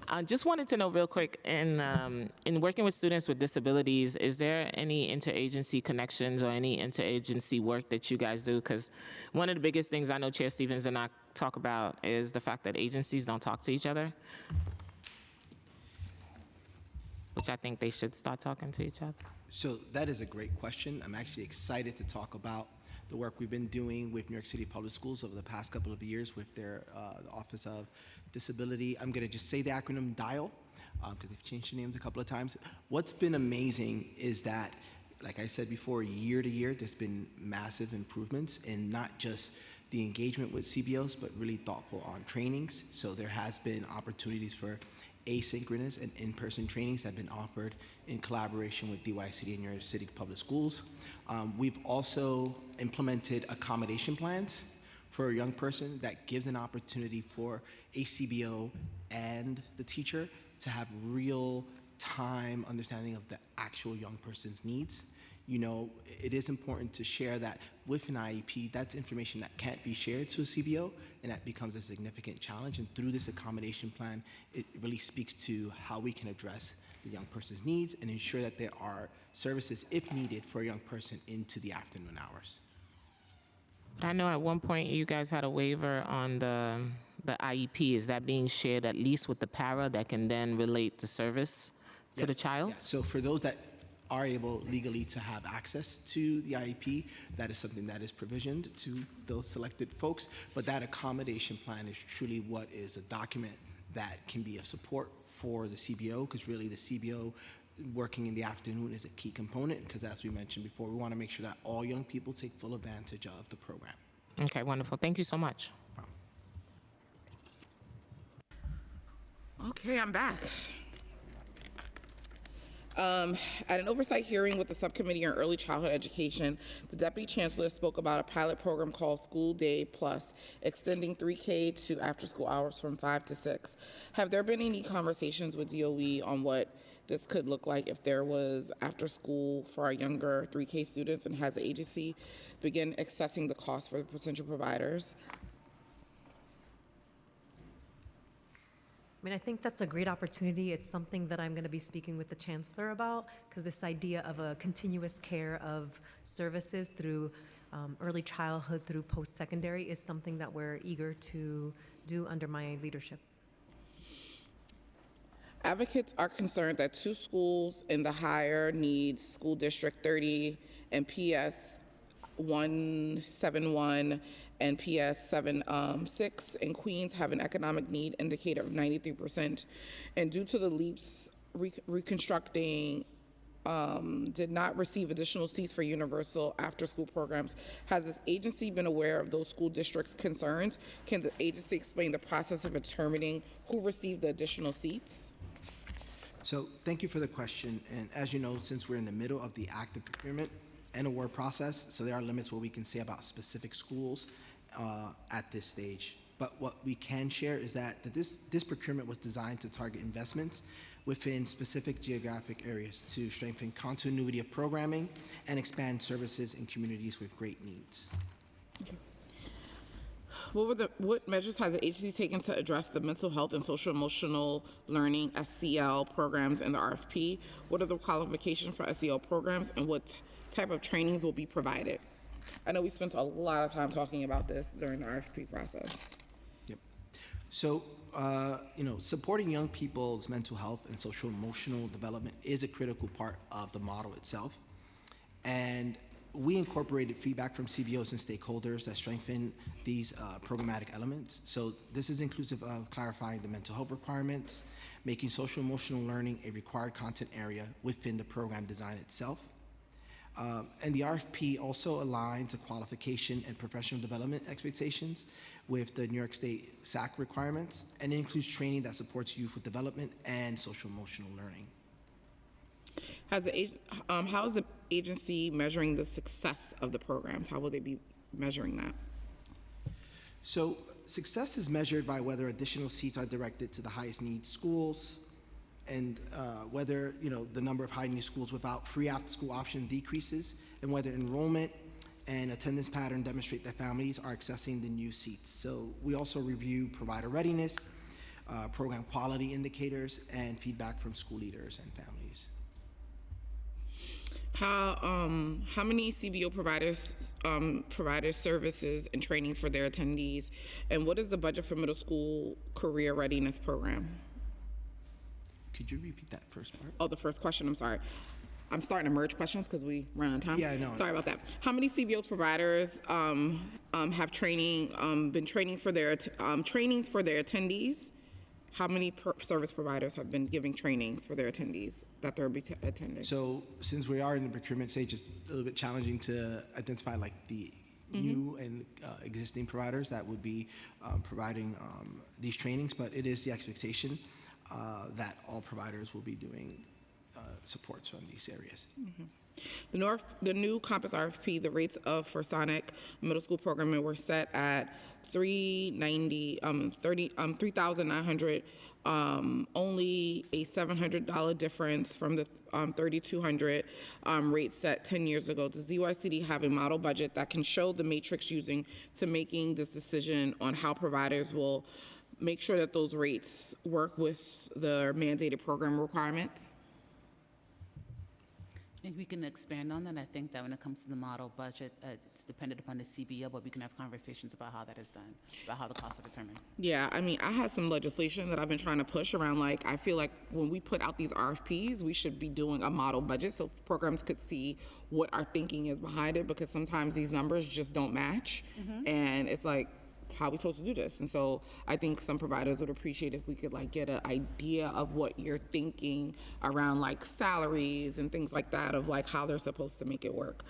N: I just wanted to know real quick, in working with students with disabilities, is there any interagency connections or any interagency work that you guys do? Because one of the biggest things I know Chair Stevens and I talk about is the fact that agencies don't talk to each other, which I think they should start talking to each other.
J: So that is a great question. I'm actually excited to talk about the work we've been doing with New York City Public Schools over the past couple of years with their the Office of Disability. I'm going to just say the acronym DIAL because they've changed the names a couple of times. What's been amazing is that, like I said before, year to year, there's been massive improvements in not just the engagement with CBOs, but really thoughtful on trainings. So there has been opportunities for asynchronous and in-person trainings that have been offered in collaboration with DYCD and New York City Public Schools. We've also implemented accommodation plans for a young person that gives an opportunity for a CBO and the teacher to have real-time understanding of the actual young person's needs. You know, it is important to share that with an IEP, that's information that can't be shared to a CBO, and that becomes a significant challenge. And through this accommodation plan, it really speaks to how we can address the young person's needs and ensure that there are services, if needed, for a young person into the afternoon hours.
N: I know at one point you guys had a waiver on the IEP. Is that being shared at least with the para that can then relate to service to the child?
J: Yes. So for those that are able legally to have access to the IEP, that is something that is provisioned to those selected folks. But that accommodation plan is truly what is a document that can be of support for the CBO, because really the CBO working in the afternoon is a key component, because as we mentioned before, we want to make sure that all young people take full advantage of the program.
N: Okay, wonderful. Thank you so much.
A: Okay, I'm back. At an oversight hearing with the Subcommittee on Early Childhood Education, the Deputy Chancellor spoke about a pilot program called School Day Plus, extending 3K to after-school hours from 5 to 6. Have there been any conversations with DOE on what this could look like if there was after-school for our younger 3K students, and has the agency begun assessing the cost for the potential providers?
S: I mean, I think that's a great opportunity. It's something that I'm going to be speaking with the chancellor about, because this idea of a continuous care of services through early childhood through post-secondary is something that we're eager to do under my leadership.
A: Advocates are concerned that 2 schools in the higher needs school district 30 and PS 171 and PS 76 in Queens have an economic need indicator of 93%. And due to the LEAPS reconstructing did not receive additional seats for universal after-school programs. Has this agency been aware of those school districts' concerns? Can the agency explain the process of determining who received the additional seats?
J: So thank you for the question. And as you know, since we're in the middle of the active procurement and award process, so there are limits what we can say about specific schools at this stage. But what we can share is that this procurement was designed to target investments within specific geographic areas to strengthen continuity of programming and expand services in communities with great needs.
A: Okay. What measures has the agency taken to address the mental health and social emotional learning SEL programs in the RFP? What are the qualifications for SEL programs, and what type of trainings will be provided? I know we spent a lot of time talking about this during the RFP process.
J: Yep. So, supporting young people's mental health and social emotional development is a critical part of the model itself. And we incorporated feedback from CBOs and stakeholders that strengthen these programmatic elements. So this is inclusive of clarifying the mental health requirements, making social emotional learning a required content area within the program design itself. And the RFP also aligns the qualification and professional development expectations with the New York State SAC requirements, and it includes training that supports youth with development and social emotional learning.
A: How is the agency measuring the success of the programs? How will they be measuring that?
J: So success is measured by whether additional seats are directed to the highest need schools, and whether the number of high need schools without free after school option decreases, and whether enrollment and attendance pattern demonstrate that families are accessing the new seats. So we also review provider readiness, program quality indicators, and feedback from school leaders and families.
A: How many CBO providers services and training for their attendees, and what is the budget for middle school career readiness program?
J: Could you repeat that first part?
A: Oh, the first question, I'm sorry. I'm starting to merge questions because we run out of time.
J: Yeah, I know.
A: Sorry about that. How many CBOs providers have been training for their trainings for their attendees? How many service providers have been giving trainings for their attendees that they'll be attending?
J: So since we are in the procurement stage, it's a little bit challenging to identify like the new and existing providers that would be providing these trainings, but it is the expectation that all providers will be doing supports on these areas.
A: The new Compass RFP, the rates for Sonic middle school programming were set at $3,900, only a $700 difference from the $3,200 rate set 10 years ago. Does DYCD have a model budget that can show the matrix using to making this decision on how providers will make sure that those rates work with the mandated program requirements?
T: I think we can expand on that. I think that when it comes to the model budget, it's dependent upon the CBO, but we can have conversations about how that is done, about how the costs are determined.
A: Yeah, I mean, I had some legislation that I've been trying to push around, like, I feel like when we put out these RFPs, we should be doing a model budget so programs could see what our thinking is behind it, because sometimes these numbers just don't match. And it's like, how are we supposed to do this? And so I think some providers would appreciate if we could like get an idea of what you're thinking around like salaries and things like that, of like how they're supposed to make it work.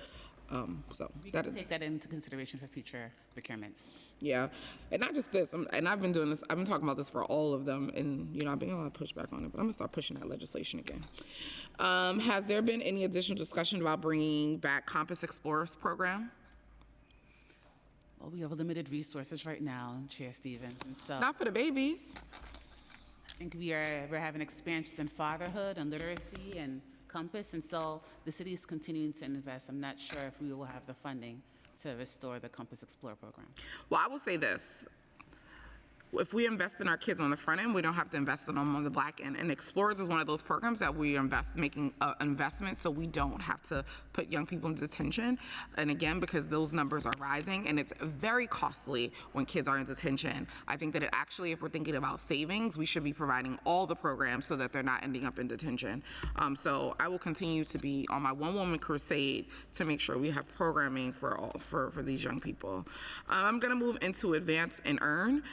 A: So
T: we can take that into consideration for future procurements.
A: Yeah, and not just this, and I've been doing this, I've been talking about this for all of them, and I've been a lot of pushback on it, but I'm gonna start pushing that legislation again. Has there been any additional discussion about bringing back Compass Explorers program?
T: Well, we have limited resources right now, Chair Stevens, and so
A: Not for the babies.
T: I think we're having expansions in fatherhood and literacy and Compass, and so the city is continuing to invest. I'm not sure if we will have the funding to restore the Compass Explorer program.
A: Well, I will say this. If we invest in our kids on the front end, we don't have to invest in them on the back end. And Explorers is one of those programs that we making investments so we don't have to put young people in detention. And again, because those numbers are rising and it's very costly when kids are in detention. I think that it actually, if we're thinking about savings, we should be providing all the programs so that they're not ending up in detention. So I will continue to be on my one-woman crusade to make sure we have programming for these young people. I'm gonna move into Advance and Earn.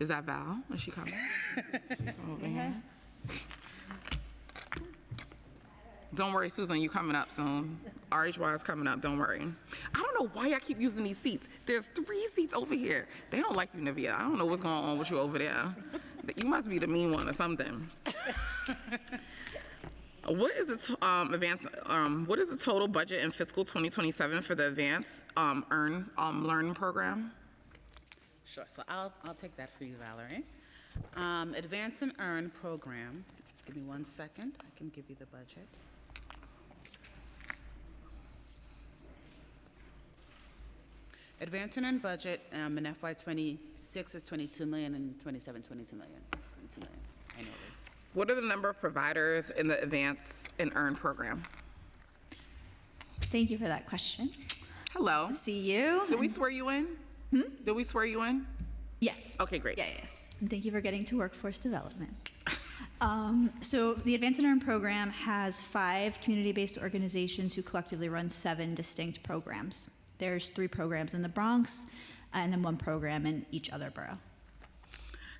A: Is that Val? Is she coming? She's over here. Don't worry, Susan, you coming up soon. RHY is coming up, don't worry. I don't know why I keep using these seats. There's 3 seats over here. They don't like you, Nivea. I don't know what's going on with you over there. You must be the mean one or something. What is the what is the total budget in fiscal 2027 for the Advance Learn program?
T: Sure, so I'll take that for you, Valerie. Advance and Earn program, just give me 1 second, I can give you the budget. Advance and Earn budget in FY '26 is $22 million and '27, $22 million annually.
A: What are the number of providers in the Advance and Earn program?
G: Thank you for that question.
A: Hello.
G: Nice to see you.
A: Did we swear you in? Did we swear you in?
G: Yes.
A: Okay, great.
G: Yes. And thank you for getting to workforce development. So the Advance and Earn program has 5 community-based organizations who collectively run 7 distinct programs. There's 3 programs in the Bronx and then 1 program in each other borough.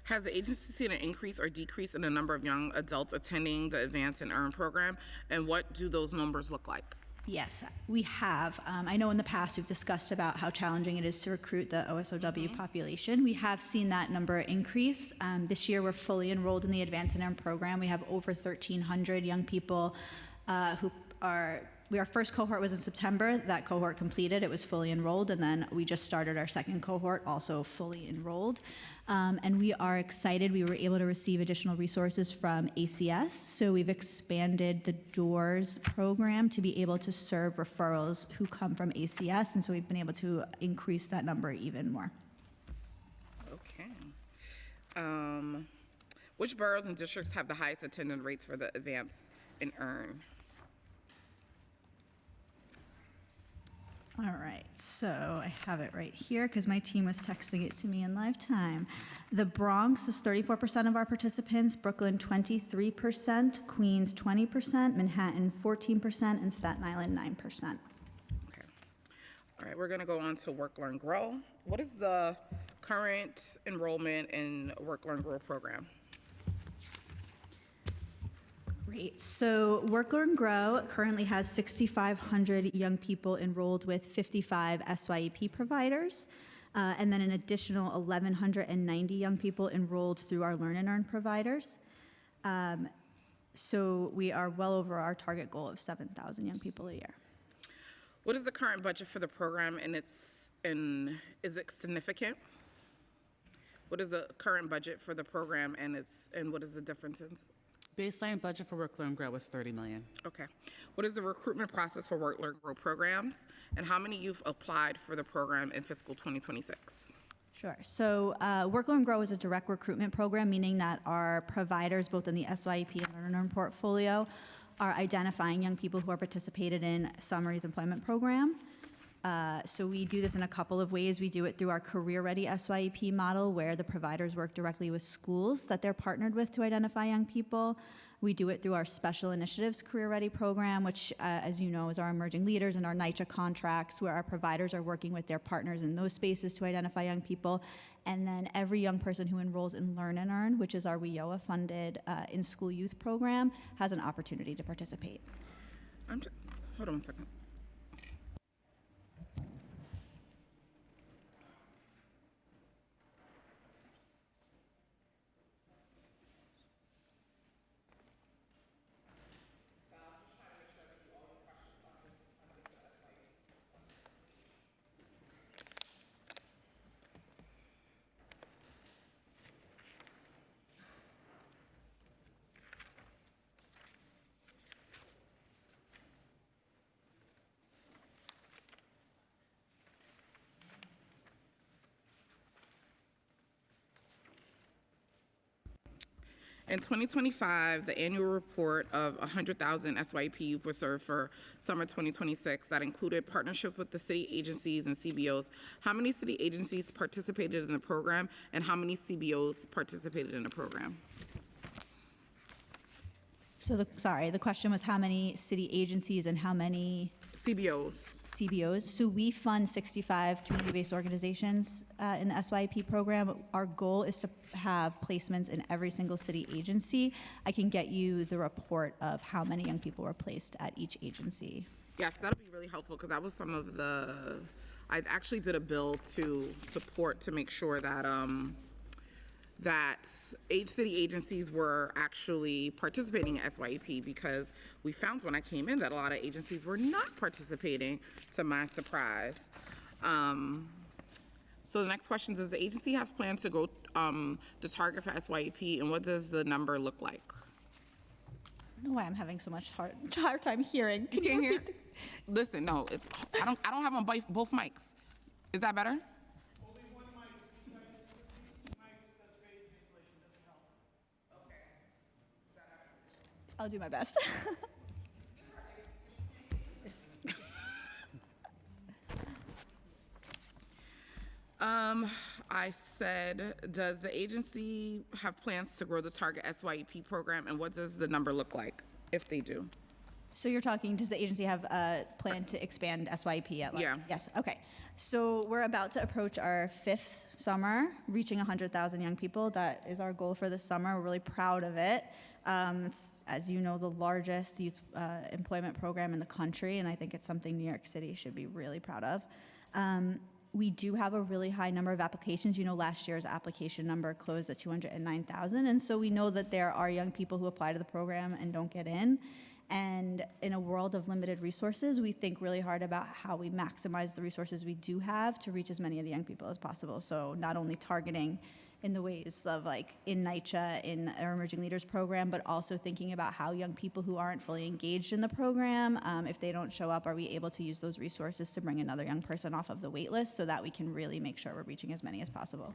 A: Has the agency seen an increase or decrease in the number of young adults attending the Advance and Earn program? And what do those numbers look like?
G: Yes, we have. I know in the past we've discussed about how challenging it is to recruit the OSOW population. We have seen that number increase. This year we're fully enrolled in the Advance and Earn program. We have over 1,300 young people who are. Our first cohort was in September. That cohort completed. It was fully enrolled, and then we just started our second cohort, also fully enrolled. And we are excited. We were able to receive additional resources from ACS, so we've expanded the DOORS program to be able to serve referrals who come from ACS, and so we've been able to increase that number even more.
A: Okay. Which boroughs and districts have the highest attendance rates for the Advance and Earn?
G: All right, so I have it right here because my team was texting it to me in live time. The Bronx is 34% of our participants, Brooklyn 23%, Queens 20%, Manhattan 14%, and Staten Island 9%.
A: Okay. All right, we're going to go on to Work, Learn, Grow. What is the current enrollment in Work, Learn, Grow program?
G: Great. So Work, Learn, Grow currently has 6,500 young people enrolled with 55 SYEP providers, and then an additional 1,190 young people enrolled through our Learn and Earn providers. So we are well over our target goal of 7,000 young people a year.
A: What is the current budget for the program, and is it significant? What is the current budget for the program, and what is the difference in?
T: Baseline budget for Work, Learn, Grow was $30 million.
A: Okay. What is the recruitment process for Work, Learn, Grow programs, and how many youth applied for the program in fiscal 2026?
G: Sure. So Work, Learn, Grow is a direct recruitment program, meaning that our providers, both in the SYEP and Learn and Earn portfolio, are identifying young people who are participated in Summer Youth Employment Program. So we do this in a couple of ways. We do it through our Career Ready SYEP model, where the providers work directly with schools that they're partnered with to identify young people. We do it through our Special Initiatives Career Ready program, which, as you know, is our Emerging Leaders and our NYCHA contracts, where our providers are working with their partners in those spaces to identify young people. And then every young person who enrolls in Learn and Earn, which is our WIOA-funded in-school youth program, has an opportunity to participate.
A: Hold on one second. In 2025, the annual report of 100,000 SYEP youth was served for summer 2026 that included partnership with the city agencies and CBOs. How many city agencies participated in the program, and how many CBOs participated in the program?
G: So the question was how many city agencies and how many CBOs. So we fund 65 community-based organizations in the SYEP program. Our goal is to have placements in every single city agency. I can get you the report of how many young people were placed at each agency.
A: Yes, that'll be really helpful, because that was some of I actually did a bill to support to make sure that that city agencies were actually participating in SYEP, because we found when I came in that a lot of agencies were not participating, to my surprise. So the next question is, does the agency have plans to go the target for SYEP, and what does the number look like?
G: I don't know why I'm having so much hard time hearing.
A: Can you hear? Listen, no, I don't have on both mics. Is that better?
G: I'll do my best.
A: I said, does the agency have plans to grow the Target SYEP program, and what does the number look like if they do?
G: So you're talking, does the agency have a plan to expand SYP at?
A: Yeah.
G: Yes, okay. So we're about to approach our 5th summer, reaching 100,000 young people. That is our goal for this summer. We're really proud of it. It's, as you know, the largest youth employment program in the country, and I think it's something New York City should be really proud of. We do have a really high number of applications. You know, last year's application number closed at 209,000, and so we know that there are young people who apply to the program and don't get in. And in a world of limited resources, we think really hard about how we maximize the resources we do have to reach as many of the young people as possible. So not only targeting in the ways of like in NYCHA, in our Emerging Leaders program, but also thinking about how young people who aren't fully engaged in the program, if they don't show up, are we able to use those resources to bring another young person off of the wait list so that we can really make sure we're reaching as many as possible.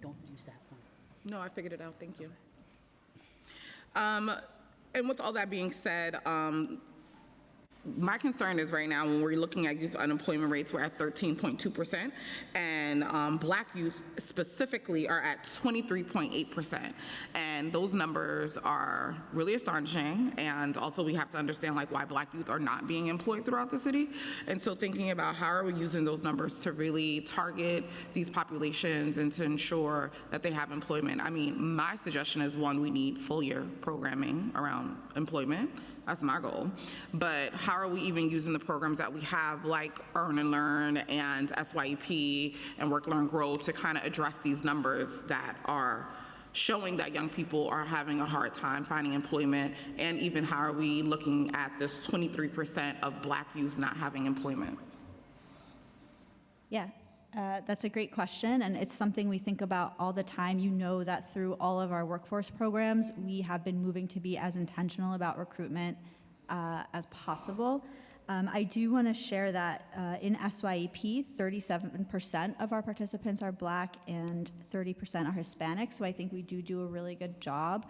K: Don't use that one.
A: No, I figured it out. Thank you. And with all that being said, my concern is right now when we're looking at youth unemployment rates, we're at 13.2%, and Black youth specifically are at 23.8%. And those numbers are really astonishing. And also we have to understand like why Black youth are not being employed throughout the city. And so thinking about how are we using those numbers to really target these populations and to ensure that they have employment. I mean, my suggestion is one, we need full year programming around employment. That's my goal. But how are we even using the programs that we have like Earn and Learn and SYEP and Work, Learn, Grow to kind of address these numbers that are showing that young people are having a hard time finding employment? And even how are we looking at this 23% of Black youth not having employment?
G: Yeah, that's a great question, and it's something we think about all the time. You know that through all of our workforce programs, we have been moving to be as intentional about recruitment as possible. I do want to share that in SYEP, 37% of our participants are Black and 30% are Hispanic, so I think we do a really good job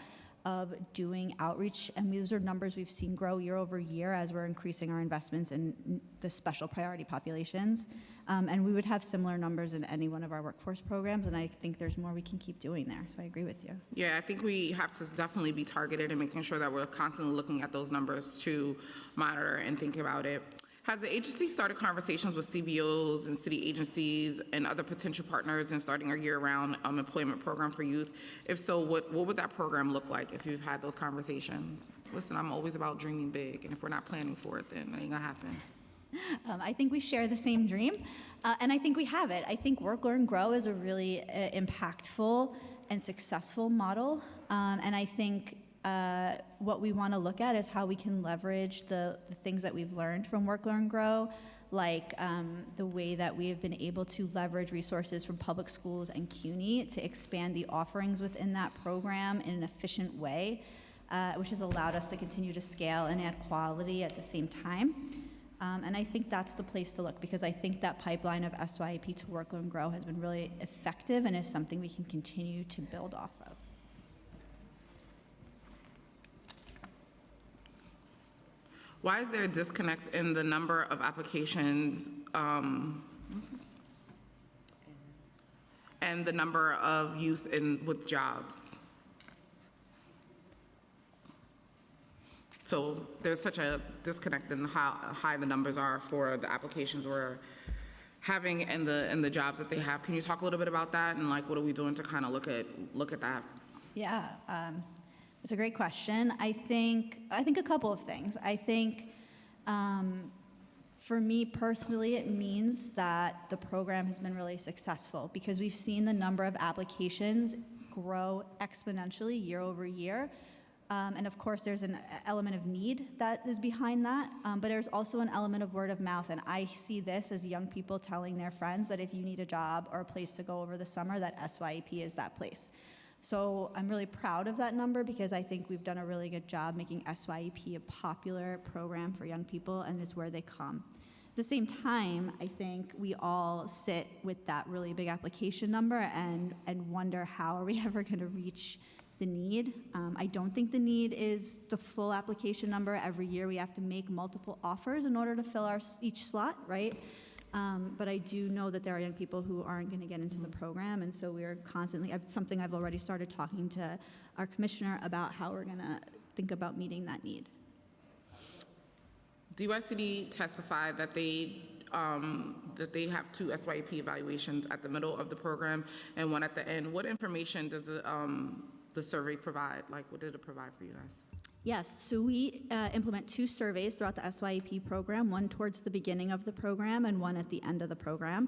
G: of doing outreach, and those are numbers we've seen grow year over year as we're increasing our investments in the special priority populations. And we would have similar numbers in any one of our workforce programs, and I think there's more we can keep doing there, so I agree with you.
A: Yeah, I think we have to definitely be targeted and making sure that we're constantly looking at those numbers to monitor and think about it. Has the agency started conversations with CBOs and city agencies and other potential partners in starting a year-round employment program for youth? If so, what would that program look like if you've had those conversations? Listen, I'm always about dreaming big, and if we're not planning for it, then it ain't gonna happen.
G: I think we share the same dream, and I think we have it. I think Work, Learn, Grow is a really impactful and successful model, and I think what we want to look at is how we can leverage the things that we've learned from Work, Learn, Grow, like the way that we have been able to leverage resources from public schools and CUNY to expand the offerings within that program in an efficient way, which has allowed us to continue to scale and add quality at the same time. And I think that's the place to look, because I think that pipeline of SYEP to Work, Learn, Grow has been really effective and is something we can continue to build off of.
A: Why is there a disconnect in the number of applications and the number of youth with jobs? So there's such a disconnect in how high the numbers are for the applications we're having and the jobs that they have. Can you talk a little bit about that, and like what are we doing to kind of look at that?
G: Yeah, it's a great question. I think a couple of things. I think for me personally, it means that the program has been really successful because we've seen the number of applications grow exponentially year over year. And of course, there's an element of need that is behind that, but there's also an element of word of mouth. And I see this as young people telling their friends that if you need a job or a place to go over the summer, that SYEP is that place. So I'm really proud of that number because I think we've done a really good job making SYEP a popular program for young people, and it's where they come. At the same time, I think we all sit with that really big application number and wonder how are we ever going to reach the need. I don't think the need is the full application number. Every year we have to make multiple offers in order to fill each slot, right? But I do know that there are young people who aren't going to get into the program, and so we are constantly, something I've already started talking to our commissioner about how we're going to think about meeting that need.
A: DYCD testified that they have 2 SYEP evaluations at the middle of the program and 1 at the end. What information does the survey provide? Like, what did it provide for you guys?
G: Yes, so we implement 2 surveys throughout the SYEP program, one towards the beginning of the program and one at the end of the program.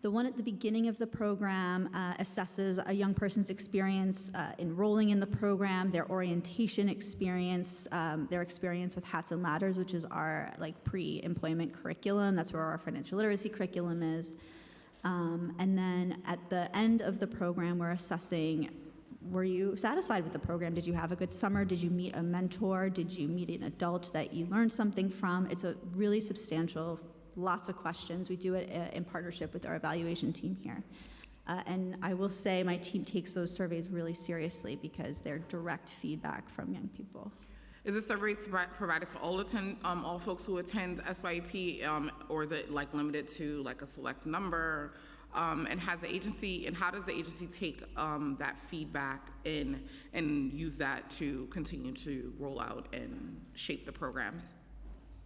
G: The one at the beginning of the program assesses a young person's experience enrolling in the program, their orientation experience, their experience with Hats and Ladders, which is our pre-employment curriculum. That's where our financial literacy curriculum is. And then at the end of the program, we're assessing, were you satisfied with the program? Did you have a good summer? Did you meet a mentor? Did you meet an adult that you learned something from? It's a really substantial, lots of questions. We do it in partnership with our evaluation team here. And I will say my team takes those surveys really seriously because they're direct feedback from young people.
A: Is the surveys provided to all folks who attend SYEP, or is it limited to a select number? And how does the agency take that feedback in and use that to continue to roll out and shape the programs?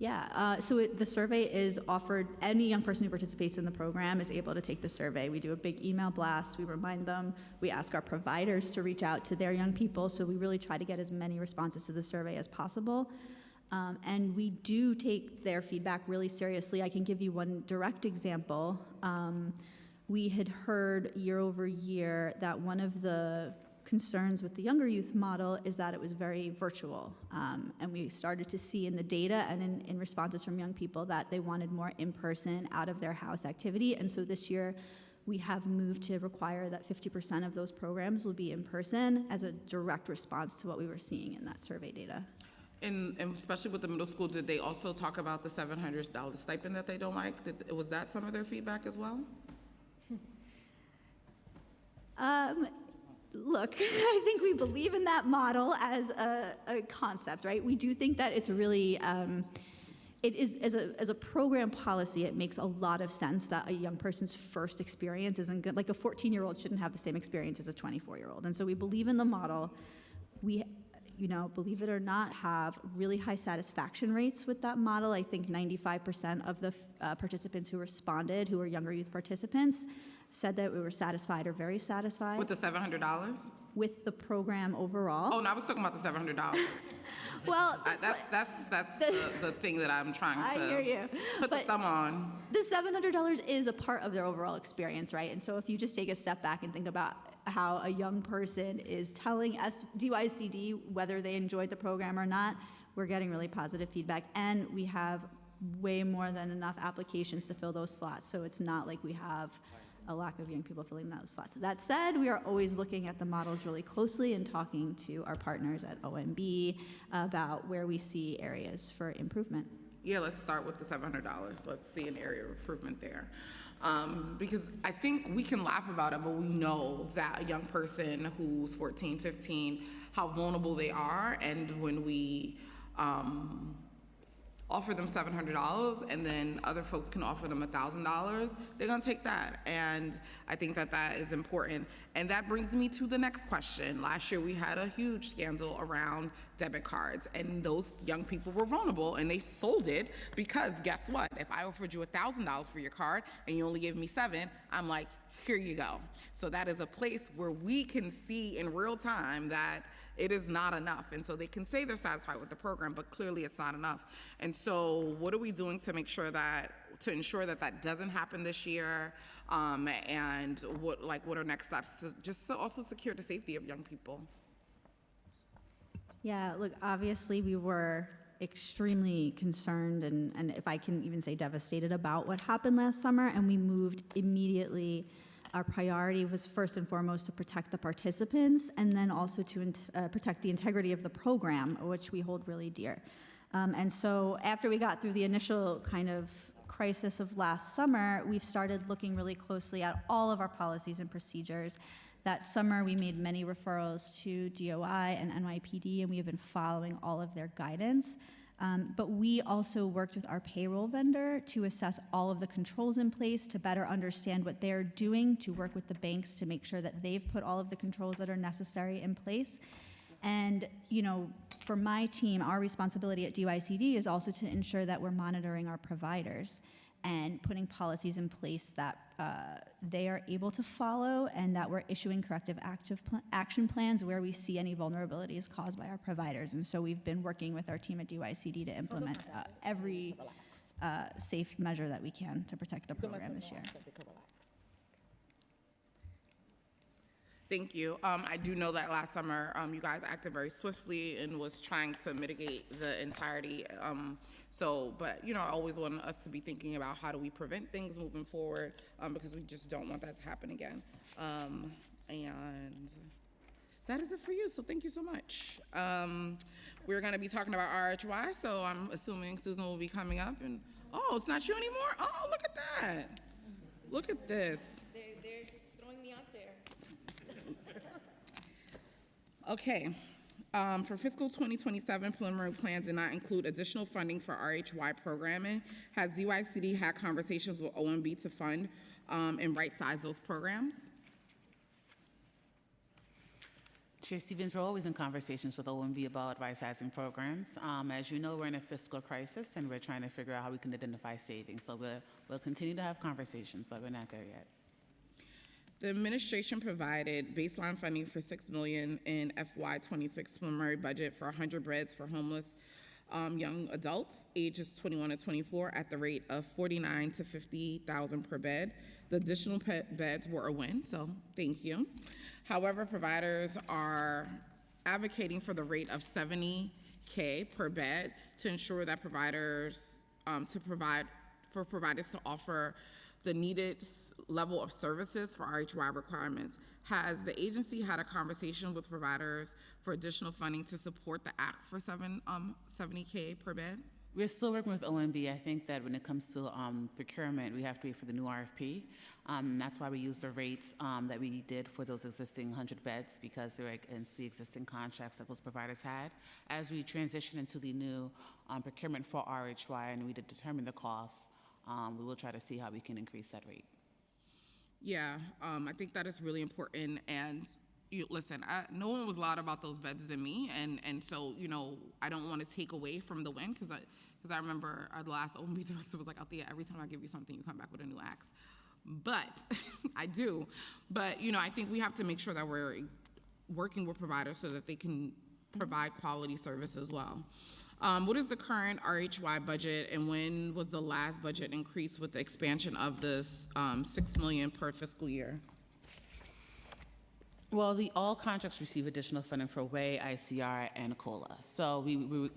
G: Yeah, so the survey is offered, any young person who participates in the program is able to take the survey. We do a big email blast, we remind them, we ask our providers to reach out to their young people, so we really try to get as many responses to the survey as possible. And we do take their feedback really seriously. I can give you one direct example. We had heard year over year that one of the concerns with the younger youth model is that it was very virtual. And we started to see in the data and in responses from young people that they wanted more in-person, out-of-their-house activity. And so this year, we have moved to require that 50% of those programs will be in person as a direct response to what we were seeing in that survey data.
A: And especially with the middle school, did they also talk about the $700 stipend that they don't like? Was that some of their feedback as well?
G: Look, I think we believe in that model as a concept, right? We do think that it's really, it is, as a program policy, it makes a lot of sense that a young person's first experience isn't good. Like a 14-year-old shouldn't have the same experience as a 24-year-old. And so we believe in the model. We, believe it or not, have really high satisfaction rates with that model. I think 95% of the participants who responded, who were younger youth participants, said that we were satisfied or very satisfied.
A: With the $700?
G: With the program overall.
A: Oh, no, I was talking about the $700.
G: Well,
A: that's the thing that I'm trying to
G: I hear you.
A: put the thumb on.
G: The $700 is a part of their overall experience, right? And so if you just take a step back and think about how a young person is telling us, DYCD, whether they enjoyed the program or not, we're getting really positive feedback. And we have way more than enough applications to fill those slots. So it's not like we have a lack of young people filling those slots. That said, we are always looking at the models really closely and talking to our partners at OMB about where we see areas for improvement.
A: Yeah, let's start with the $700. Let's see an area of improvement there. Because I think we can laugh about it, but we know that a young person who's 14, 15, how vulnerable they are, and when we offer them $700 and then other folks can offer them $1,000, they're gonna take that. And I think that that is important. And that brings me to the next question. Last year we had a huge scandal around debit cards, and those young people were vulnerable and they sold it because guess what? If I offered you $1,000 for your card and you only gave me $7, I'm like, here you go. So that is a place where we can see in real time that it is not enough. And so they can say they're satisfied with the program, but clearly it's not enough. And so what are we doing to make sure that, to ensure that that doesn't happen this year? And what are next steps just to also secure the safety of young people?
G: Yeah, look, obviously we were extremely concerned and if I can even say devastated about what happened last summer, and we moved immediately. Our priority was first and foremost to protect the participants and then also to protect the integrity of the program, which we hold really dear. And so after we got through the initial kind of crisis of last summer, we've started looking really closely at all of our policies and procedures. That summer, we made many referrals to DOI and NYPD, and we have been following all of their guidance. But we also worked with our payroll vendor to assess all of the controls in place to better understand what they're doing, to work with the banks to make sure that they've put all of the controls that are necessary in place. And, you know, for my team, our responsibility at DYCD is also to ensure that we're monitoring our providers and putting policies in place that they are able to follow, and that we're issuing corrective action plans where we see any vulnerabilities caused by our providers. And so we've been working with our team at DYCD to implement every safe measure that we can to protect the program this year.
A: Thank you. I do know that last summer you guys acted very swiftly and was trying to mitigate the entirety. But you know, I always want us to be thinking about how do we prevent things moving forward, because we just don't want that to happen again. And that is it for you. So thank you so much. We're going to be talking about RHY. So I'm assuming Susan will be coming up. And oh, it's not you anymore. Oh, look at that. Look at this.
D: They're just throwing me out there.
A: Okay, for fiscal 2027, preliminary plans did not include additional funding for RHY programming. Has DYCD had conversations with OMB to fund and right-size those programs?
T: Chair Stevens, we're always in conversations with OMB about right-sizing programs. As you know, we're in a fiscal crisis, and we're trying to figure out how we can identify savings. So we'll continue to have conversations, but we're not there yet.
A: The administration provided baseline funding for $6 million in FY26 preliminary budget for 100 beds for homeless young adults ages 21 to 24 at the rate of $49,000 to $50,000 per bed. The additional beds were a win, so thank you. However, providers are advocating for the rate of $70K per bed to ensure that providers to offer the needed level of services for RHY requirements. Has the agency had a conversation with providers for additional funding to support the acts for $70K per bed?
T: We're still working with OMB. I think that when it comes to procurement, we have to wait for the new RFP. That's why we use the rates that we did for those existing 100 beds, because they're against the existing contracts that those providers had. As we transition into the new procurement for RHY and we determine the costs, we will try to see how we can increase that rate.
A: Yeah, I think that is really important. And listen, no one was loud about those beds than me, and so you know, I don't want to take away from the win, because I remember the last OMB director was like, "Althea, every time I give you something, you come back with a new axe." But I do. But you know, I think we have to make sure that we're working with providers so that they can provide quality service as well. What is the current RHY budget, and when was the last budget increase with the expansion of this $6 million per fiscal year?
T: Well, all contracts receive additional funding for WAY, ICR, and COLA. So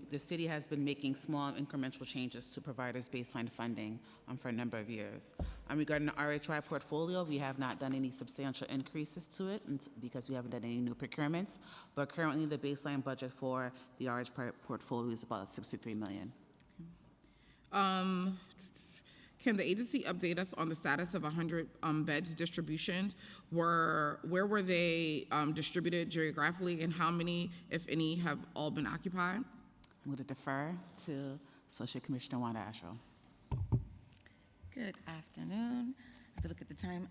T: the city has been making small incremental changes to providers' baseline funding for a number of years. Regarding the RHY portfolio, we have not done any substantial increases to it because we haven't done any new procurements. But currently, the baseline budget for the RHY portfolio is about $63 million.
A: Can the agency update us on the status of 100 beds distribution? Where were they distributed geographically, and how many, if any, have all been occupied?
T: I'm going to defer to Associate Commissioner Wanda Asheville.
M: Good afternoon. I have to look at the time.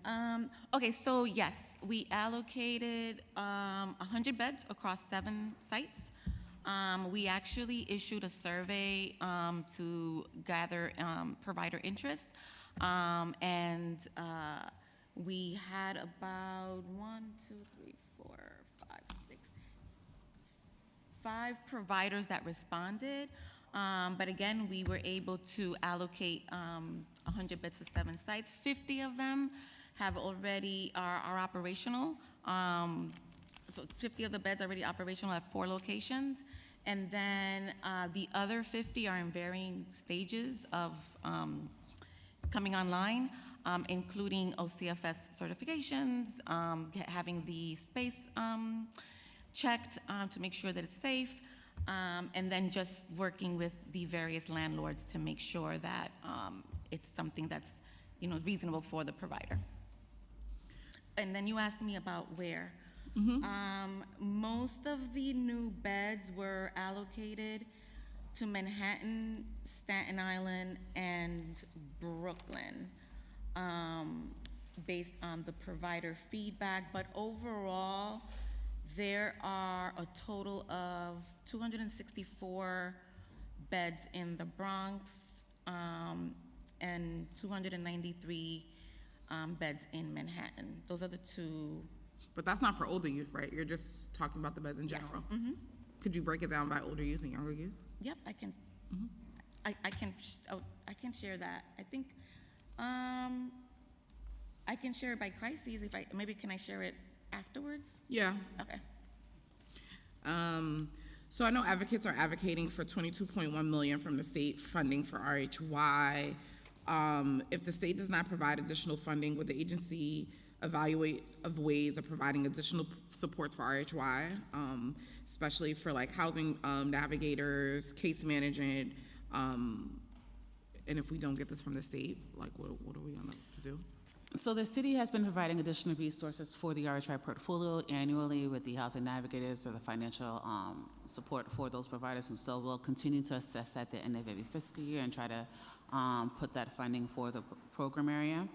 M: Okay, so yes, we allocated 100 beds across 7 sites. We actually issued a survey to gather provider interest, and we had about 5 providers that responded. But again, we were able to allocate 100 beds to 7 sites. 50 of them have already are operational. 50 of the beds are already operational at 4 locations. And then the other 50 are in varying stages of coming online, including OCFS certifications, having the space checked to make sure that it's safe, and then just working with the various landlords to make sure that it's something that's, you know, reasonable for the provider. And then you asked me about where.
A: Mm-hmm.
M: Most of the new beds were allocated to Manhattan, Staten Island, and Brooklyn, based on the provider feedback. But overall, there are a total of 264 beds in the Bronx, and 293 beds in Manhattan. Those are the two.
A: But that's not for older youth, right? You're just talking about the beds in general.
M: Yes. Mm-hmm.
A: Could you break it down by older youth and younger youth?
M: Yep, I can. I can share that. I think I can share it by crises. If maybe can I share it afterwards?
A: Yeah.
M: Okay.
A: So I know advocates are advocating for $22.1 million from the state funding for RHY. If the state does not provide additional funding, would the agency evaluate of ways of providing additional supports for RHY, especially for like housing navigators, case management, and if we don't get this from the state, like what are we gonna do?
T: So the city has been providing additional resources for the RHY portfolio annually with the housing navigators or the financial support for those providers. And so we'll continue to assess at the end of every fiscal year and try to put that funding for the program area.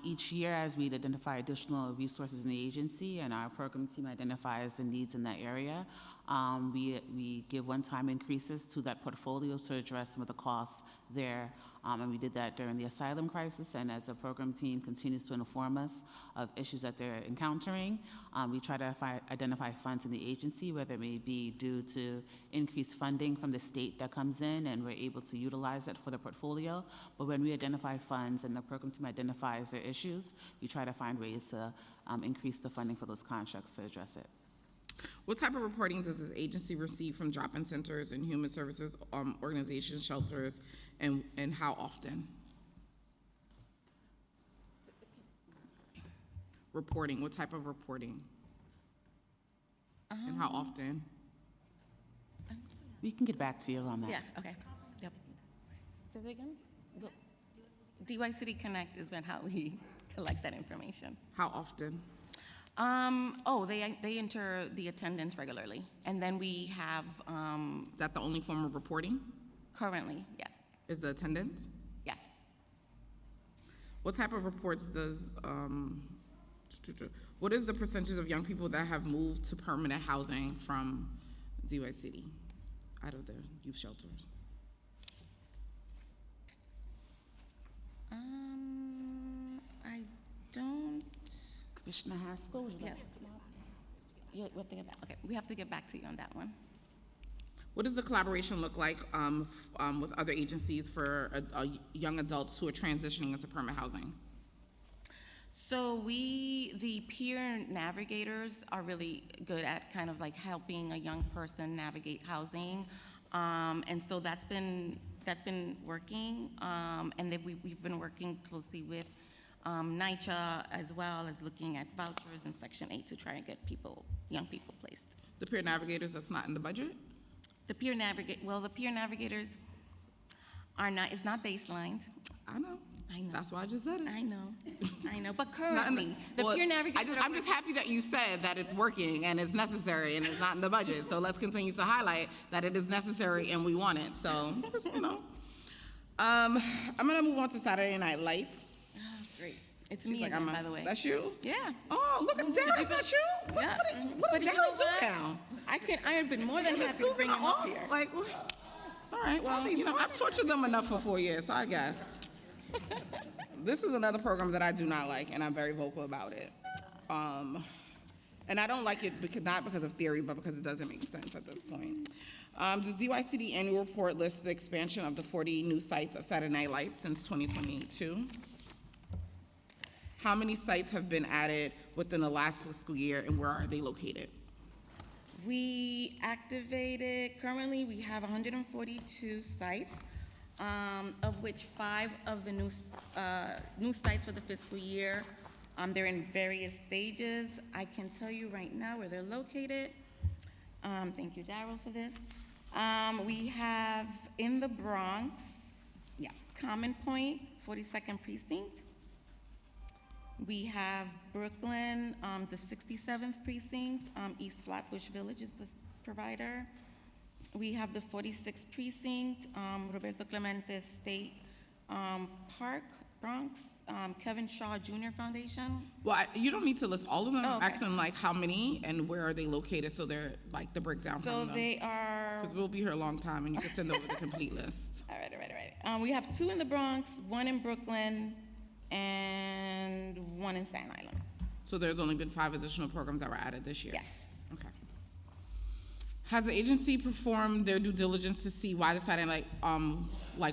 T: Each year, as we identify additional resources in the agency and our program team identifies the needs in that area, we give one-time increases to that portfolio to address some of the costs there. And we did that during the asylum crisis, and as the program team continues to inform us of issues that they're encountering, we try to identify funds in the agency, whether it may be due to increased funding from the state that comes in and we're able to utilize it for the portfolio. But when we identify funds and the program team identifies their issues, we try to find ways to increase the funding for those contracts to address it.
A: What type of reporting does this agency receive from drop-in centers and human services organizations, shelters, and how often? Reporting, what type of reporting? And how often?
T: We can get back to you on that.
M: Yeah, okay. Yep. Say that again? DY City Connect is how we collect that information.
A: How often?
M: They enter the attendance regularly, and then we have.
A: Is that the only form of reporting?
M: Currently, yes.
A: Is the attendance?
M: Yes.
A: What type of reports does, what is the percentage of young people that have moved to permanent housing from DY City out of the youth shelters?
M: I don't.
T: Commissioner Haskell, would you like to
M: we have to get back to you on that one.
A: What does the collaboration look like with other agencies for young adults who are transitioning into permanent housing?
M: So the peer navigators are really good at kind of like helping a young person navigate housing, and so that's been working, and then we've been working closely with NYCHA as well as looking at vouchers in Section 8 to try and get young people placed.
A: The peer navigators, that's not in the budget?
M: The peer navigators it's not baselined.
A: I know. That's why I just said it.
M: I know. But currently, peer navigators.
A: I'm just happy that you said that it's working and it's necessary and it's not in the budget. So let's continue to highlight that it is necessary and we want it. So, I'm gonna move on to Saturday Night Lights.
M: Great. It's me again, by the way.
A: That's you?
M: Yeah.
A: Oh, look at Darren. That's not you?
M: Yeah.
A: What does Darren do now?
M: I have been more than happy to bring him up here.
A: Like, all right, well, I've tortured them enough for 4 years, so I guess. This is another program that I do not like, and I'm very vocal about it. And I don't like it not because of theory, but because it doesn't make sense at this point. Does DYCD annual report list the expansion of the 40 new sites of Saturday Night Lights since 2022? How many sites have been added within the last fiscal year, and where are they located?
M: We activated, currently we have 142 sites, of which 5 of the new sites for the fiscal year, they're in various stages. I can tell you right now where they're located. Thank you, Darryl, for this. We have in the Bronx, Common Point, 42nd Precinct. We have Brooklyn, the 67th Precinct, East Flatbush Village is the provider. We have the 46th Precinct, Roberto Clemente State Park, Bronx, Kevin Shaw Jr. Foundation.
A: Well, you don't need to list all of them.
M: Oh, okay.
A: Ask them like how many and where are they located, so they're like the breakdown
M: So
A: from them.
M: they are,
A: Because we'll be here a long time, and you can send over the complete list.
M: all right. We have 2 in the Bronx, 1 in Brooklyn, and 1 in Staten Island.
A: So there's only been 5 additional programs that were added this year?
M: Yes.
A: Okay. Has the agency performed their due diligence to see why deciding like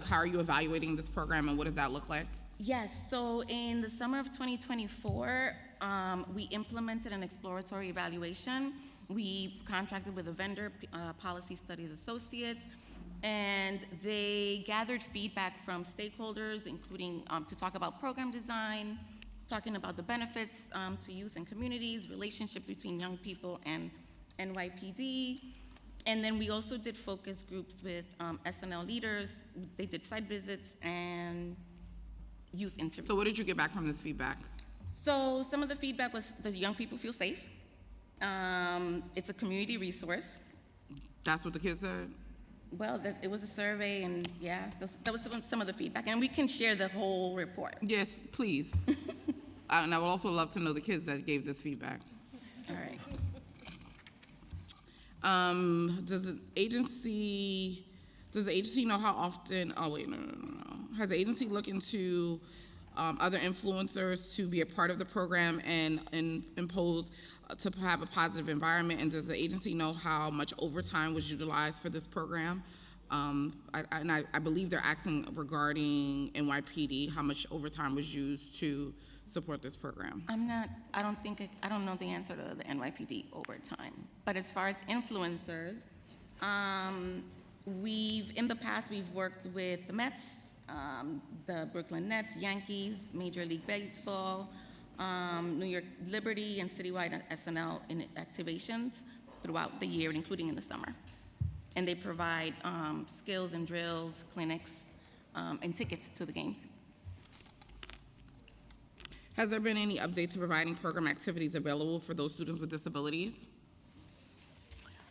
A: how are you evaluating this program and what does that look like?
M: Yes, so in the summer of 2024, we implemented an exploratory evaluation. We contracted with a vendor, Policy Studies Associates, and they gathered feedback from stakeholders, including to talk about program design, talking about the benefits to youth and communities, relationships between young people and NYPD. And then we also did focus groups with SNL leaders. They did site visits and youth interviews.
A: So what did you get back from this feedback?
M: So some of the feedback was the young people feel safe. It's a community resource.
A: That's what the kids said?
M: Well, it was a survey, and yeah, that was some of the feedback. And we can share the whole report.
A: Yes, please. And I would also love to know the kids that gave this feedback.
M: All right.
A: Does the agency know how often, no. Has the agency looked into other influencers to be a part of the program and impose to have a positive environment? And does the agency know how much overtime was utilized for this program? I believe they're asking regarding NYPD, how much overtime was used to support this program.
M: I don't know the answer to the NYPD overtime. But as far as influencers, in the past, we've worked with the Mets, the Brooklyn Nets, Yankees, Major League Baseball, New York Liberty, and citywide SNL in activations throughout the year, including in the summer. And they provide skills and drills, clinics, and tickets to the games.
A: Has there been any updates to providing program activities available for those students with disabilities?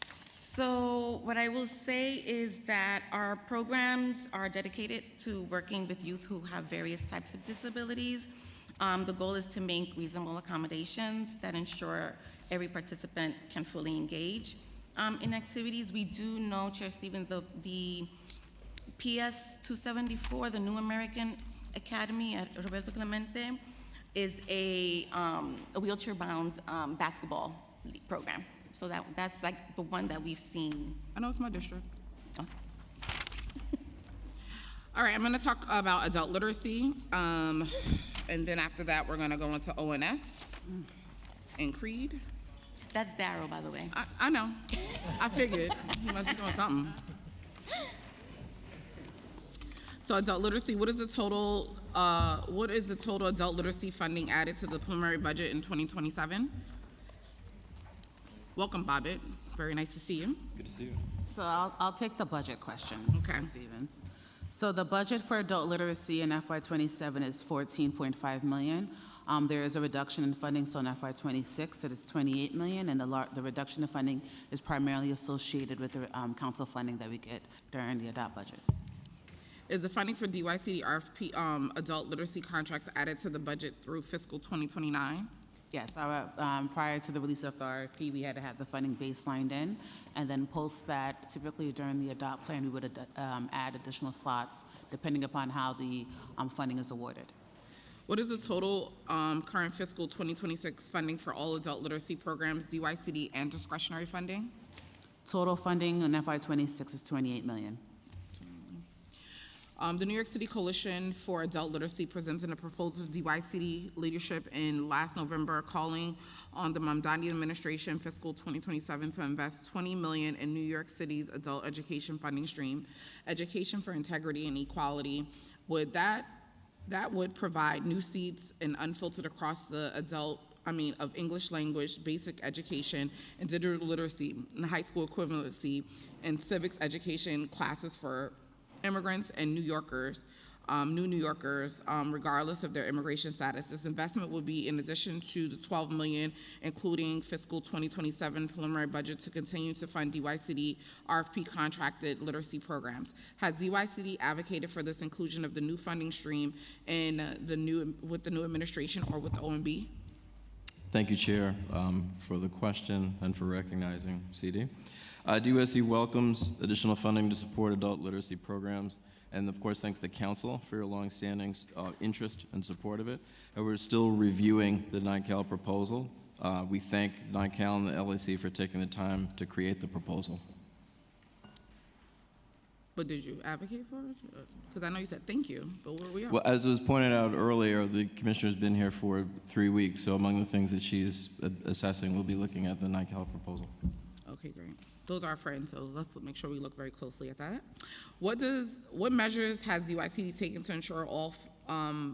M: So what I will say is that our programs are dedicated to working with youth who have various types of disabilities. The goal is to make reasonable accommodations that ensure every participant can fully engage in activities. We do know, Chair Stevens, the PS 274, the New American Academy at Roberto Clemente, is a wheelchair-bound basketball league program. So that's like the one that we've seen.
A: I know it's my district.
M: Okay.
A: All right, I'm gonna talk about adult literacy. And then after that, we're gonna go into ONS and Creed.
M: That's Darryl, by the way.
A: I know. I figured. He must be doing something. So adult literacy, what is the total adult literacy funding added to the preliminary budget in 2027? Welcome, Bobbitt. Very nice to see you.
F: Good to see you.
T: So I'll take the budget question,
A: Okay.
T: Mr. Stevens. So the budget for adult literacy in FY27 is $14.5 million. There is a reduction in funding, so in FY26 it is $28 million, and the reduction in funding is primarily associated with the council funding that we get during the adopt budget.
A: Is the funding for DYCD RFP adult literacy contracts added to the budget through fiscal 2029?
T: Yes, prior to the release of the RFP, we had to have the funding baselined in, and then post that, typically during the adopt plan, we would add additional slots depending upon how the funding is awarded.
A: What is the total current fiscal 2026 funding for all adult literacy programs, DYCD and discretionary funding?
T: Total funding in FY26 is $28 million.
A: The New York City Coalition for Adult Literacy presented a proposal to DYCD leadership in last November calling on the Mamdani administration fiscal 2027 to invest $20 million in New York City's adult education funding stream, Education for Integrity and Equality. That would provide new seats and unfiltered across the of English language, basic education, and digital literacy, and high school equivalency, and civics education classes for immigrants and New Yorkers new New Yorkers, regardless of their immigration status. This investment will be in addition to the $12 million, including fiscal 2027 preliminary budget, to continue to fund DYCD RFP contracted literacy programs. Has DYCD advocated for this inclusion of the new funding stream in with the new administration or with the OMB?
F: Thank you, Chair, for the question and for recognizing CD. DUSC welcomes additional funding to support adult literacy programs, and of course thanks the Council for your longstanding interest and support of it. And we're still reviewing the NYCAL proposal. We thank NYCAL and the LAC for taking the time to create the proposal.
A: But did you advocate for it? Because I know you said thank you, but where we are?
F: Well, as was pointed out earlier, the Commissioner's been here for 3 weeks, so among the things that she's assessing, we'll be looking at the NYCAL proposal.
A: Okay, great. Those are our friends, so let's make sure we look very closely at that. What measures has DYCD taken to ensure all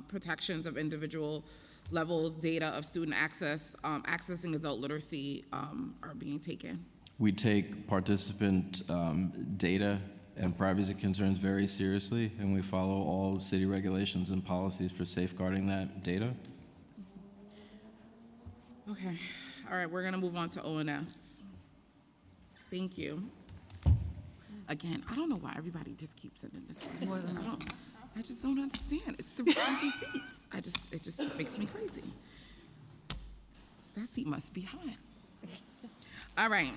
A: protections of individual levels, data of student access, accessing adult literacy are being taken?
F: We take participant data and privacy concerns very seriously, and we follow all city regulations and policies for safeguarding that data.
A: Okay, all right, we're gonna move on to ONS. Thank you. Again, I don't know why everybody just keeps sending this one. I just don't understand. It's 3 empty seats. It just makes me crazy. That seat must be hot. All right.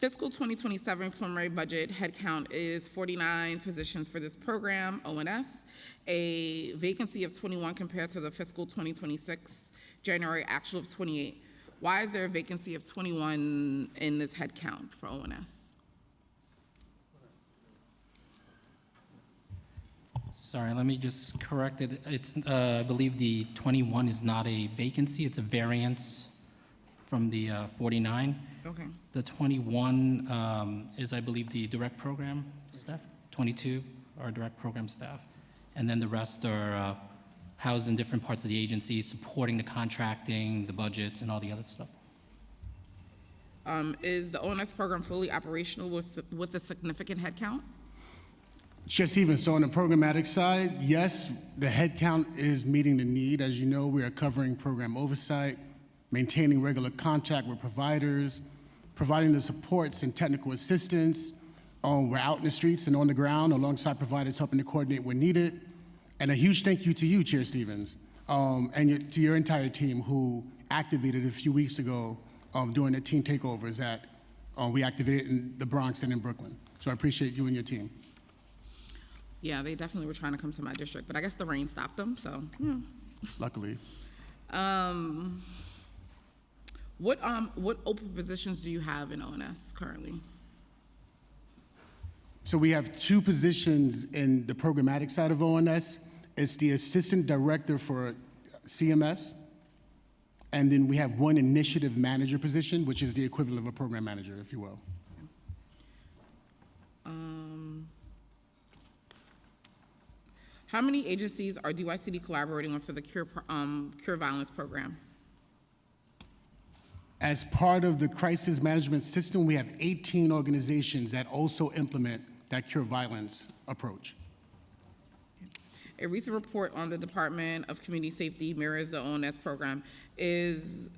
A: Fiscal 2027 preliminary budget headcount is 49 positions for this program, ONS, a vacancy of 21 compared to the fiscal 2026 January actual of 28. Why is there a vacancy of 21 in this headcount for ONS?
U: Sorry, let me just correct it. It's, I believe the 21 is not a vacancy, it's a variance from the 49.
A: Okay.
U: The 21 is, I believe, the direct program staff. 22 are direct program staff. And then the rest are housed in different parts of the agency, supporting the contracting, the budgets, and all the other stuff.
A: Is the ONS program fully operational with a significant headcount?
V: Chair Stevens, so on the programmatic side, yes, the headcount is meeting the need. As you know, we are covering program oversight, maintaining regular contact with providers, providing the supports and technical assistance. We're out in the streets and on the ground alongside providers helping to coordinate when needed. And a huge thank you to you, Chair Stevens, and to your entire team who activated a few weeks ago during the team takeovers that we activated in the Bronx and in Brooklyn. So I appreciate you and your team.
A: Yeah, they definitely were trying to come to my district, but I guess the rain stopped them, so. Yeah.
V: Luckily.
A: What open positions do you have in ONS currently?
V: So we have 2 positions in the programmatic side of ONS. It's the assistant director for CMS, and then we have 1 initiative manager position, which is the equivalent of a program manager, if you will.
A: How many agencies are DYCD collaborating on for the Cure Violence program?
V: As part of the crisis management system, we have 18 organizations that also implement that Cure Violence approach.
A: A recent report on the Department of Community Safety mirrors the ONS program. Is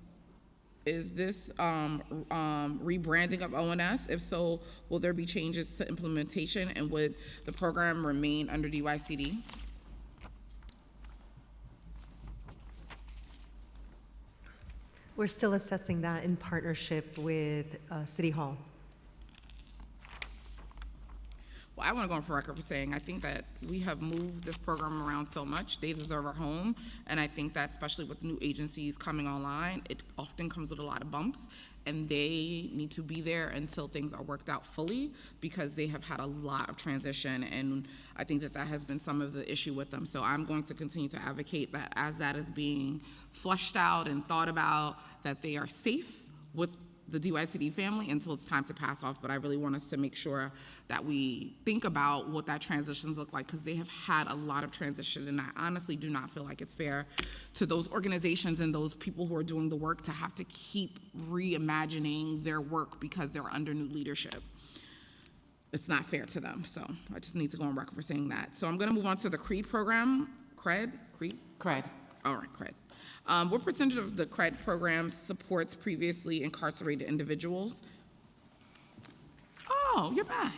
A: this rebranding of ONS? If so, will there be changes to implementation, and would the program remain under DYCD?
S: We're still assessing that in partnership with City Hall.
A: Well, I want to go on for record for saying I think that we have moved this program around so much. They deserve a home, and I think that especially with new agencies coming online, it often comes with a lot of bumps, and they need to be there until things are worked out fully because they have had a lot of transition, and I think that that has been some of the issue with them. So I'm going to continue to advocate that as that is being flushed out and thought about, that they are safe with the DYCD family until it's time to pass off. But I really want us to make sure that we think about what that transitions look like, because they have had a lot of transition, and I honestly do not feel like it's fair to those organizations and those people who are doing the work to have to keep reimagining their work because they're under new leadership. it's not fair to them. So I just need to go on record for saying that. So I'm going to move on to the CRED program. CRED? All right, CRED. What percentage of the CRED program supports previously incarcerated individuals? Oh, you're back.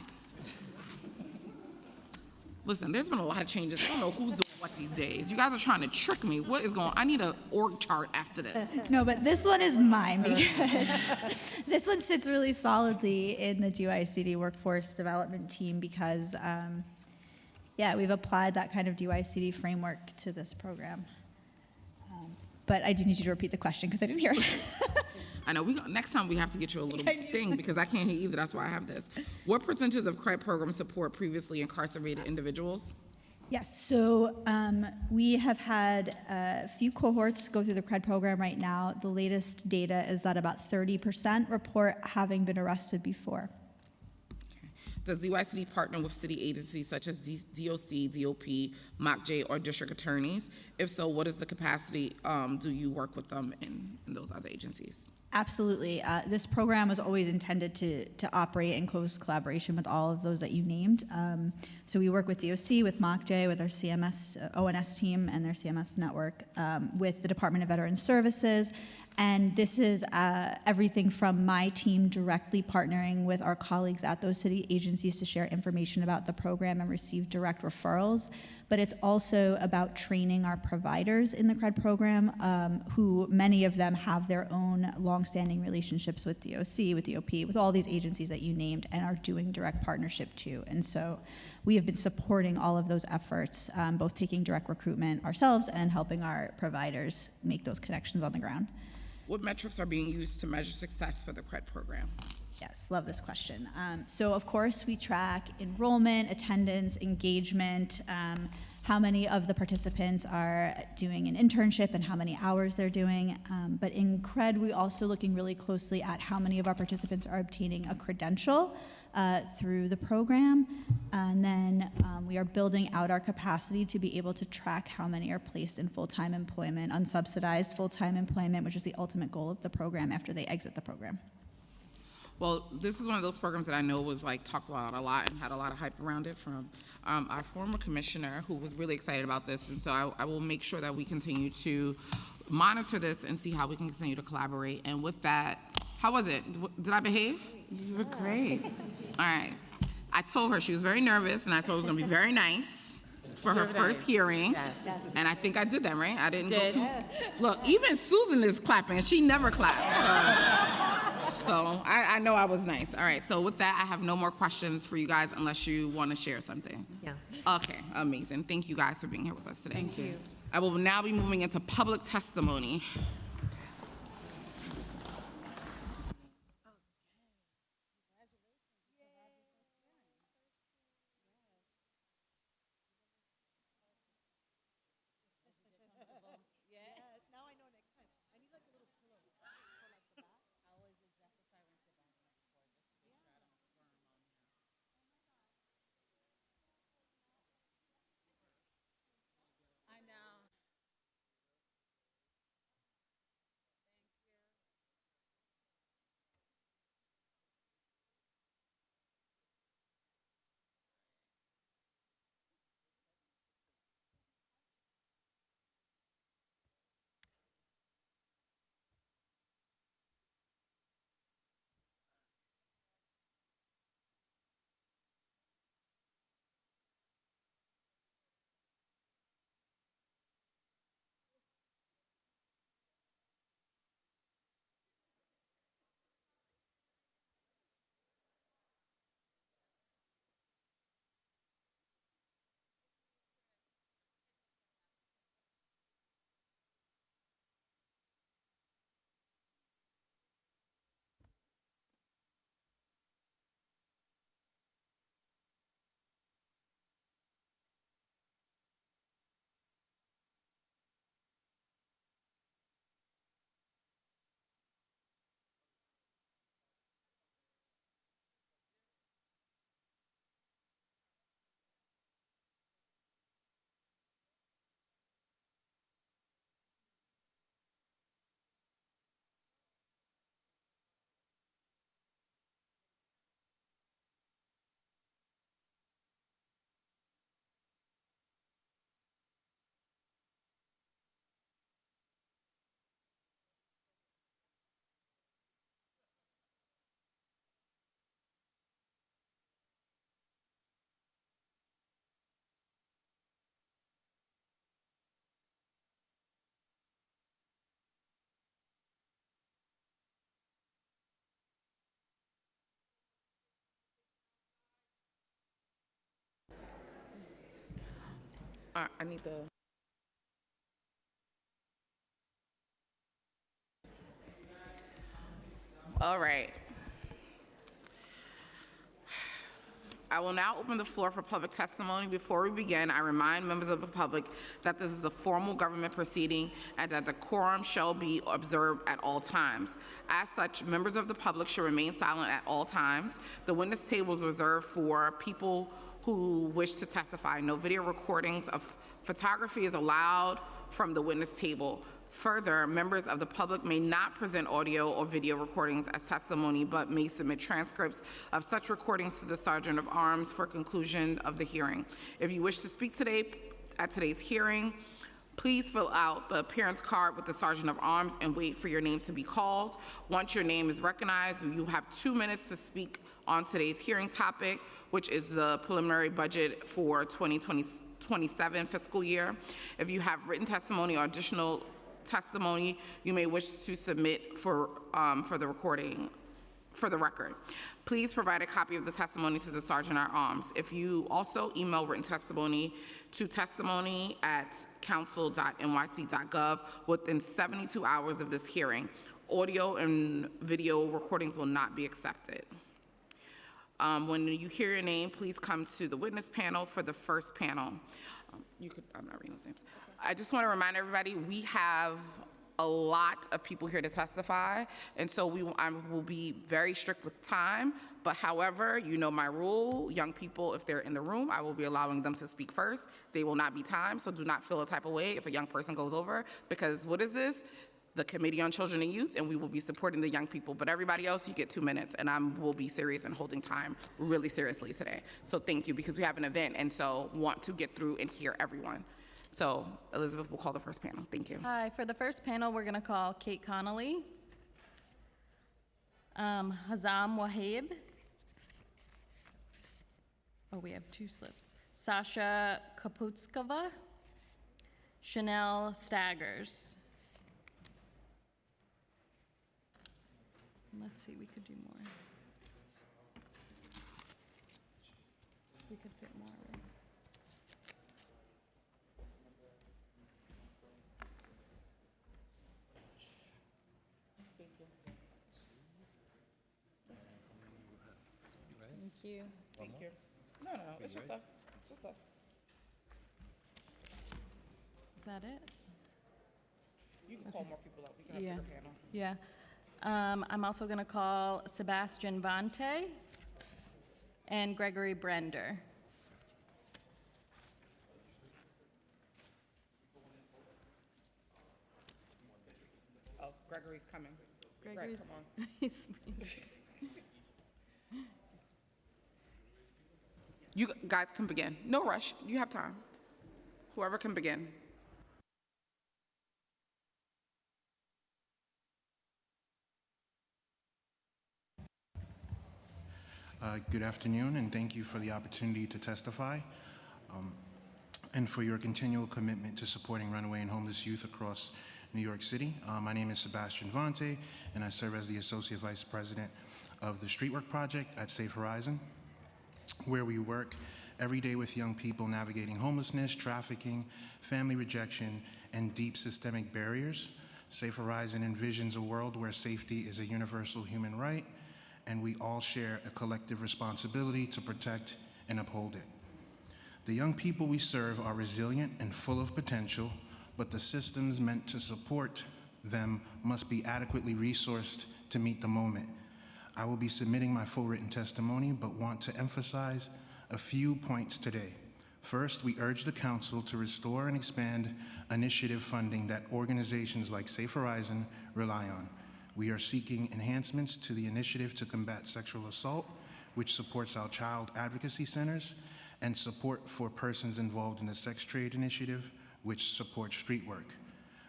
A: Listen, there's been a lot of changes. I don't know who's doing what these days. You guys are trying to trick me. What is going on? I need an org chart after this.
G: No, but this one is mine because this one sits really solidly in the DYCD workforce development team because, yeah, we've applied that kind of DYCD framework to this program. But I do need you to repeat the question because I didn't hear it.
A: I know. Next time we have to get you a little thing because I can't hear either. That's why I have this. What percentage of CRED programs support previously incarcerated individuals?
G: Yes, so we have had a few cohorts go through the CRED program right now. The latest data is that about 30% report having been arrested before.
A: Does DYCD partner with city agencies such as DOC, DOP, MOCJ, or district attorneys? If so, what is the capacity do you work with them in those other agencies?
G: Absolutely. This program was always intended to operate in close collaboration with all of those that you named. So we work with DOC, with MOCJ, with our CMS, ONS team and their CMS network, with the Department of Veteran Services. And this is everything from my team directly partnering with our colleagues at those city agencies to share information about the program and receive direct referrals. But it's also about training our providers in the CRED program, who many of them have their own longstanding relationships with DOC, with DOP, with all these agencies that you named, and are doing direct partnership too. And so we have been supporting all of those efforts, both taking direct recruitment ourselves and helping our providers make those connections on the ground.
A: What metrics are being used to measure success for the CRED program?
G: Yes, love this question. So of course we track enrollment, attendance, engagement, how many of the participants are doing an internship and how many hours they're doing. But in CRED, we're also looking really closely at how many of our participants are obtaining a credential through the program. And then we are building out our capacity to be able to track how many are placed in full-time employment, unsubsidized full-time employment, which is the ultimate goal of the program after they exit the program.
A: Well, this is one of those programs that I know was like talked about a lot and had a lot of hype around it from our former commissioner who was really excited about this. And so I will make sure that we continue to monitor this and see how we can continue to collaborate. And with that, how was it? Did I behave?
N: You were great.
A: All right. I told her she was very nervous and I told her it was gonna be very nice for her first hearing.
N: Yes.
A: And I think I did that, right? I didn't go too. Look, even Susan is clapping and she never claps. So I know I was nice. All right, so with that, I have no more questions for you guys unless you want to share something.
S: Yeah.
A: Okay, amazing. Thank you guys for being here with us today.
N: Thank you.
A: I will now be moving into public testimony. I need the. All right. I will now open the floor for public testimony. Before we begin, I remind members of the public that this is a formal government proceeding and that the quorum shall be observed at all times. As such, members of the public should remain silent at all times. The witness table is reserved for people who wish to testify. No video recordings of photography is allowed from the witness table. Further, members of the public may not present audio or video recordings as testimony, but may submit transcripts of such recordings to the Sergeant of Arms for conclusion of the hearing. If you wish to speak today at today's hearing, please fill out the appearance card with the Sergeant of Arms and wait for your name to be called. Once your name is recognized, you have 2 minutes to speak on today's hearing topic, which is the preliminary budget for 2027 fiscal year. If you have written testimony or additional testimony you may wish to submit for the recording, for the record, please provide a copy of the testimony to the Sergeant at Arms. If you also email written testimony to testimony@council.nyc.gov within 72 hours of this hearing, audio and video recordings will not be accepted. When you hear your name, please come to the witness panel for the first panel. I'm not reading those names. I just want to remind everybody, we have a lot of people here to testify, and so I will be very strict with time, but however, you know my rule, young people, if they're in the room, I will be allowing them to speak first. They will not be timed, so do not feel a type of way if a young person goes over, because what is this? The Committee on Children and Youth, and we will be supporting the young people, but everybody else, you get 2 minutes, and I will be serious and holding time really seriously today. So thank you, because we have an event, and so want to get through and hear everyone. So Elizabeth will call the first panel. Thank you.
R: Hi, for the first panel, we're gonna call Kate Connolly, Hazam Wahib. Oh, we have 2 slips. Sasha Kaputskova, Chanel Staggers. Let's see, we could do more. We could fit more. Right? Thank you.
A: Thank you. No, it's just us. It's just us.
R: Is that it?
A: You can call more people up. We can have bigger panels.
R: Yeah. I'm also going to call Sebastian Vante and Gregory Brender.
A: Oh, Gregory's coming.
R: Gregory's,
A: Greg, come on.
R: he's
A: You guys can begin. No rush. You have time. Whoever can begin.
H: Good afternoon, and thank you for the opportunity to testify and for your continual commitment to supporting runaway and homeless youth across New York City. My name is Sebastian Vante, and I serve as the Associate Vice President of the Street Work Project at Safe Horizon, where we work every day with young people navigating homelessness, trafficking, family rejection, and deep systemic barriers. Safe Horizon envisions a world where safety is a universal human right, and we all share a collective responsibility to protect and uphold it. The young people we serve are resilient and full of potential, but the systems meant to support them must be adequately resourced to meet the moment. I will be submitting my full written testimony, but want to emphasize a few points today. First, we urge the Council to restore and expand initiative funding that organizations like Safe Horizon rely on. We are seeking enhancements to the initiative to combat sexual assault, which supports our child advocacy centers, and support for persons involved in the sex trade initiative, which supports street work.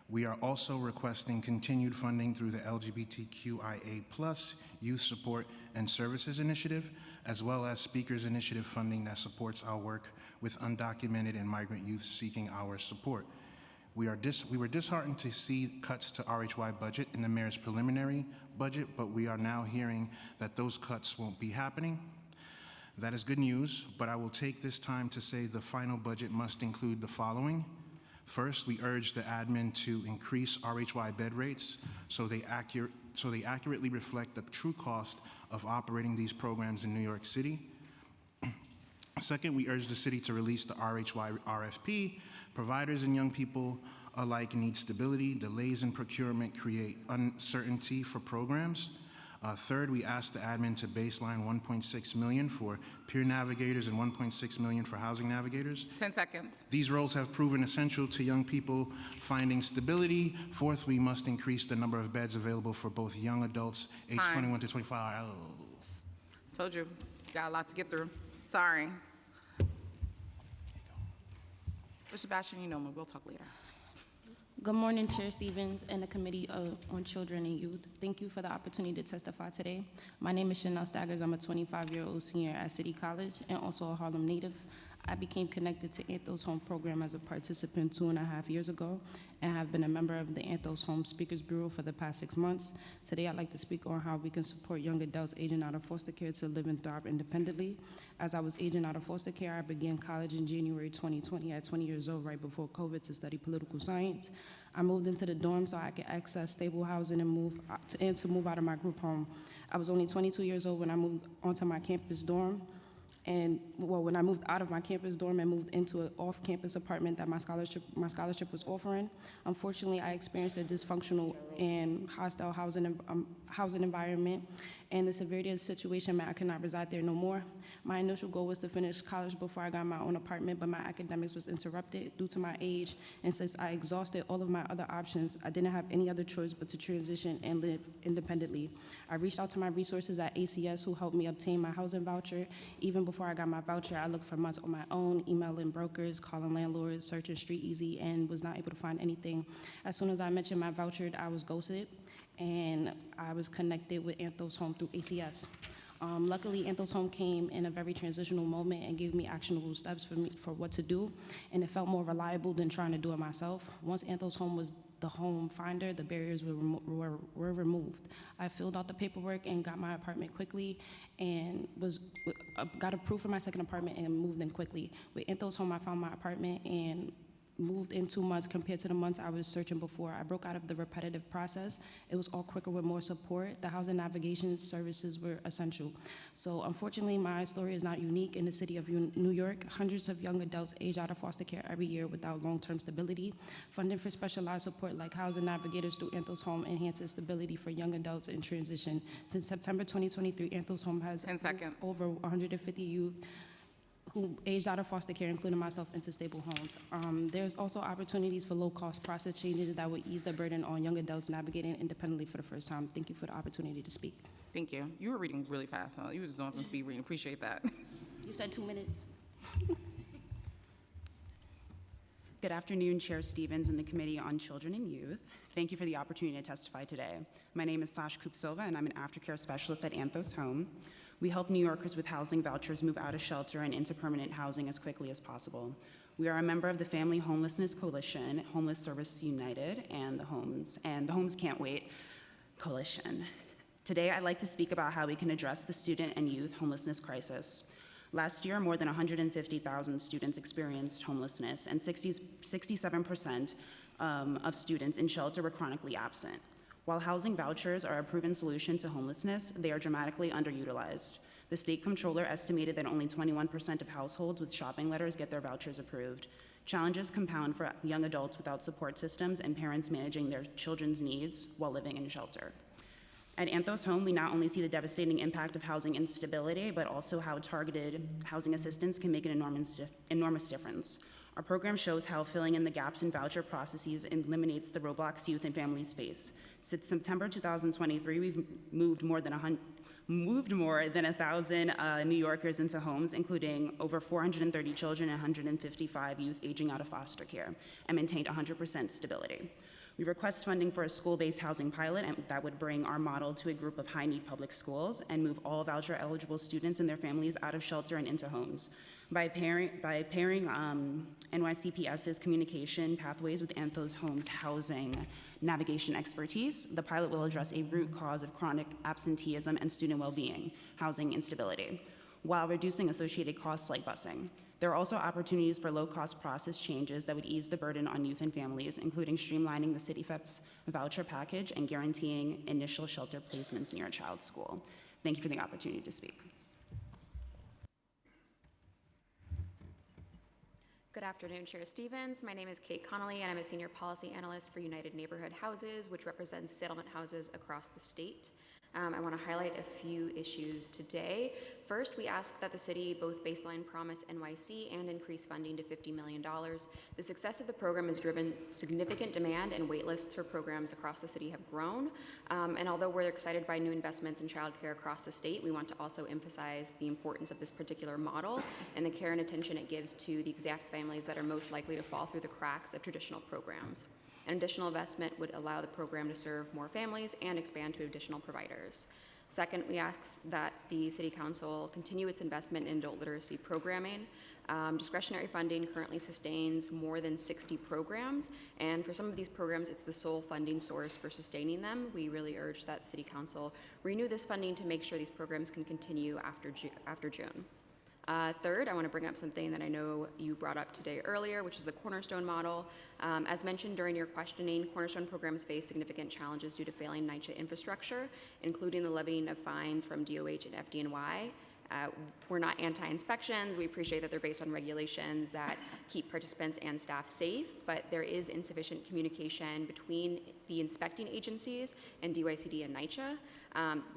H: We are also requesting continued funding through the LGBTQIA+ Youth Support and Services Initiative, as well as Speakers Initiative funding that supports our work with undocumented and migrant youth seeking our support. We were disheartened to see cuts to RHY budget in the mayor's preliminary budget, but we are now hearing that those cuts won't be happening. That is good news, but I will take this time to say the final budget must include the following. First, we urge the admin to increase RHY bed rates so they accurately reflect the true cost of operating these programs in New York City. Second, we urge the city to release the RHY RFP. Providers and young people alike need stability. Delays in procurement create uncertainty for programs. Third, we ask the admin to baseline $1.6 million for peer navigators and $1.6 million for housing navigators.
A: 10 seconds.
H: These roles have proven essential to young people finding stability. Fourth, we must increase the number of beds available for both young adults age
A: Time.
H: 21 to 25.
A: Told you, got a lot to get through. Sorry. Mr. Bastian, you know me, we'll talk later.
L: Good morning, Chair Stevens and the Committee on Children and Youth. Thank you for the opportunity to testify today. My name is Chanel Staggers. I'm a 25-year-old senior at City College and also a Harlem native. I became connected to Anthos Home program as a participant 2.5 years ago and have been a member of the Anthos Home Speakers Bureau for the past 6 months. Today, I'd like to speak on how we can support young adults aging out of foster care to live and thrive independently. As I was aging out of foster care, I began college in January 2020 at 20 years old, right before COVID, to study political science. I moved into the dorm so I could access stable housing and to move out of my group home. I was only 22 years old when I moved onto my campus dorm. And when I moved out of my campus dorm and moved into an off-campus apartment that my scholarship was offering, unfortunately, I experienced a dysfunctional and hostile housing environment, and the severity of the situation meant I could not reside there no more. My initial goal was to finish college before I got my own apartment, but my academics was interrupted due to my age, and since I exhausted all of my other options, I didn't have any other choice but to transition and live independently. I reached out to my resources at ACS, who helped me obtain my housing voucher. Even before I got my voucher, I looked for months on my own, emailing brokers, calling landlords, searching StreetEasy, and was not able to find anything. As soon as I mentioned my voucher, I was ghosted, and I was connected with Anthos Home through ACS. Luckily, Anthos Home came in a very transitional moment and gave me actionable steps for what to do, and it felt more reliable than trying to do it myself. Once Anthos Home was the home finder, the barriers were removed. I filled out the paperwork and got my apartment quickly, and got approved for my second apartment and moved in quickly. With Anthos Home, I found my apartment and moved in 2 months compared to the months I was searching before. I broke out of the repetitive process. It was all quicker with more support. The housing navigation services were essential. So unfortunately, my story is not unique. In the city of New York, hundreds of young adults age out of foster care every year without long-term stability. Funding for specialized support like housing navigators through Anthos Home enhances stability for young adults in transition. Since September 2023, Anthos Home has over 150 youth who aged out of foster care, including myself, into stable homes. There's also opportunities for low-cost process changes that would ease the burden on young adults navigating independently for the first time. Thank you for the opportunity to speak.
A: Thank you. You were reading really fast, huh? You were just on some speed reading. Appreciate that.
L: You said 2 minutes.
Q: Good afternoon, Chair Stevens and the Committee on Children and Youth. Thank you for the opportunity to testify today. My name is Sash Kupsova, and I'm an aftercare specialist at Anthos Home. We help New Yorkers with housing vouchers move out of shelter and into permanent housing as quickly as possible. We are a member of the Family Homelessness Coalition, Homeless Service United, and the Homes Can't Wait Coalition. Today, I'd like to speak about how we can address the student and youth homelessness crisis. Last year, more than 150,000 students experienced homelessness, and 67% of students in shelter were chronically absent. While housing vouchers are a proven solution to homelessness, they are dramatically underutilized. The state comptroller estimated that only 21% of households with shopping letters get their vouchers approved. Challenges compound for young adults without support systems and parents managing their children's needs while living in shelter. At Anthos Home, we not only see the devastating impact of housing instability, but also how targeted housing assistance can make an enormous difference. Our program shows how filling in the gaps in voucher processes eliminates the roadblocks youth and families face. Since September 2023, we've moved more than 1,000 New Yorkers into homes, including over 430 children and 155 youth aging out of foster care, and maintained 100% stability. We request funding for a school-based housing pilot that would bring our model to a group of high-need public schools and move all voucher-eligible students and their families out of shelter and into homes. By pairing NYCPS's communication pathways with Anthos Home's housing navigation expertise, the pilot will address a root cause of chronic absenteeism and student well-being, housing instability. while reducing associated costs like busing. There are also opportunities for low-cost process changes that would ease the burden on youth and families, including streamlining the CityFEP's voucher package and guaranteeing initial shelter placements near a child's school. Thank you for the opportunity to speak.
B: Good afternoon, Chair Stevens. My name is Kate Connolly, and I'm a Senior Policy Analyst for United Neighborhood Houses, which represents settlement houses across the state. I want to highlight a few issues today. First, we ask that the city both baseline Promise NYC and increase funding to $50 million. The success of the program has driven significant demand, and wait lists for programs across the city have grown. And although we're excited by new investments in childcare across the state, we want to also emphasize the importance of this particular model and the care and attention it gives to the exact families that are most likely to fall through the cracks of traditional programs. An additional investment would allow the program to serve more families and expand to additional providers. Second, we ask that the City Council continue its investment in adult literacy programming. Discretionary funding currently sustains more than 60 programs, and for some of these programs, it's the sole funding source for sustaining them. We really urge that City Council renew this funding to make sure these programs can continue after June. Third, I want to bring up something that I know you brought up today earlier, which is the Cornerstone model. As mentioned during your questioning, Cornerstone programs face significant challenges due to failing NYCHA infrastructure, including the levying of fines from DOH and FDNY. We're not anti-inspections. We appreciate that they're based on regulations that keep participants and staff safe, but there is insufficient communication between the inspecting agencies and DYCD and NYCHA.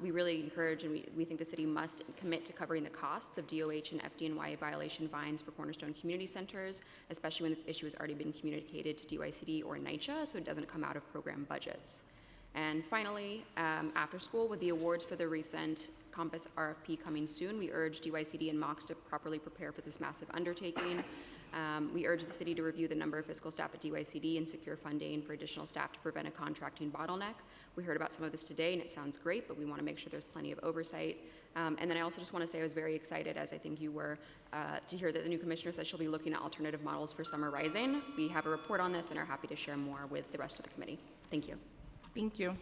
B: We really encourage, and we think the city must commit to covering the costs of DOH and FDNY violation fines for Cornerstone community centers, especially when this issue has already been communicated to DYCD or NYCHA, so it doesn't come out of program budgets. And finally, after school, with the awards for the recent Compass RFP coming soon, we urge DYCD and MOX to properly prepare for this massive undertaking. We urge the city to review the number of fiscal staff at DYCD and secure funding for additional staff to prevent a contracting bottleneck. We heard about some of this today, and it sounds great, but we want to make sure there's plenty of oversight. And then I also just want to say I was very excited, as I think you were, to hear that the new commissioner says she'll be looking at alternative models for Summer Rising. We have a report on this and are happy to share more with the rest of the committee. Thank you.
A: Thank you.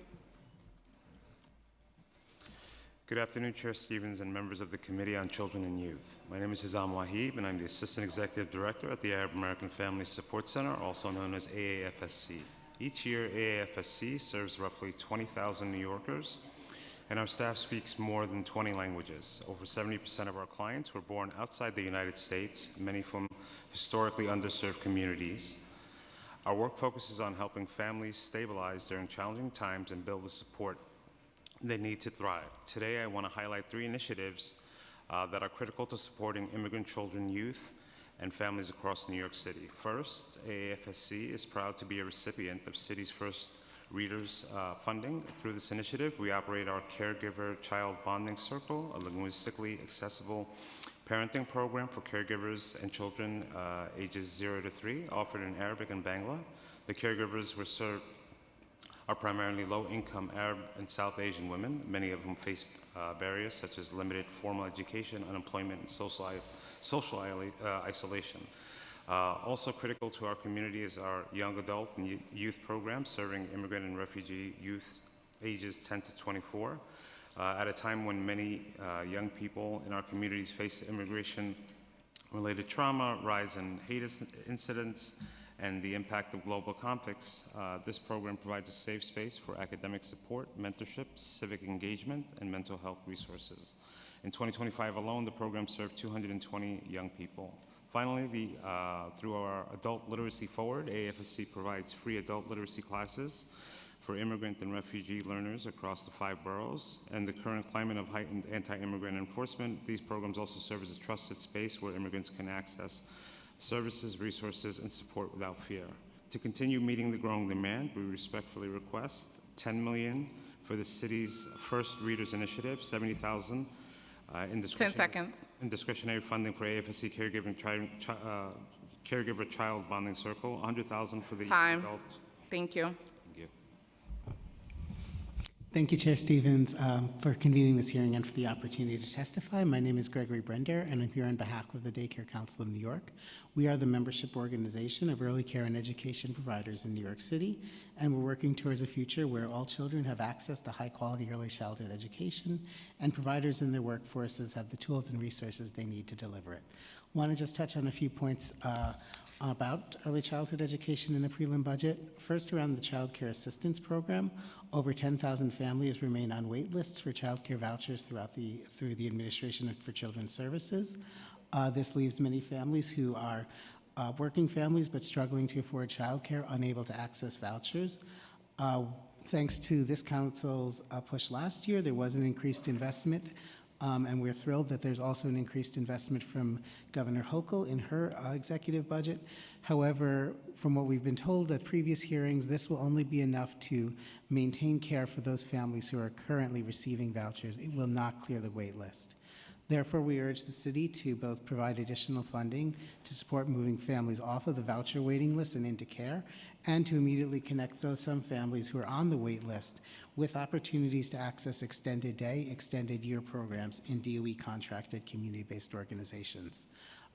C: Good afternoon, Chair Stevens and members of the Committee on Children and Youth. My name is Hizam Wahib, and I'm the Assistant Executive Director at the Arab American Family Support Center, also known as AAFSC. Each year, AAFSC serves roughly 20,000 New Yorkers, and our staff speaks more than 20 languages. Over 70% of our clients were born outside the United States, many from historically underserved communities. Our work focuses on helping families stabilize during challenging times and build the support they need to thrive. Today, I want to highlight 3 initiatives that are critical to supporting immigrant children, youth, and families across New York City. First, AAFSC is proud to be a recipient of City's First Readers funding. Through this initiative, we operate our Caregiver Child Bonding Circle, a linguistically accessible parenting program for caregivers and children ages 0 to 3, offered in Arabic and Bangla. The caregivers were served are primarily low-income Arab and South Asian women, many of whom face barriers such as limited formal education, unemployment, and social isolation. Also critical to our community is our young adult and youth program serving immigrant and refugee youth ages 10 to 24. At a time when many young people in our communities face immigration-related trauma, rise in hate incidents, and the impact of global conflicts, this program provides a safe space for academic support, mentorship, civic engagement, and mental health resources. In 2025 alone, the program served 220 young people. Finally, through our Adult Literacy Forward, AAFSC provides free adult literacy classes for immigrant and refugee learners across the 5 boroughs. And the current climate of heightened anti-immigrant enforcement, these programs also serve as a trusted space where immigrants can access services, resources, and support without fear. To continue meeting the growing demand, we respectfully request $10 million for the city's First Readers Initiative, $70,000 in discretionary funding for AFSC Caregiver Child Bonding Circle, $100,000 for the adult.
A: Thank you.
C: Thank you.
E: Thank you, Chair Stevens, for convening this hearing and for the opportunity to testify. My name is Gregory Brender, and I'm here on behalf of the Daycare Council of New York. We are the membership organization of early care and education providers in New York City, and we're working towards a future where all children have access to high-quality early childhood education, and providers in their workforces have the tools and resources they need to deliver it. I want to just touch on a few points about early childhood education in the prelim budget. First, around the Child Care Assistance Program, over 10,000 families remain on wait lists for child care vouchers through the Administration for Children's Services. This leaves many families who are working families but struggling to afford child care unable to access vouchers. Thanks to this council's push last year, there was an increased investment. And we're thrilled that there's also an increased investment from Governor Hochul in her executive budget. However, from what we've been told at previous hearings, this will only be enough to maintain care for those families who are currently receiving vouchers. It will not clear the wait list. Therefore, we urge the city to both provide additional funding to support moving families off of the voucher waiting list and into care, and to immediately connect some families who are on the wait list with opportunities to access extended day, extended year programs in DOE contracted community-based organizations.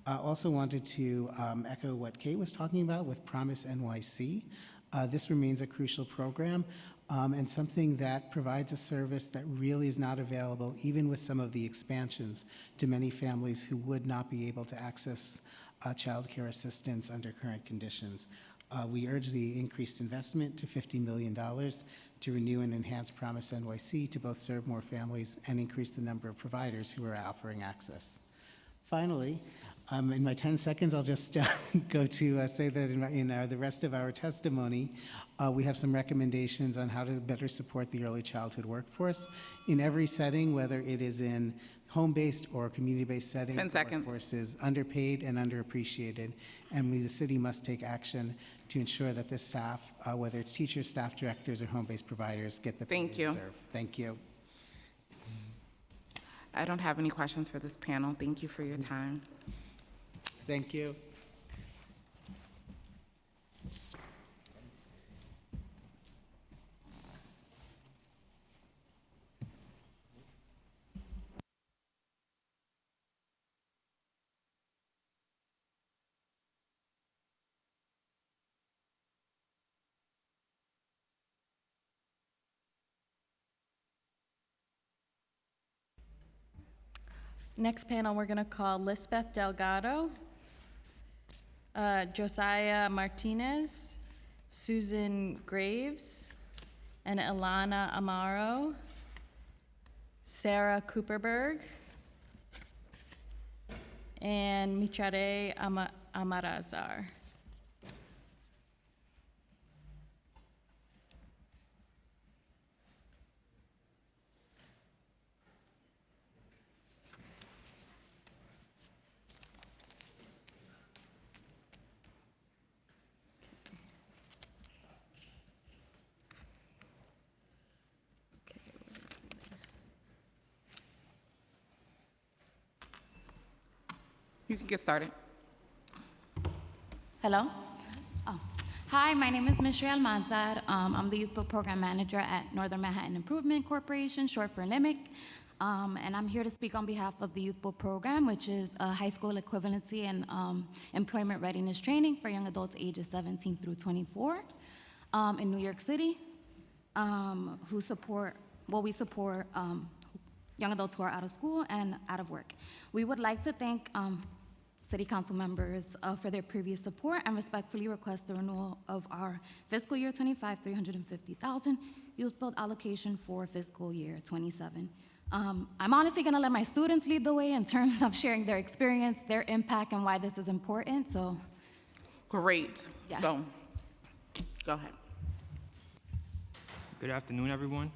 E: I also wanted to echo what Kate was talking about with Promise NYC. This remains a crucial program. And something that provides a service that really is not available, even with some of the expansions, to many families who would not be able to access child care assistance under current conditions. We urge the increased investment to $50 million to renew and enhance Promise NYC to both serve more families and increase the number of providers who are offering access. Finally, in my 10 seconds, I'll just go to say that in the rest of our testimony, we have some recommendations on how to better support the early childhood workforce in every setting, whether it is in home-based or community-based settings.
A: 10 seconds.
E: The workforce is underpaid and underappreciated, and the city must take action to ensure that this staff, whether it's teachers, staff directors, or home-based providers, get the pay they deserve. Thank you.
A: I don't have any questions for this panel. Thank you for your time.
E: Thank you.
R: Next panel, we're going to call Lisbeth Delgado, Josiah Martinez, Susan Graves, and Ilana Amaro, Sarah Cooperberg, and Michare Amarazar.
A: You can get started.
M: Hello? Oh. Hi, my name is Mishri Almanzar. I'm the Youth Book Program Manager at Northern Manhattan Improvement Corporation, short for NIMIC. And I'm here to speak on behalf of the Youth Book Program, which is a high school equivalency and employment readiness training for young adults ages 17 through 24 in New York City, we support young adults who are out of school and out of work. We would like to thank City Council members for their previous support and respectfully request the renewal of our fiscal year 25 $350,000 Youth Build allocation for fiscal year 27. I'm honestly going to let my students lead the way in terms of sharing their experience, their impact, and why this is important. So,
A: great.
M: Yeah.
A: So, go ahead.
I: Good afternoon, everyone.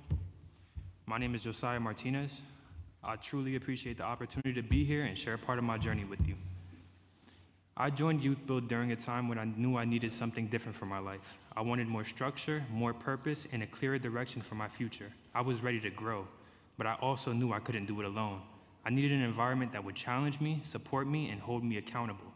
I: My name is Josiah Martinez. I truly appreciate the opportunity to be here and share part of my journey with you. I joined Youth Build during a time when I knew I needed something different for my life. I wanted more structure, more purpose, and a clearer direction for my future. I was ready to grow, but I also knew I couldn't do it alone. I needed an environment that would challenge me, support me, and hold me accountable.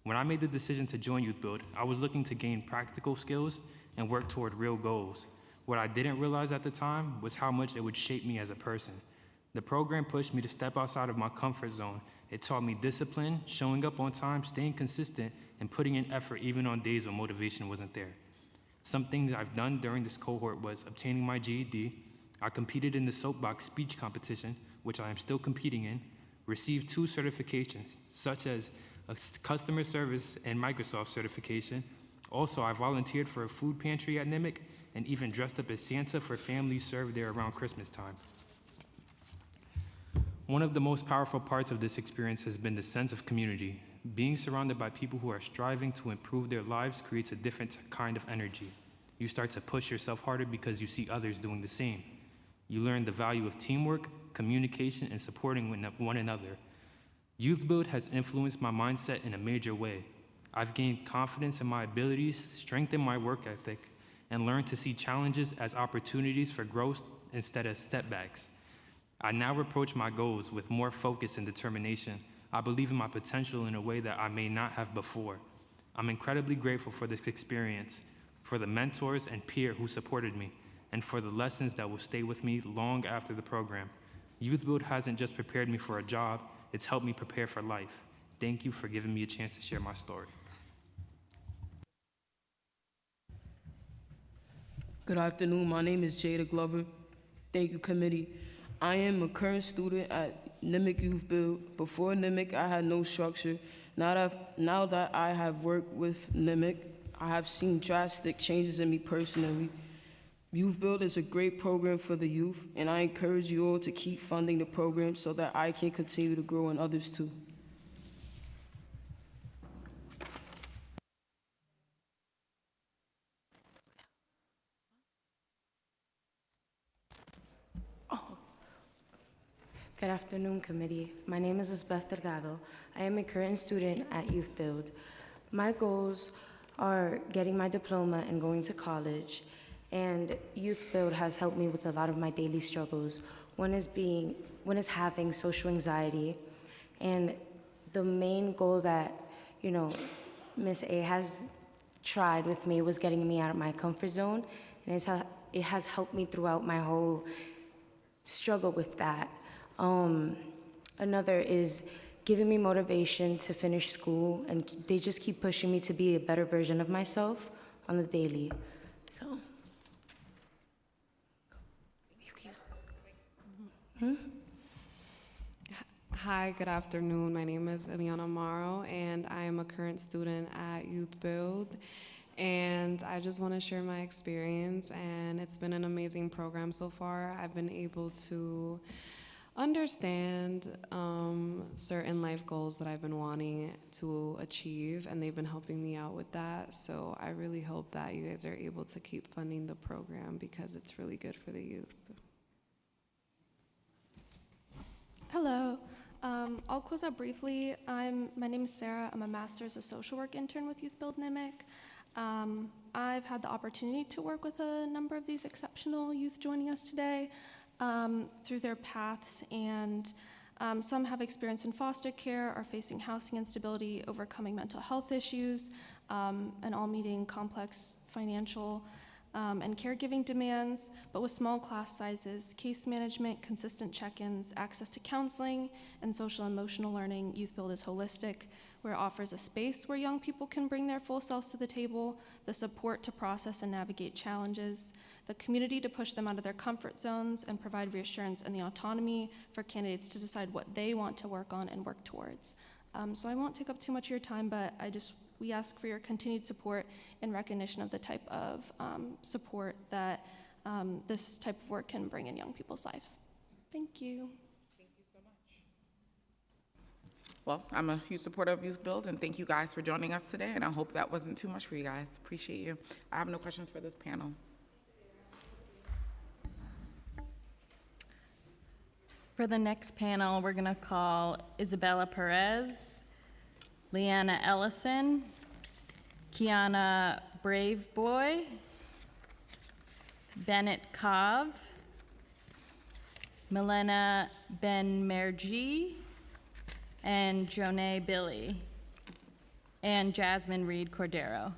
I: When I made the decision to join Youth Build, I was looking to gain practical skills and work toward real goals. What I didn't realize at the time was how much it would shape me as a person. The program pushed me to step outside of my comfort zone. It taught me discipline, showing up on time, staying consistent, and putting in effort even on days when motivation wasn't there. Something that I've done during this cohort was obtaining my GED. I competed in the soapbox speech competition, which I am still competing in, received 2 certifications, such as a customer service and Microsoft certification. Also, I volunteered for a food pantry at NIMIC and even dressed up as Santa for families served there around Christmas time. One of the most powerful parts of this experience has been the sense of community. Being surrounded by people who are striving to improve their lives creates a different kind of energy. You start to push yourself harder because you see others doing the same. You learn the value of teamwork, communication, and supporting one another. Youth Build has influenced my mindset in a major way. I've gained confidence in my abilities, strengthened my work ethic, and learned to see challenges as opportunities for growth instead of setbacks. I now approach my goals with more focus and determination. I believe in my potential in a way that I may not have before. I'm incredibly grateful for this experience, for the mentors and peers who supported me, and for the lessons that will stay with me long after the program. Youth Build hasn't just prepared me for a job, it's helped me prepare for life. Thank you for giving me a chance to share my story.
O: Good afternoon, my name is Jada Glover. Thank you, committee. I am a current student at NIMIC Youth Build. Before NIMIC, I had no structure. Now that I have worked with NIMIC, I have seen drastic changes in me personally. Youth Build is a great program for the youth, and I encourage you all to keep funding the program so that I can continue to grow and others too.
P: Good afternoon, committee. My name is Lisbeth Delgado. I am a current student at Youth Build. My goals are getting my diploma and going to college, and Youth Build has helped me with a lot of my daily struggles. One is having social anxiety, and the main goal that, Miss A has tried with me was getting me out of my comfort zone, and it has helped me throughout my whole struggle with that. Another is giving me motivation to finish school, and they just keep pushing me to be a better version of myself on the daily. So.
W: Hi, good afternoon. My name is Eliana Morrow, and I am a current student at Youth Build. And I just want to share my experience, and it's been an amazing program so far. I've been able to understand certain life goals that I've been wanting to achieve, and they've been helping me out with that. So I really hope that you guys are able to keep funding the program because it's really good for the youth.
X: Hello. I'll close out briefly. My name is Sarah. I'm a master's of social work intern with Youth Build NIMIC. I've had the opportunity to work with a number of these exceptional youth joining us today through their paths, and some have experience in foster care, are facing housing instability, overcoming mental health issues, and all meeting complex financial and caregiving demands, but with small class sizes, case management, consistent check-ins, access to counseling, and social emotional learning. Youth Build is holistic, where it offers a space where young people can bring their full selves to the table, the support to process and navigate challenges, the community to push them out of their comfort zones, and provide reassurance and the autonomy for candidates to decide what they want to work on and work towards. So I won't take up too much of your time, but we ask for your continued support in recognition of the type of support that this type of work can bring in young people's lives. Thank you.
A: Thank you so much. Well, I'm a huge supporter of Youth Build, and thank you guys for joining us today, and I hope that wasn't too much for you guys. Appreciate you. I have no questions for this panel.
R: For the next panel, we're going to call Isabella Perez, Leanna Ellison, Kiana Braveboy, Bennett Cobb, Milena Ben-Merji, and Jonay Billy, and Jasmine Reed Cordero.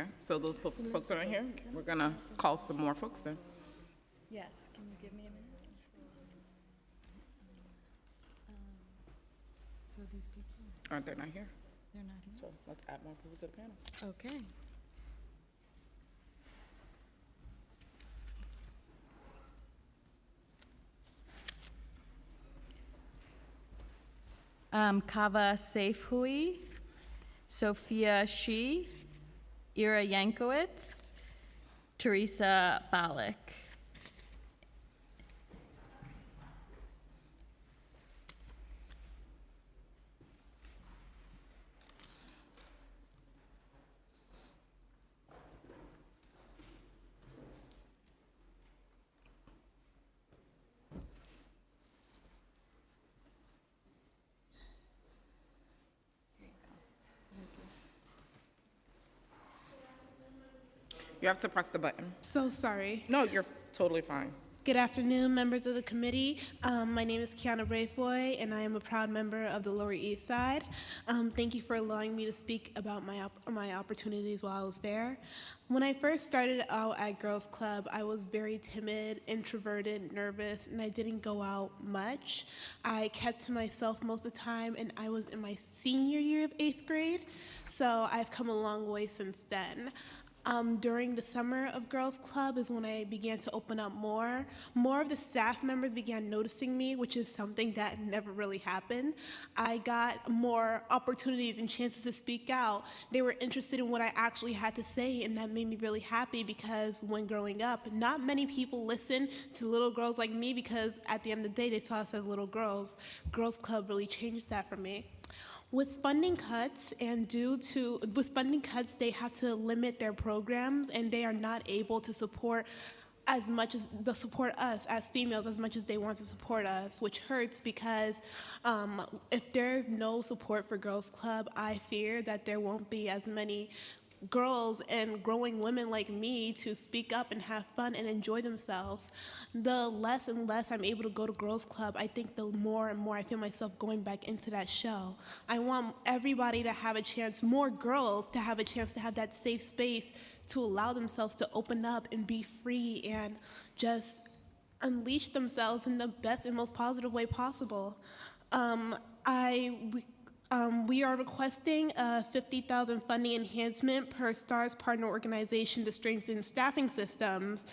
A: Okay, so those folks that are here, we're gonna call some more folks then.
R: Yes, can you give me a minute? So these people,
A: Aren't they not here?
R: they're not here?
A: So let's add more people to the panel.
R: Okay. Kava Safehui, Sophia Shi, Ira Yankowitz, Teresa Balik.
A: You have to press the button.
D: So sorry.
A: No, you're totally fine.
D: Good afternoon, members of the committee. My name is Kiana Braithboy, and I am a proud member of the Lower East Side. Thank you for allowing me to speak about my opportunities while I was there. When I first started out at Girls Club, I was very timid, introverted, nervous, and I didn't go out much. I kept to myself most of the time, and I was in my senior year of 8th grade, so I've come a long way since then. During the summer of Girls Club is when I began to open up more. More of the staff members began noticing me, which is something that never really happened. I got more opportunities and chances to speak out. They were interested in what I actually had to say, and that made me really happy because when growing up, not many people listened to little girls like me because at the end of the day, they saw us as little girls. Girls Club really changed that for me. With funding cuts, they have to limit their programs, and they are not able to support us as females as much as they want to support us, which hurts because if there's no support for Girls Club, I fear that there won't be as many girls and growing women like me to speak up and have fun and enjoy themselves. The less and less I'm able to go to Girls Club, I think the more and more I feel myself going back into that shell. I want everybody to have a chance, more girls to have a chance to have that safe space to allow themselves to open up and be free and just unleash themselves in the best and most positive way possible. We are requesting a $50,000 funding enhancement per STARS partner organization to strengthen staffing systems,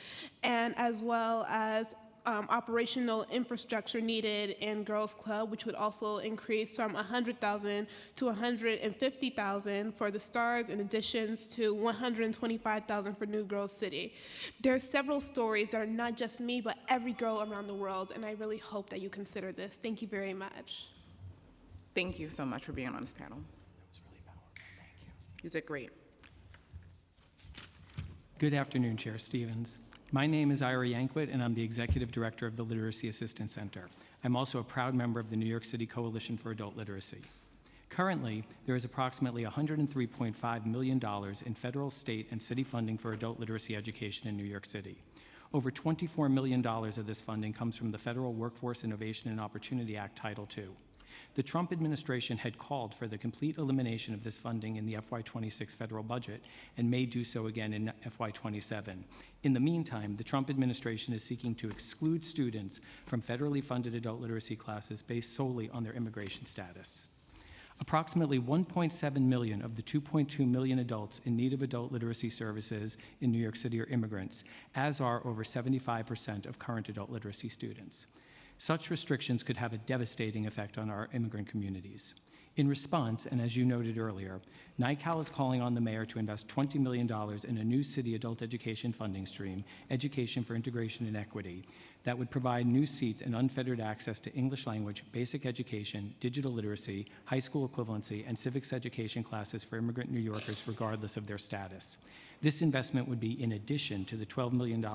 D: and as well as operational infrastructure needed in Girls Club, which would also increase from $100,000 to $150,000 for the STARS, in addition to $125,000 for New Girls City. There are several stories that are not just me, but every girl around the world, and I really hope that you consider this. Thank you very much.
A: Thank you so much for being on this panel. That was really powerful. Thank you. You did great.
J: Good afternoon, Chair Stevens. My name is Ira Yankwit, and I'm the Executive Director of the Literacy Assistance Center. I'm also a proud member of the New York City Coalition for Adult Literacy. Currently, there is approximately $103.5 million in federal, state, and city funding for adult literacy education in New York City. Over $24 million of this funding comes from the Federal Workforce Innovation and Opportunity Act, Title II. The Trump administration had called for the complete elimination of this funding in the FY26 federal budget and may do so again in FY27. In the meantime, the Trump administration is seeking to exclude students from federally funded adult literacy classes based solely on their immigration status. Approximately 1.7 million of the 2.2 million adults in need of adult literacy services in New York City are immigrants, as are over 75% of current adult literacy students. Such restrictions could have a devastating effect on our immigrant communities. In response, and as you noted earlier, NYCAL is calling on the mayor to invest $20 million in a new city adult education funding stream, Education for Integration and Equity, that would provide new seats and unfettered access to English language, basic education, digital literacy, high school equivalency, and civics education classes for immigrant New Yorkers regardless of their status. This investment would be in addition to the $12 million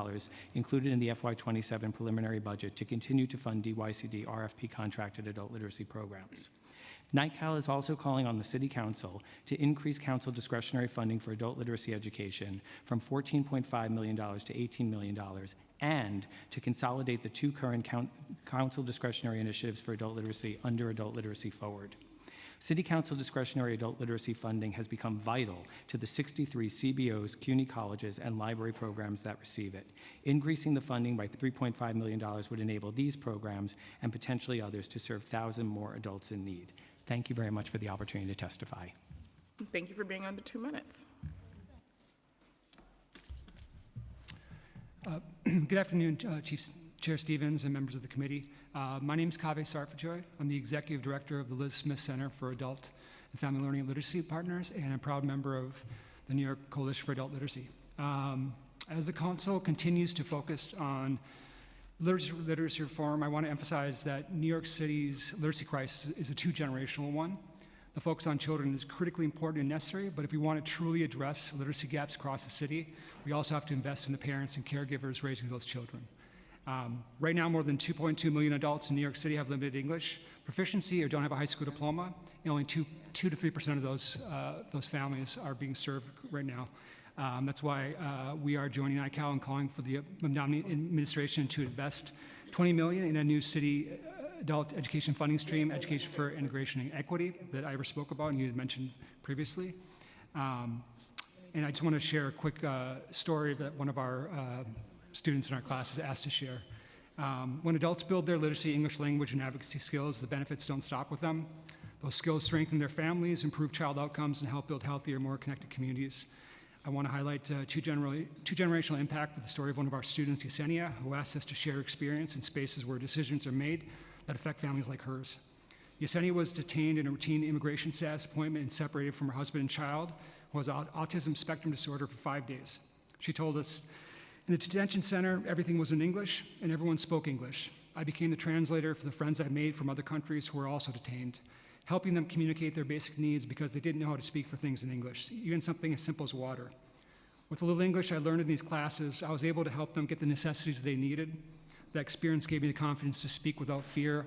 J: included in the FY27 preliminary budget to continue to fund DYCD RFP contracted adult literacy programs. NYCAL is also calling on the City Council to increase council discretionary funding for adult literacy education from $14.5 million to $18 million and to consolidate the two current council discretionary initiatives for adult literacy under Adult Literacy Forward. City Council discretionary adult literacy funding has become vital to the 63 CBOs, CUNY colleges, and library programs that receive it. Increasing the funding by $3.5 million would enable these programs and potentially others to serve 1,000 more adults in need. Thank you very much for the opportunity to testify.
A: Thank you for being under 2 minutes.
F: Good afternoon, Chair Stevens and members of the committee. My name is Kaveh Sarfajoy. I'm the Executive Director of the Liz Smith Center for Adult and Family Learning and Literacy Partners, and I'm a proud member of the New York Coalition for Adult Literacy. As the Council continues to focus on literacy reform, I want to emphasize that New York City's literacy crisis is a two-generational one. The focus on children is critically important and necessary, but if we want to truly address literacy gaps across the city, we also have to invest in the parents and caregivers raising those children. Right now, more than 2.2 million adults in New York City have limited English proficiency or don't have a high school diploma, and only 2 to 3% of those families are being served right now. That's why we are joining NICAL and calling for the administration to invest $20 million in a new city adult education funding stream, Education for Integration and Equity, that Ivor spoke about and you had mentioned previously. And I just want to share a quick story that one of our students in our class is asked to share. When adults build their literacy, English language, and advocacy skills, the benefits don't stop with them. Those skills strengthen their families, improve child outcomes, and help build healthier, more connected communities. I want to highlight two-generational impact with the story of one of our students, Yesenia, who asked us to share experience in spaces where decisions are made that affect families like hers. Yesenia was detained in a routine immigration status appointment and separated from her husband and child, who has autism spectrum disorder, for 5 days. She told us, in the detention center, everything was in English and everyone spoke English. I became the translator for the friends I made from other countries who were also detained, helping them communicate their basic needs because they didn't know how to speak for things in English, even something as simple as water. With the little English I learned in these classes, I was able to help them get the necessities they needed. That experience gave me the confidence to speak without fear,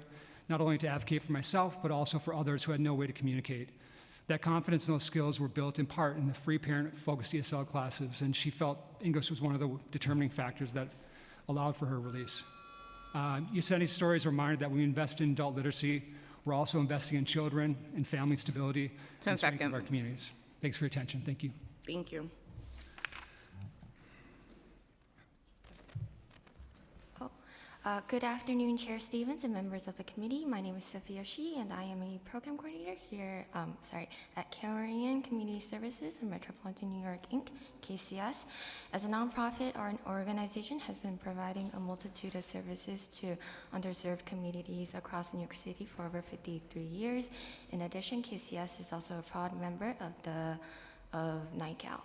F: not only to advocate for myself, but also for others who had no way to communicate. That confidence and those skills were built in part in the free parent-focused ESL classes, and she felt English was one of the determining factors that allowed for her release. Yesenia's story is a reminder that when we invest in adult literacy, we're also investing in children and family stability
A: 10
F: and strength of our
A: seconds.
F: communities. Thanks for your attention. Thank you.
A: Thank you.
P: Good afternoon, Chair Stevens and members of the committee. My name is Sophia Shi, and I am a program coordinator here at Korean Community Services in Metropolitan New York, Inc., KCS. As a nonprofit, our organization has been providing a multitude of services to underserved communities across New York City for over 53 years. In addition, KCS is also a proud member of NICAL.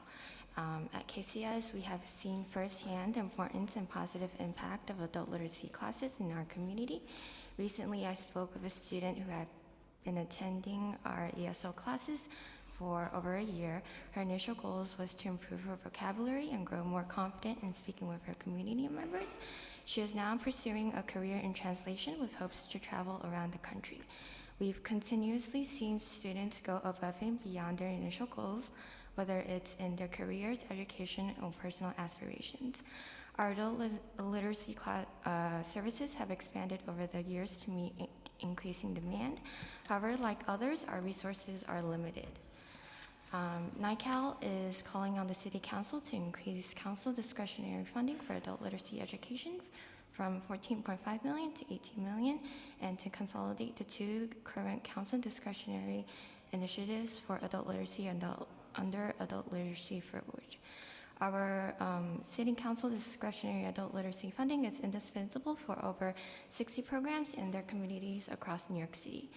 P: At KCS, we have seen firsthand the importance and positive impact of adult literacy classes in our community. Recently, I spoke with a student who had been attending our ESL classes for over a year. Her initial goals was to improve her vocabulary and grow more confident in speaking with her community members. She is now pursuing a career in translation with hopes to travel around the country. We've continuously seen students go above and beyond their initial goals, whether it's in their careers, education, or personal aspirations. Our adult literacy services have expanded over the years to meet increasing demand. However, like others, our resources are limited. NICAL is calling on the City Council to increase council discretionary funding for adult literacy education from $14.5 million to $18 million, and to consolidate the two current council discretionary initiatives for adult literacy and under adult literacy privilege. Our City Council discretionary adult literacy funding is indispensable for over 60 programs in their communities across New York City.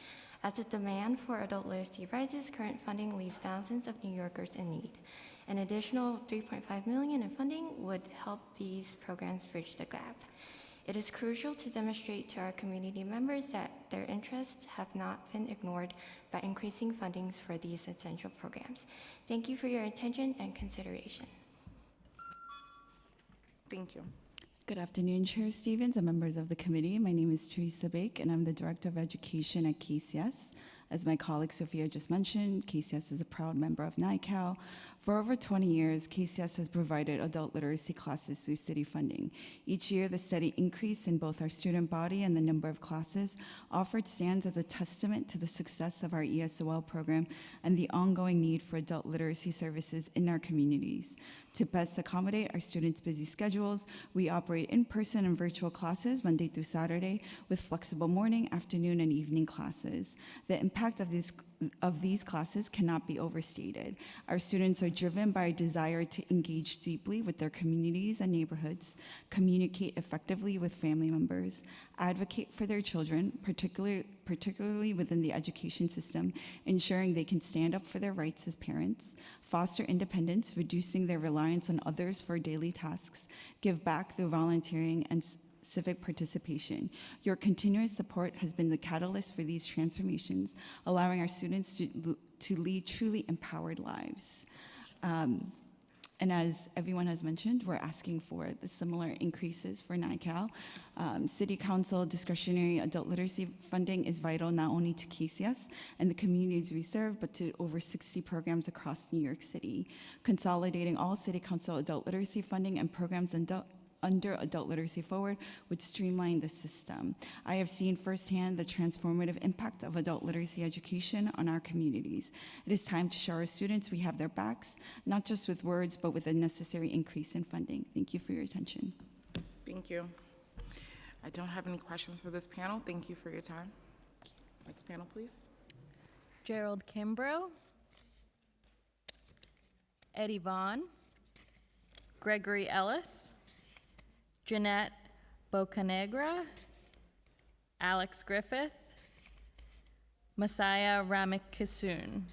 P: As the demand for adult literacy rises, current funding leaves thousands of New Yorkers in need. An additional $3.5 million in funding would help these programs bridge the gap. It is crucial to demonstrate to our community members that their interests have not been ignored by increasing fundings for these essential programs. Thank you for your attention and consideration.
A: Thank you.
K: Good afternoon, Chair Stevens and members of the committee. My name is Teresa Bake, and I'm the Director of Education at KCS. As my colleague Sophia just mentioned, KCS is a proud member of NICAL. For over 20 years, KCS has provided adult literacy classes through city funding. Each year, the steady increase in both our student body and the number of classes offered stands as a testament to the success of our ESOL program and the ongoing need for adult literacy services in our communities. To best accommodate our students' busy schedules, we operate in-person and virtual classes Monday through Saturday with flexible morning, afternoon, and evening classes. The impact of these classes cannot be overstated. Our students are driven by a desire to engage deeply with their communities and neighborhoods, communicate effectively with family members, advocate for their children, particularly within the education system, ensuring they can stand up for their rights as parents, foster independence, reducing their reliance on others for daily tasks, give back through volunteering and civic participation. Your continuous support has been the catalyst for these transformations, allowing our students to lead truly empowered lives. And as everyone has mentioned, we're asking for the similar increases for NICAL. City Council discretionary adult literacy funding is vital not only to KCS and the communities we serve, but to over 60 programs across New York City. Consolidating all City Council adult literacy funding and programs under Adult Literacy Forward would streamline the system. I have seen firsthand the transformative impact of adult literacy education on our communities. It is time to show our students we have their backs, not just with words, but with a necessary increase in funding. Thank you for your attention.
A: Thank you. I don't have any questions for this panel. Thank you for your time. Next panel, please.
R: Gerald Kimbrough, Eddie Vaughn, Gregory Ellis, Jeanette Bocanegra, Alex Griffith, Messiah Ramikissoon.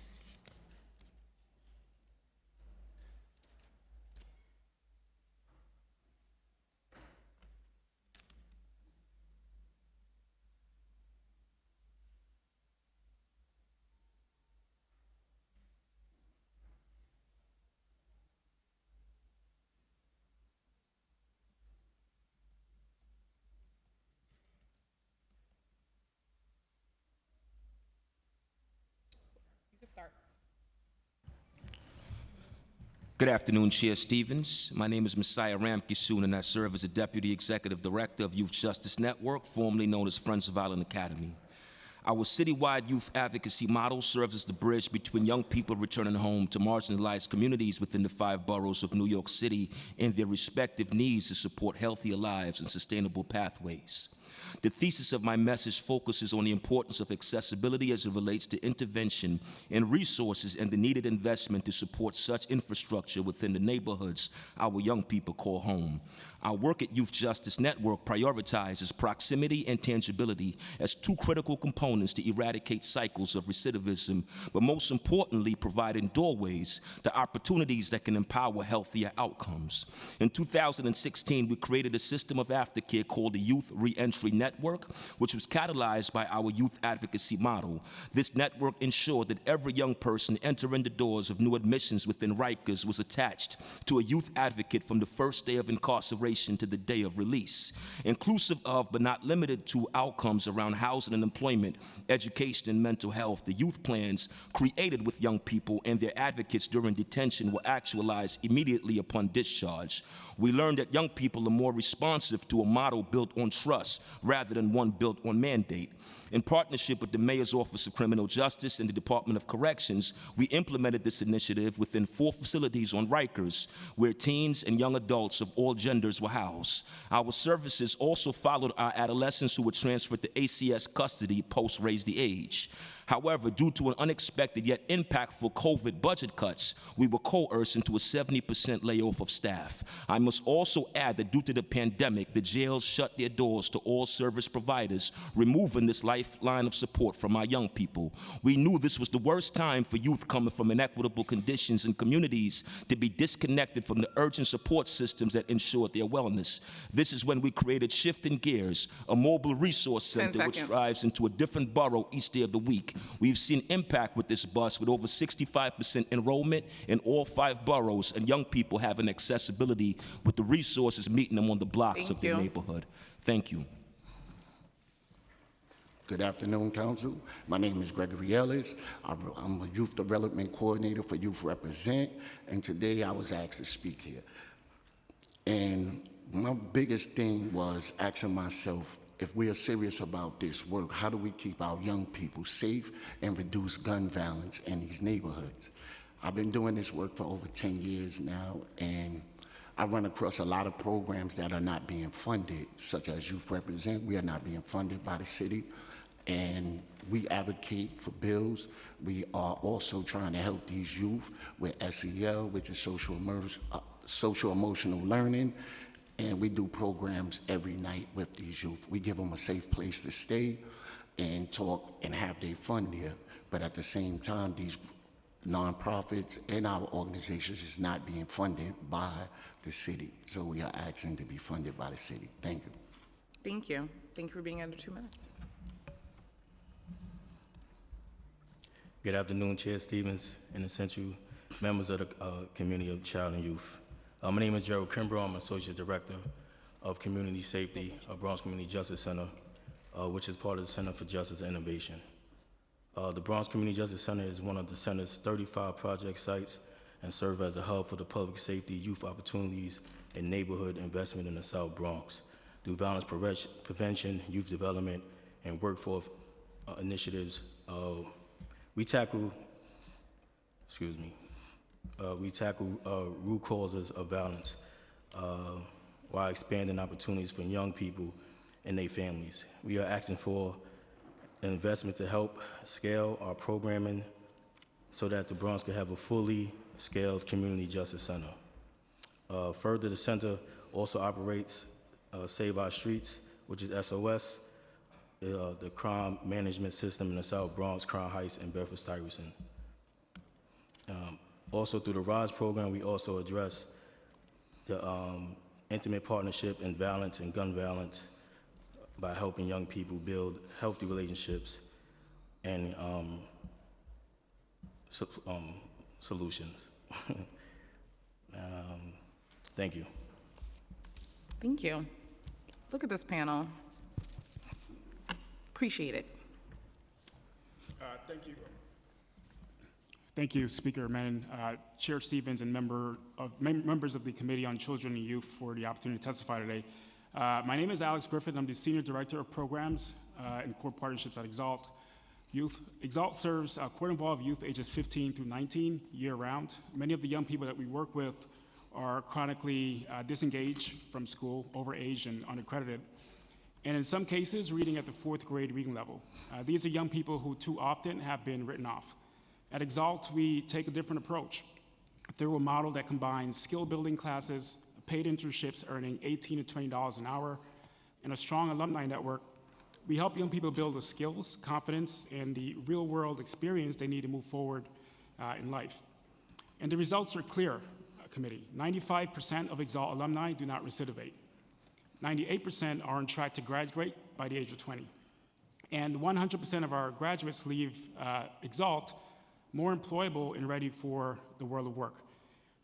G: Good afternoon, Chair Stevens. My name is Messiah Ramkissoon, and I serve as the Deputy Executive Director of Youth Justice Network, formerly known as Friends of Island Academy. Our citywide youth advocacy model serves as the bridge between young people returning home to marginalized communities within the 5 boroughs of New York City and their respective needs to support healthier lives and sustainable pathways. The thesis of my message focuses on the importance of accessibility as it relates to intervention and resources and the needed investment to support such infrastructure within the neighborhoods our young people call home. Our work at Youth Justice Network prioritizes proximity and tangibility as 2 critical components to eradicate cycles of recidivism, but most importantly, providing doorways to opportunities that can empower healthier outcomes. In 2016, we created a system of aftercare called the Youth Reentry Network, which was catalyzed by our youth advocacy model. This network ensured that every young person entering the doors of new admissions within Rikers was attached to a youth advocate from the first day of incarceration to the day of release, inclusive of but not limited to outcomes around housing and employment, education and mental health. The youth plans created with young people and their advocates during detention were actualized immediately upon discharge. We learned that young people are more responsive to a model built on trust rather than one built on mandate. In partnership with the Mayor's Office of Criminal Justice and the Department of Corrections, we implemented this initiative within 4 facilities on Rikers, where teens and young adults of all genders were housed. Our services also followed our adolescents who were transferred to ACS custody post-raise the age. However, due to an unexpected yet impactful COVID budget cuts, we were coerced into a 70% layoff of staff. I must also add that due to the pandemic, the jails shut their doors to all service providers, removing this lifeline of support from our young people. We knew this was the worst time for youth coming from inequitable conditions and communities to be disconnected from the urgent support systems that ensured their wellness. This is when we created Shifting Gears, a mobile resource center which drives into a different borough each day of the week. We've seen impact with this bus with over 65% enrollment in all 5 boroughs and young people having accessibility with the resources meeting them on the blocks of their neighborhood. Thank you.
S: Good afternoon, Council. My name is Gregory Ellis. I'm a Youth Development Coordinator for Youth Represent, and today I was asked to speak here. And my biggest thing was asking myself, if we are serious about this work, how do we keep our young people safe and reduce gun violence in these neighborhoods? I've been doing this work for over 10 years now, and I run across a lot of programs that are not being funded, such as Youth Represent. We are not being funded by the city, and we advocate for bills. We are also trying to help these youth with SEL, which is social emotional learning, and we do programs every night with these youth. We give them a safe place to stay and talk and have their fun there, but at the same time, these nonprofits and our organizations is not being funded by the city. So we are asking to be funded by the city. Thank you.
A: Thank you. Thank you for being under 2 minutes.
T: Good afternoon, Chair Stevens and essential members of the Community of Child and Youth. My name is Gerald Kimbrough. I'm Associate Director of Community Safety of Bronx Community Justice Center, which is part of the Center for Justice and Innovation. The Bronx Community Justice Center is one of the center's 35 project sites and serves as a hub for the public safety, youth opportunities, and neighborhood investment in the South Bronx. Through violence prevention, youth development, and workforce initiatives, we tackle root causes of violence while expanding opportunities for young people and their families. We are asking for an investment to help scale our programming so that the Bronx could have a fully scaled community justice center. Further, the center also operates Save Our Streets, which is SOS, the crime management system in the South Bronx, Crown Heights, and Bedford-Stuyvesant. Also, through the RISE program, we also address the intimate partnership in violence and gun violence by helping young people build healthy relationships and solutions. Thank you.
A: Thank you. Look at this panel. Appreciate it.
U: Thank you. Thank you, Speaker Menon, Chair Stevens, and members of the Committee on Children and Youth for the opportunity to testify today. My name is Alex Griffith. I'm the Senior Director of Programs and Core Partnerships at Exalt Youth. Exalt serves court-involved youth ages 15 through 19 year-round. Many of the young people that we work with are chronically disengaged from school, overaged, and unaccredited, and in some cases, reading at the 4th grade reading level. These are young people who too often have been written off. At Exalt, we take a different approach through a model that combines skill-building classes, paid internships earning $18 to $20 an hour, and a strong alumni network. We help young people build the skills, confidence, and the real-world experience they need to move forward in life. And the results are clear, Committee. 95% of Exalt alumni do not recidivate. 98% are on track to graduate by the age of 20. And 100% of our graduates leave Exalt more employable and ready for the world of work.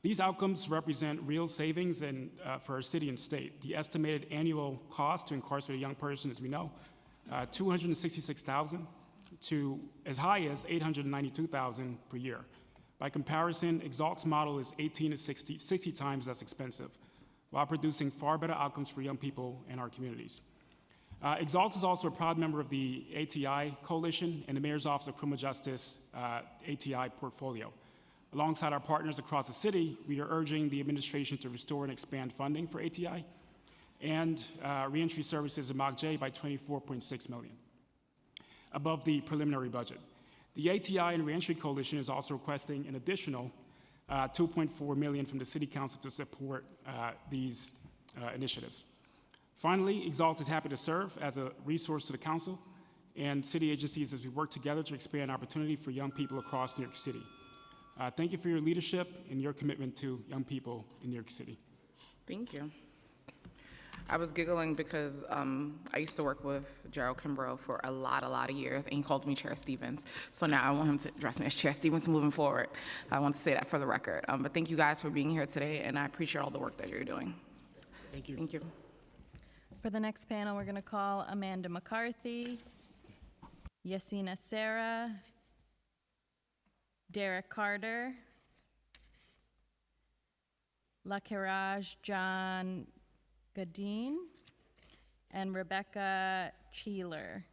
U: These outcomes represent real savings for our city and state. The estimated annual cost to incarcerate a young person, as we know, $266,000 to as high as $892,000 per year. By comparison, Exalt's model is 18 to 60 times less expensive, while producing far better outcomes for young people in our communities. Exalt is also a proud member of the ATI Coalition and the Mayor's Office of Criminal Justice ATI portfolio. Alongside our partners across the city, we are urging the administration to restore and expand funding for ATI and reentry services in MOCJ by $24.6 million, above the preliminary budget. The ATI and Reentry Coalition is also requesting an additional $2.4 million from the City Council to support these initiatives. Finally, Exalt is happy to serve as a resource to the Council and city agencies as we work together to expand opportunity for young people across New York City. Thank you for your leadership and your commitment to young people in New York City.
A: Thank you. I was giggling because I used to work with Gerald Kimbrough for a lot of years, and he called me Chair Stevens. So now I want him to address me as Chair Stevens moving forward. I want to say that for the record. But thank you guys for being here today, and I appreciate all the work that you're doing.
U: Thank you.
A: Thank you.
R: For the next panel, we're going to call Amanda McCarthy. Yasina Sarah, Derek Carter, Lakiraj John Gadeen, and Rebecca Cheeler.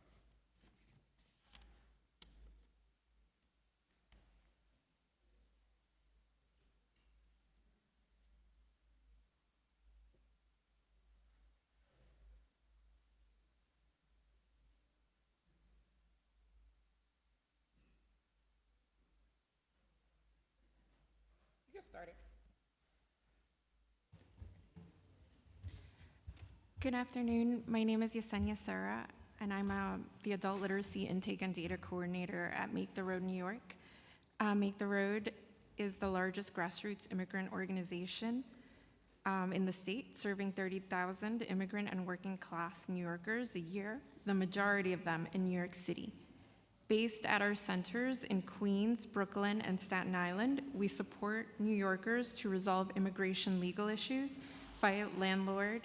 A: You get started.
H: Good afternoon. My name is Yesenia Sarah, and I'm the Adult Literacy Intake and Data Coordinator at Make the Road New York. Make the Road is the largest grassroots immigrant organization in the state, serving 30,000 immigrant and working class New Yorkers a year, the majority of them in New York City. Based at our centers in Queens, Brooklyn, and Staten Island, we support New Yorkers to resolve immigration legal issues, fight landlord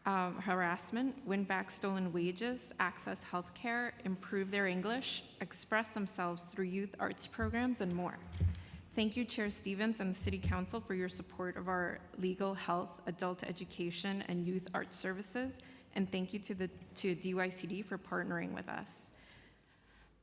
H: harassment, win back stolen wages, access health care, improve their English, express themselves through youth arts programs, and more. Thank you, Chair Stevens and the City Council for your support of our legal, health, adult education, and youth arts services, and thank you to DYCD for partnering with us.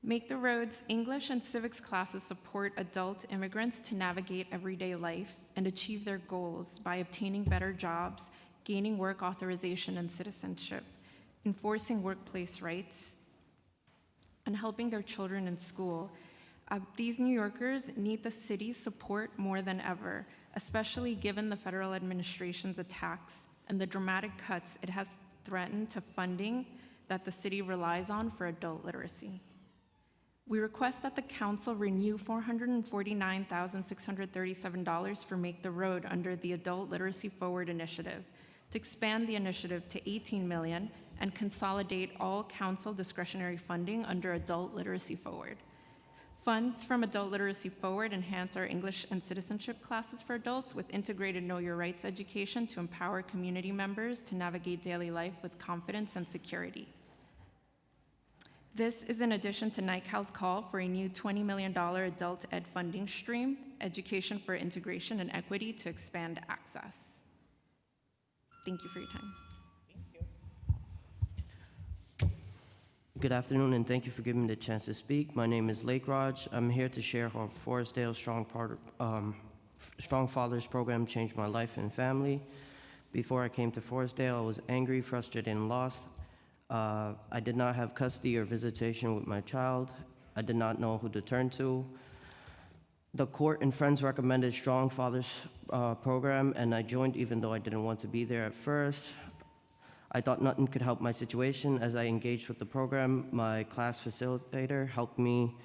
H: Make the Road's English and civics classes support adult immigrants to navigate everyday life and achieve their goals by obtaining better jobs, gaining work authorization and citizenship, enforcing workplace rights, and helping their children in school. These New Yorkers need the city's support more than ever, especially given the federal administration's attacks and the dramatic cuts it has threatened to funding that the city relies on for adult literacy. We request that the council renew $449,637 for Make the Road under the Adult Literacy Forward initiative, to expand the initiative to $18 million and consolidate all council discretionary funding under Adult Literacy Forward. Funds from Adult Literacy Forward enhance our English and citizenship classes for adults with integrated Know Your Rights education to empower community members to navigate daily life with confidence and security. This is in addition to NYCAL's call for a new $20 million adult ed funding stream, Education for Integration and Equity, to expand access. Thank you for your time.
L: Good afternoon, and thank you for giving me the chance to speak. My name is Lake Raj. I'm here to share how Forestdale Strong Fathers program changed my life and family. Before I came to Forestdale, I was angry, frustrated, and lost. I did not have custody or visitation with my child. I did not know who to turn to. The court and friends recommended Strong Fathers program, and I joined even though I didn't want to be there at first. I thought nothing could help my situation. As I engaged with the program, my class facilitator helped me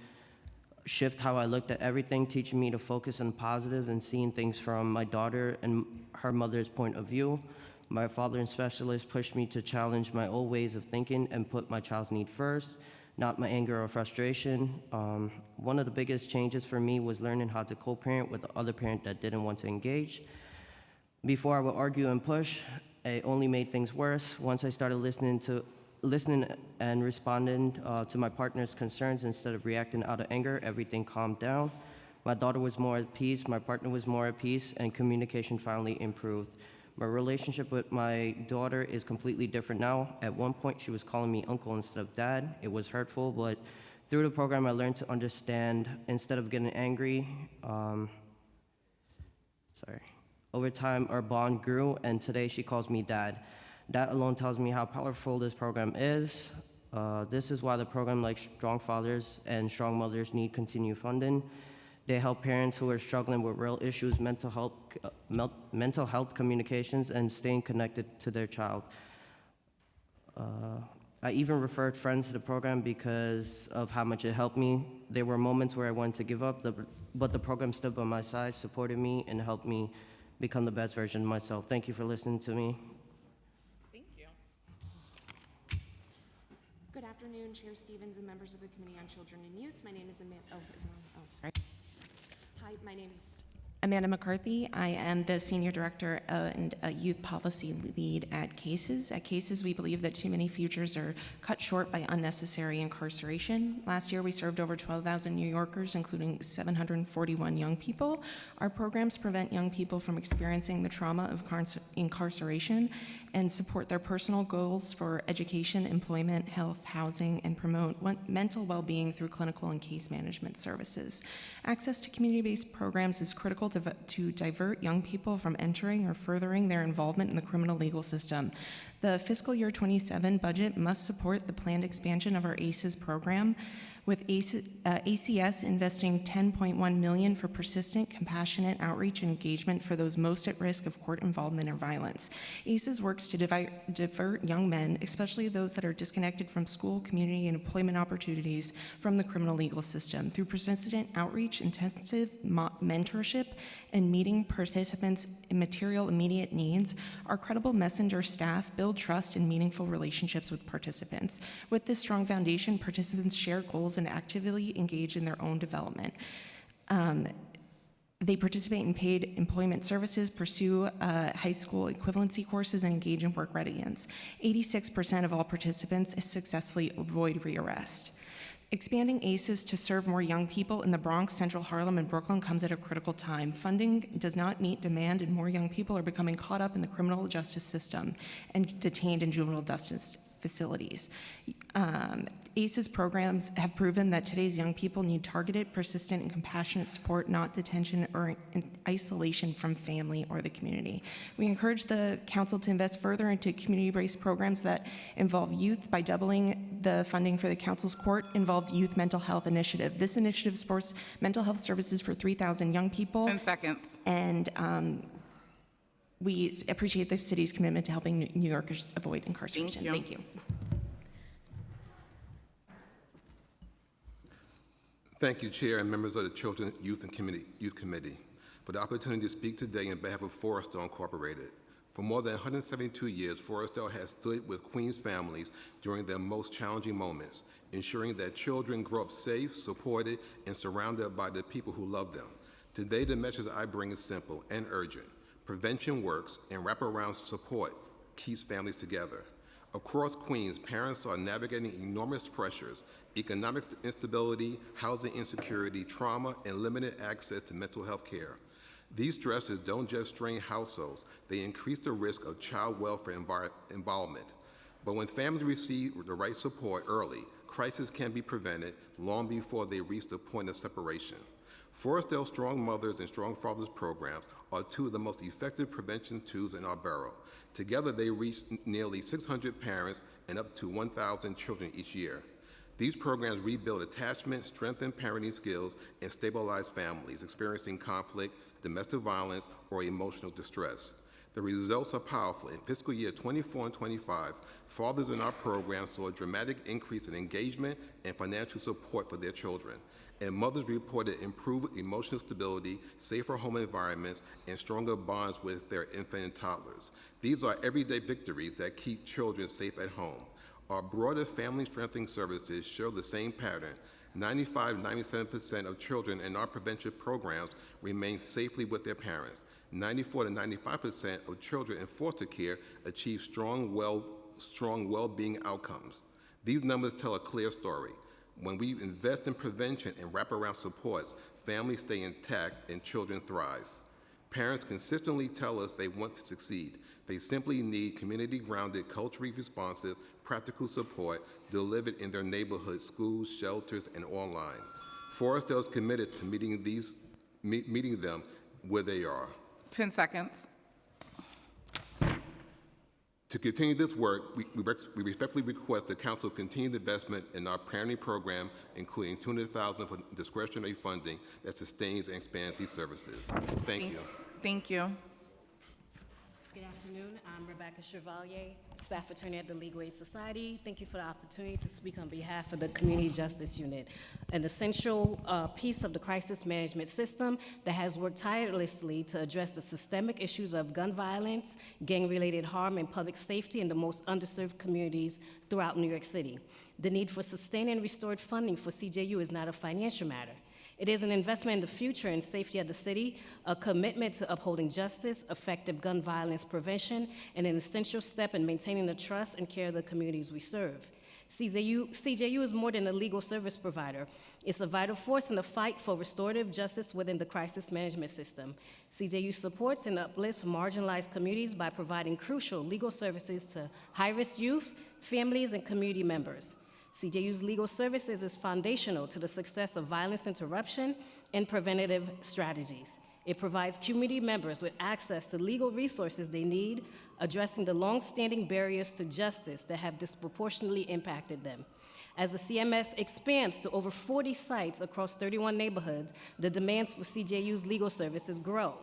L: shift how I looked at everything, teaching me to focus on positive and seeing things from my daughter and her mother's point of view. My father and specialist pushed me to challenge my old ways of thinking and put my child's need first, not my anger or frustration. One of the biggest changes for me was learning how to co-parent with the other parent that didn't want to engage. Before I would argue and push, it only made things worse. Once I started listening and responding to my partner's concerns instead of reacting out of anger, everything calmed down. My daughter was more at peace, my partner was more at peace, and communication finally improved. My relationship with my daughter is completely different now. At one point, she was calling me uncle instead of dad. It was hurtful, but through the program, I learned to understand instead of getting angry. Over time, our bond grew, and today she calls me dad. That alone tells me how powerful this program is. This is why the program like Strong Fathers and Strong Mothers need continued funding. They help parents who are struggling with real issues, mental health communications, and staying connected to their child. I even referred friends to the program because of how much it helped me. There were moments where I wanted to give up, but the program stood by my side, supported me, and helped me become the best version of myself. Thank you for listening to me.
A: Thank you.
N: Good afternoon, Chair Stevens and members of the Committee on Children and Youth. My name is Hi, my name is
B: Amanda McCarthy. I am the Senior Director and a Youth Policy Lead at CASES. At CASES, we believe that too many futures are cut short by unnecessary incarceration. Last year, we served over 12,000 New Yorkers, including 741 young people. Our programs prevent young people from experiencing the trauma of incarceration and support their personal goals for education, employment, health, housing, and promote mental well-being through clinical and case management services. Access to community-based programs is critical to divert young people from entering or furthering their involvement in the criminal legal system. The fiscal year 27 budget must support the planned expansion of our ACES program, with ACS investing $10.1 million for persistent, compassionate outreach and engagement for those most at risk of court involvement or violence. ACES works to divert young men, especially those that are disconnected from school, community, and employment opportunities, from the criminal legal system. Through persistent outreach, intensive mentorship, and meeting participants' material immediate needs, our credible messenger staff build trust and meaningful relationships with participants. With this strong foundation, participants share goals and actively engage in their own development. They participate in paid employment services, pursue high school equivalency courses, and engage in work readiness. 86% of all participants successfully avoid rearrest. Expanding ACES to serve more young people in the Bronx, Central Harlem, and Brooklyn comes at a critical time. Funding does not meet demand, and more young people are becoming caught up in the criminal justice system and detained in juvenile justice facilities. ACES programs have proven that today's young people need targeted, persistent, and compassionate support, not detention or isolation from family or the community. We encourage the council to invest further into community-based programs that involve youth by doubling the funding for the council's court-involved youth mental health initiative. This initiative supports mental health services for 3,000 young people.
A: 10 seconds.
B: And we appreciate the city's commitment to helping New Yorkers avoid incarceration. Thank you.
C: Thank you, Chair and members of the Children, Youth, and Youth Committee, for the opportunity to speak today on behalf of Forestdale Incorporated. For more than 172 years, Forestdale has stood with Queens families during their most challenging moments, ensuring that children grow up safe, supported, and surrounded by the people who love them. Today, the message I bring is simple and urgent. Prevention works, and wraparound support keeps families together. Across Queens, parents are navigating enormous pressures: economic instability, housing insecurity, trauma, and limited access to mental health care. These stresses don't just strain households, they increase the risk of child welfare involvement. But when families receive the right support early, crises can be prevented long before they reach the point of separation. Forestdale Strong Mothers and Strong Fathers programs are two of the most effective prevention tools in our borough. Together, they reach nearly 600 parents and up to 1,000 children each year. These programs rebuild attachment, strengthen parenting skills, and stabilize families experiencing conflict, domestic violence, or emotional distress. The results are powerful. In fiscal year 24 and 25, fathers in our program saw a dramatic increase in engagement and financial support for their children. And mothers reported improved emotional stability, safer home environments, and stronger bonds with their infant and toddlers. These are everyday victories that keep children safe at home. Our broader family strengthening services show the same pattern. 95–97% of children in our prevention programs remain safely with their parents. 94–95% of children in foster care achieve strong well-being outcomes. These numbers tell a clear story. When we invest in prevention and wraparound supports, families stay intact and children thrive. Parents consistently tell us they want to succeed. They simply need community-grounded, culturally responsive, practical support delivered in their neighborhood, schools, shelters, and online. Forestdale is committed to meeting them where they are.
A: 10 seconds.
C: To continue this work, we respectfully request the Council continue the investment in our parenting program, including $200,000 for discretionary funding that sustains and expands these services. Thank you.
A: Thank you.
Q: Good afternoon. I'm Rebecca Chevalier, staff attorney at the Legal Aid Society. Thank you for the opportunity to speak on behalf of the Community Justice Unit, an essential piece of the crisis management system that has worked tirelessly to address the systemic issues of gun violence, gang-related harm, and public safety in the most underserved communities throughout New York City. The need for sustained and restored funding for CJU is not a financial matter. It is an investment in the future and safety of the city, a commitment to upholding justice, effective gun violence prevention, and an essential step in maintaining the trust and care of the communities we serve. CJU is more than a legal service provider. It's a vital force in the fight for restorative justice within the crisis management system. CJU supports and uplifts marginalized communities by providing crucial legal services to high-risk youth, families, and community members. CJU's legal services is foundational to the success of violence interruption and preventative strategies. It provides community members with access to legal resources they need, addressing the long-standing barriers to justice that have disproportionately impacted them. As the CMS expands to over 40 sites across 31 neighborhoods, the demands for CJU's legal services grow.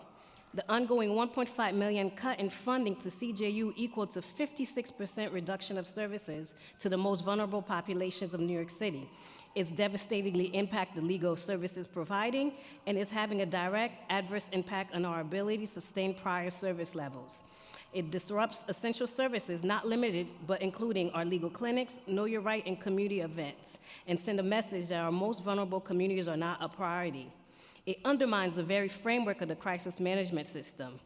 Q: The ongoing $1.5 million cut in funding to CJU equal to 56% reduction of services to the most vulnerable populations of New York City. It's devastatingly impacted the legal services providing and is having a direct adverse impact on our ability to sustain prior service levels. It disrupts essential services, not limited, but including our legal clinics, Know Your Right, and community events, and send a message that our most vulnerable communities are not a priority. It undermines the very framework of the crisis management system.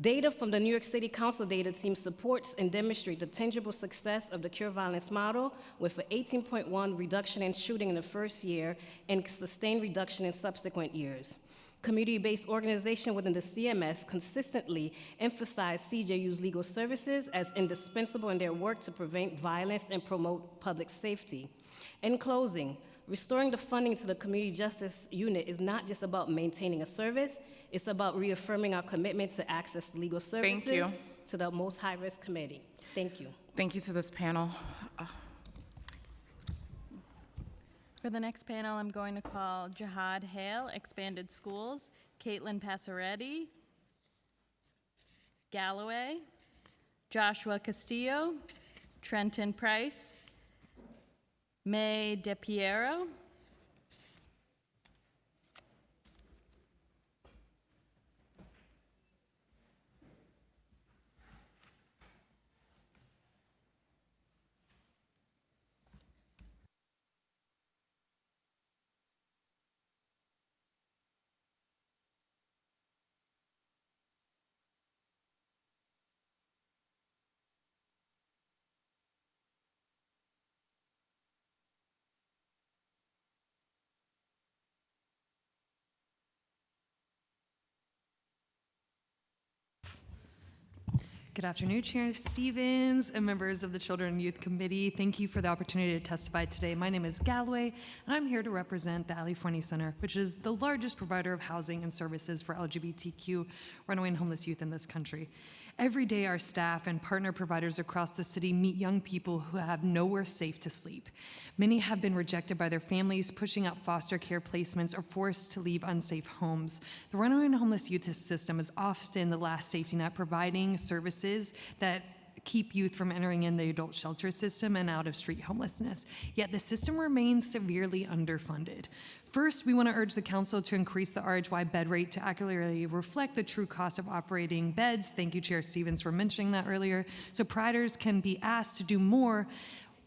Q: Data from the New York City Council data team supports and demonstrates the tangible success of the Cure Violence model with an 18.1 reduction in shooting in the first year and sustained reduction in subsequent years. Community-based organizations within the CMS consistently emphasize CJU's legal services as indispensable in their work to prevent violence and promote public safety. In closing, restoring the funding to the Community Justice Unit is not just about maintaining a service, it's about reaffirming our commitment to access legal services to the most high-risk committee. Thank you.
A: Thank you to this panel.
R: For the next panel, I'm going to call Jihad Hale, Expanded Schools, Caitlin Passaretti, Galloway, Joshua Castillo, Trenton Price, May DePiero,
E: Good afternoon, Chair Stevens and members of the Children and Youth Committee. Thank you for the opportunity to testify today. My name is Galloway, and I'm here to represent the Ali Forney Center, which is the largest provider of housing and services for LGBTQ runaway and homeless youth in this country. Every day, our staff and partner providers across the city meet young people who have nowhere safe to sleep. Many have been rejected by their families, pushing out foster care placements, or forced to leave unsafe homes. The runaway and homeless youth system is often the last safety net, providing services that keep youth from entering in the adult shelter system and out of street homelessness. Yet the system remains severely underfunded. First, we want to urge the council to increase the RHY bed rate to accurately reflect the true cost of operating beds. Thank you, Chair Stevens, for mentioning that earlier. So providers can be asked to do more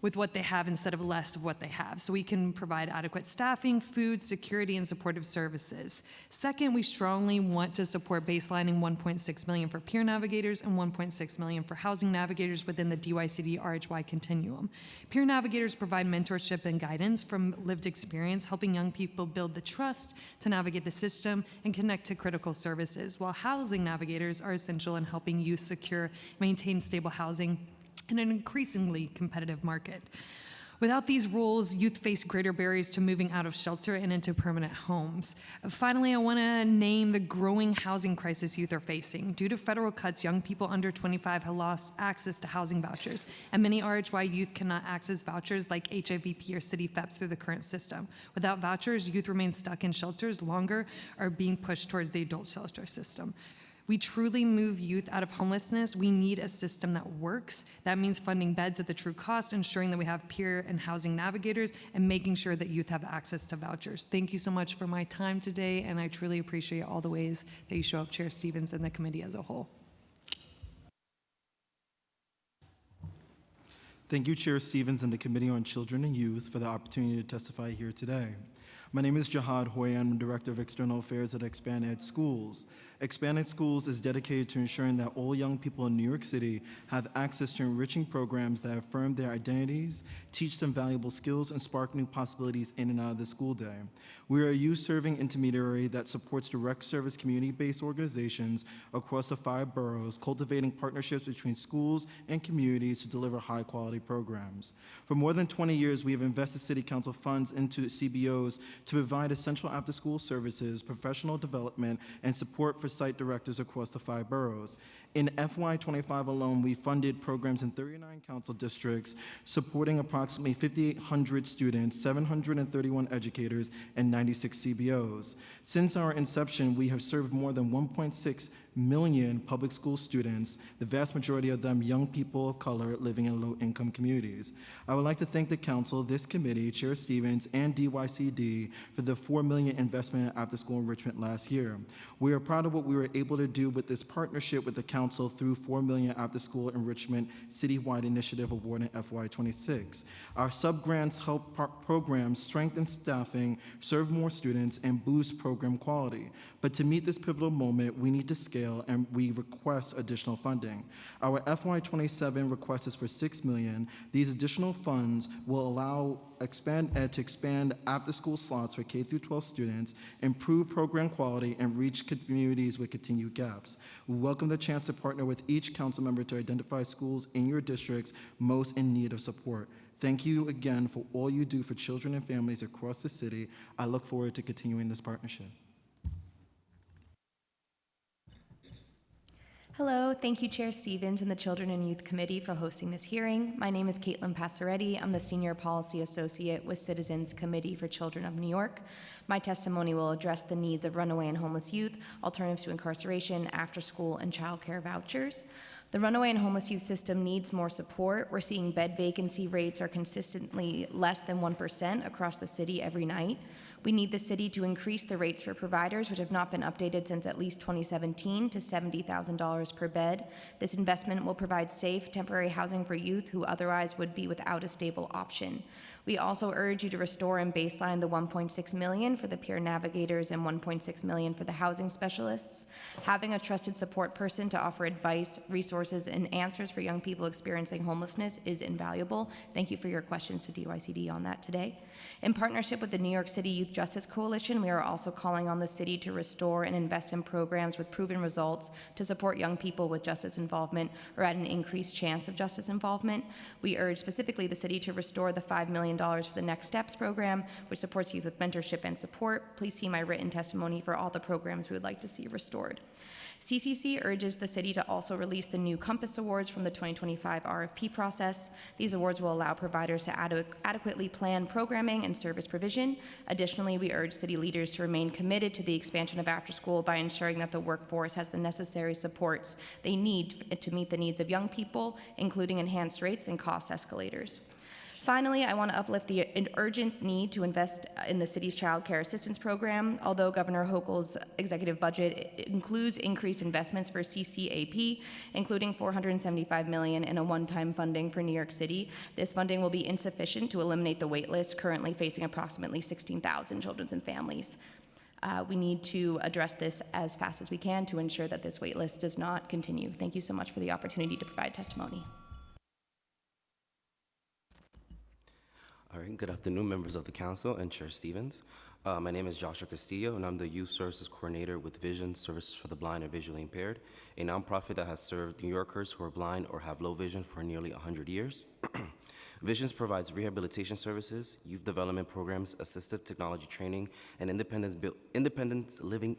E: with what they have instead of less of what they have, so we can provide adequate staffing, food, security, and supportive services. Second, we strongly want to support baselining $1.6 million for peer navigators and $1.6 million for housing navigators within the DYCD RHY continuum. Peer navigators provide mentorship and guidance from lived experience, helping young people build the trust to navigate the system and connect to critical services, while housing navigators are essential in helping youth secure, maintain stable housing in an increasingly competitive market. Without these roles, youth face greater barriers to moving out of shelter and into permanent homes. Finally, I want to name the growing housing crisis youth are facing. Due to federal cuts, young people under 25 have lost access to housing vouchers, and many RHY youth cannot access vouchers like HIVP or City FEPS through the current system. Without vouchers, youth remain stuck in shelters longer or being pushed towards the adult shelter system. We truly move youth out of homelessness. We need a system that works. That means funding beds at the true cost, ensuring that we have peer and housing navigators, and making sure that youth have access to vouchers. Thank you so much for my time today, and I truly appreciate all the ways that you show up, Chair Stevens, and the committee as a whole.
I: Thank you, Chair Stevens and the Committee on Children and Youth, for the opportunity to testify here today. My name is Jihad Hoy. I'm Director of External Affairs at Expand Ed Schools. Expand Ed Schools is dedicated to ensuring that all young people in New York City have access to enriching programs that affirm their identities, teach them valuable skills, and spark new possibilities in and out of the school day. We are a youth-serving intermediary that supports direct service community-based organizations across the 5 boroughs, cultivating partnerships between schools and communities to deliver high-quality programs. For more than 20 years, we have invested City Council funds into CBOs to provide essential after-school services, professional development, and support for site directors across the 5 boroughs. In FY25 alone, we funded programs in 39 council districts, supporting approximately 5,800 students, 731 educators, and 96 CBOs. Since our inception, we have served more than 1.6 million public school students, the vast majority of them young people of color living in low-income communities. I would like to thank the council, this committee, Chair Stevens, and DYCD for the $4 million investment in after-school enrichment last year. We are proud of what we were able to do with this partnership with the council through $4 million after-school enrichment citywide initiative award in FY26. Our sub-grants help programs strengthen staffing, serve more students, and boost program quality. But to meet this pivotal moment, we need to scale, and we request additional funding. Our FY27 request is for $6 million. These additional funds will allow Expand Ed to expand after-school slots for K-12 students, improve program quality, and reach communities with continued gaps. We welcome the chance to partner with each council member to identify schools in your districts most in need of support. Thank you again for all you do for children and families across the city. I look forward to continuing this partnership.
M: Hello, thank you Chair Stevens and the Children and Youth Committee for hosting this hearing. My name is Caitlin Passaretti. I'm the Senior Policy Associate with Citizens Committee for Children of New York. My testimony will address the needs of runaway and homeless youth, alternatives to incarceration, after-school, and child care vouchers. The runaway and homeless youth system needs more support. We're seeing bed vacancy rates are consistently less than 1% across the city every night. We need the city to increase the rates for providers, which have not been updated since at least 2017, to $70,000 per bed. This investment will provide safe, temporary housing for youth who otherwise would be without a stable option. We also urge you to restore and baseline the $1.6 million for the peer navigators and $1.6 million for the housing specialists. Having a trusted support person to offer advice, resources, and answers for young people experiencing homelessness is invaluable. Thank you for your questions to DYCD on that today. In partnership with the New York City Youth Justice Coalition, we are also calling on the city to restore and invest in programs with proven results to support young people with justice involvement or at an increased chance of justice involvement. We urge specifically the city to restore the $5 million for the Next Steps program, which supports youth with mentorship and support. Please see my written testimony for all the programs we would like to see restored. CCC urges the city to also release the new Compass Awards from the 2025 RFP process. These awards will allow providers to adequately plan programming and service provision. Additionally, we urge city leaders to remain committed to the expansion of after-school by ensuring that the workforce has the necessary supports they need to meet the needs of young people, including enhanced rates and cost escalators. Finally, I want to uplift the urgent need to invest in the city's child care assistance program. Although Governor Hochul's executive budget includes increased investments for CCAP, including $475 million in a one-time funding for New York City, this funding will be insufficient to eliminate the wait list currently facing approximately 16,000 children and families. We need to address this as fast as we can to ensure that this wait list does not continue. Thank you so much for the opportunity to provide testimony.
O: All right, good afternoon, members of the council and Chair Stevens. My name is Joshua Castillo, and I'm the Youth Services Coordinator with Vision Services for the Blind and Visually Impaired, a nonprofit that has served New Yorkers who are blind or have low vision for nearly 100 years. Visions provides rehabilitation services, youth development programs, assistive technology training, and independence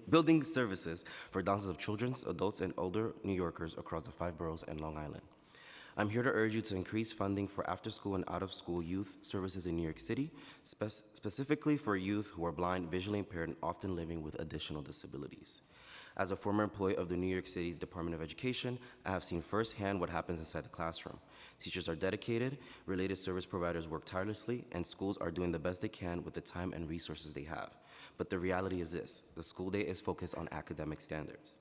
O: building services for thousands of children, adults, and older New Yorkers across the 5 boroughs and Long Island. I'm here to urge you to increase funding for after-school and out-of-school youth services in New York City, specifically for youth who are blind, visually impaired, and often living with additional disabilities. As a former employee of the New York City Department of Education, I have seen firsthand what happens inside the classroom. Teachers are dedicated, related service providers work tirelessly, and schools are doing the best they can with the time and resources they have. But the reality is this: the school day is focused on academic standards.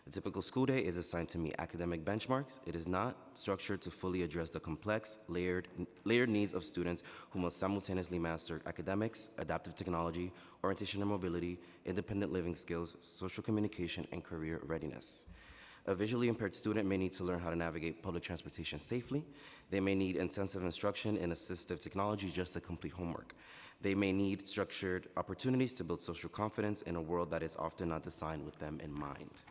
O: The typical school day is assigned to meet academic benchmarks. It is not structured to fully address the complex, layered needs of students who must simultaneously master academics, adaptive technology, orientation and mobility, independent living skills, social communication, and career readiness. A visually impaired student may need to learn how to navigate public transportation safely. They may need intensive instruction in assistive technology just to complete homework. They may need structured opportunities to build social confidence in a world that is often not designed with them in mind.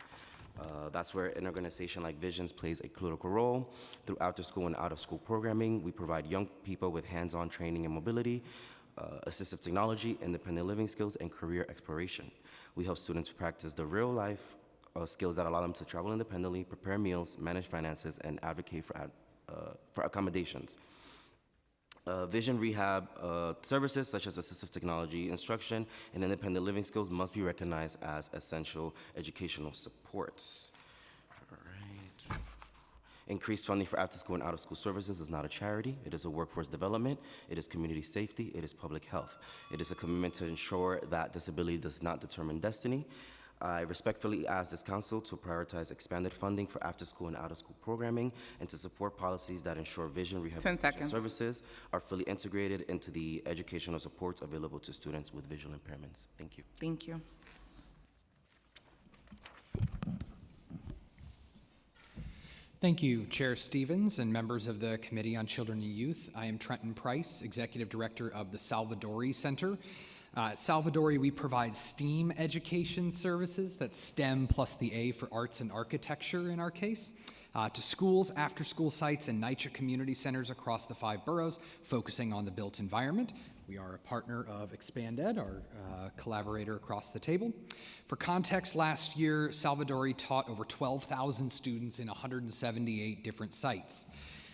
O: That's where an organization like Visions plays a critical role. Through after-school and out-of-school programming, we provide young people with hands-on training in mobility, assistive technology, independent living skills, and career exploration. We help students practice the real-life skills that allow them to travel independently, prepare meals, manage finances, and advocate for accommodations. Vision rehab services such as assistive technology, instruction, and independent living skills must be recognized as essential educational supports. All right. Increased funding for after-school and out-of-school services is not a charity. It is a workforce development. It is community safety. It is public health. It is a commitment to ensure that disability does not determine destiny. I respectfully ask this council to prioritize expanded funding for after-school and out-of-school programming and to support policies that ensure vision rehabilitation services are fully integrated into the educational supports available to students with visual impairments. Thank you.
A: Thank you.
D: Thank you, Chair Stevens and members of the Committee on Children and Youth. I am Trenton Price, Executive Director of the Salvadori Center. At Salvadori, we provide STEAM education services, that's STEM plus the A for arts and architecture in our case, to schools, after-school sites, and NYCHA community centers across the 5 boroughs, focusing on the built environment. We are a partner of ExpandEd, our collaborator across the table. For context, last year, Salvadori taught over 12,000 students in 178 different sites.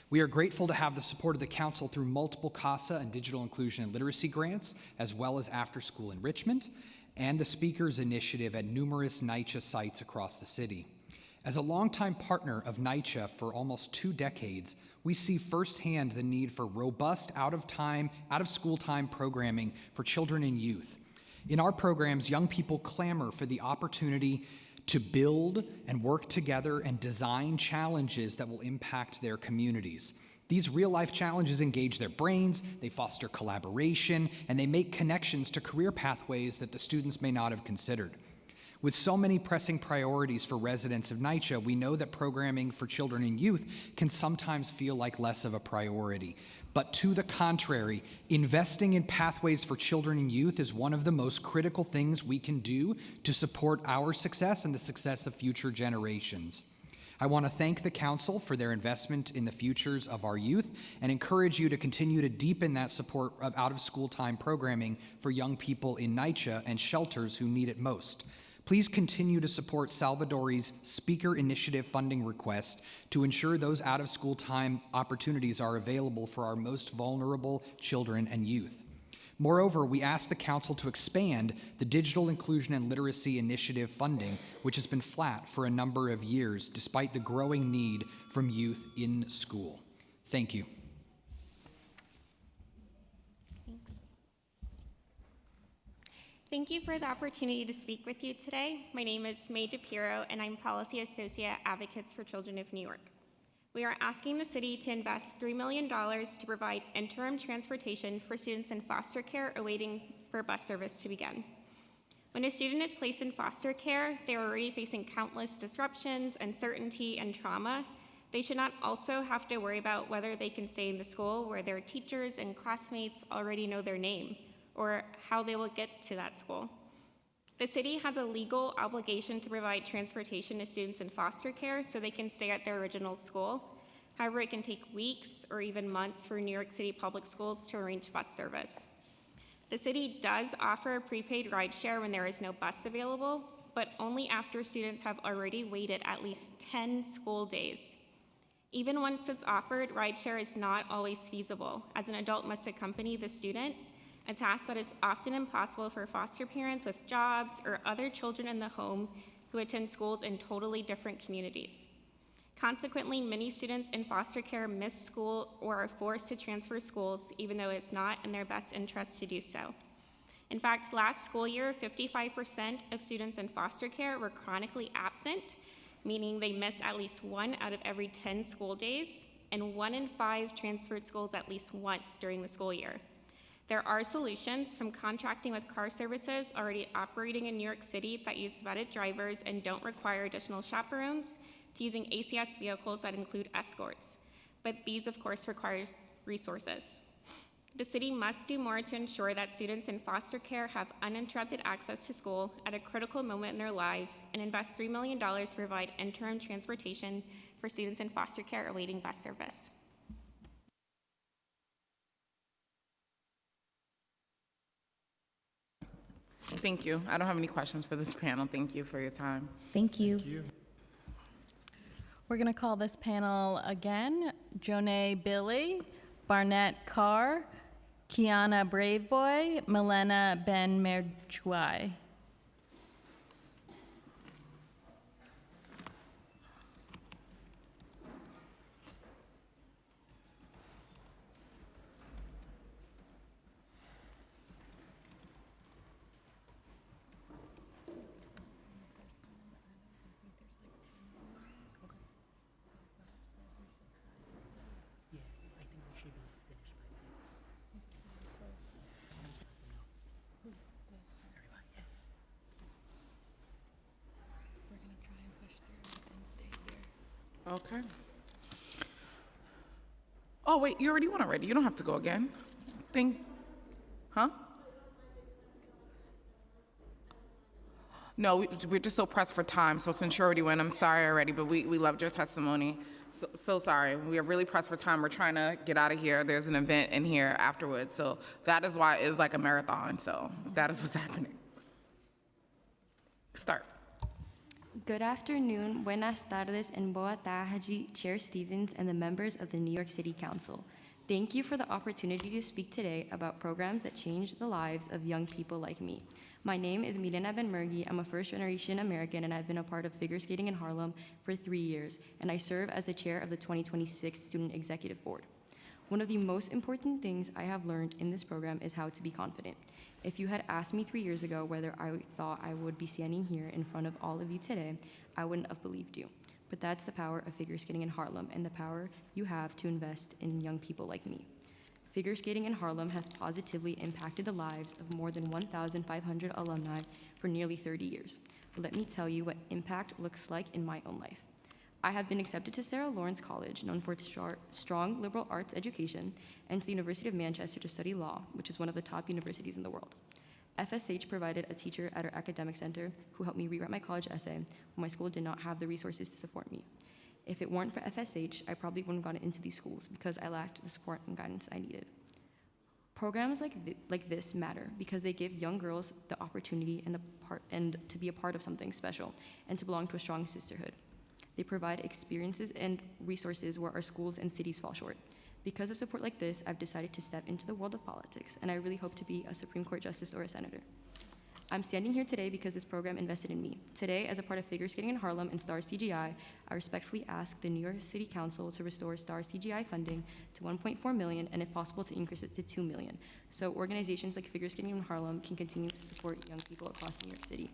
D: We are grateful to have the support of the council through multiple CASA and digital inclusion and literacy grants, as well as after-school enrichment, and the Speakers Initiative at numerous NYCHA sites across the city. As a longtime partner of NYCHA for almost 2 decades, we see firsthand the need for robust out-of-school time programming for children and youth. In our programs, young people clamor for the opportunity to build and work together and design challenges that will impact their communities. These real-life challenges engage their brains, they foster collaboration, and they make connections to career pathways that the students may not have considered. With so many pressing priorities for residents of NYCHA, we know that programming for children and youth can sometimes feel like less of a priority. But to the contrary, investing in pathways for children and youth is one of the most critical things we can do to support our success and the success of future generations. I want to thank the council for their investment in the futures of our youth and encourage you to continue to deepen that support of out-of-school time programming for young people in NYCHA and shelters who need it most. Please continue to support Salvadori's Speaker Initiative funding request to ensure those out-of-school time opportunities are available for our most vulnerable children and youth. Moreover, we ask the council to expand the Digital Inclusion and Literacy Initiative funding, which has been flat for a number of years despite the growing need from youth in school. Thank you.
N: Thank you for the opportunity to speak with you today. My name is May DePiero, and I'm Policy Associate at Advocates for Children of New York. We are asking the city to invest $3 million to provide interim transportation for students in foster care awaiting for bus service to begin. When a student is placed in foster care, they are already facing countless disruptions, uncertainty, and trauma. They should not also have to worry about whether they can stay in the school where their teachers and classmates already know their name, or how they will get to that school. The city has a legal obligation to provide transportation to students in foster care so they can stay at their original school. However, it can take weeks or even months for New York City public schools to arrange bus service. The city does offer prepaid rideshare when there is no bus available, but only after students have already waited at least 10 school days. Even once it's offered, rideshare is not always feasible, as an adult must accompany the student, a task that is often impossible for foster parents with jobs or other children in the home who attend schools in totally different communities. Consequently, many students in foster care miss school or are forced to transfer schools, even though it's not in their best interest to do so. In fact, last school year, 55% of students in foster care were chronically absent, meaning they missed at least 1 out of every 10 school days, and 1 in 5 transferred schools at least once during the school year. There are solutions, from contracting with car services already operating in New York City that use vetted drivers and don't require additional chaperones, to using ACS vehicles that include escorts. But these, of course, require resources. The city must do more to ensure that students in foster care have uninterrupted access to school at a critical moment in their lives, and invest $3 million to provide interim transportation for students in foster care awaiting bus service.
A: Thank you. I don't have any questions for this panel. Thank you for your time.
M: Thank you.
R: We're going to call this panel again: Jonay Billy, Barnett Carr, Kiana Braveboy, Milena Ben Merchwai.
A: Okay. Oh, wait, you already went already. You don't have to go again. Huh? No, we're just so pressed for time, so since you already went, I'm sorry already, but we loved your testimony. So sorry. We are really pressed for time. We're trying to get out of here. There's an event in here afterwards, so that is why it's like a marathon, so that is what's happening. Start.
P: Good afternoon, buenas tardes, and boa tarde, Chair Stevens and the members of the New York City Council. Thank you for the opportunity to speak today about programs that change the lives of young people like me. My name is Milena Ben-Mergi. I'm a first-generation American, and I've been a part of figure skating in Harlem for 3 years, and I serve as the chair of the 2026 Student Executive Board. One of the most important things I have learned in this program is how to be confident. If you had asked me 3 years ago whether I thought I would be standing here in front of all of you today, I wouldn't have believed you. But that's the power of figure skating in Harlem, and the power you have to invest in young people like me. Figure skating in Harlem has positively impacted the lives of more than 1,500 alumni for nearly 30 years. Let me tell you what impact looks like in my own life. I have been accepted to Sarah Lawrence College, known for its strong liberal arts education, and to the University of Manchester to study law, which is one of the top universities in the world. FSH provided a teacher at our academic center who helped me rewrite my college essay when my school did not have the resources to support me. If it weren't for FSH, I probably wouldn't have gotten into these schools because I lacked the support and guidance I needed. Programs like this matter because they give young girls the opportunity and to be a part of something special and to belong to a strong sisterhood. They provide experiences and resources where our schools and cities fall short. Because of support like this, I've decided to step into the world of politics, and I really hope to be a Supreme Court justice or a senator. I'm standing here today because this program invested in me. Today, as a part of Figure Skating in Harlem and STAR CGI, I respectfully ask the New York City Council to restore STAR CGI funding to $1.4 million, and if possible, to increase it to $2 million, so organizations like Figure Skating in Harlem can continue to support young people across New York City.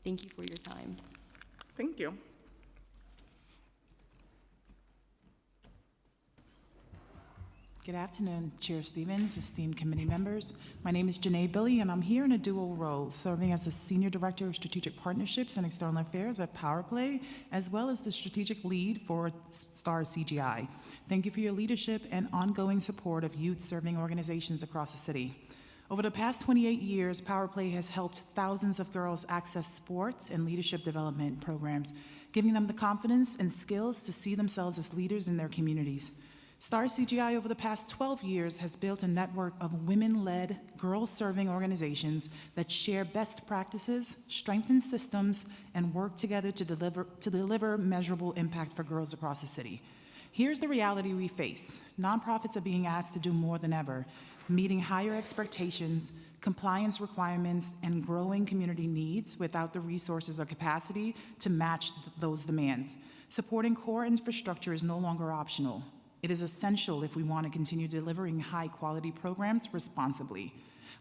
P: Thank you for your time.
A: Thank you.
J: Good afternoon, Chair Stevens, esteemed committee members. My name is Jonay Billy, and I'm here in a dual role, serving as the Senior Director of Strategic Partnerships and External Affairs at PowerPlay, as well as the Strategic Lead for STAR CGI. Thank you for your leadership and ongoing support of youth-serving organizations across the city. Over the past 28 years, PowerPlay has helped thousands of girls access sports and leadership development programs, giving them the confidence and skills to see themselves as leaders in their communities. STAR CGI over the past 12 years has built a network of women-led, girls-serving organizations that share best practices, strengthen systems, and work together to deliver measurable impact for girls across the city. Here's the reality we face. Nonprofits are being asked to do more than ever, meeting higher expectations, compliance requirements, and growing community needs without the resources or capacity to match those demands. Supporting core infrastructure is no longer optional. It is essential if we want to continue delivering high-quality programs responsibly.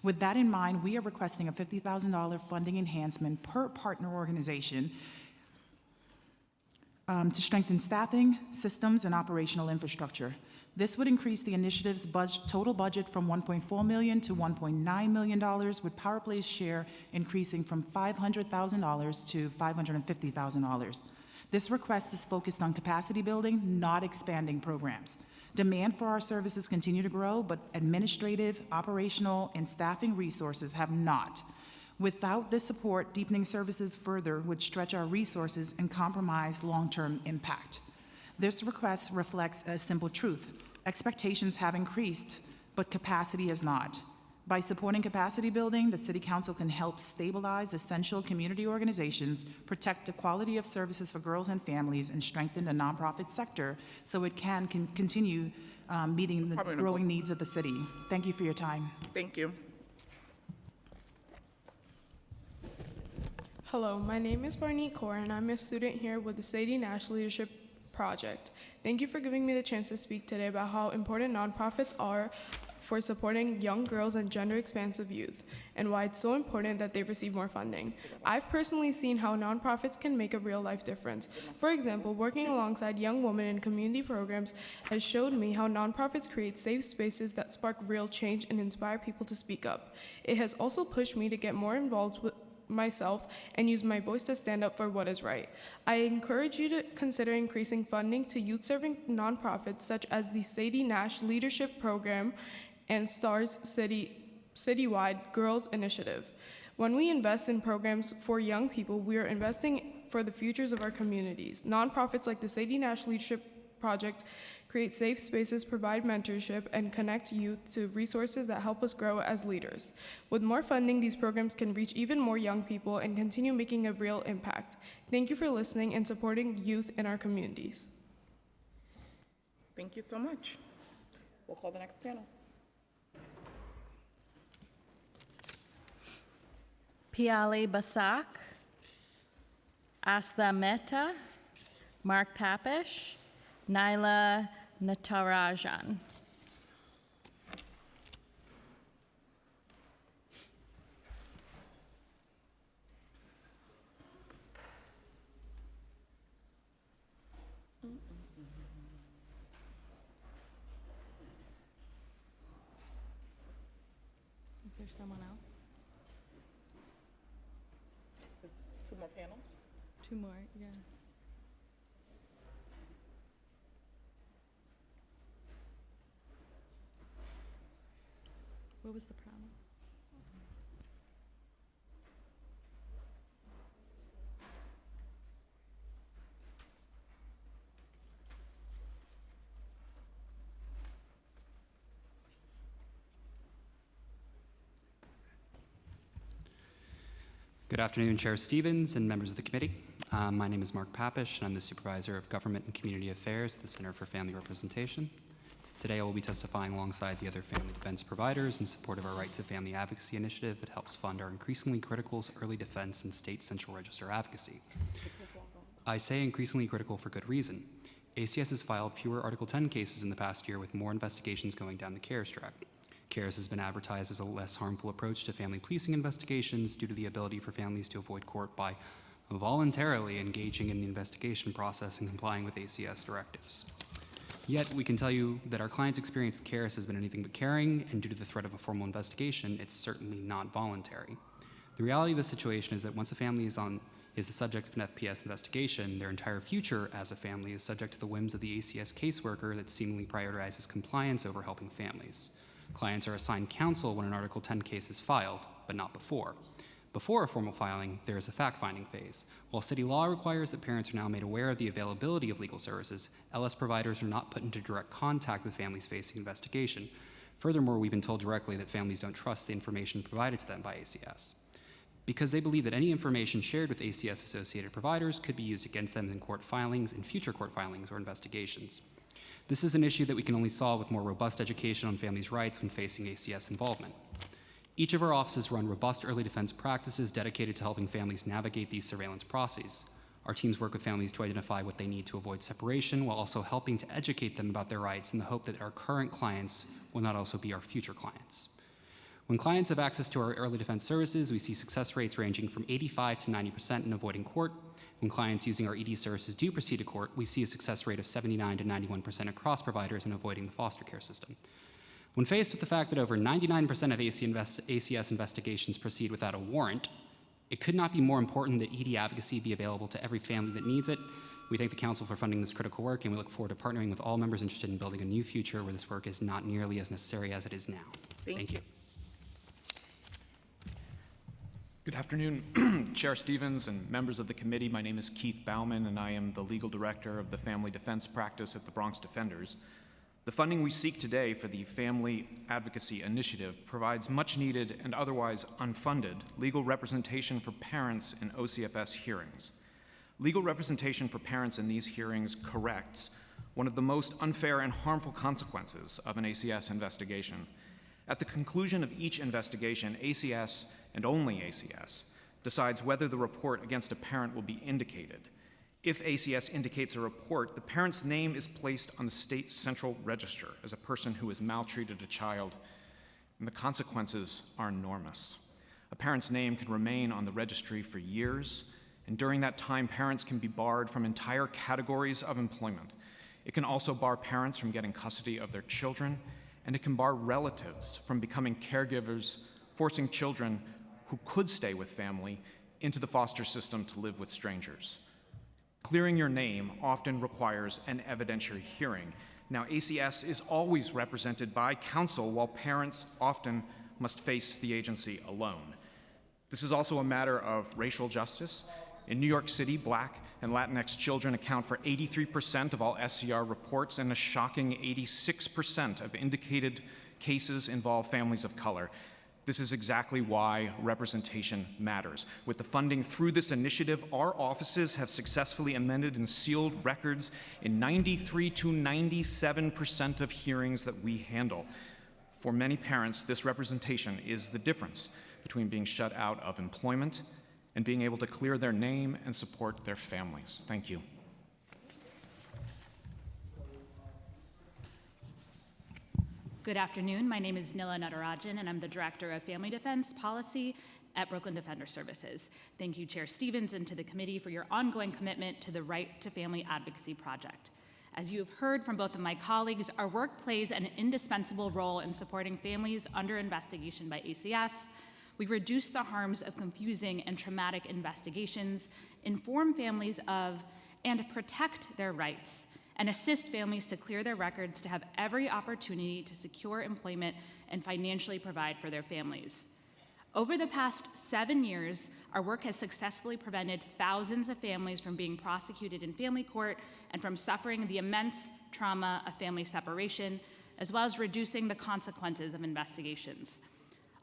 J: With that in mind, we are requesting a $50,000 funding enhancement per partner organization to strengthen staffing, systems, and operational infrastructure. This would increase the initiative's total budget from $1.4 million to $1.9 million, with PowerPlay's share increasing from $500,000 to $550,000. This request is focused on capacity building, not expanding programs. Demand for our services continue to grow, but administrative, operational, and staffing resources have not. Without this support, deepening services further would stretch our resources and compromise long-term impact. This request reflects a simple truth. Expectations have increased, but capacity has not. By supporting capacity building, the City Council can help stabilize essential community organizations, protect the quality of services for girls and families, and strengthen the nonprofit sector so it can continue meeting the growing needs of the city. Thank you for your time.
A: Thank you.
F: Hello, my name is Barney Kaur, and I'm a student here with the Sadie Nash Leadership Project. Thank you for giving me the chance to speak today about how important nonprofits are for supporting young girls and gender-expansive youth, and why it's so important that they receive more funding. I've personally seen how nonprofits can make a real-life difference. For example, working alongside young women in community programs has showed me how nonprofits create safe spaces that spark real change and inspire people to speak up. It has also pushed me to get more involved with myself and use my voice to stand up for what is right. I encourage you to consider increasing funding to youth-serving nonprofits such as the Sadie Nash Leadership Program and STAR's citywide Girls Initiative. When we invest in programs for young people, we are investing for the futures of our communities. Nonprofits like the Sadie Nash Leadership Project create safe spaces, provide mentorship, and connect youth to resources that help us grow as leaders. With more funding, these programs can reach even more young people and continue making a real impact. Thank you for listening and supporting youth in our communities.
A: Thank you so much. We'll call the next panel.
R: Piali Basak, Asta Mehta, Mark Papish, Naila Natarajan. Is there someone else?
A: Two more panels?
R: Two more, yeah. What was the problem?
V: Good afternoon, Chair Stevens and members of the committee. My name is Mark Papish, and I'm the Supervisor of Government and Community Affairs at the Center for Family Representation. Today, I will be testifying alongside the other family defense providers in support of our Right to Family Advocacy initiative that helps fund our increasingly critical early defense and state central register advocacy. I say increasingly critical for good reason. ACS has filed fewer Article 10 cases in the past year with more investigations going down the CARES track. CARES has been advertised as a less harmful approach to family policing investigations due to the ability for families to avoid court by voluntarily engaging in the investigation process and complying with ACS directives. Yet, we can tell you that our clients' experience with CARES has been anything but caring, and due to the threat of a formal investigation, it's certainly not voluntary. The reality of the situation is that once a family is the subject of an FPS investigation, their entire future as a family is subject to the whims of the ACS caseworker that seemingly prioritizes compliance over helping families. Clients are assigned counsel when an Article 10 case is filed, but not before. Before a formal filing, there is a fact-finding phase. While city law requires that parents are now made aware of the availability of legal services, LS providers are not put into direct contact with families facing investigation. Furthermore, we've been told directly that families don't trust the information provided to them by ACS, because they believe that any information shared with ACS-associated providers could be used against them in court filings, in future court filings, or investigations. This is an issue that we can only solve with more robust education on families' rights when facing ACS involvement. Each of our offices run robust early defense practices dedicated to helping families navigate these surveillance processes. Our teams work with families to identify what they need to avoid separation while also helping to educate them about their rights in the hope that our current clients will not also be our future clients. When clients have access to our early defense services, we see success rates ranging from 85 to 90% in avoiding court, When clients using our ED services do proceed to court, we see a success rate of 79 to 91% across providers in avoiding the foster care system. When faced with the fact that over 99% of ACS investigations proceed without a warrant, it could not be more important that ED advocacy be available to every family that needs it. We thank the Council for funding this critical work, and we look forward to partnering with all members interested in building a new future where this work is not nearly as necessary as it is now. Thank you.
G: Good afternoon, Chair Stevens and members of the committee. My name is Keith Bauman, and I am the legal director of the Family Defense Practice at the Bronx Defenders. The funding we seek today for the Family Advocacy Initiative provides much needed and otherwise unfunded legal representation for parents in OCFS hearings. Legal representation for parents in these hearings corrects one of the most unfair and harmful consequences of an ACS investigation. At the conclusion of each investigation, ACS, and only ACS, decides whether the report against a parent will be indicated. If ACS indicates a report, the parent's name is placed on the state central register as a person who has maltreated a child, and the consequences are enormous. A parent's name can remain on the registry for years, and during that time, parents can be barred from entire categories of employment. It can also bar parents from getting custody of their children, and it can bar relatives from becoming caregivers, forcing children who could stay with family into the foster system to live with strangers. Clearing your name often requires an evidentiary hearing. Now, ACS is always represented by counsel, while parents often must face the agency alone. This is also a matter of racial justice. In New York City, Black and Latinx children account for 83% of all SCR reports, and a shocking 86% of indicated cases involve families of color. This is exactly why representation matters. With the funding through this initiative, our offices have successfully amended and sealed records in 93 to 97% of hearings that we handle. For many parents, this representation is the difference between being shut out of employment and being able to clear their name and support their families. Thank you.
K: Good afternoon. My name is Nila Natarajan, and I'm the Director of Family Defense Policy at Brooklyn Defender Services. Thank you, Chair Stevens, and to the committee for your ongoing commitment to the Right to Family Advocacy Project. As you have heard from both of my colleagues, our work plays an indispensable role in supporting families under investigation by ACS. We reduce the harms of confusing and traumatic investigations, inform families of and protect their rights, and assist families to clear their records to have every opportunity to secure employment and financially provide for their families. Over the past 7 years, our work has successfully prevented thousands of families from being prosecuted in family court and from suffering the immense trauma of family separation, as well as reducing the consequences of investigations.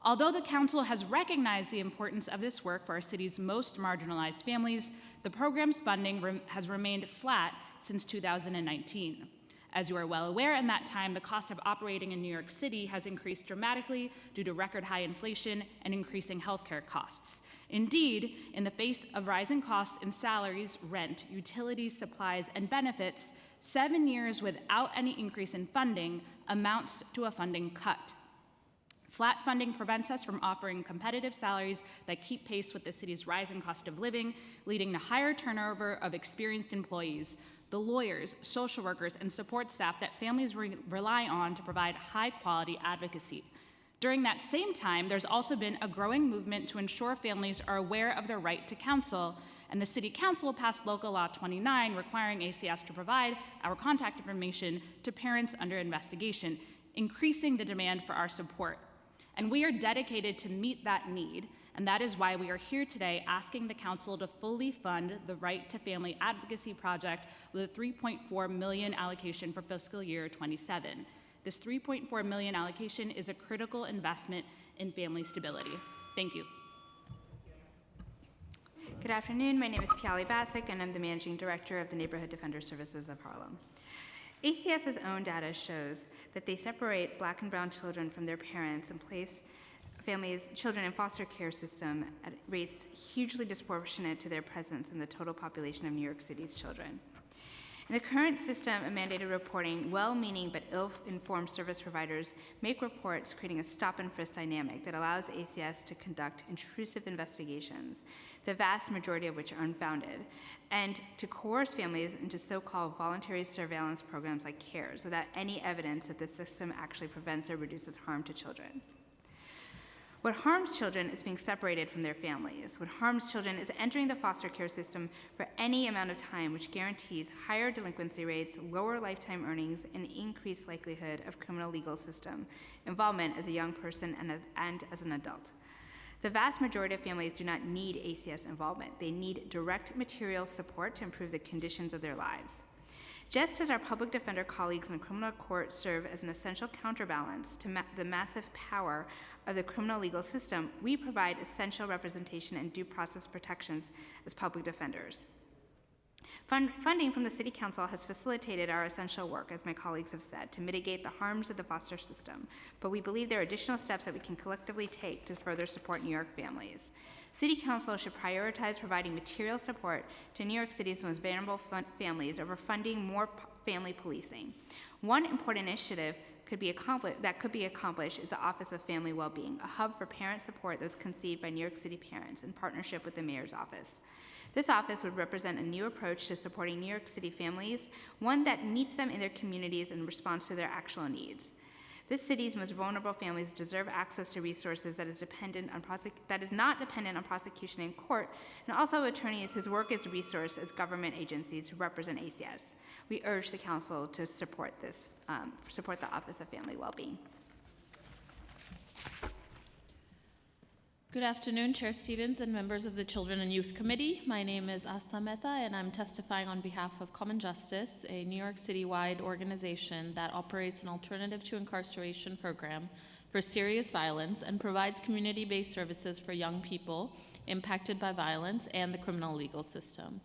K: Although the Council has recognized the importance of this work for our city's most marginalized families, the program's funding has remained flat since 2019. As you are well aware, in that time, the cost of operating in New York City has increased dramatically due to record high inflation and increasing healthcare costs. Indeed, in the face of rising costs in salaries, rent, utilities, supplies, and benefits, 7 years without any increase in funding amounts to a funding cut. Flat funding prevents us from offering competitive salaries that keep pace with the city's rising cost of living, leading to higher turnover of experienced employees, the lawyers, social workers, and support staff that families rely on to provide high-quality advocacy. During that same time, there's also been a growing movement to ensure families are aware of their right to counsel, and the City Council passed Local Law 29 requiring ACS to provide our contact information to parents under investigation, increasing the demand for our support. And we are dedicated to meet that need, and that is why we are here today asking the Council to fully fund the Right to Family Advocacy Project with a $3.4 million allocation for fiscal year 27. This $3.4 million allocation is a critical investment in family stability. Thank you.
W: Good afternoon. My name is Piali Basic, and I'm the Managing Director of the Neighborhood Defender Services of Harlem. ACS's own data shows that they separate Black and brown children from their parents and place children in foster care system at rates hugely disproportionate to their presence in the total population of New York City's children. In the current system of mandated reporting, well-meaning but ill-informed service providers make reports, creating a stop-and-frisk dynamic that allows ACS to conduct intrusive investigations, the vast majority of which are unfounded, and to coerce families into so-called voluntary surveillance programs like CARES without any evidence that the system actually prevents or reduces harm to children. What harms children is being separated from their families. What harms children is entering the foster care system for any amount of time, which guarantees higher delinquency rates, lower lifetime earnings, and increased likelihood of criminal legal system involvement as a young person and as an adult. The vast majority of families do not need ACS involvement. They need direct material support to improve the conditions of their lives. Just as our public defender colleagues in criminal court serve as an essential counterbalance to the massive power of the criminal legal system, we provide essential representation and due process protections as public defenders. Funding from the City Council has facilitated our essential work, as my colleagues have said, to mitigate the harms of the foster system, but we believe there are additional steps that we can collectively take to further support New York families. City Council should prioritize providing material support to New York City's most vulnerable families over funding more family policing. One important initiative that could be accomplished is the Office of Family Wellbeing, a hub for parent support that was conceived by New York City parents in partnership with the Mayor's Office. This office would represent a new approach to supporting New York City families, one that meets them in their communities in response to their actual needs. This city's most vulnerable families deserve access to resources that is not dependent on prosecution in court, and also attorneys whose work is resourced as government agencies who represent ACS. We urge the Council to support this, support the Office of Family Wellbeing.
S: Good afternoon, Chair Stevens and members of the Children and Youth Committee. My name is Asta Mehta, and I'm testifying on behalf of Common Justice, a New York City-wide organization that operates an alternative to incarceration program for serious violence and provides community-based services for young people impacted by violence and the criminal legal system.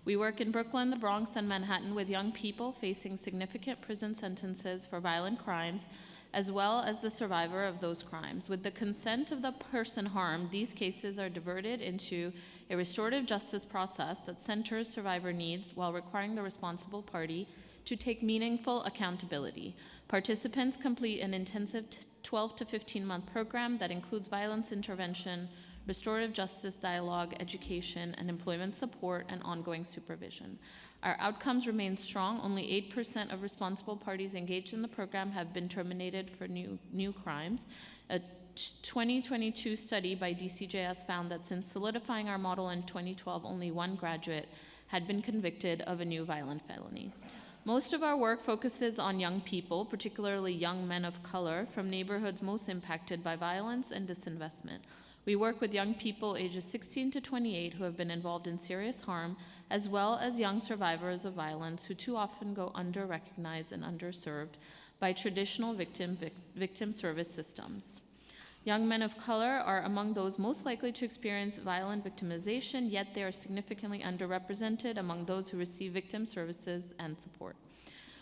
S: We work in Brooklyn, the Bronx, and Manhattan with young people facing significant prison sentences for violent crimes, as well as the survivor of those crimes. With the consent of the person harmed, these cases are diverted into a restorative justice process that centers survivor needs while requiring the responsible party to take meaningful accountability. Participants complete an intensive 12 to 15-month program that includes violence intervention, restorative justice dialogue, education, and employment support, and ongoing supervision. Our outcomes remain strong. Only 8% of responsible parties engaged in the program have been terminated for new crimes. A 2022 study by DCJS found that since solidifying our model in 2012, only one graduate had been convicted of a new violent felony. Most of our work focuses on young people, particularly young men of color, from neighborhoods most impacted by violence and disinvestment. We work with young people ages 16 to 28 who have been involved in serious harm, as well as young survivors of violence who too often go under-recognized and underserved by traditional victim service systems. Young men of color are among those most likely to experience violent victimization, yet they are significantly underrepresented among those who receive victim services and support.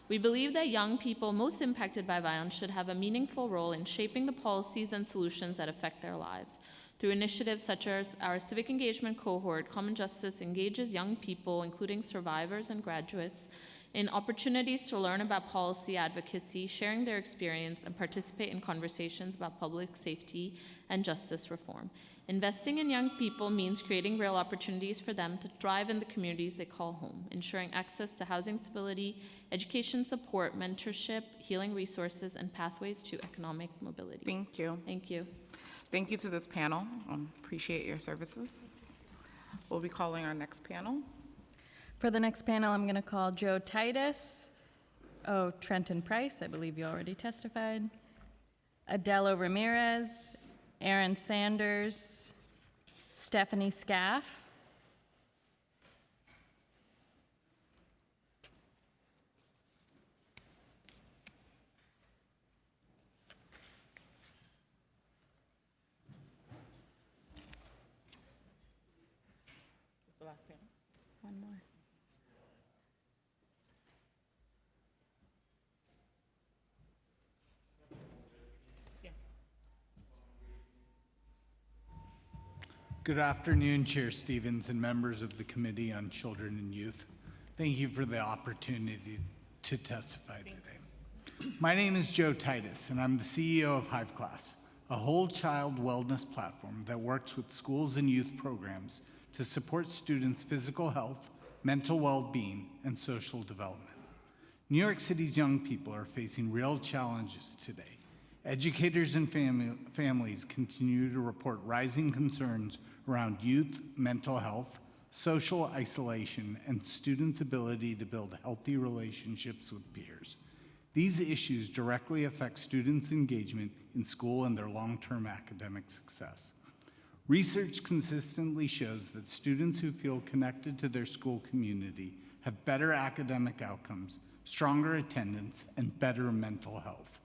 S: We believe that young people most impacted by violence should have a meaningful role in shaping the policies and solutions that affect their lives. Through initiatives such as our civic engagement cohort, Common Justice engages young people, including survivors and graduates, in opportunities to learn about policy advocacy, sharing their experience, and participate in conversations about public safety and justice reform. Investing in young people means creating real opportunities for them to thrive in the communities they call home, ensuring access to housing stability, education support, mentorship, healing resources, and pathways to economic mobility.
A: Thank you.
S: Thank you.
A: Thank you to this panel. Appreciate your services. We'll be calling our next panel.
R: For the next panel, I'm going to call Joe Titus. Oh, Trenton Price, I believe you already testified. Adelo Ramirez, Aaron Sanders, Stephanie Scaff.
A: The last panel.
R: One more.
T: Good afternoon, Chair Stevens and members of the Committee on Children and Youth.
H: Thank you for the opportunity to testify today. My name is Joe Titus, and I'm the CEO of Hive Class, a whole child wellness platform that works with schools and youth programs to support students' physical health, mental well-being, and social development. New York City's young people are facing real challenges today. Educators and families continue to report rising concerns around youth mental health, social isolation, and students' ability to build healthy relationships with peers. These issues directly affect students' engagement in school and their long-term academic success. Research consistently shows that students who feel connected to their school community have better academic outcomes, stronger attendance, and better mental health.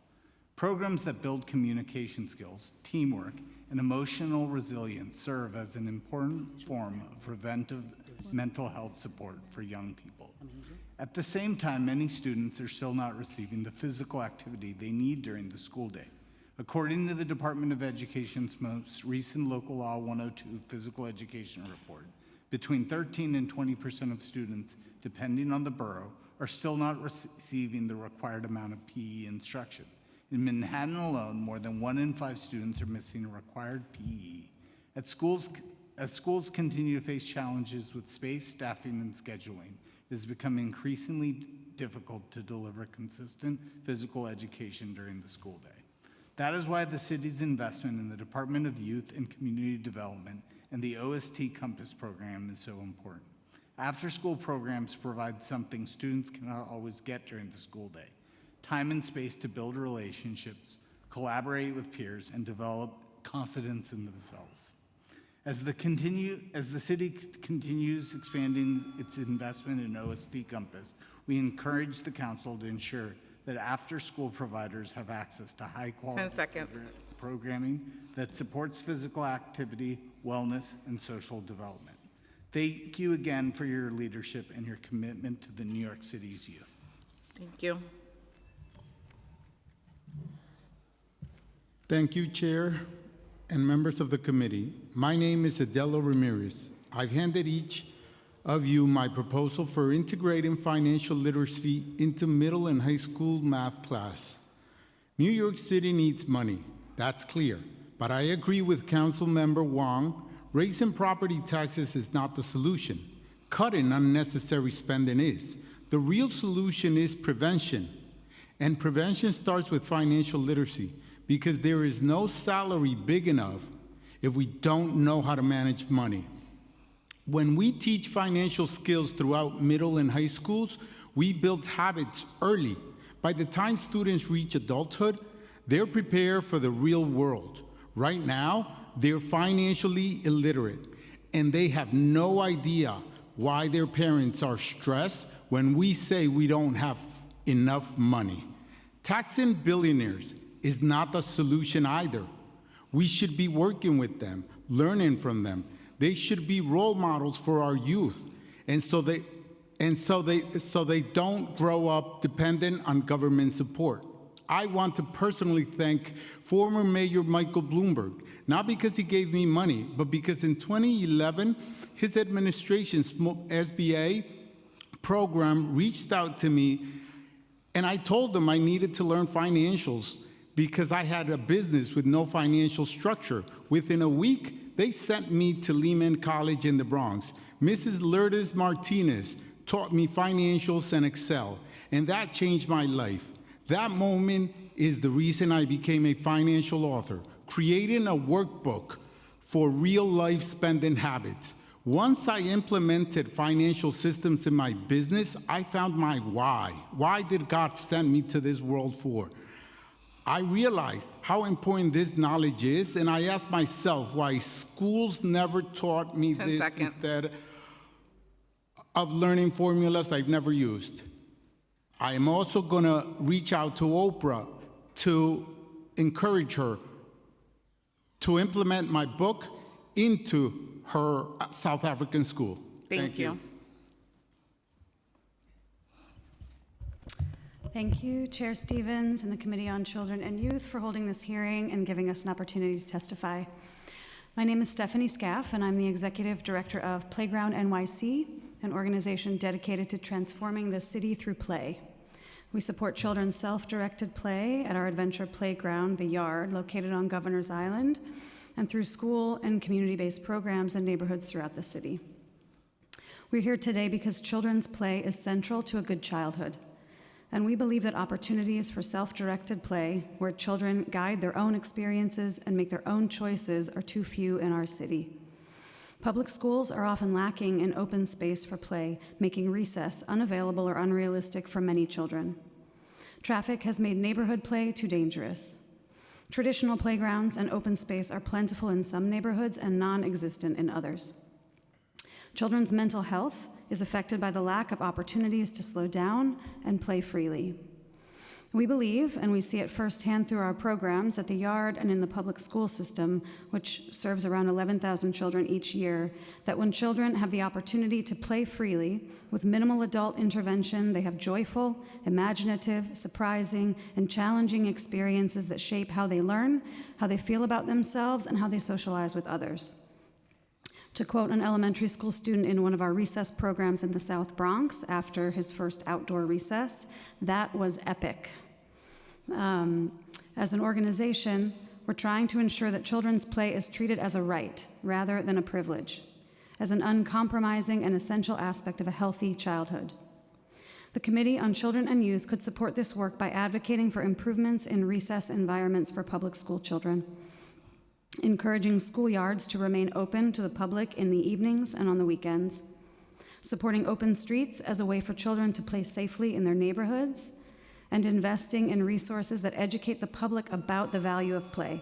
H: Programs that build communication skills, teamwork, and emotional resilience serve as an important form of preventive mental health support for young people. At the same time, many students are still not receiving the physical activity they need during the school day. According to the Department of Education's most recent Local Law 102 Physical Education Report, between 13 and 20% of students, depending on the borough, are still not receiving the required amount of PE instruction. In Manhattan alone, more than 1 in 5 students are missing a required PE. As schools continue to face challenges with space, staffing, and scheduling, it has become increasingly difficult to deliver consistent physical education during the school day. That is why the city's investment in the Department of Youth and Community Development and the OST Compass program is so important. After-school programs provide something students cannot always get during the school day: time and space to build relationships, collaborate with peers, and develop confidence in themselves. As the city continues expanding its investment in OST Compass, we encourage the council to ensure that after-school providers have access to high-quality
A: 10 seconds.
H: programming that supports physical activity, wellness, and social development. Thank you again for your leadership and your commitment to the New York City's youth.
A: Thank you.
T: Thank you, Chair and members of the committee. My name is Adelo Ramirez. I've handed each of you my proposal for integrating financial literacy into middle and high school math class. New York City needs money, that's clear, but I agree with Councilmember Wong. Raising property taxes is not the solution. Cutting unnecessary spending is. The real solution is prevention, and prevention starts with financial literacy, because there is no salary big enough if we don't know how to manage money. When we teach financial skills throughout middle and high schools, we build habits early. By the time students reach adulthood, they're prepared for the real world. Right now, they're financially illiterate, and they have no idea why their parents are stressed when we say we don't have enough money. Taxing billionaires is not the solution either. We should be working with them, learning from them. They should be role models for our youth, and so they don't grow up dependent on government support. I want to personally thank former Mayor Michael Bloomberg, not because he gave me money, but because in 2011, his administration's SBA program reached out to me, and I told them I needed to learn financials because I had a business with no financial structure. Within a week, they sent me to Lehman College in the Bronx. Mrs. Lourdes Martinez taught me financials and Excel, and that changed my life. That moment is the reason I became a financial author, creating a workbook for real-life spending habits. Once I implemented financial systems in my business, I found my why. Why did God send me to this world for? I realized how important this knowledge is, and I asked myself why schools never taught me
A: 10
T: this
A: seconds.
T: instead of learning formulas I've never used. I am also going to reach out to Oprah to encourage her to implement my book into her South African school.
A: Thank you.
U: Thank you, Chair Stevens and the Committee on Children and Youth for holding this hearing and giving us an opportunity to testify. My name is Stephanie Scaff, and I'm the Executive Director of Playground NYC, an organization dedicated to transforming the city through play. We support children's self-directed play at our adventure playground, The Yard, located on Governor's Island, and through school and community-based programs in neighborhoods throughout the city. We're here today because children's play is central to a good childhood, and we believe that opportunities for self-directed play, where children guide their own experiences and make their own choices, are too few in our city. Public schools are often lacking in open space for play, making recess unavailable or unrealistic for many children. Traffic has made neighborhood play too dangerous. Traditional playgrounds and open space are plentiful in some neighborhoods and non-existent in others. Children's mental health is affected by the lack of opportunities to slow down and play freely. We believe, and we see it firsthand through our programs at the Yard and in the public school system, which serves around 11,000 children each year, that when children have the opportunity to play freely with minimal adult intervention, they have joyful, imaginative, surprising, and challenging experiences that shape how they learn, how they feel about themselves, and how they socialize with others. To quote an elementary school student in one of our recess programs in the South Bronx after his first outdoor recess, that was epic. As an organization, we're trying to ensure that children's play is treated as a right rather than a privilege, as an uncompromising and essential aspect of a healthy childhood. The Committee on Children and Youth could support this work by advocating for improvements in recess environments for public school children, encouraging schoolyards to remain open to the public in the evenings and on the weekends, supporting open streets as a way for children to play safely in their neighborhoods, and investing in resources that educate the public about the value of play.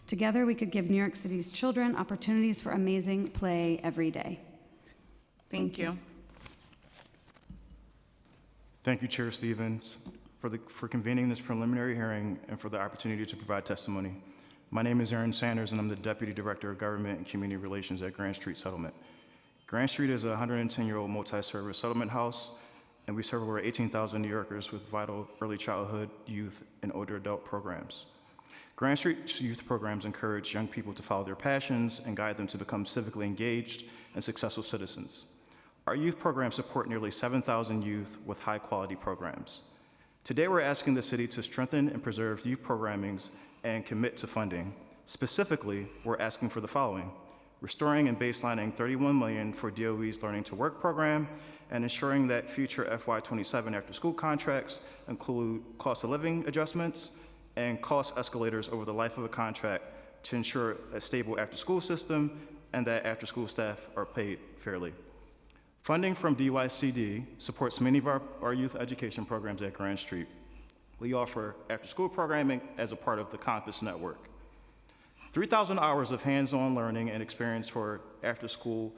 U: Together, we could give New York City's children opportunities for amazing play every day.
A: Thank you.
B: Thank you, Chair Stevens, for convening this preliminary hearing and for the opportunity to provide testimony. My name is Aaron Sanders, and I'm the Deputy Director of Government and Community Relations at Grand Street Settlement. Grand Street is a 110-year-old multi-service settlement house, and we serve over 18,000 New Yorkers with vital early childhood, youth, and older adult programs. Grand Street's youth programs encourage young people to follow their passions and guide them to become civically engaged and successful citizens. Our youth programs support nearly 7,000 youth with high-quality programs. Today, we're asking the city to strengthen and preserve youth programmings and commit to funding. Specifically, we're asking for the following: restoring and baselining $31 million for DOE's Learning to Work program, and ensuring that future FY27 after-school contracts include cost of living adjustments and cost escalators over the life of a contract to ensure a stable after-school system and that after-school staff are paid fairly. Funding from DYCD supports many of our youth education programs at Grand Street. We offer after-school programming as a part of the Compass Network. 3,000 hours of hands-on learning and experience for after-school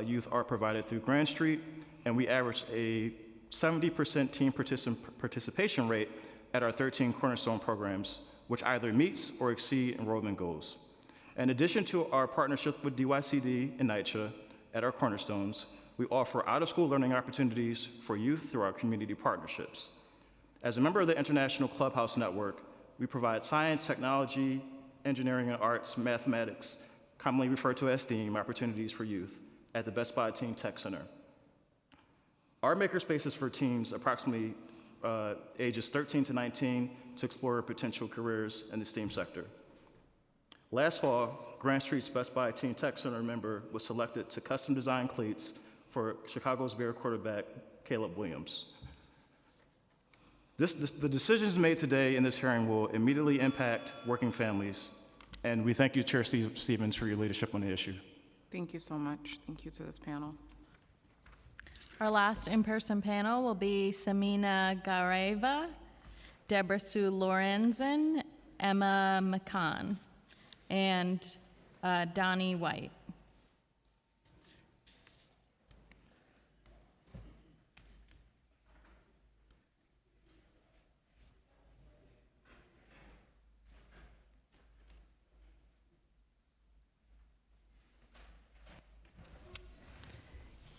B: youth are provided through Grand Street, and we average a 70% teen participation rate at our 13 Cornerstone programs, which either meets or exceed enrollment goals. In addition to our partnership with DYCD and NYCHA at our Cornerstones, we offer out-of-school learning opportunities for youth through our community partnerships. As a member of the International Clubhouse Network, we provide science, technology, engineering and arts, mathematics, commonly referred to as STEAM, opportunities for youth at the Best Buy Teen Tech Center. Our makerspaces for teens approximately ages 13 to 19 to explore potential careers in the STEAM sector. Last fall, Grand Street's Best Buy Teen Tech Center member was selected to custom design cleats for Chicago's Bear quarterback, Caleb Williams. The decisions made today in this hearing will immediately impact working families, and we thank you, Chair Stevens, for your leadership on the issue.
A: Thank you so much. Thank you to this panel.
R: Our last in-person panel will be Samina Gareva, Deborah Sue Lorenzen, Emma McCann, and Donnie White.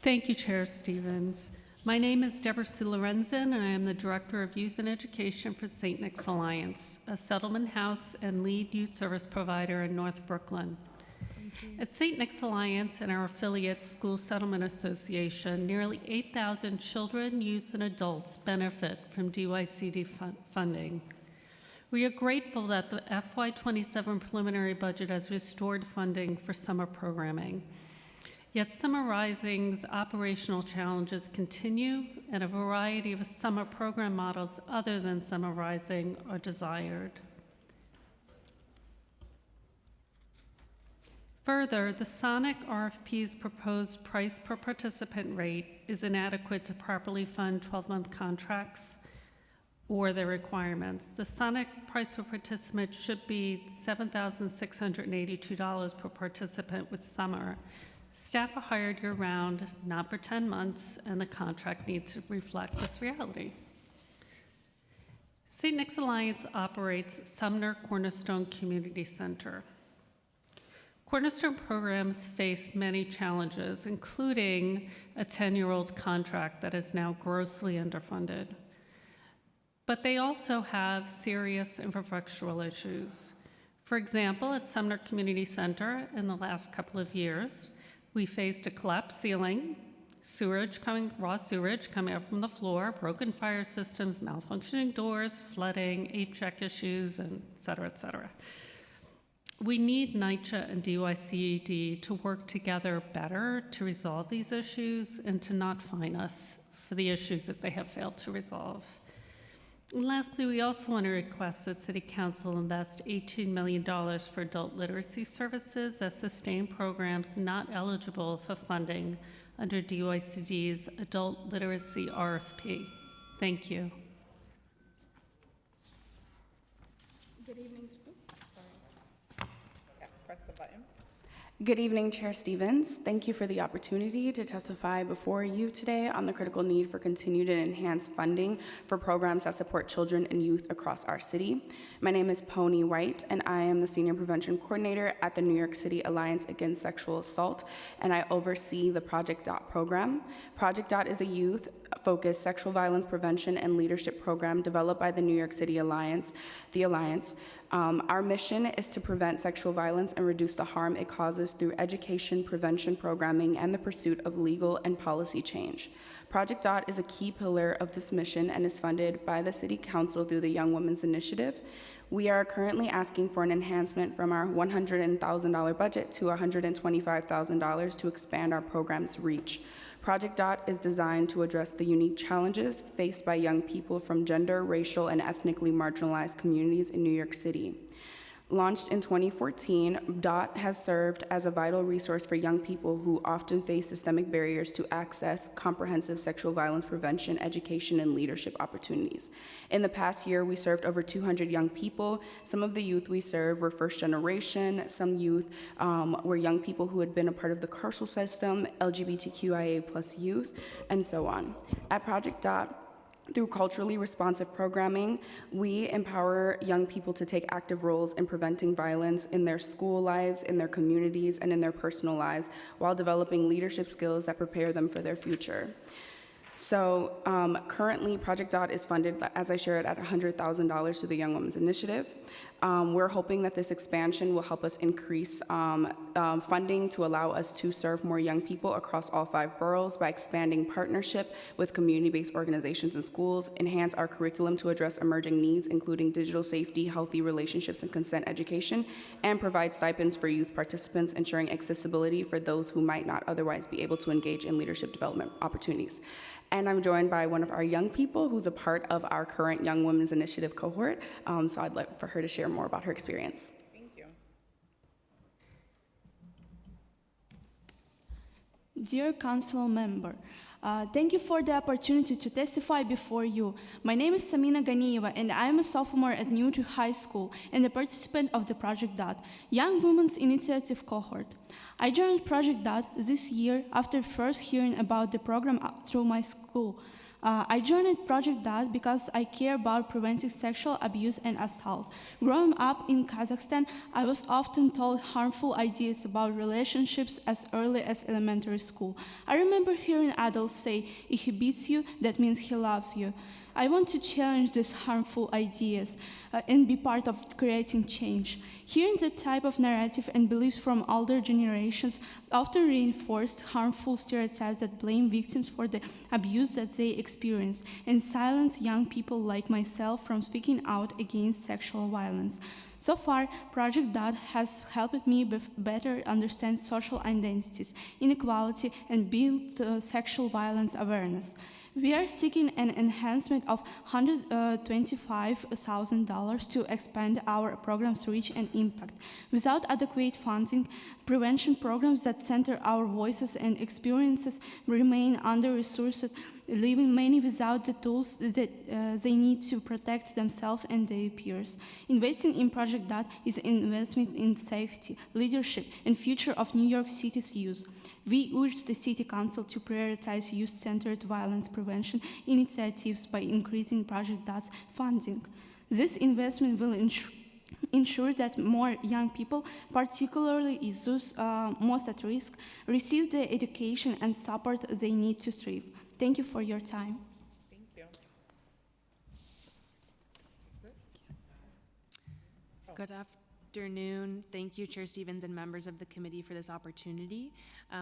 C: Thank you, Chair Stevens. My name is Deborah Sue Lorenzen, and I am the Director of Youth and Education for St. Nick's Alliance, a settlement house and lead youth service provider in North Brooklyn. At St. Nick's Alliance and our affiliate School Settlement Association, nearly 8,000 children, youth, and adults benefit from DYCD funding. We are grateful that the FY27 preliminary budget has restored funding for summer programming. Yet Summer Rising's operational challenges continue, and a variety of summer program models other than Summer Rising are desired. Further, the Sonic RFP's proposed price per participant rate is inadequate to properly fund 12-month contracts or their requirements. The Sonic price per participant should be $7,682 per participant with summer. Staff are hired year-round, not for 10 months, and the contract needs to reflect this reality. St. Nick's Alliance operates Sumner Cornerstone Community Center. Cornerstone programs face many challenges, including a 10-year-old contract that is now grossly underfunded. But they also have serious infrastructural issues. For example, at Sumner Community Center in the last couple of years, we faced a collapsed ceiling, raw sewage coming up from the floor, broken fire systems, malfunctioning doors, flooding, HVAC issues, and et cetera, et cetera. We need NYCHA and DYCD to work together better to resolve these issues and to not fine us for the issues that they have failed to resolve. And lastly, we also want to request that City Council invest $18 million for adult literacy services as sustained programs not eligible for funding under DYCD's Adult Literacy RFP. Thank you.
E: Good evening.
A: Press the button.
E: Good evening, Chair Stevens. Thank you for the opportunity to testify before you today on the critical need for continued and enhanced funding for programs that support children and youth across our city. My name is Pony White, and I am the Senior Prevention Coordinator at the New York City Alliance Against Sexual Assault, and I oversee the Project DOT program. Project DOT is a youth-focused sexual violence prevention and leadership program developed by the New York City Alliance, the Alliance. Our mission is to prevent sexual violence and reduce the harm it causes through education, prevention programming, and the pursuit of legal and policy change. Project DOT is a key pillar of this mission and is funded by the City Council through the Young Women's Initiative. We are currently asking for an enhancement from our $100,000 budget to $125,000 to expand our program's reach. Project DOT is designed to address the unique challenges faced by young people from gender, racial, and ethnically marginalized communities in New York City. Launched in 2014, DOT has served as a vital resource for young people who often face systemic barriers to access comprehensive sexual violence prevention, education, and leadership opportunities. In the past year, we served over 200 young people. Some of the youth we served were first generation. Some youth were young people who had been a part of the carceral system, LGBTQIA+ youth, and so on. At Project DOT, through culturally responsive programming, we empower young people to take active roles in preventing violence in their school lives, in their communities, and in their personal lives, while developing leadership skills that prepare them for their future. So currently, Project DOT is funded, as I shared, at $100,000 through the Young Women's Initiative. We're hoping that this expansion will help us increase funding to allow us to serve more young people across all 5 boroughs by expanding partnership with community-based organizations and schools, enhance our curriculum to address emerging needs, including digital safety, healthy relationships, and consent education, and provide stipends for youth participants, ensuring accessibility for those who might not otherwise be able to engage in leadership development opportunities. And I'm joined by one of our young people who's a part of our current Young Women's Initiative cohort, so I'd like for her to share more about her experience.
A: Thank you.
L: Dear Council member, thank you for the opportunity to testify before you. My name is Samina Ganieva, and I am a sophomore at New Tree High School and a participant of the Project DOT, Young Women's Initiative cohort. I joined Project DOT this year after first hearing about the program through my school. I joined Project DOT because I care about preventing sexual abuse and assault. Growing up in Kazakhstan, I was often told harmful ideas about relationships as early as elementary school. I remember hearing adults say, if he beats you, that means he loves you. I want to challenge these harmful ideas and be part of creating change. Hearing that type of narrative and beliefs from older generations often reinforced harmful stereotypes that blame victims for the abuse that they experience and silence young people like myself from speaking out against sexual violence. So far, Project DOT has helped me better understand social identities, inequality, and build sexual violence awareness. We are seeking an enhancement of $125,000 to expand our program's reach and impact. Without adequate funding, prevention programs that center our voices and experiences remain under-resourced, leaving many without the tools that they need to protect themselves and their peers. Investing in Project DOT is an investment in safety, leadership, and future of New York City's youth. We urge the City Council to prioritize youth-centered violence prevention initiatives by increasing Project DOT's funding. This investment will ensure that more young people, particularly those most at risk, receive the education and support they need to thrive. Thank you for your time.
A: Thank you.
I: Good afternoon. Thank you, Chair Stevens and members of the committee for this opportunity.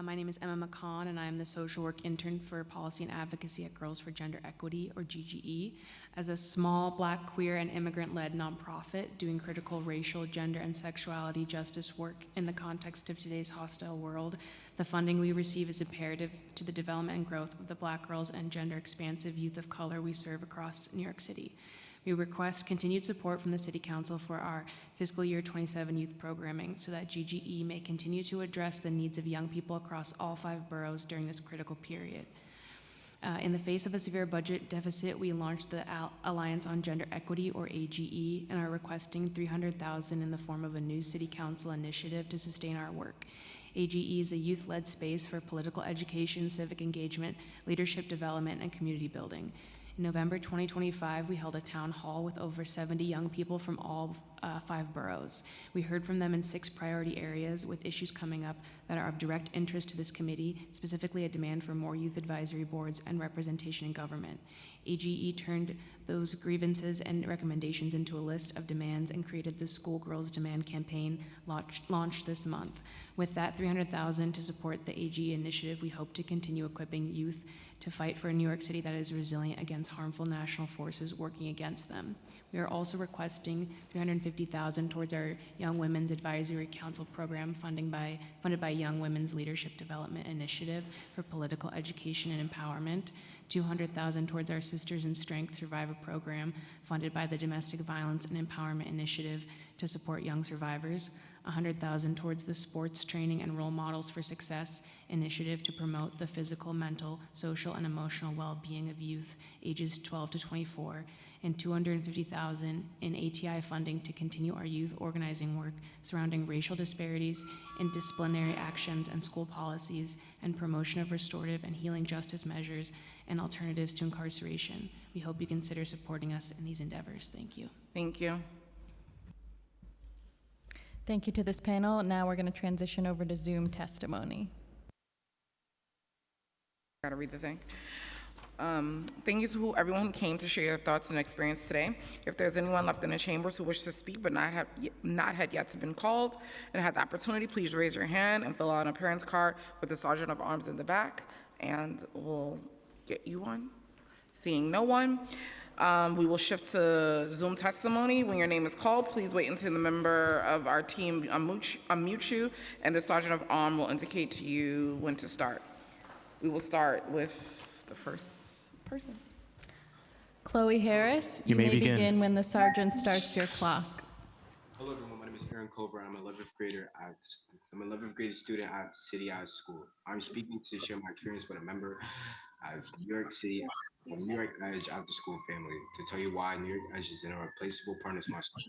I: My name is Emma McCon, and I am the social work intern for policy and advocacy at Girls for Gender Equity, or GGE. As a small Black, queer, and immigrant-led nonprofit doing critical racial, gender, and sexuality justice work in the context of today's hostile world, the funding we receive is imperative to the development and growth of the Black girls and gender-expansive youth of color we serve across New York City. We request continued support from the City Council for our fiscal year 27 youth programming so that GGE may continue to address the needs of young people across all 5 boroughs during this critical period. In the face of a severe budget deficit, we launched the Alliance on Gender Equity, or AGE, and are requesting $300,000 in the form of a new City Council initiative to sustain our work. AGE is a youth-led space for political education, civic engagement, leadership development, and community building. In November 2025, we held a town hall with over 70 young people from all 5 boroughs. We heard from them in 6 priority areas with issues coming up that are of direct interest to this committee, specifically a demand for more youth advisory boards and representation in government. AGE turned those grievances and recommendations into a list of demands and created the Schoolgirls Demand Campaign launched this month. With that $300,000 to support the AGE initiative, we hope to continue equipping youth to fight for a New York City that is resilient against harmful national forces working against them. We are also requesting $350,000 towards our Young Women's Advisory Council program funded by Young Women's Leadership Development Initiative for political education and empowerment, $200,000 towards our Sisters in Strength Survivor program funded by the Domestic Violence and Empowerment Initiative to support young survivors, $100,000 towards the Sports Training and Role Models for Success initiative to promote the physical, mental, social, and emotional well-being of youth ages 12 to 24, and $250,000 in ATI funding to continue our youth organizing work surrounding racial disparities in disciplinary actions and school policies and promotion of restorative and healing justice measures and alternatives to incarceration. We hope you consider supporting us in these endeavors. Thank you.
A: Thank you.
R: Thank you to this panel. Now we're going to transition over to Zoom testimony.
A: Gotta read the thing. Thank you to everyone who came to share your thoughts and experience today. If there's anyone left in the chambers who wish to speak but not had yet been called and had the opportunity, please raise your hand and fill out an appearance card with the Sergeant of Arms in the back, and we'll get you one. Seeing no one, we will shift to Zoom testimony. When your name is called, please wait until the member of our team unmute you, and the Sergeant of Arms will indicate to you when to start. We will start with the first person.
R: Chloe Harris, you may begin when the sergeant starts your clock.
O: Hello everyone, my name is Aaron Cover. I'm an 11th grade student at City High School. I'm speaking to share my experience with a member of New York City, New York Edge After School family, to tell you why New York Edge is an irreplaceable partner to my school.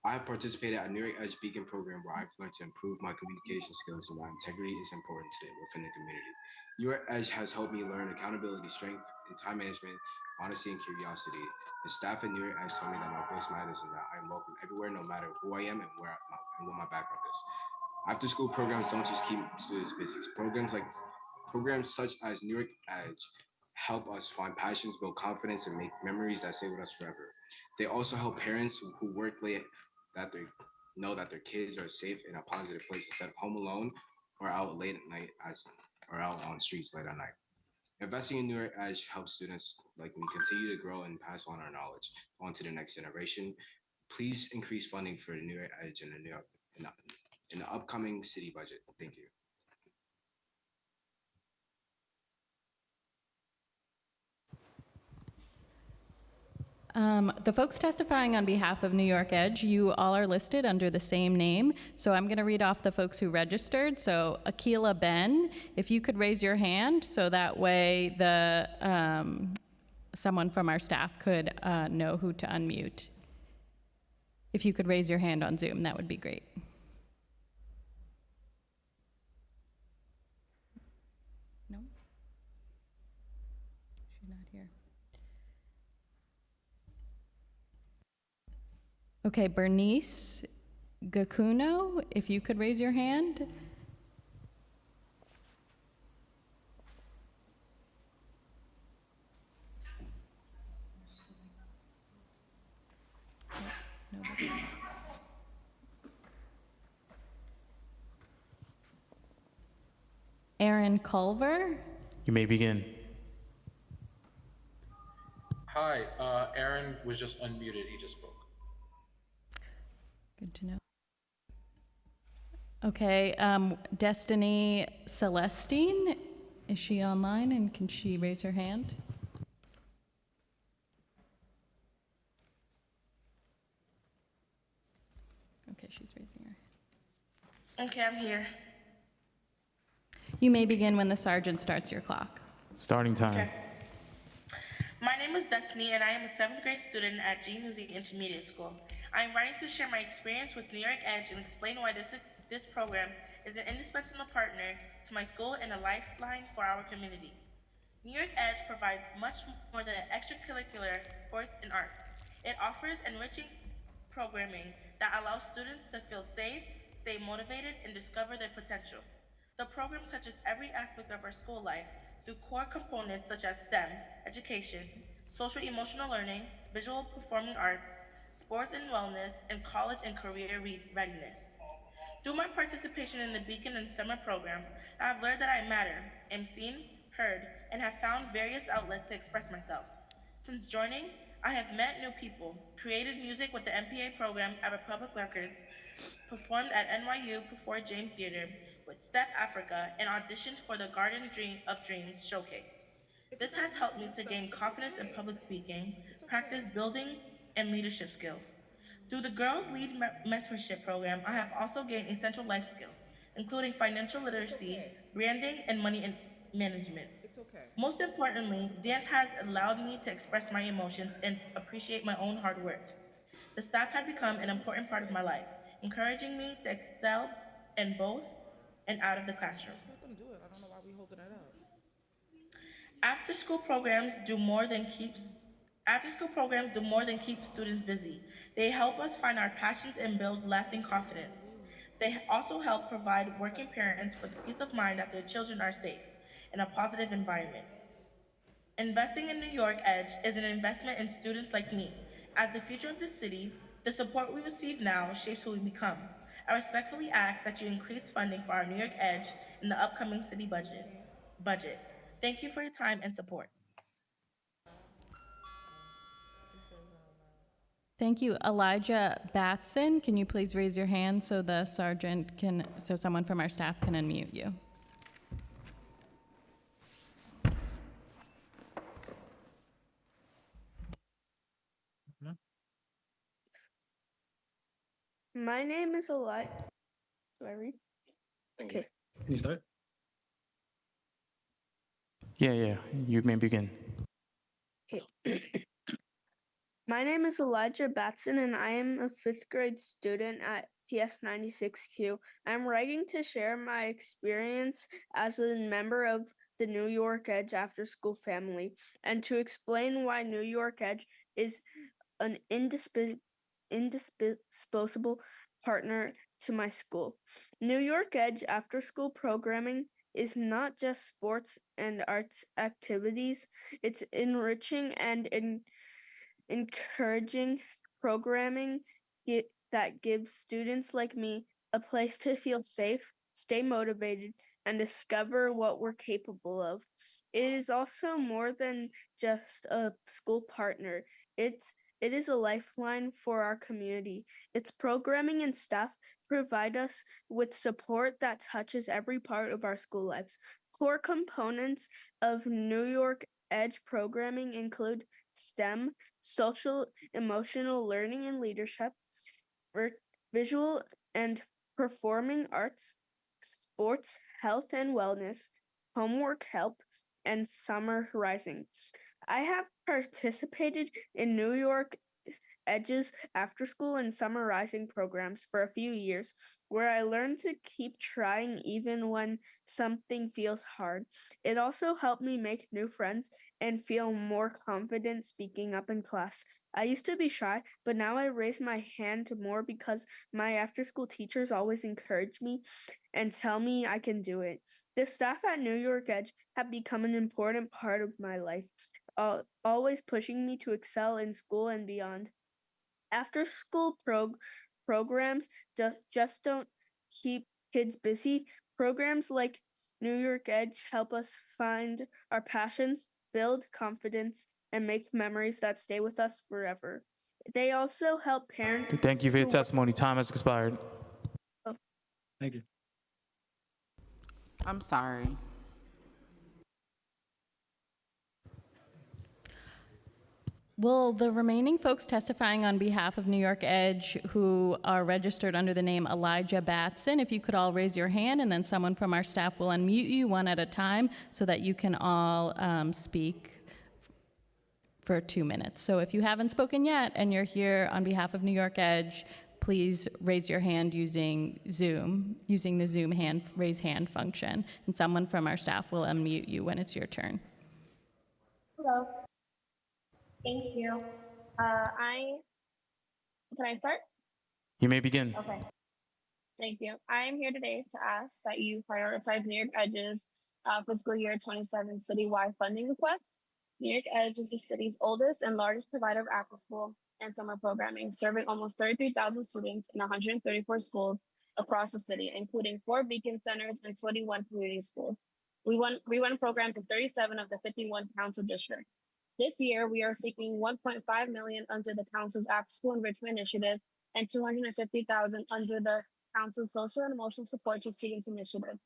O: I have participated at New York Edge Beacon program where I've learned to improve my communication skills and why integrity is important today within the community. New York Edge has helped me learn accountability, strength, and time management, honesty, and curiosity. The staff at New York Edge told me that my voice matters and that I am welcome everywhere, no matter who I am and what my background is. After school programs don't just keep students busy. Programs such as New York Edge help us find passions, build confidence, and make memories that stay with us forever. They also help parents who work late that they know that their kids are safe in a positive place instead of home alone or out late at night or out on streets late at night. Investing in New York Edge helps students like me continue to grow and pass on our knowledge on to the next generation. Please increase funding for the New York Edge in in the upcoming city budget. Thank you.
R: The folks testifying on behalf of New York Edge, you all are listed under the same name. So I'm going to read off the folks who registered. So Akila Ben, if you could raise your hand so that way someone from our staff could know who to unmute. If you could raise your hand on Zoom, that would be great. No? She's not here. Okay, Bernice Gacuno, if you could raise your hand. Nobody. Aaron Culver.
D: You may begin.
N: Hi, Aaron was just unmuted. He just spoke.
R: Good to know. Okay, Destiny Celestine, is she online and can she raise her hand? Okay, she's raising her.
Q: Okay, I'm here.
R: You may begin when the sergeant starts your clock.
D: Starting time.
Q: Okay. My name is Destiny, and I am a 7th grade student at G Music Intermediate School. I am writing to share my experience with New York Edge and explain why this program is an indispensable partner to my school and a lifeline for our community. New York Edge provides much more than extracurricular sports and arts. It offers enriching programming that allows students to feel safe, stay motivated, and discover their potential. The program touches every aspect of our school life through core components such as STEM, education, social emotional learning, visual performing arts, sports and wellness, and college and career readiness. Through my participation in the Beacon and summer programs, I have learned that I matter, am seen, heard, and have found various outlets to express myself. Since joining, I have met new people, created music with the MPA program at Republic Records, performed at NYU before James Theater with Step Africa, and auditioned for the Garden of Dreams showcase. This has helped me to gain confidence in public speaking, practice building, and leadership skills. Through the Girls Lead Mentorship Program, I have also gained essential life skills, including financial literacy, branding, and money management. Most importantly, dance has allowed me to express my emotions and appreciate my own hard work. The staff had become an important part of my life, encouraging me to excel in both and out of the classroom. After-school programs do more than keep students busy. They help us find our passions and build lasting confidence. They also help provide working parents with the peace of mind that their children are safe in a positive environment. Investing in New York Edge is an investment in students like me. As the future of this city, the support we receive now shapes who we become. I respectfully ask that you increase funding for our New York Edge in the upcoming city budget. Thank you for your time and support.
R: Thank you. Elijah Batson, can you please raise your hand so the sergeant so someone from our staff can unmute you?
X: My name is Elijah. Do I read? Okay.
D: Can you start? Yeah, you may begin.
X: Okay. My name is Elijah Batson, and I am a 5th grade student at PS 96Q. I'm writing to share my experience as a member of the New York Edge After School family and to explain why New York Edge is an indispensable partner to my school. New York Edge After School programming is not just sports and arts activities, it's enriching and encouraging programming that gives students like me a place to feel safe, stay motivated, and discover what we're capable of. It is also more than just a school partner. It is a lifeline for our community. Its programming and staff provide us with support that touches every part of our school lives. Core components of New York Edge programming include STEM, social emotional learning and leadership, visual and performing arts, sports, health and wellness, homework help, and summer rising. I have participated in New York Edge's after school and summer rising programs for a few years, where I learned to keep trying even when something feels hard. It also helped me make new friends and feel more confident speaking up in class. I used to be shy, but now I raise my hand more because my after school teachers always encourage me and tell me I can do it. The staff at New York Edge have become an important part of my life, always pushing me to excel in school and beyond. After school programs just don't keep kids busy. Programs like New York Edge help us find our passions, build confidence, and make memories that stay with us forever. They also help parents.
D: Thank you for your
X: who-
D: testimony. Time has expired.
X: Oh.
D: Thank you.
A: I'm sorry.
R: Will the remaining folks testifying on behalf of New York Edge who are registered under the name Elijah Batson, if you could all raise your hand, and then someone from our staff will unmute you one at a time so that you can all speak for 2 minutes. So if you haven't spoken yet and you're here on behalf of New York Edge, please raise your hand using Zoom, using the Zoom raise hand function, and someone from our staff will unmute you when it's your turn.
F: Hello. Thank you. Can I start?
D: You may begin.
F: Okay. Thank you. I am here today to ask that you prioritize New York Edge's fiscal year 27 citywide funding requests. New York Edge is the city's oldest and largest provider of after-school and summer programming, serving almost 33,000 students in 134 schools across the city, including 4 beacon centers and 21 community schools. We run programs in 37 of the 51 council districts. This year, we are seeking $1.5 million under the council's after-school enrichment initiative and $250,000 under the council's social and emotional support to students initiative.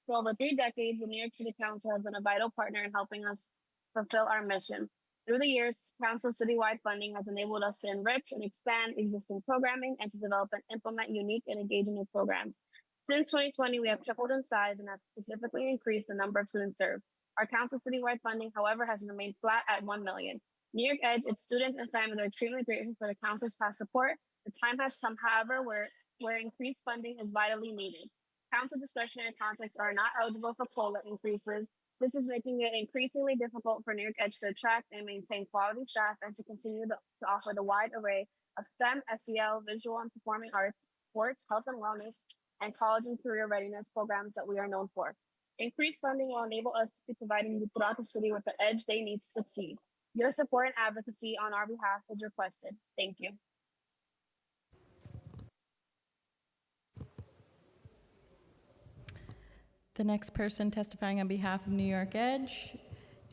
F: For over 3 decades, the New York City Council has been a vital partner in helping us fulfill our mission. Through the years, council citywide funding has enabled us to enrich and expand existing programming and to develop and implement unique and engaging new programs. Since 2020, we have tripled in size and have significantly increased the number of students served. Our council citywide funding, however, has remained flat at $1 million. New York Edge, its students and families are extremely grateful for the council's past support. The time has come, however, where increased funding is vitally needed. Council discretionary contracts are not eligible for COLA increases. This is making it increasingly difficult for New York Edge to attract and maintain quality staff and to continue to offer the wide array of STEM, SEL, visual and performing arts, sports, health and wellness, and college and career readiness programs that we are known for. Increased funding will enable us to be providing youth throughout the city with the edge they need to succeed. Your support and advocacy on our behalf is requested. Thank you.
R: The next person testifying on behalf of New York Edge,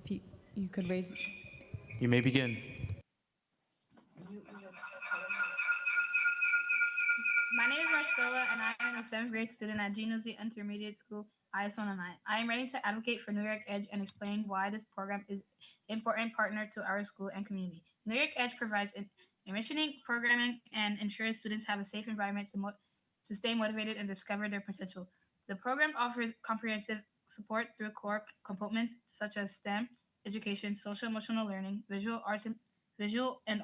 R: if you could raise.
D: You may begin.
J: My name is Marcella, and I am a 7th grade student at Gene Intermediate School, IS-109. I am ready to advocate for New York Edge and explain why this program is an important partner to our school and community. New York Edge provides enriching programming and ensures students have a safe environment to stay motivated and discover their potential. The program offers comprehensive support through core components such as STEM, education, social emotional learning, visual and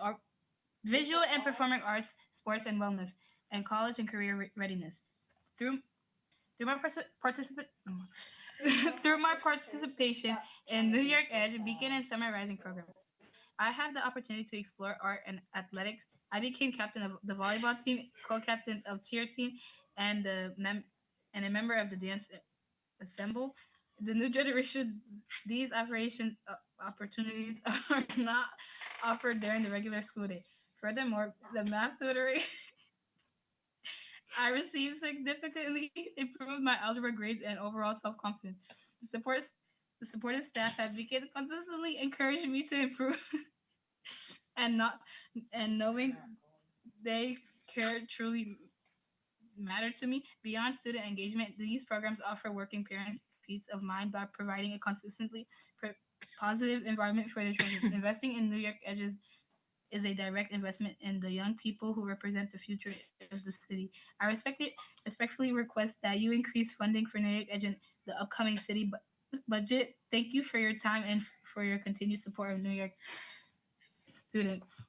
J: performing arts, sports and wellness, and college and career readiness. Through my participation in New York Edge Beacon and Summer Rising program, I had the opportunity to explore art and athletics. I became captain of the volleyball team, co-captain of cheer team, and a member of the dance assemble. The new generation, these opportunities are not offered during the regular school day. Furthermore, the math tutoring I received significantly improved my algebra grades and overall self-confidence. The supportive staff advocate consistently encouraged me to improve and not and knowing they care truly matter to me. Beyond student engagement, these programs offer working parents peace of mind by providing a consistently positive environment for their children. Investing in New York Edges is a direct investment in the young people who represent the future of the city. I respectfully request that you increase funding for New York Edge in the upcoming city budget. Thank you for your time and for your continued support of New York students.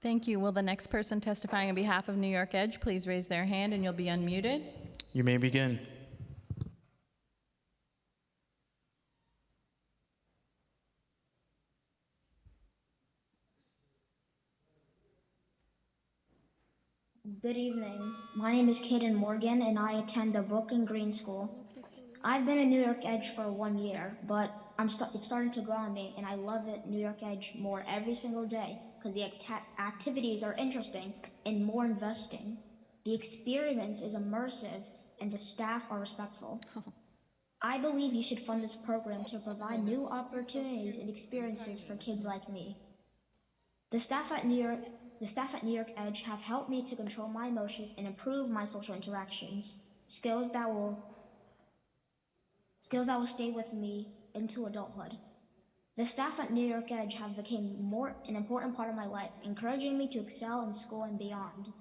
R: Thank you. Will the next person testifying on behalf of New York Edge please raise their hand and you'll be unmuted?
D: You may begin.
G: Good evening. My name is Caden Morgan, and I attend the Brooklyn Green School. I've been a New York Edge for 1 year, but it's starting to grow on me, and I love it New York Edge more every single day because the activities are interesting and more investing. The experience is immersive, and the staff are respectful. I believe you should fund this program to provide new opportunities and experiences for kids like me. The staff at New York Edge have helped me to control my emotions and improve my social interactions, skills that will stay with me into adulthood. The staff at New York Edge have become an important part of my life, encouraging me to excel in school and beyond.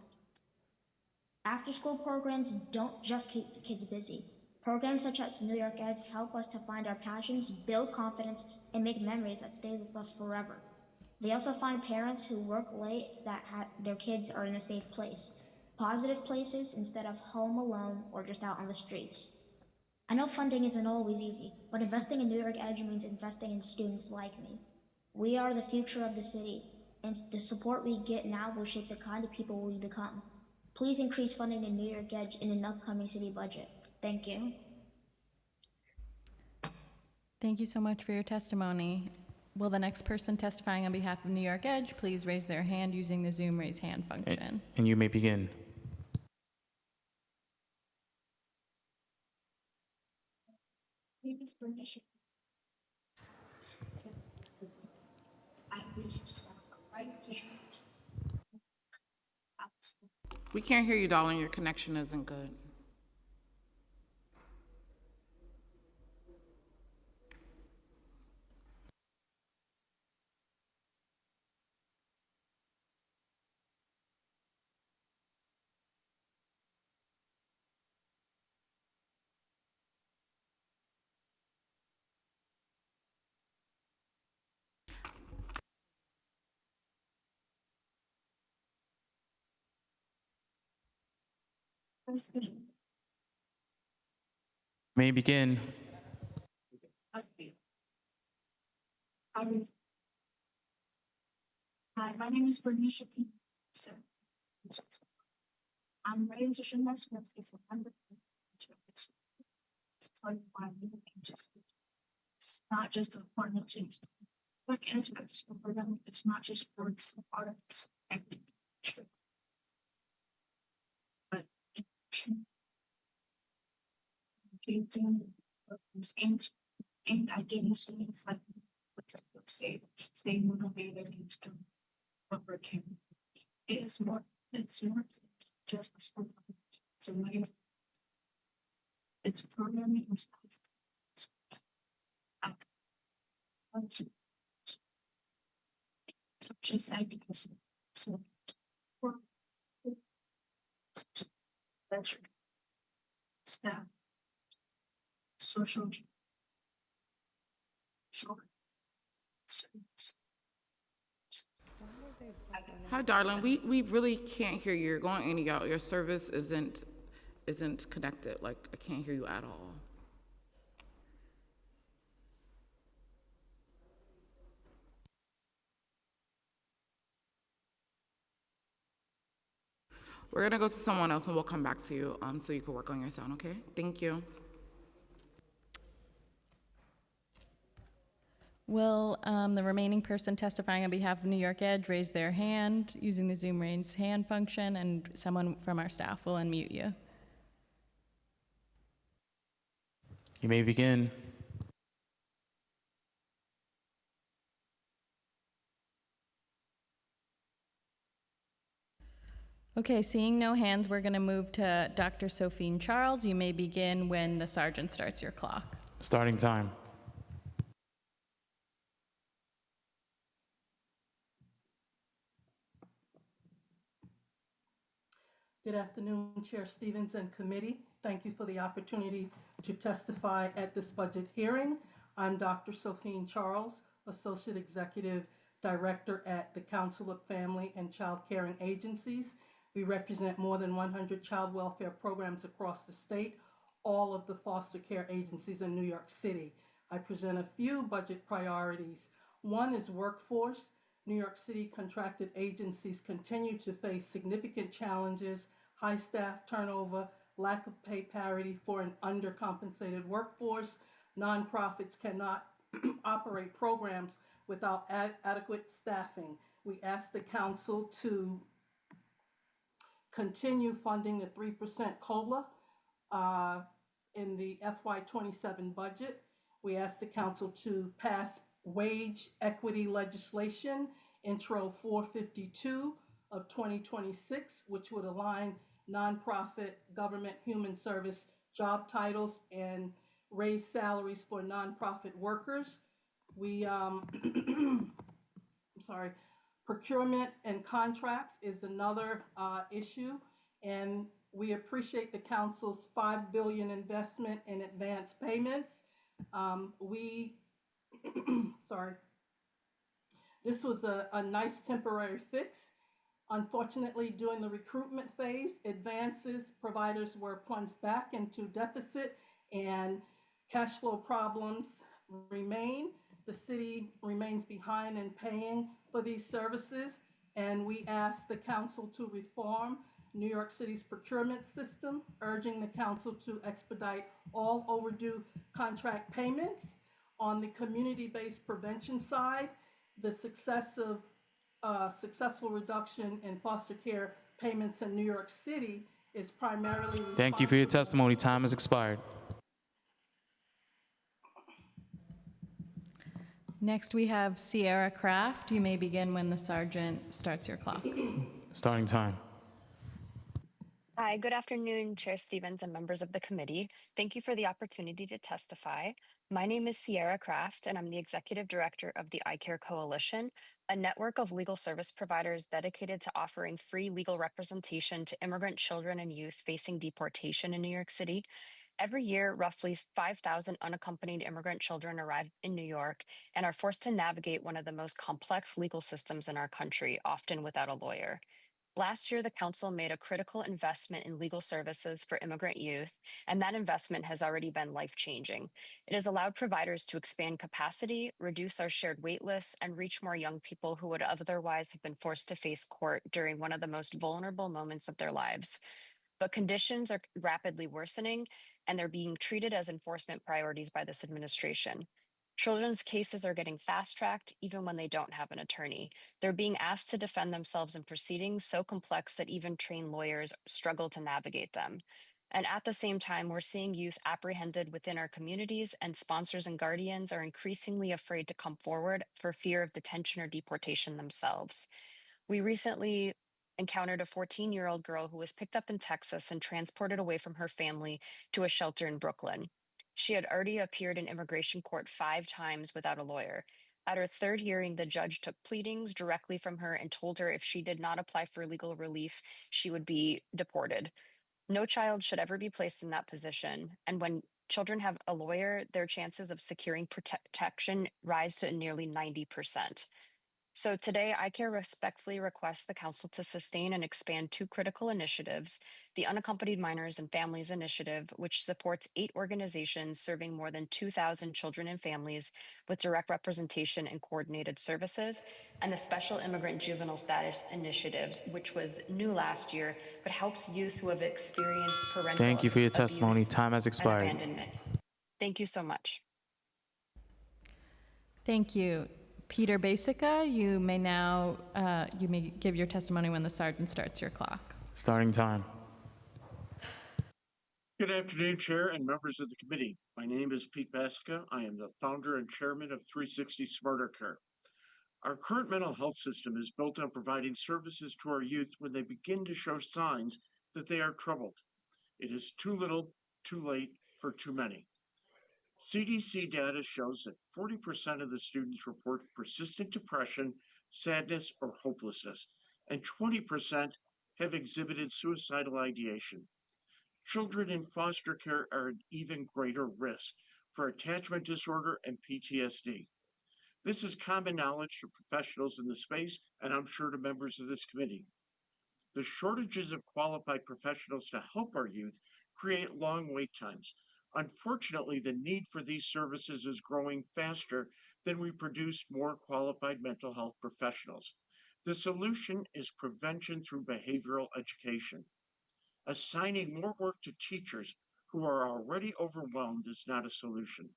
G: After-school programs don't just keep kids busy. Programs such as New York Edge help us to find our passions, build confidence, and make memories that stay with us forever. They also find parents who work late that their kids are in a safe place, positive places instead of home alone or just out on the streets. I know funding isn't always easy, but investing in New York Edge means investing in students like me. We are the future of the city, and the support we get now will shape the kind of people we become. Please increase funding in New York Edge in an upcoming city budget. Thank you.
R: Thank you so much for your testimony. Will the next person testifying on behalf of New York Edge please raise their hand using the Zoom raise hand function?
D: And you may begin.
A: We can't hear you, darling. Your connection isn't good.
D: May begin.
M: Hi, my name is Bernicia P. I'm ready to share my experience in September. It's not just a partner to like anything at this program. It's not just sports, arts, and culture, but and I getting students like stay motivated and still overcome. It's more than just a sport. It's a way of it's programming and stuff. Just advocacy. So for staff, social,
A: Hi, darling. We really can't hear you. You're going in and out. Your service isn't connected. Like, I can't hear you at all. We're gonna go to someone else and we'll come back to you so you can work on your sound, okay? Thank you.
R: Will the remaining person testifying on behalf of New York Edge raise their hand using the Zoom raise hand function, and someone from our staff will unmute you.
D: You may begin.
R: Okay, seeing no hands, we're going to move to Dr. Sophine Charles. You may begin when the sergeant starts your clock.
D: Starting time.
K: Good afternoon, Chair Stevens and committee. Thank you for the opportunity to testify at this budget hearing. I'm Dr. Sophine Charles, Associate Executive Director at the Council of Family and Child Caring Agencies. We represent more than 100 child welfare programs across the state, all of the foster care agencies in New York City. I present a few budget priorities. One is workforce. New York City contracted agencies continue to face significant challenges, high staff turnover, lack of pay parity for an undercompensated workforce. Nonprofits cannot operate programs without adequate staffing. We ask the council to continue funding the 3% COLA in the FY27 budget. We ask the council to pass wage equity legislation, Intro 452 of 2026, which would align nonprofit, government, human service job titles and raise salaries for nonprofit workers. We, I'm sorry, procurement and contracts is another issue, and we appreciate the council's $5 billion investment in advance payments. Sorry, this was a nice temporary fix. Unfortunately, during the recruitment phase, advances providers were plunged back into deficit and cash flow problems remain. The city remains behind in paying for these services, and we ask the council to reform New York City's procurement system, urging the council to expedite all overdue contract payments. On the community-based prevention side, the successful reduction in foster care payments in New York City is primarily
D: Thank you for your testimony. Time has expired.
R: Next, we have Sierra Kraft. You may begin when the sergeant starts your clock.
D: Starting time.
P: Hi, good afternoon, Chair Stevens and members of the committee. Thank you for the opportunity to testify. My name is Sierra Kraft, and I'm the Executive Director of the iCare Coalition, a network of legal service providers dedicated to offering free legal representation to immigrant children and youth facing deportation in New York City. Every year, roughly 5,000 unaccompanied immigrant children arrive in New York and are forced to navigate one of the most complex legal systems in our country, often without a lawyer. Last year, the council made a critical investment in legal services for immigrant youth, and that investment has already been life-changing. It has allowed providers to expand capacity, reduce our shared wait lists, and reach more young people who would otherwise have been forced to face court during one of the most vulnerable moments of their lives. But conditions are rapidly worsening, and they're being treated as enforcement priorities by this administration. Children's cases are getting fast-tracked even when they don't have an attorney. They're being asked to defend themselves in proceedings so complex that even trained lawyers struggle to navigate them. And at the same time, we're seeing youth apprehended within our communities, and sponsors and guardians are increasingly afraid to come forward for fear of detention or deportation themselves. We recently encountered a 14-year-old girl who was picked up in Texas and transported away from her family to a shelter in Brooklyn. She had already appeared in immigration court 5 times without a lawyer. At her third hearing, the judge took pleadings directly from her and told her if she did not apply for legal relief, she would be deported. No child should ever be placed in that position. And when children have a lawyer, their chances of securing protection rise to nearly 90%. So today, iCare respectfully requests the council to sustain and expand two critical initiatives: the Unaccompanied Minors and Families Initiative, which supports 8 organizations serving more than 2,000 children and families with direct representation and coordinated services, and the Special Immigrant Juvenile Status Initiatives, which was new last year, but helps youth who have experienced parental
D: Thank you for your testimony.
P: abuse
D: Time has
P: and
D: expired.
P: abandonment. Thank you so much.
R: Thank you. Peter Basica, you may now, you may give your testimony when the sergeant starts your clock.
D: Starting time.
H: Good afternoon, Chair and members of the committee. My name is Pete Basica. I am the founder and chairman of 360 Smarter Care. Our current mental health system is built on providing services to our youth when they begin to show signs that they are troubled. It is too little, too late for too many. CDC data shows that 40% of the students report persistent depression, sadness, or hopelessness, and 20% have exhibited suicidal ideation. Children in foster care are at even greater risk for attachment disorder and PTSD. This is common knowledge to professionals in the space, and I'm sure to members of this committee. The shortages of qualified professionals to help our youth create long wait times. Unfortunately, the need for these services is growing faster than we produce more qualified mental health professionals. The solution is prevention through behavioral education. Assigning more work to teachers who are already overwhelmed is not a solution.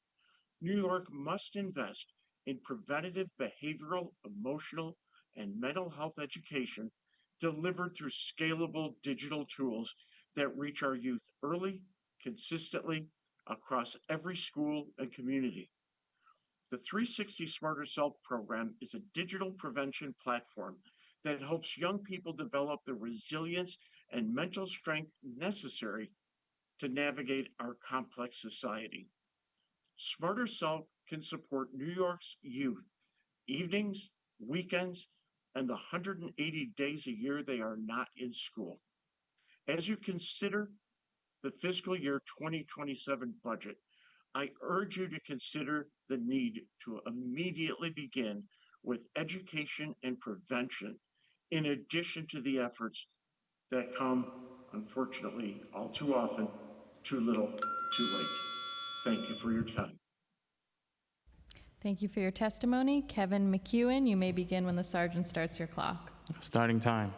H: New York must invest in preventative behavioral, emotional, and mental health education delivered through scalable digital tools that reach our youth early, consistently, across every school and community. The 360 Smarter Self program is a digital prevention platform that helps young people develop the resilience and mental strength necessary to navigate our complex society. Smarter Self can support New York's youth evenings, weekends, and the 180 days a year they are not in school. As you consider the fiscal year 2027 budget, I urge you to consider the need to immediately begin with education and prevention, in addition to the efforts that come, unfortunately, all too often, too little, too late. Thank you for your time.
R: Thank you for your testimony. Kevin McEwen, you may begin when the sergeant starts your clock.
D: Starting time.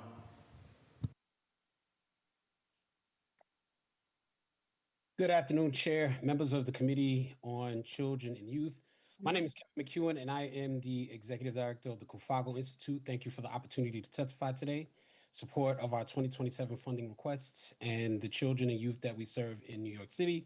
S: Good afternoon, Chair, members of the Committee on Children and Youth. My name is Kevin McEwen, and I am the Executive Director of the Kufago Institute. Thank you for the opportunity to testify today, support of our 2027 funding requests, and the children and youth that we serve in New York City.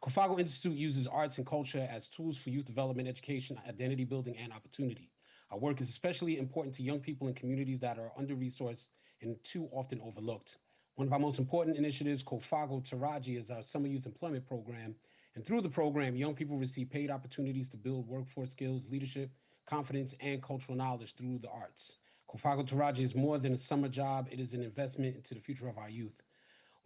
S: Kufago Institute uses arts and culture as tools for youth development, education, identity building, and opportunity. Our work is especially important to young people in communities that are under-resourced and too often overlooked. One of our most important initiatives, Kufago Taraji, is our summer youth employment program. And through the program, young people receive paid opportunities to build workforce skills, leadership, confidence, and cultural knowledge through the arts. Kufago Taraji is more than a summer job. It is an investment into the future of our youth.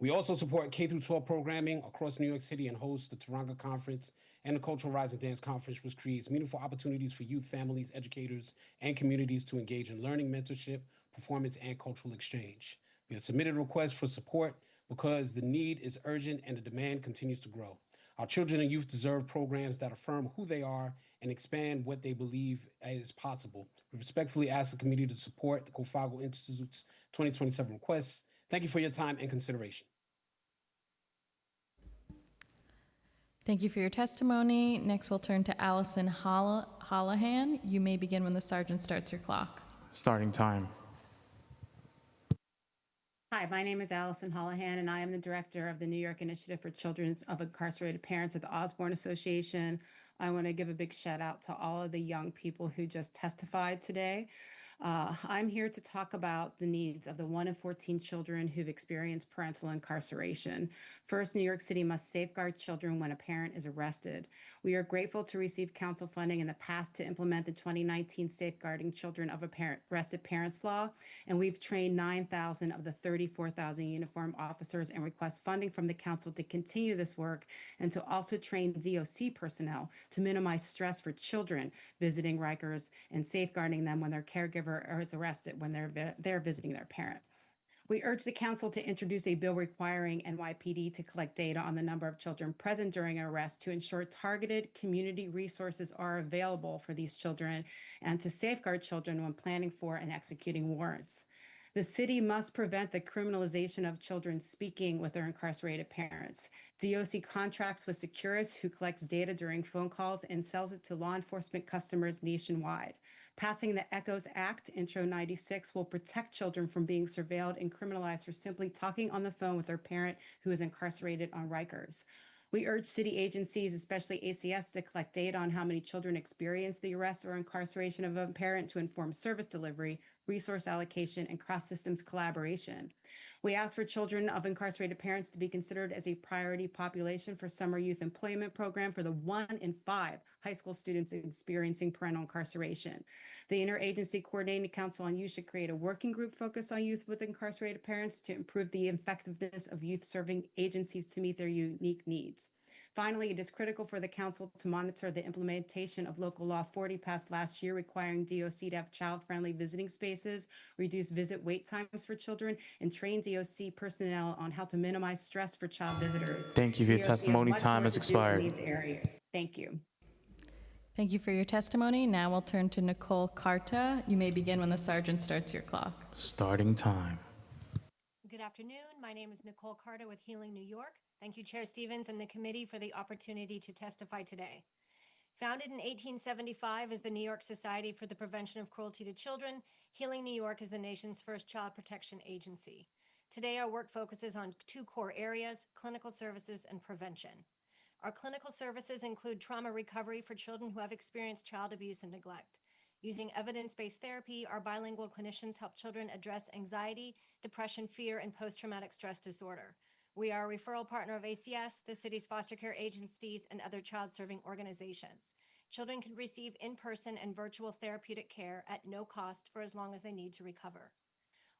S: We also support K-12 programming across New York City and host the Taranga Conference and the Cultural Rise and Dance Conference, which creates meaningful opportunities for youth, families, educators, and communities to engage in learning, mentorship, performance, and cultural exchange. We have submitted requests for support because the need is urgent and the demand continues to grow. Our children and youth deserve programs that affirm who they are and expand what they believe is possible. We respectfully ask the committee to support the Kufago Institute's 2027 requests. Thank you for your time and consideration.
R: Thank you for your testimony. Next, we'll turn to Allison Hollahan. You may begin when the sergeant starts your clock.
D: Starting time.
V: Hi, my name is Allison Hollahan, and I am the director of the New York Initiative for Children of Incarcerated Parents at the Osborne Association. I want to give a big shout out to all of the young people who just testified today. I'm here to talk about the needs of the 1 in 14 children who've experienced parental incarceration. First, New York City must safeguard children when a parent is arrested. We are grateful to receive council funding in the past to implement the 2019 Safeguarding Children of Arrested Parents Law, and we've trained 9,000 of the 34,000 uniformed officers and request funding from the council to continue this work and to also train DOC personnel to minimize stress for children visiting Rikers and safeguarding them when their caregiver is arrested when they're visiting their parent. We urge the council to introduce a bill requiring NYPD to collect data on the number of children present during an arrest to ensure targeted community resources are available for these children and to safeguard children when planning for and executing warrants. The city must prevent the criminalization of children speaking with their incarcerated parents. DOC contracts with Securus, who collects data during phone calls and sells it to law enforcement customers nationwide. Passing the ECHOS Act, Intro 96, will protect children from being surveilled and criminalized for simply talking on the phone with their parent who is incarcerated on Rikers. We urge city agencies, especially ACS, to collect data on how many children experience the arrest or incarceration of a parent to inform service delivery, resource allocation, and cross-systems collaboration. We ask for children of incarcerated parents to be considered as a priority population for summer youth employment program for the 1 in 5 high school students experiencing parental incarceration. The Interagency Coordinating Council on Youth should create a working group focused on youth with incarcerated parents to improve the effectiveness of youth-serving agencies to meet their unique needs. Finally, it is critical for the council to monitor the implementation of Local Law 40 passed last year requiring DOC to have child-friendly visiting spaces, reduce visit wait times for children, and train DOC personnel on how to minimize stress for child visitors.
D: Thank you for your
V: DOC has
D: testimony.
V: much
D: Time
V: more
D: has
V: to do in
D: expired.
V: these areas. Thank you.
R: Thank you for your testimony. Now we'll turn to Nicole Carta. You may begin when the sergeant starts your clock.
D: Starting time.
B: Good afternoon. My name is Nicole Carter with Healing New York. Thank you, Chair Stevens and the committee for the opportunity to testify today. Founded in 1875 as the New York Society for the Prevention of Cruelty to Children, Healing New York is the nation's first child protection agency. Today, our work focuses on 2 core areas: clinical services and prevention. Our clinical services include trauma recovery for children who have experienced child abuse and neglect. Using evidence-based therapy, our bilingual clinicians help children address anxiety, depression, fear, and post-traumatic stress disorder. We are a referral partner of ACS, the city's foster care agencies, and other child-serving organizations. Children can receive in-person and virtual therapeutic care at no cost for as long as they need to recover.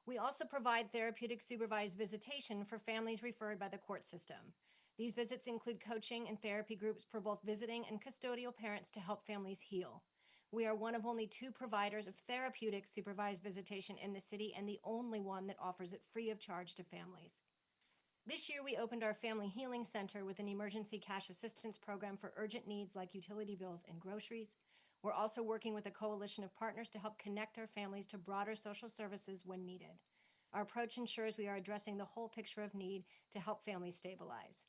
B: We also provide therapeutic supervised visitation for families referred by the court system. These visits include coaching and therapy groups for both visiting and custodial parents to help families heal. We are one of only 2 providers of therapeutic supervised visitation in the city and the only one that offers it free of charge to families. This year, we opened our Family Healing Center with an emergency cash assistance program for urgent needs like utility bills and groceries. We're also working with a coalition of partners to help connect our families to broader social services when needed. Our approach ensures we are addressing the whole picture of need to help families stabilize.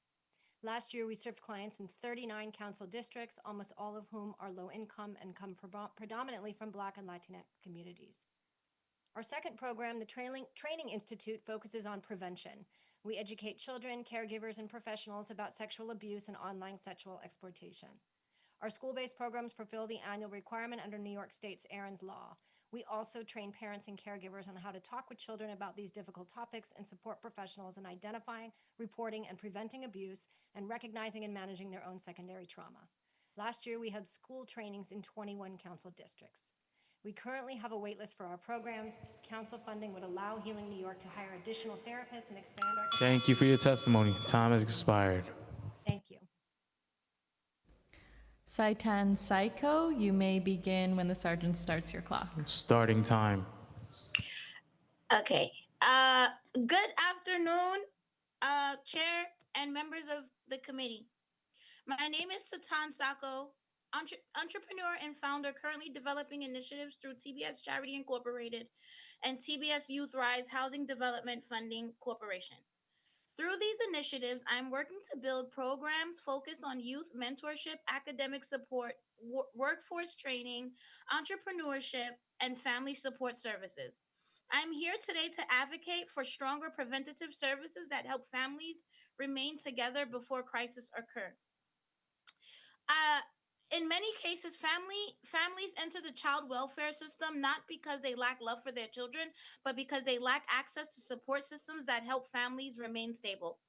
B: Last year, we served clients in 39 council districts, almost all of whom are low income and come predominantly from Black and Latinx communities. Our second program, the Training Institute, focuses on prevention. We educate children, caregivers, and professionals about sexual abuse and online sexual exploitation. Our school-based programs fulfill the annual requirement under New York State's Aaron's Law. We also train parents and caregivers on how to talk with children about these difficult topics and support professionals in identifying, reporting, and preventing abuse, and recognizing and managing their own secondary trauma. Last year, we had school trainings in 21 council districts. We currently have a waitlist for our programs. Council funding would allow Healing New York to hire additional therapists and expand our capacity.
D: Thank you for your testimony. Time has expired.
B: Thank you.
R: Saitan Saiko, you may begin when the sergeant starts your clock.
D: Starting time.
J: Okay. Good afternoon, Chair and members of the committee. My name is Satan Sako, entrepreneur and founder, currently developing initiatives through TBS Charity Incorporated and TBS Youth Rise Housing Development Funding Corporation. Through these initiatives, I'm working to build programs focused on youth mentorship, academic support, workforce training, entrepreneurship, and family support services. I'm here today to advocate for stronger preventative services that help families remain together before crises occur. in many cases, families enter the child welfare system not because they lack love for their children, but because they lack access to support systems that help families remain stable.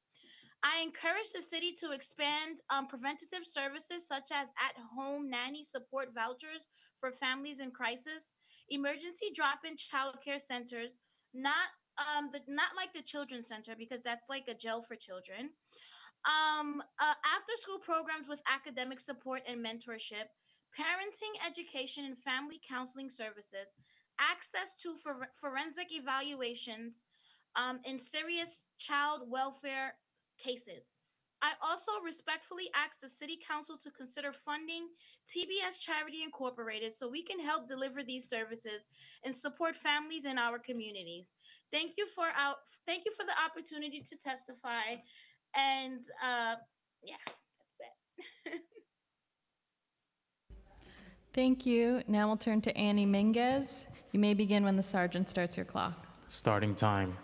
J: I encourage the city to expand preventative services such as at-home nanny support vouchers for families in crisis, emergency drop-in childcare centers, not like the children's center because that's like a jail for children. After school programs with academic support and mentorship, parenting education and family counseling services, access to forensic evaluations in serious child welfare cases. I also respectfully ask the City Council to consider funding TBS Charity Incorporated so we can help deliver these services and support families in our communities. Thank you for the opportunity to testify. And yeah, that's it.
R: Thank you. Now we'll turn to Annie Minguez. You may begin when the sergeant starts your clock.
D: Starting time.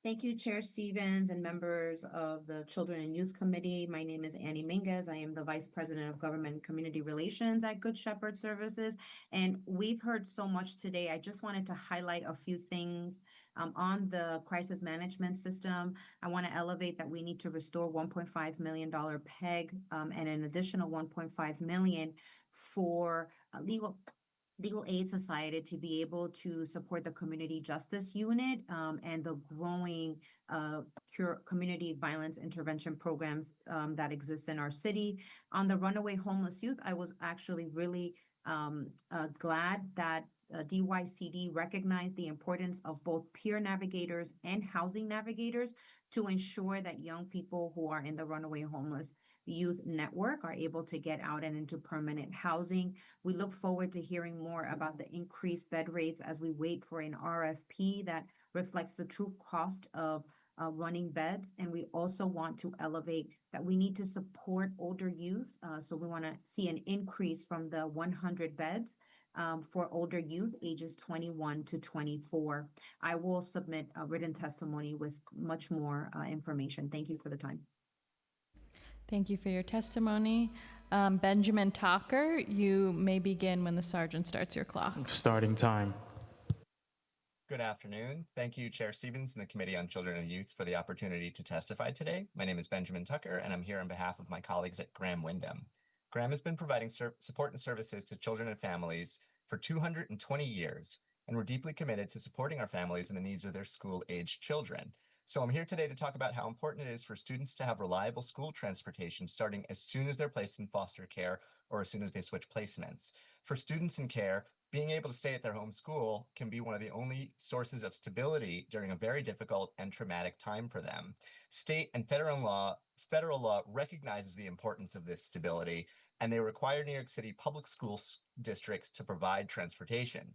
C: Thank you, Chair Stevens and members of the Children and Youth Committee. My name is Annie Minguez. I am the Vice President of Government and Community Relations at Good Shepherd Services. And we've heard so much today. I just wanted to highlight a few things on the crisis management system. I want to elevate that we need to restore $1.5 million PEG and an additional $1.5 million for legal Aid Society to be able to support the community justice unit and the growing community violence intervention programs that exist in our city. On the runaway homeless youth, I was actually really glad that DYCD recognized the importance of both peer navigators and housing navigators to ensure that young people who are in the runaway homeless youth network are able to get out and into permanent housing. We look forward to hearing more about the increased bed rates as we wait for an RFP that reflects the true cost of running beds. And we also want to elevate that we need to support older youth. So we want to see an increase from the 100 beds for older youth ages 21 to 24. I will submit a written testimony with much more information. Thank you for the time.
R: Thank you for your testimony. Benjamin Talker, you may begin when the sergeant starts your clock.
D: Starting time.
T: Good afternoon. Thank you, Chair Stevens and the Committee on Children and Youth for the opportunity to testify today. My name is Benjamin Tucker, and I'm here on behalf of my colleagues at Graham Windham. Graham has been providing support and services to children and families for 220 years, and we're deeply committed to supporting our families and the needs of their school-aged children. So I'm here today to talk about how important it is for students to have reliable school transportation starting as soon as they're placed in foster care or as soon as they switch placements. For students in care, being able to stay at their home school can be one of the only sources of stability during a very difficult and traumatic time for them. State and federal law recognizes the importance of this stability, and they require New York City public school districts to provide transportation.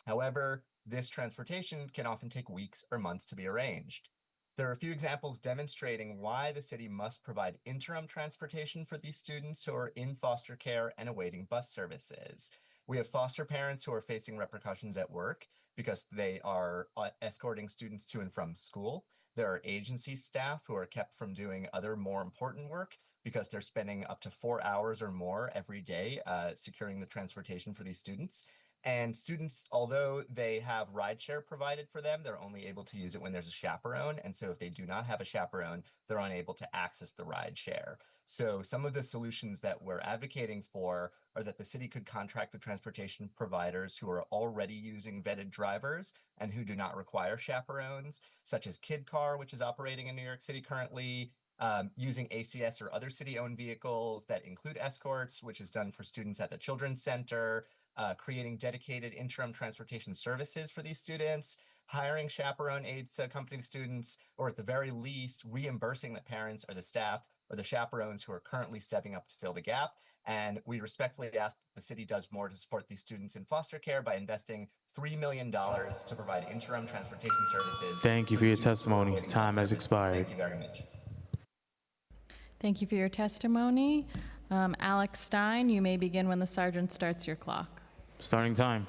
T: However, this transportation can often take weeks or months to be arranged. There are a few examples demonstrating why the city must provide interim transportation for these students who are in foster care and awaiting bus services. We have foster parents who are facing repercussions at work because they are escorting students to and from school. There are agency staff who are kept from doing other more important work because they're spending up to 4 hours or more every day securing the transportation for these students. And students, although they have rideshare provided for them, they're only able to use it when there's a chaperone. And so if they do not have a chaperone, they're unable to access the rideshare. So some of the solutions that we're advocating for are that the city could contract with transportation providers who are already using vetted drivers and who do not require chaperones, such as KidCar, which is operating in New York City currently, using ACS or other city-owned vehicles that include escorts, which is done for students at the Children's Center, creating dedicated interim transportation services for these students, hiring chaperone aides to accompany the students, or at the very least, reimbursing the parents or the staff or the chaperones who are currently stepping up to fill the gap. And we respectfully ask that the city does more to support these students in foster care by investing $3 million to provide interim transportation services.
D: Thank you for your testimony. Time has expired.
T: Thank you very much.
R: Thank you for your testimony. Alex Stein, you may begin when the sergeant starts your clock.
D: Starting time.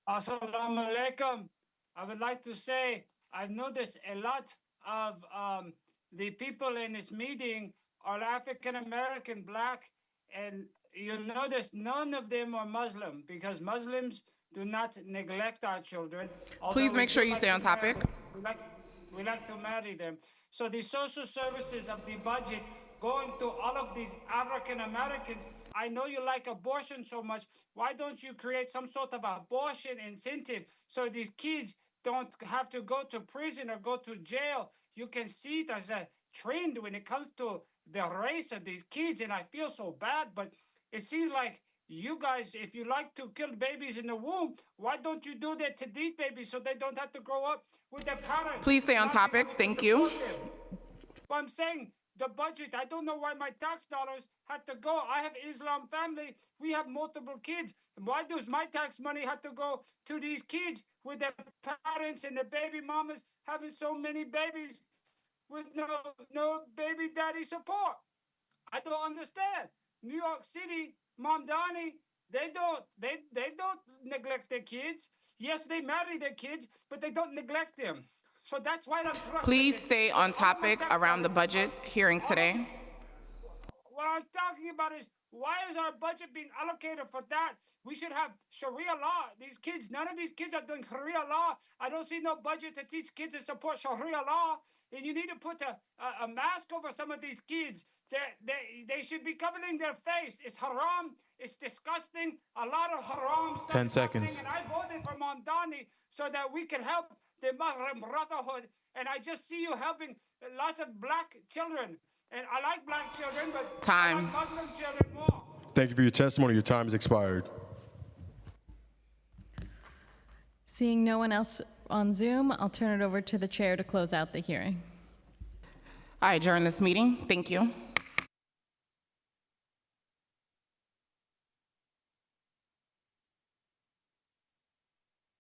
U: Assalamu alaikum.
E: I would like to say I've noticed a lot of the people in this meeting are African American, Black, and you'll notice none of them are Muslim because Muslims do not neglect our children.
A: Please make sure you stay on topic.
E: We like to marry them. So the social services of the budget going to all of these African Americans. I know you like abortion so much. Why don't you create some sort of abortion incentive so these kids don't have to go to prison or go to jail? You can see there's a trend when it comes to the race of these kids, and I feel so bad, but it seems like you guys, if you like to kill babies in the womb, why don't you do that to these babies so they don't have to grow up with their parents?
A: Please stay on topic. Thank you.
E: But I'm saying the budget, I don't know why my tax dollars have to go. I have Islam family. We have multiple kids. Why does my tax money have to go to these kids with their parents and their baby mamas having so many babies with no baby daddy support? I don't understand. New York City, Mamdani, they don't neglect their kids. Yes, they marry their kids, but they don't neglect them. So that's why I'm frustrated.
A: Please stay on topic around the budget hearing today.
E: What I'm talking about is why is our budget being allocated for that? We should have Sharia law. These kids, none of these kids are doing Sharia law. I don't see no budget to teach kids to support Sharia law. And you need to put a mask over some of these kids. They should be covering their face. It's haram. It's disgusting. A lot of haram stuff.
D: 10 seconds.
E: And I voted for Mamdani so that we can help the Muslim Brotherhood. And I just see you helping lots of black children. And I like black children, but
A: Time.
E: I like Muslim children more.
L: Thank you for your testimony. Your time has expired.
R: Seeing no one else on Zoom, I'll turn it over to the chair to close out the hearing.
A: I adjourn this meeting. Thank you.